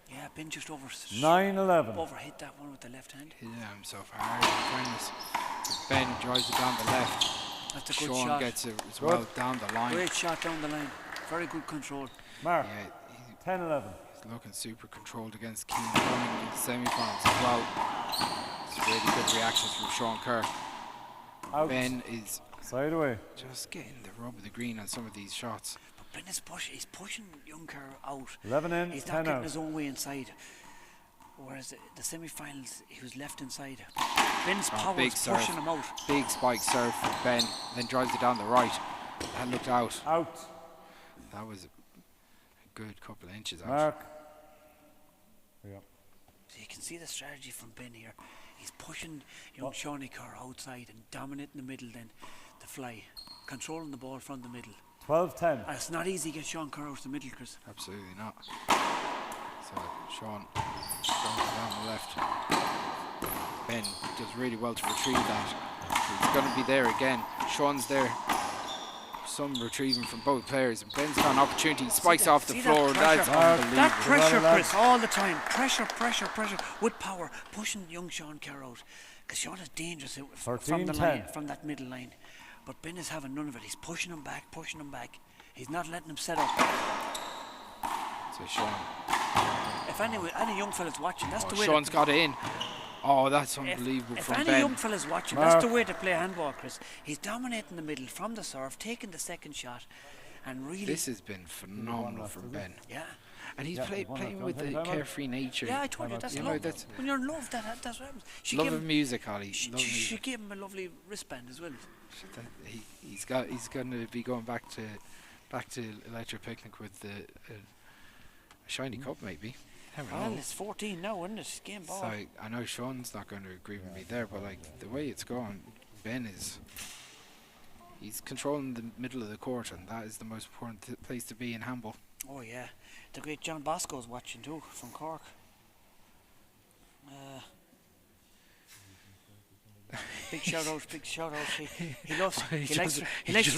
Yeah, Ben just 9-11. overhit that one with the left hand. Hit himself hard in fairness. Ben drives it down the left. That's a good Sean shot. gets it as well down the line. Great shot down the line. Very good control. Mark. Yeah, 10-11. he's looking super controlled against Keane running in the semi-finals as well. It's really good reactions from Sean Kerr. Out. Ben is Side away. just getting the rub of the green on some of these shots. But Ben is he's pushing young Kerr out. 11 in, He's 10 not getting out. his own way inside. Whereas the semi-finals, he was left inside. Ben's power Big is serve. pushing him out. Big spike serve from Ben, then drives it down the right. That looked out. Out. That was a good couple of inches out. Mark. Yeah. So you can see the strategy from Ben here. He's pushing young Shawnee Kerr outside and dominating the middle then to fly. Controlling the ball from the middle. 12-10. And it's not easy to get Sean Kerr out of the middle, Chris. Absolutely not. So Sean going down the left. Ben does really well to retrieve that. He's going to be there again. Sean's there. Some retrieving from both players. And Ben's got an opportunity. He spikes off the floor. That's unbelievable. That pressure, Chris, all the time. Pressure with power. Pushing young Sean Kerr out. Because Sean is dangerous from the line, from that middle line. But Ben is having none of it. He's pushing him back. He's not letting him set up. So Sean. If any young fella's watching, that's the way. Sean's got it in. Oh, that's unbelievable if from any Ben. young fella's watching, that's the way to play handball, Chris. He's dominating the middle from the serve, taking the second shot, and really. This has been phenomenal from Ben. Yeah. And he's playing with the carefree nature. Yeah, I told you, that's love. That's when you're in love, that's what happens. Love of music, Ollie. She gave him a lovely wristband as well. He's going to be going back to Electric Picnic with the shiny cup, maybe. Well, it's 14 now, isn't it? Game ball. So I know Sean's not going to agree with me there, but like the way it's going, Ben he's controlling the middle of the court, and that is the most important place to be in handball. Oh yeah, the great John Bosco's watching too from Cork. Big shout out. He likes to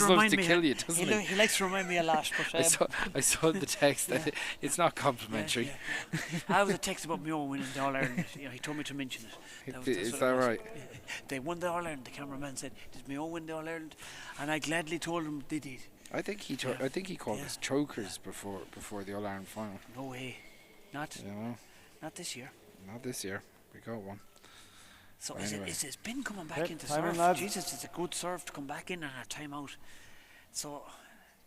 remind me. He likes to remind me a lot. But I saw the text that it's not complimentary. Yeah. I was a text about my own winning the All Ireland. He told me to mention it. Is that right? They won the All Ireland. The cameraman said, "Did my own win the All Ireland?" And I gladly told him they did. I think he called us chokers before the All Ireland final. No way, not this year. Not this year. We got one. So anyway. is Ben coming back into serve? Jesus, it's a good serve to come back in and a timeout. So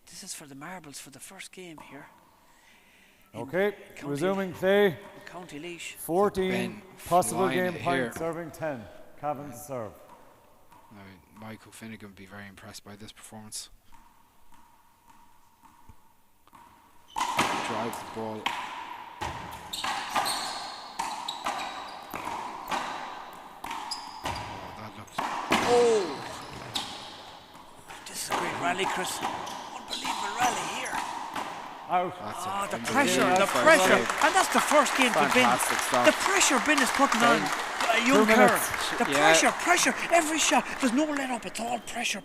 this is for the marbles for the first game here. Okay, resuming play. County Laois. 14 possible game here. points, serving 10. Cavan serve. Now, Michael Finnegan will be very impressed by this performance. Drives the ball. Oh! This is a great rally, Chris. Unbelievable rally here. Out. The pressure. And that's the first game for Ben. The pressure Ben is putting on young Kerr. The pressure. Every shot. There's no let up. It's all pressure.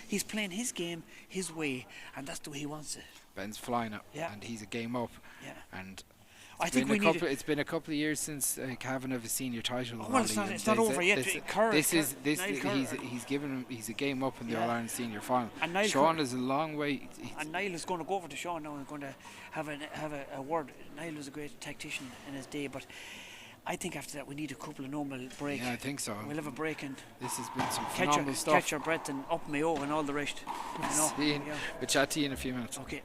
He's playing his game his way, and that's the way he wants it. Ben's flying up, and he's a game up. Yeah. And I think it's been a couple of years since Cavan have a senior title. Well, it's not over yet. He's a game up in the All Ireland senior final. And Sean is a long way. And Niall is going to go over to Sean now and going to have a word. Niall was a great tactician in his day, but I think after that we need a couple of normal breaks. Yeah, I think so. We'll have a break and this has been some phenomenal stuff. Catch your breath and up Mayo and all the rest. We'll chat to you in a few minutes. Okay.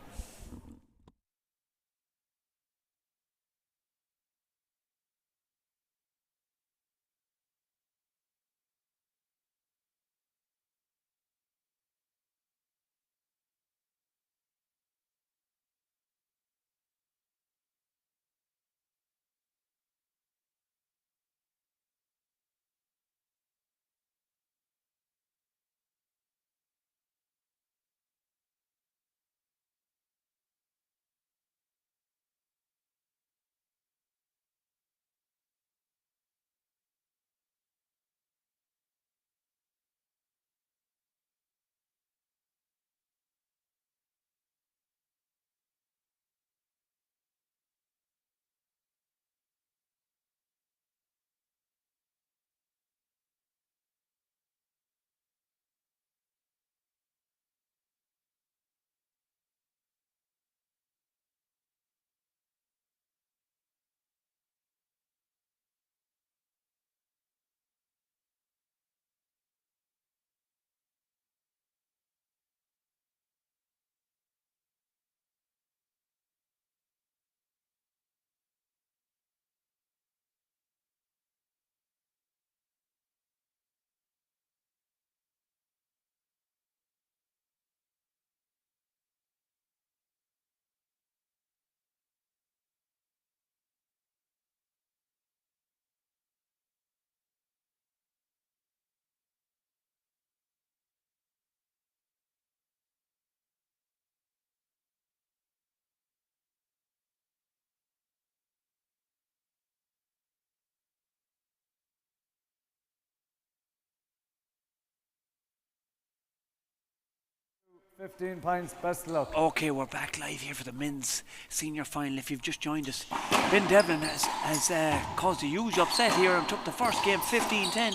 15 points, best of luck. Okay, we're back live here for the men's senior final. If you've just joined us, Ben Devlin has caused a huge upset here and took the first game 15-10.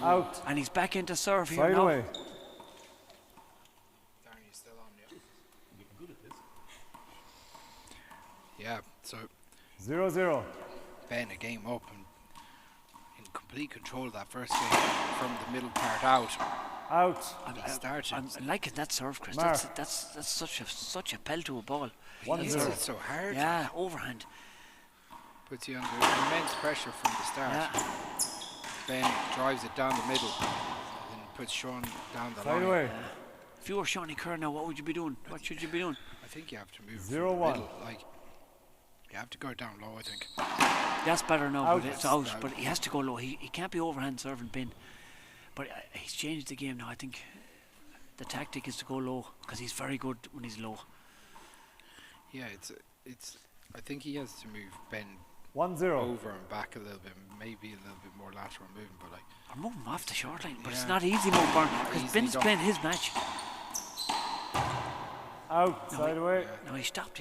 Out. And he's back into serve here Side now. away. Darren, you still on, yeah? Yeah, so 0-0. Ben a game up and in complete control of that first game from the middle part out. Out. He started. I'm liking that serve, Chris. Mark. That's such a pelt to a ball. He hits it so hard. Yeah, overhand. Puts you under immense pressure from the start. Yeah. Ben drives it down the middle and puts Sean down the Side line. away. If you were Shawnee Kerr now, what would you be doing? What should you be doing? I think you have to move 0-1. from the middle. Like, you have to go down low, I think. That's better now, Out. but it's out. But he has to go low. He can't be overhand serving Ben. But he's changed the game now. I think the tactic is to go low because he's very good when he's low. Yeah, it's. I think he has to move Ben 1-0. over and back a little bit, maybe a little bit more lateral movement, but like. Or move him off the short line, but it's Yeah. not easy moving Burn because Easily Ben's done. playing his match. Out. Side away. No, he stopped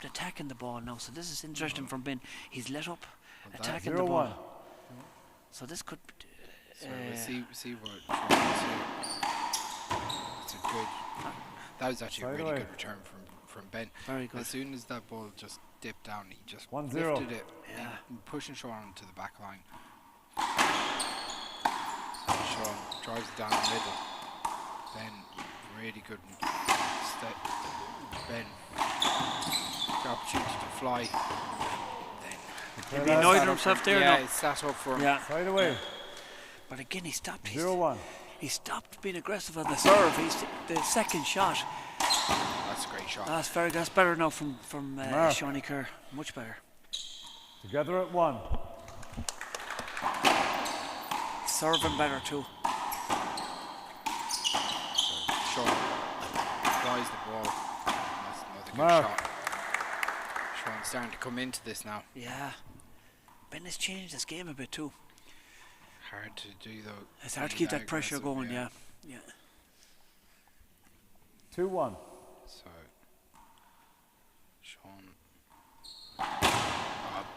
attacking the ball now. So this is interesting from Ben. He's let up attacking the 0-1. ball. So this could. So we'll see what Sean's here. It's a good. That was actually a Side really away. good return from Ben. Very good. As soon as that ball just dipped down, he just 1-0. lifted it, Yeah. and pushing Sean to the back line. So Sean drives it down the middle. Ben, really good. Ben, the opportunity to fly. Then, He annoyed himself there yeah, now. it's sat up for him. Yeah. Side away. But again, he stopped. 0-1. He stopped being aggressive on the serve. He's the second shot. That's a great shot. That's very. That's better now from Mark. Shawnee Kerr. Much better. Together at 1. Serving better too. So Sean flies the ball. That's another good Mark. shot. Sean's starting to come into this now. Yeah. Ben has changed his game a bit too. Hard to do though. It's hard to Be keep that pressure aggressive, going. Yeah. Yeah. 2-1. So Sean.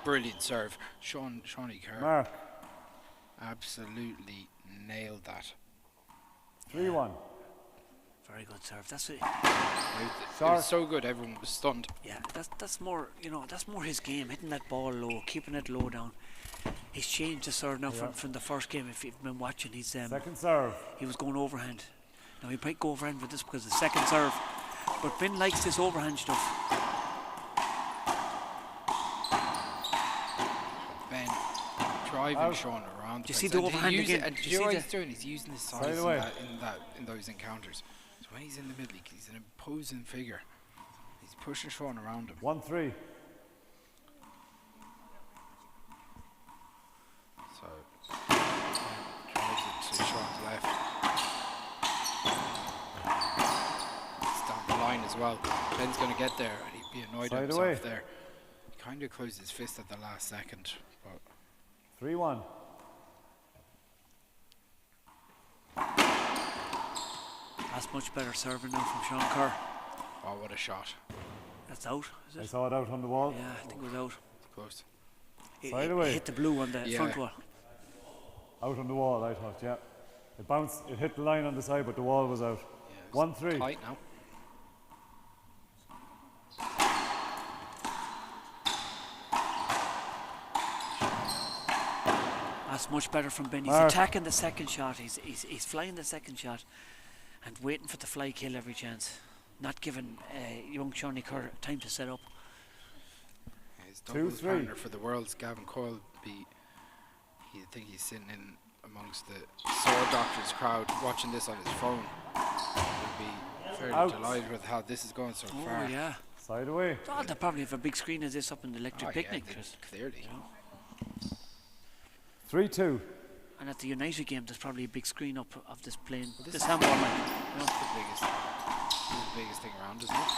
Brilliant serve. Shawnee Kerr Mark. absolutely nailed that. 3-1. Very good serve. That's it. It was Short. so good, everyone was stunned. Yeah. That's more. That's more his game. Hitting that ball low, keeping it low down. He's changed the serve now from the first game. If you've been watching, he's Second serve. he was going overhand. Now he might go overhand with this because the second serve. But Ben likes this overhand stuff. Ben driving Out. Sean around. Do you place. see the And he overhand uses- again? And Do do you you know see what the- he's doing? He's using his Side size away. in those encounters. So when he's in the middle, he's an imposing figure. He's pushing Sean around him. 1-3. So drives it to Sean's left. It's down the line as well. Ben's going to get there and he'd be annoyed at Side himself away. there. He kind of closed his fist at the last second. But 3-1. That's much better serving now from Sean Kerr. oh, what a shot. That's out, is I it? saw it out on the wall. Yeah, I think it was out. It's close. Side away. Hit the blue on the Yeah. front wall. Out on the wall, I thought, yeah. It bounced, it hit the line on the side, but the wall was out. Yeah, it's 1-3. tight now. That's much better from Ben. He's Mark. attacking the second shot. He's flying the second shot and waiting for the fly kill every chance. Not giving young Shawnee Kerr time to set up. His doubles 2-3. partner for the world's Gavin Coyle. I think he's sitting in amongst the sword doctors crowd watching this on his phone. He'll be fairly Out. delighted with how this is going so Oh far. yeah. Side away. Oh, they probably have a big screen of this up in the electric Oh, picnic. yeah, Chris. clearly. 3-2. And at the United game, there's probably a big screen up of this playing. this This is- handball match. That's the biggest thing around, isn't it?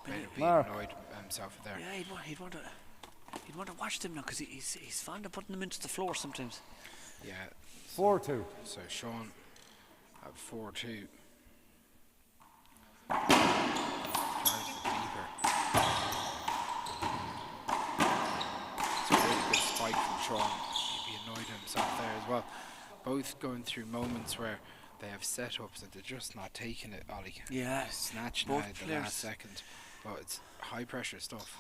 Better be Mark. annoyed himself there. Yeah, he'd want to watch them now because he's fond of putting them into the floor sometimes. Yeah. 4-2. So Sean at 4-2. Sean, he'd be annoyed at himself there as well. Both going through moments where they have setups and they're just not taking it, Ollie. Yeah, Just snatching both out at the players. last second. But it's high pressure stuff.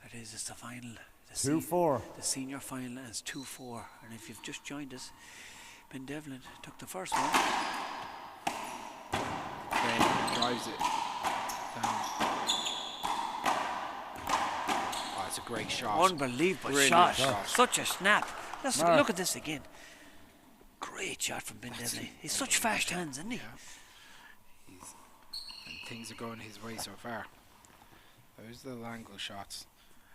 It is. It's the final. 2-4. The senior final is 2-4. And if you've just joined us, Ben Devlin took the first one. Ben drives it down. Oh, it's a great shot. Unbelievable Brilliant shot. Such a snap. Let's Mark. look at this again. Great shot from Ben Devlin. He's such fast hands, isn't he? And things are going his way so far. Those little angle shots.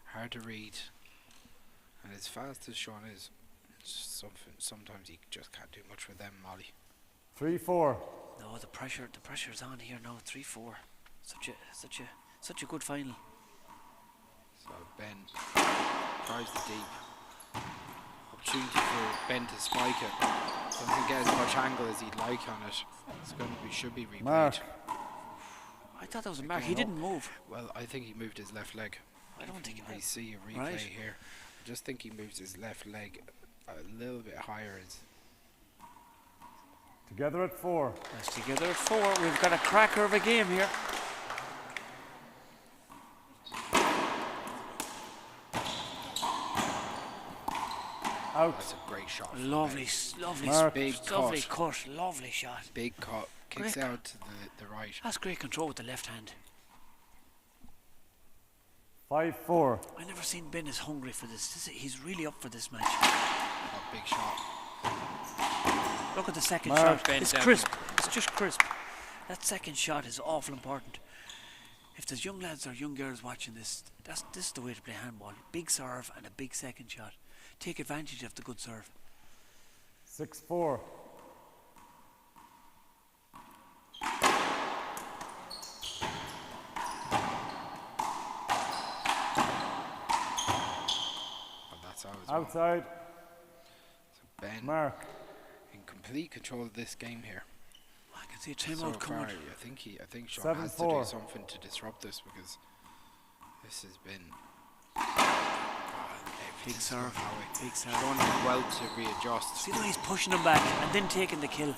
Hard to read. And as fast as Sean is, sometimes he just can't do much with them, Molly. 3-4. No, the pressure's on here now. 3-4. Such a good final. So Ben tries the deep. Opportunity for Ben to spike it. Doesn't get as much angle as he'd like on it. It's going to be, should be replayed. Mark. I thought that was a mark. He didn't move. Well, I think he moved his left leg. I don't think I see a replay Right. here. I just think he moves his left leg a little bit higher. Together at 4. That's together at 4. We've got a cracker of a game here. Out. That's a great shot. from Lovely, Ben. lovely, Mark. Big lovely cut. cut. Lovely shot. Big cut. Kicks Great. out to the right. That's great control with the left hand. 5-4. I never seen Ben as hungry for this. He's really up for this match. A big shot. Look at the second Mark. shot. It's Ben crisp. It's just crisp. That second shot is awful important. If there's young lads or young girls watching this, this is the way to play handball. Big serve and a big second shot. Take advantage of the good serve. 6-4. And that's out as well. Outside. So Ben Mark. in complete control of this game here. I can see a So timeout far, coming. I think Sean has to do 7-4. something to disrupt this because this has been Big serve. Big serve. Sean did well to readjust. See the way he's pushing him back and then taking the kill.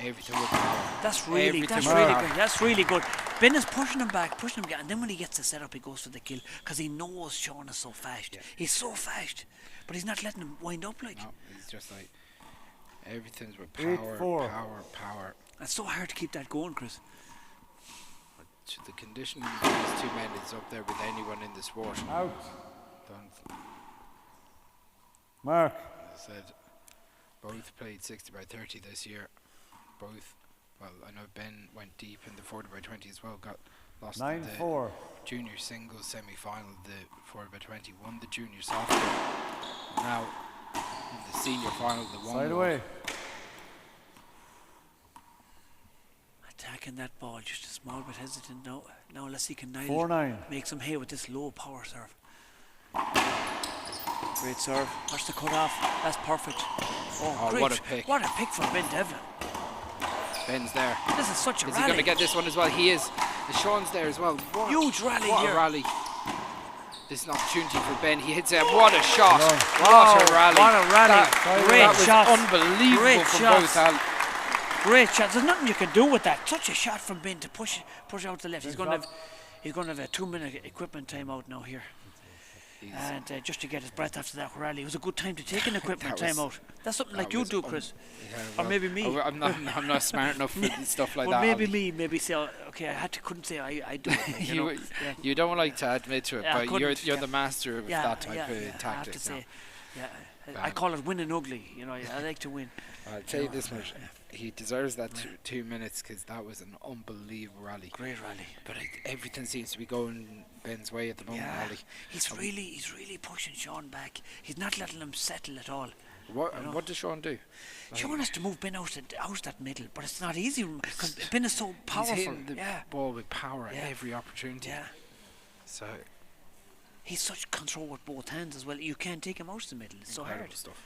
Everything with power. That's really Everything good. with That's really good. Ben is pushing him back, and then when he gets the setup, he goes for the kill because he knows Sean is so fast. Yeah. He's so fast, but he's not letting him wind up like. No, it's just like everything's with 8-4. power. It's so hard to keep that going, Chris. But to the conditioning of these two men is up there with anyone in the sport. Out. Don't, Mark. as I said, both played 60/30 this year. Both, well, I know Ben went deep in the 40/20 as well. Got lost in the 9-4. junior singles semi-final. The 40/20 won the junior softball. Now in the senior final, the one. Side away. Attacking that ball, just a small bit hesitant now. Now unless he can 4-9. make some hay with this low power serve. Great serve. Watch the cut off. That's perfect. Oh, great. what a pick. What a pick from Ben Devlin. Ben's there. This is such a Is he rally. going to get this one as well? He is. And Sean's there as well. What, Huge rally what here. a rally. This is an opportunity for Ben. He hits it. What a shot. Wow, What a rally. what a rally. Great that was shots. unbelievable Great from shots. both Al. Great shots. There's nothing you can do with that. Such a shot from Ben to push out to the left. He's going to have a 2-minute equipment timeout now here. And just to get his breath after that rally, it was a good time to take an equipment That was- timeout. That's something that like you was do, Chris. Yeah, Or maybe me. I'm not smart enough for stuff like Well, that. maybe Ollie. me. Maybe say, couldn't say I do it. You, know? Yeah. You don't like to admit to it, Yeah, I but you're couldn't, yeah. the master of that type of I have tactic. to say, now. I Ben. call it winning ugly. You know, I like to win. I'll tell you this much: he deserves that 2 minutes because that was an unbelievable rally. Great rally. But everything seems to be going Ben's way at the moment, Yeah, Ollie. he's really pushing Sean back. He's not letting him settle at all. What does Sean do? Sean has to move Ben out that middle, but it's not easy because Ben is so powerful. He's hitting the yeah, ball with power at Yeah. every opportunity. yeah. So He's such control with both hands as well. You can't take him out of the middle. It's so incredible hard. stuff.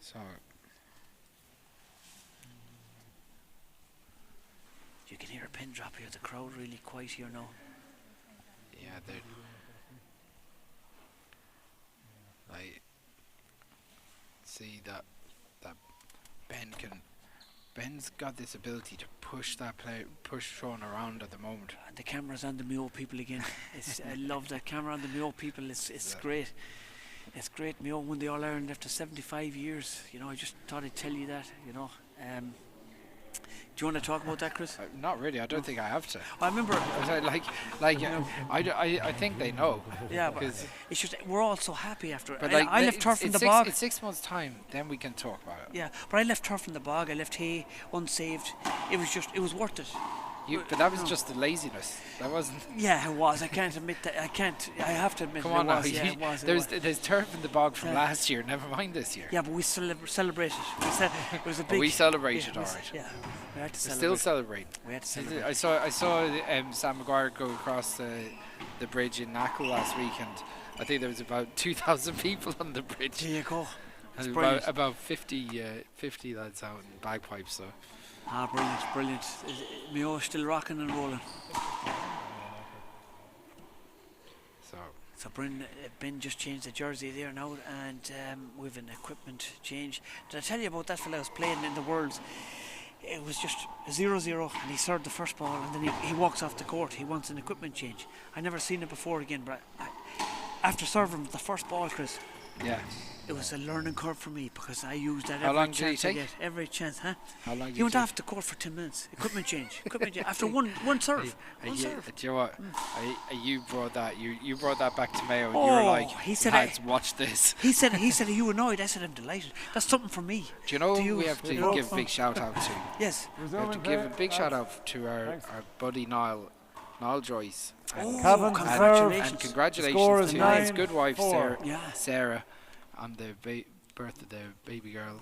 So You can hear a pin drop here. The crowd really quiet here now. yeah, see that Ben's got this ability to push Sean around at the moment. And the camera's on the Mayo people again. I love that camera on the Mayo people. It's great. It's great. Mayo won the All Ireland after 75 years. You know, I just thought I'd tell you that. You know. Do you want to talk about that, Chris? Not really. I don't think I have to. I remember. I think they know. Yeah, but it's just we're all so happy after. But I left turf in the bog. In 6 months' time, then we can talk about it. Yeah, but I left turf in the bog. I left hay unsaved. It was worth it. But that was just the laziness. That wasn't. Yeah, it was. I can't admit that. I have to admit. Come on now. Yeah, it was. There's turf in the bog from last year. Never mind this year. Yeah, but we celebrated. It was a big. We celebrated, all right. Yeah, we had to celebrate. Still celebrate. We had to celebrate. I saw Sam Maguire go across the bridge in Knackle last week, and I think there was about 2,000 people on the bridge. There you go. And about 50 lads out in bagpipes. So. Brilliant. Mayo still rocking and rolling. So Ben just changed the jersey there now, and we've an equipment change. Did I tell you about that fella who was playing in the Worlds? It was just a 0-0, and he served the first ball, and then he walks off the court. He wants an equipment change. I never seen it before again, but after serving the first ball, Chris. Yeah. It was a learning curve for me because I used that How long did he take? Every chance, huh? How long did he went off the court for 10 minutes. Equipment change. After one serve. Do you know what? You brought that back to Mayo. Oh, you were like, he said, lads, watch this. He said, are you annoyed? I said, I'm delighted. That's something for me. Do you know who we have to give a big shout out to? Yes. We have to give a big shout out to our buddy Niall Joyce. Congratulations to his good wife Sarah on the birth of their baby girl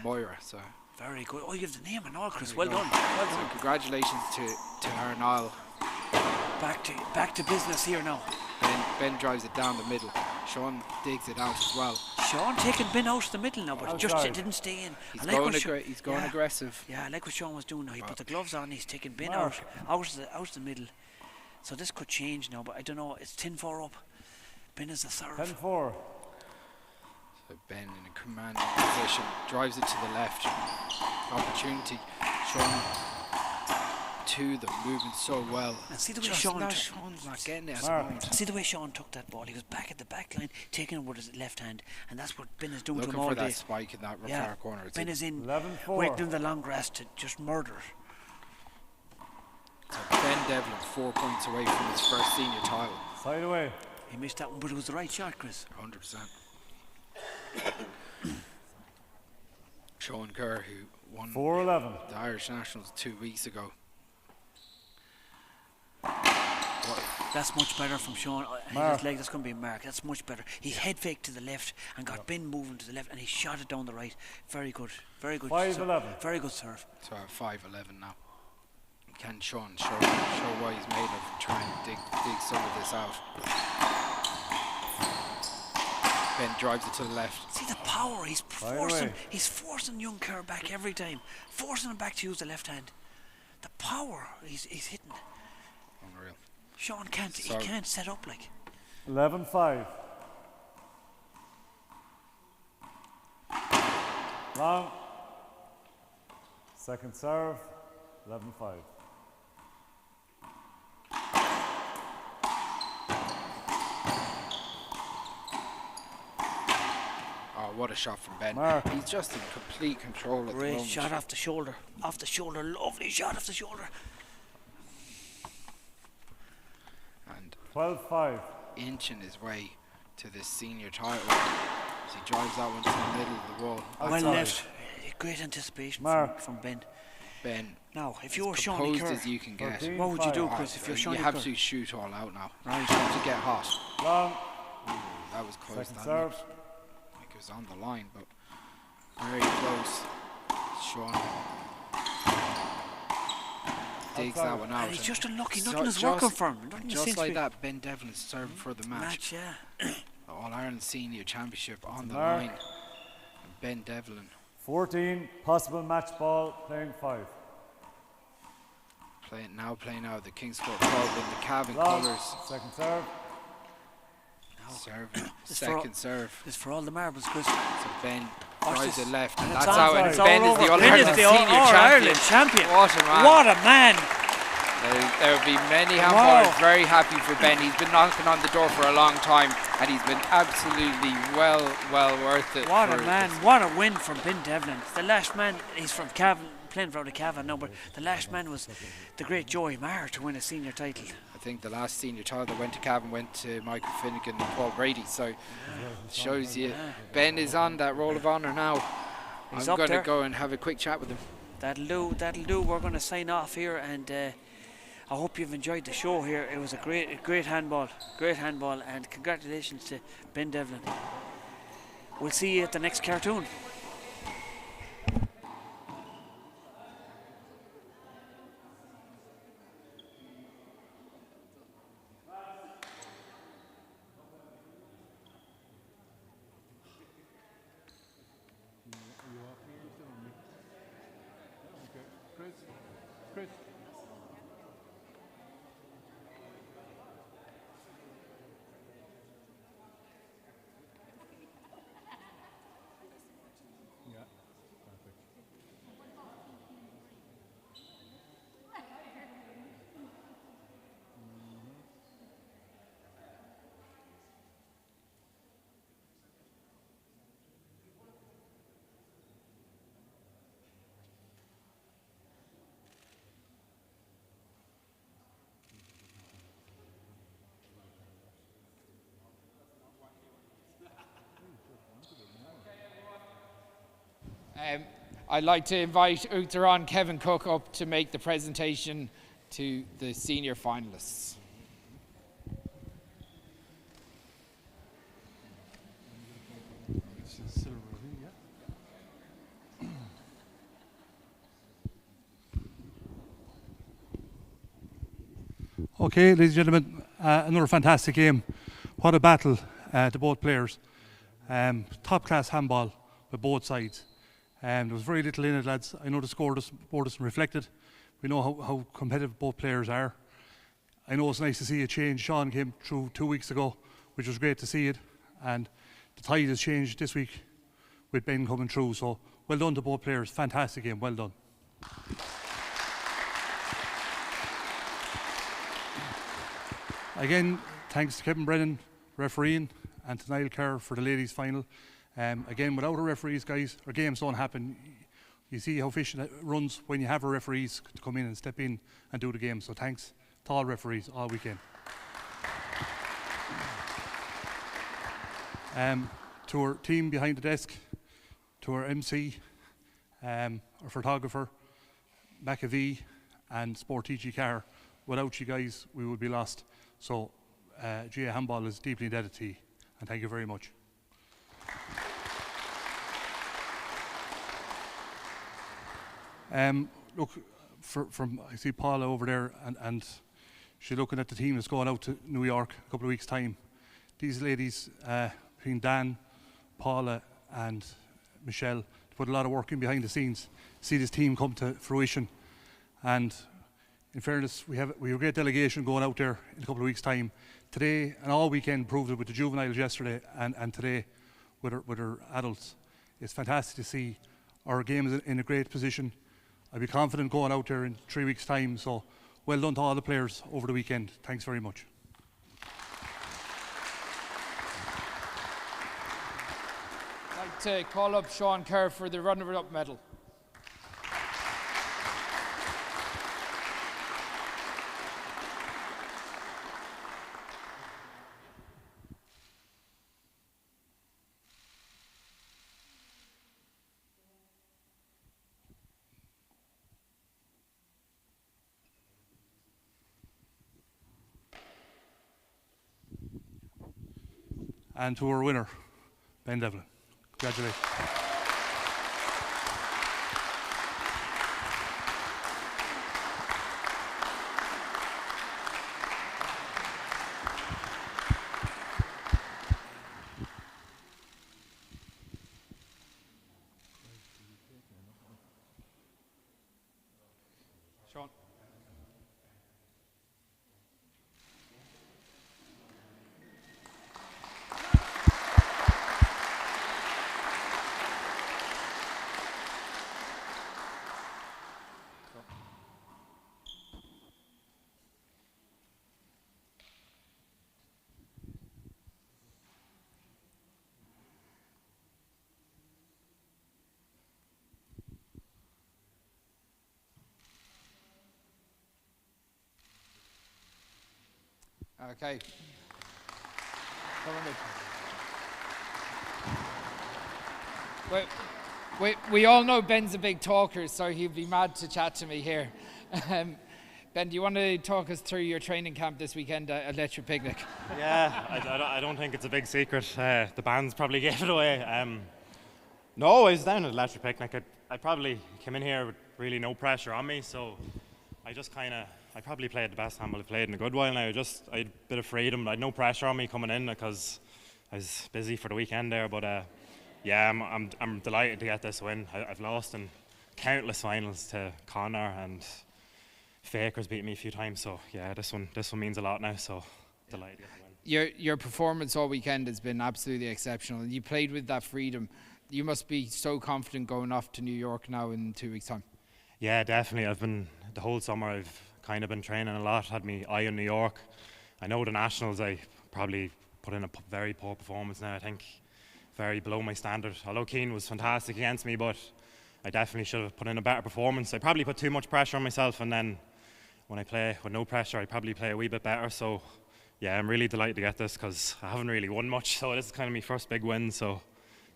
Moira. So very good. Oh, you have the name and all, Chris. Well done. So congratulations to our Niall. Back to business here now. Ben drives it down the middle. Sean digs it out as well. Sean taking Ben out the middle now, but it didn't stay in. He's going aggressive. Yeah, I like what Sean was doing now. He put the gloves on. He's taking Ben out the middle. So this could change now, but I don't know. It's 10-4 up. Ben is the serve. 10-4. So Ben in a commanding position, drives it to the left. Opportunity. Sean to them, moving so well. And see the way Sean's not getting it at the moment. See the way Sean took that ball. He was back at the back line, taking it with his left hand, and that's what Ben is doing Looking to him all for day. that spike in that far corner. Ben is in, 11-4. waiting in the long grass to just murder. So Ben Devlin 4 points away from his first senior title. Side away. He missed that one, but it was the right shot, Chris. 100%. Sean Kerr, who won 4-11. the Irish Nationals 2 weeks ago. That's much better from Sean. His leg, that's going to be a mark. That's much better. He head faked to the left and got Ben moving to the left, and he shot it down the right. Very good. 5-11. Very good serve. So 5-11 now. Can Sean show what he's made of, try and dig some of this out. Ben drives it to the left. See the power, he's forcing young Kerr back every time. Forcing him back to use the left hand. The power he's hitting. Unreal. Sean can't set up like. 11-5. Long. Second serve. 11-5. What a shot from Ben. He's just in complete control at the moment. Great shot off the shoulder. Lovely shot off the shoulder. And 12-5. Inching his way to this senior title as he drives that one to the middle of the wall. Well left. Great anticipation from Ben. Now, if you're Sean Kerr, as you can get. What would you do, Chris, if you're Sean Kerr? You have to shoot all out now. Right. You have to get hot. Long. That was close. Second serve. It was on the line, but very close. Sean digs that one out. And he's just unlucky. Nothing is working for him. Just like that, Ben Devlin is serving for the match. Yeah. The All-Ireland Senior Championship on the line. And Ben Devlin. 14, possible match ball, playing 5. Playing out the King's Court Club in the Cavan Long. colours. Second serve. Serving. Second serve. It's for all the marbles, Chris. So Ben tries it left, and it's that's on. how it. It's Ben all is the over. All Ben is Ireland the senior All-Ireland champion. champion. What a man. What a man. There will be many handballers very happy for Ben. He's been knocking on the door for a long time, and he's been absolutely well worth it. What a man. What a win from Ben Devlin. The last man, he's from Cavan, playing for the Cavan now, but the last man was the great Joey Maher to win a senior title. I think the last senior title that went to Cavan went to Michael Finnegan and Paul Brady, so shows you Ben is on that roll of honour now. He's I'm up going to there. go and have a quick chat with him. That'll do. We're going to sign off here, and I hope you've enjoyed the show here. It was a great handball, and congratulations to Ben Devlin. We'll see you at the next cartoon. Chris. Yeah, perfect. I'd like to invite Uachtaráin Kevin Cook up to make the presentation to the senior finalists. Okay, ladies and gentlemen, another fantastic game. What a battle to both players. Top class handball with both sides. There was very little in it, lads. I know the score doesn't reflect it. We know how competitive both players are. I know it's nice to see a change. Sean came through 2 weeks ago, which was great to see it. And the tide has changed this week with Ben coming through. So well done to both players. Fantastic game. Well done. Again, thanks to Kevin Brennan, refereeing, and to Niall Kerr for the ladies' final. Again, without our referees, guys, our games don't happen. You see how efficient it runs when you have our referees to come in and step in and do the game. So thanks to all referees all weekend. To our team behind the desk, to our MC, our photographer, McAvee, and Spórt TG Carr. Without you guys, we would be lost. So GA Handball is deeply indebted to you, and thank you very much. Look, from I see Paula over there, and she's looking at the team that's going out to New York a couple of weeks' time. These ladies, between Dan, Paula, and Michelle, put a lot of work in behind the scenes. See this team come to fruition, and in fairness, we have a great delegation going out there in a couple of weeks' time. Today and all weekend proved it with the juveniles yesterday, and today with our adults. It's fantastic to see our game is in a great position. I'll be confident going out there in 3 weeks' time. So well done to all the players over the weekend. Thanks very much. I'd like to call up Sean Kerr for the runner-up medal. And to our winner, Ben Devlin. Congratulations. Sean. Okay. We all know Ben's a big talker, so he'd be mad to chat to me here. Ben, do you want to talk us through your training camp this weekend at Electric Picnic? Yeah, I don't think it's a big secret. The bands probably gave it away. No, I was down at Electric Picnic. I probably came in here with really no pressure on me, so I probably played the best handball I've played in a good while now. I had a bit of freedom. I had no pressure on me coming in because I was busy for the weekend there. But yeah, I'm delighted to get this win. I've lost in countless finals to Connor, and Faker's beat me a few times. So yeah, this one means a lot now. So delighted to get the win. Your performance all weekend has been absolutely exceptional, and you played with that freedom. You must be so confident going off to New York now in 2 weeks' time. Yeah, definitely. The whole summer I've kind of been training a lot, had my eye on New York. I know the Nationals I probably put in a very poor performance now, I think very below my standard. Although Keane was fantastic against me, but I definitely should have put in a better performance. I probably put too much pressure on myself, and then when I play with no pressure I probably play a wee bit better. So yeah, I'm really delighted to get this because I haven't really won much, so this is kind of my first big win. So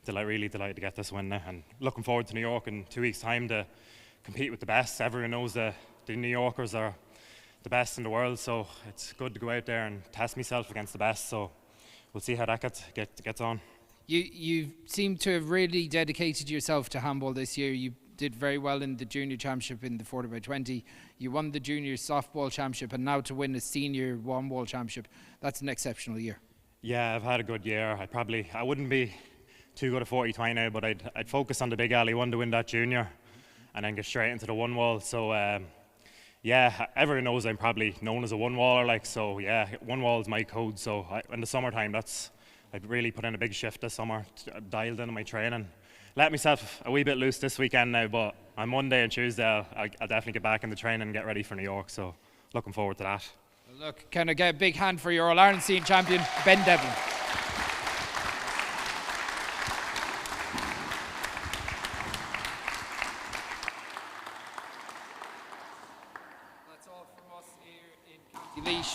really delighted to get this win now, and looking forward to New York in 2 weeks' time to compete with the best. Everyone knows the New Yorkers are the best in the world, so it's good to go out there and test myself against the best. So we'll see how that gets on. You seem to have really dedicated yourself to handball this year. You did very well in the junior championship in the 40x20. You won the junior softball championship, and now to win a senior one ball championship, that's an exceptional year. Yeah, I've had a good year. I wouldn't be too good at 40-20 now, but I'd focus on the big alley one to win that junior and then get straight into the one wall. So yeah, everyone knows I'm probably known as a one waller, so yeah, one wall is my code. So in the summertime, I'd really put in a big shift this summer, dialed in on my training, let myself a wee bit loose this weekend now, but on Monday and Tuesday I'll definitely get back in the training and get ready for New York, so looking forward to that. Look, can I get a big hand for your All-Ireland senior champion, Ben Devlin?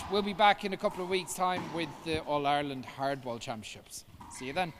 We'll be back in a couple of weeks' time with the All-Ireland Hardball Championships. See you then.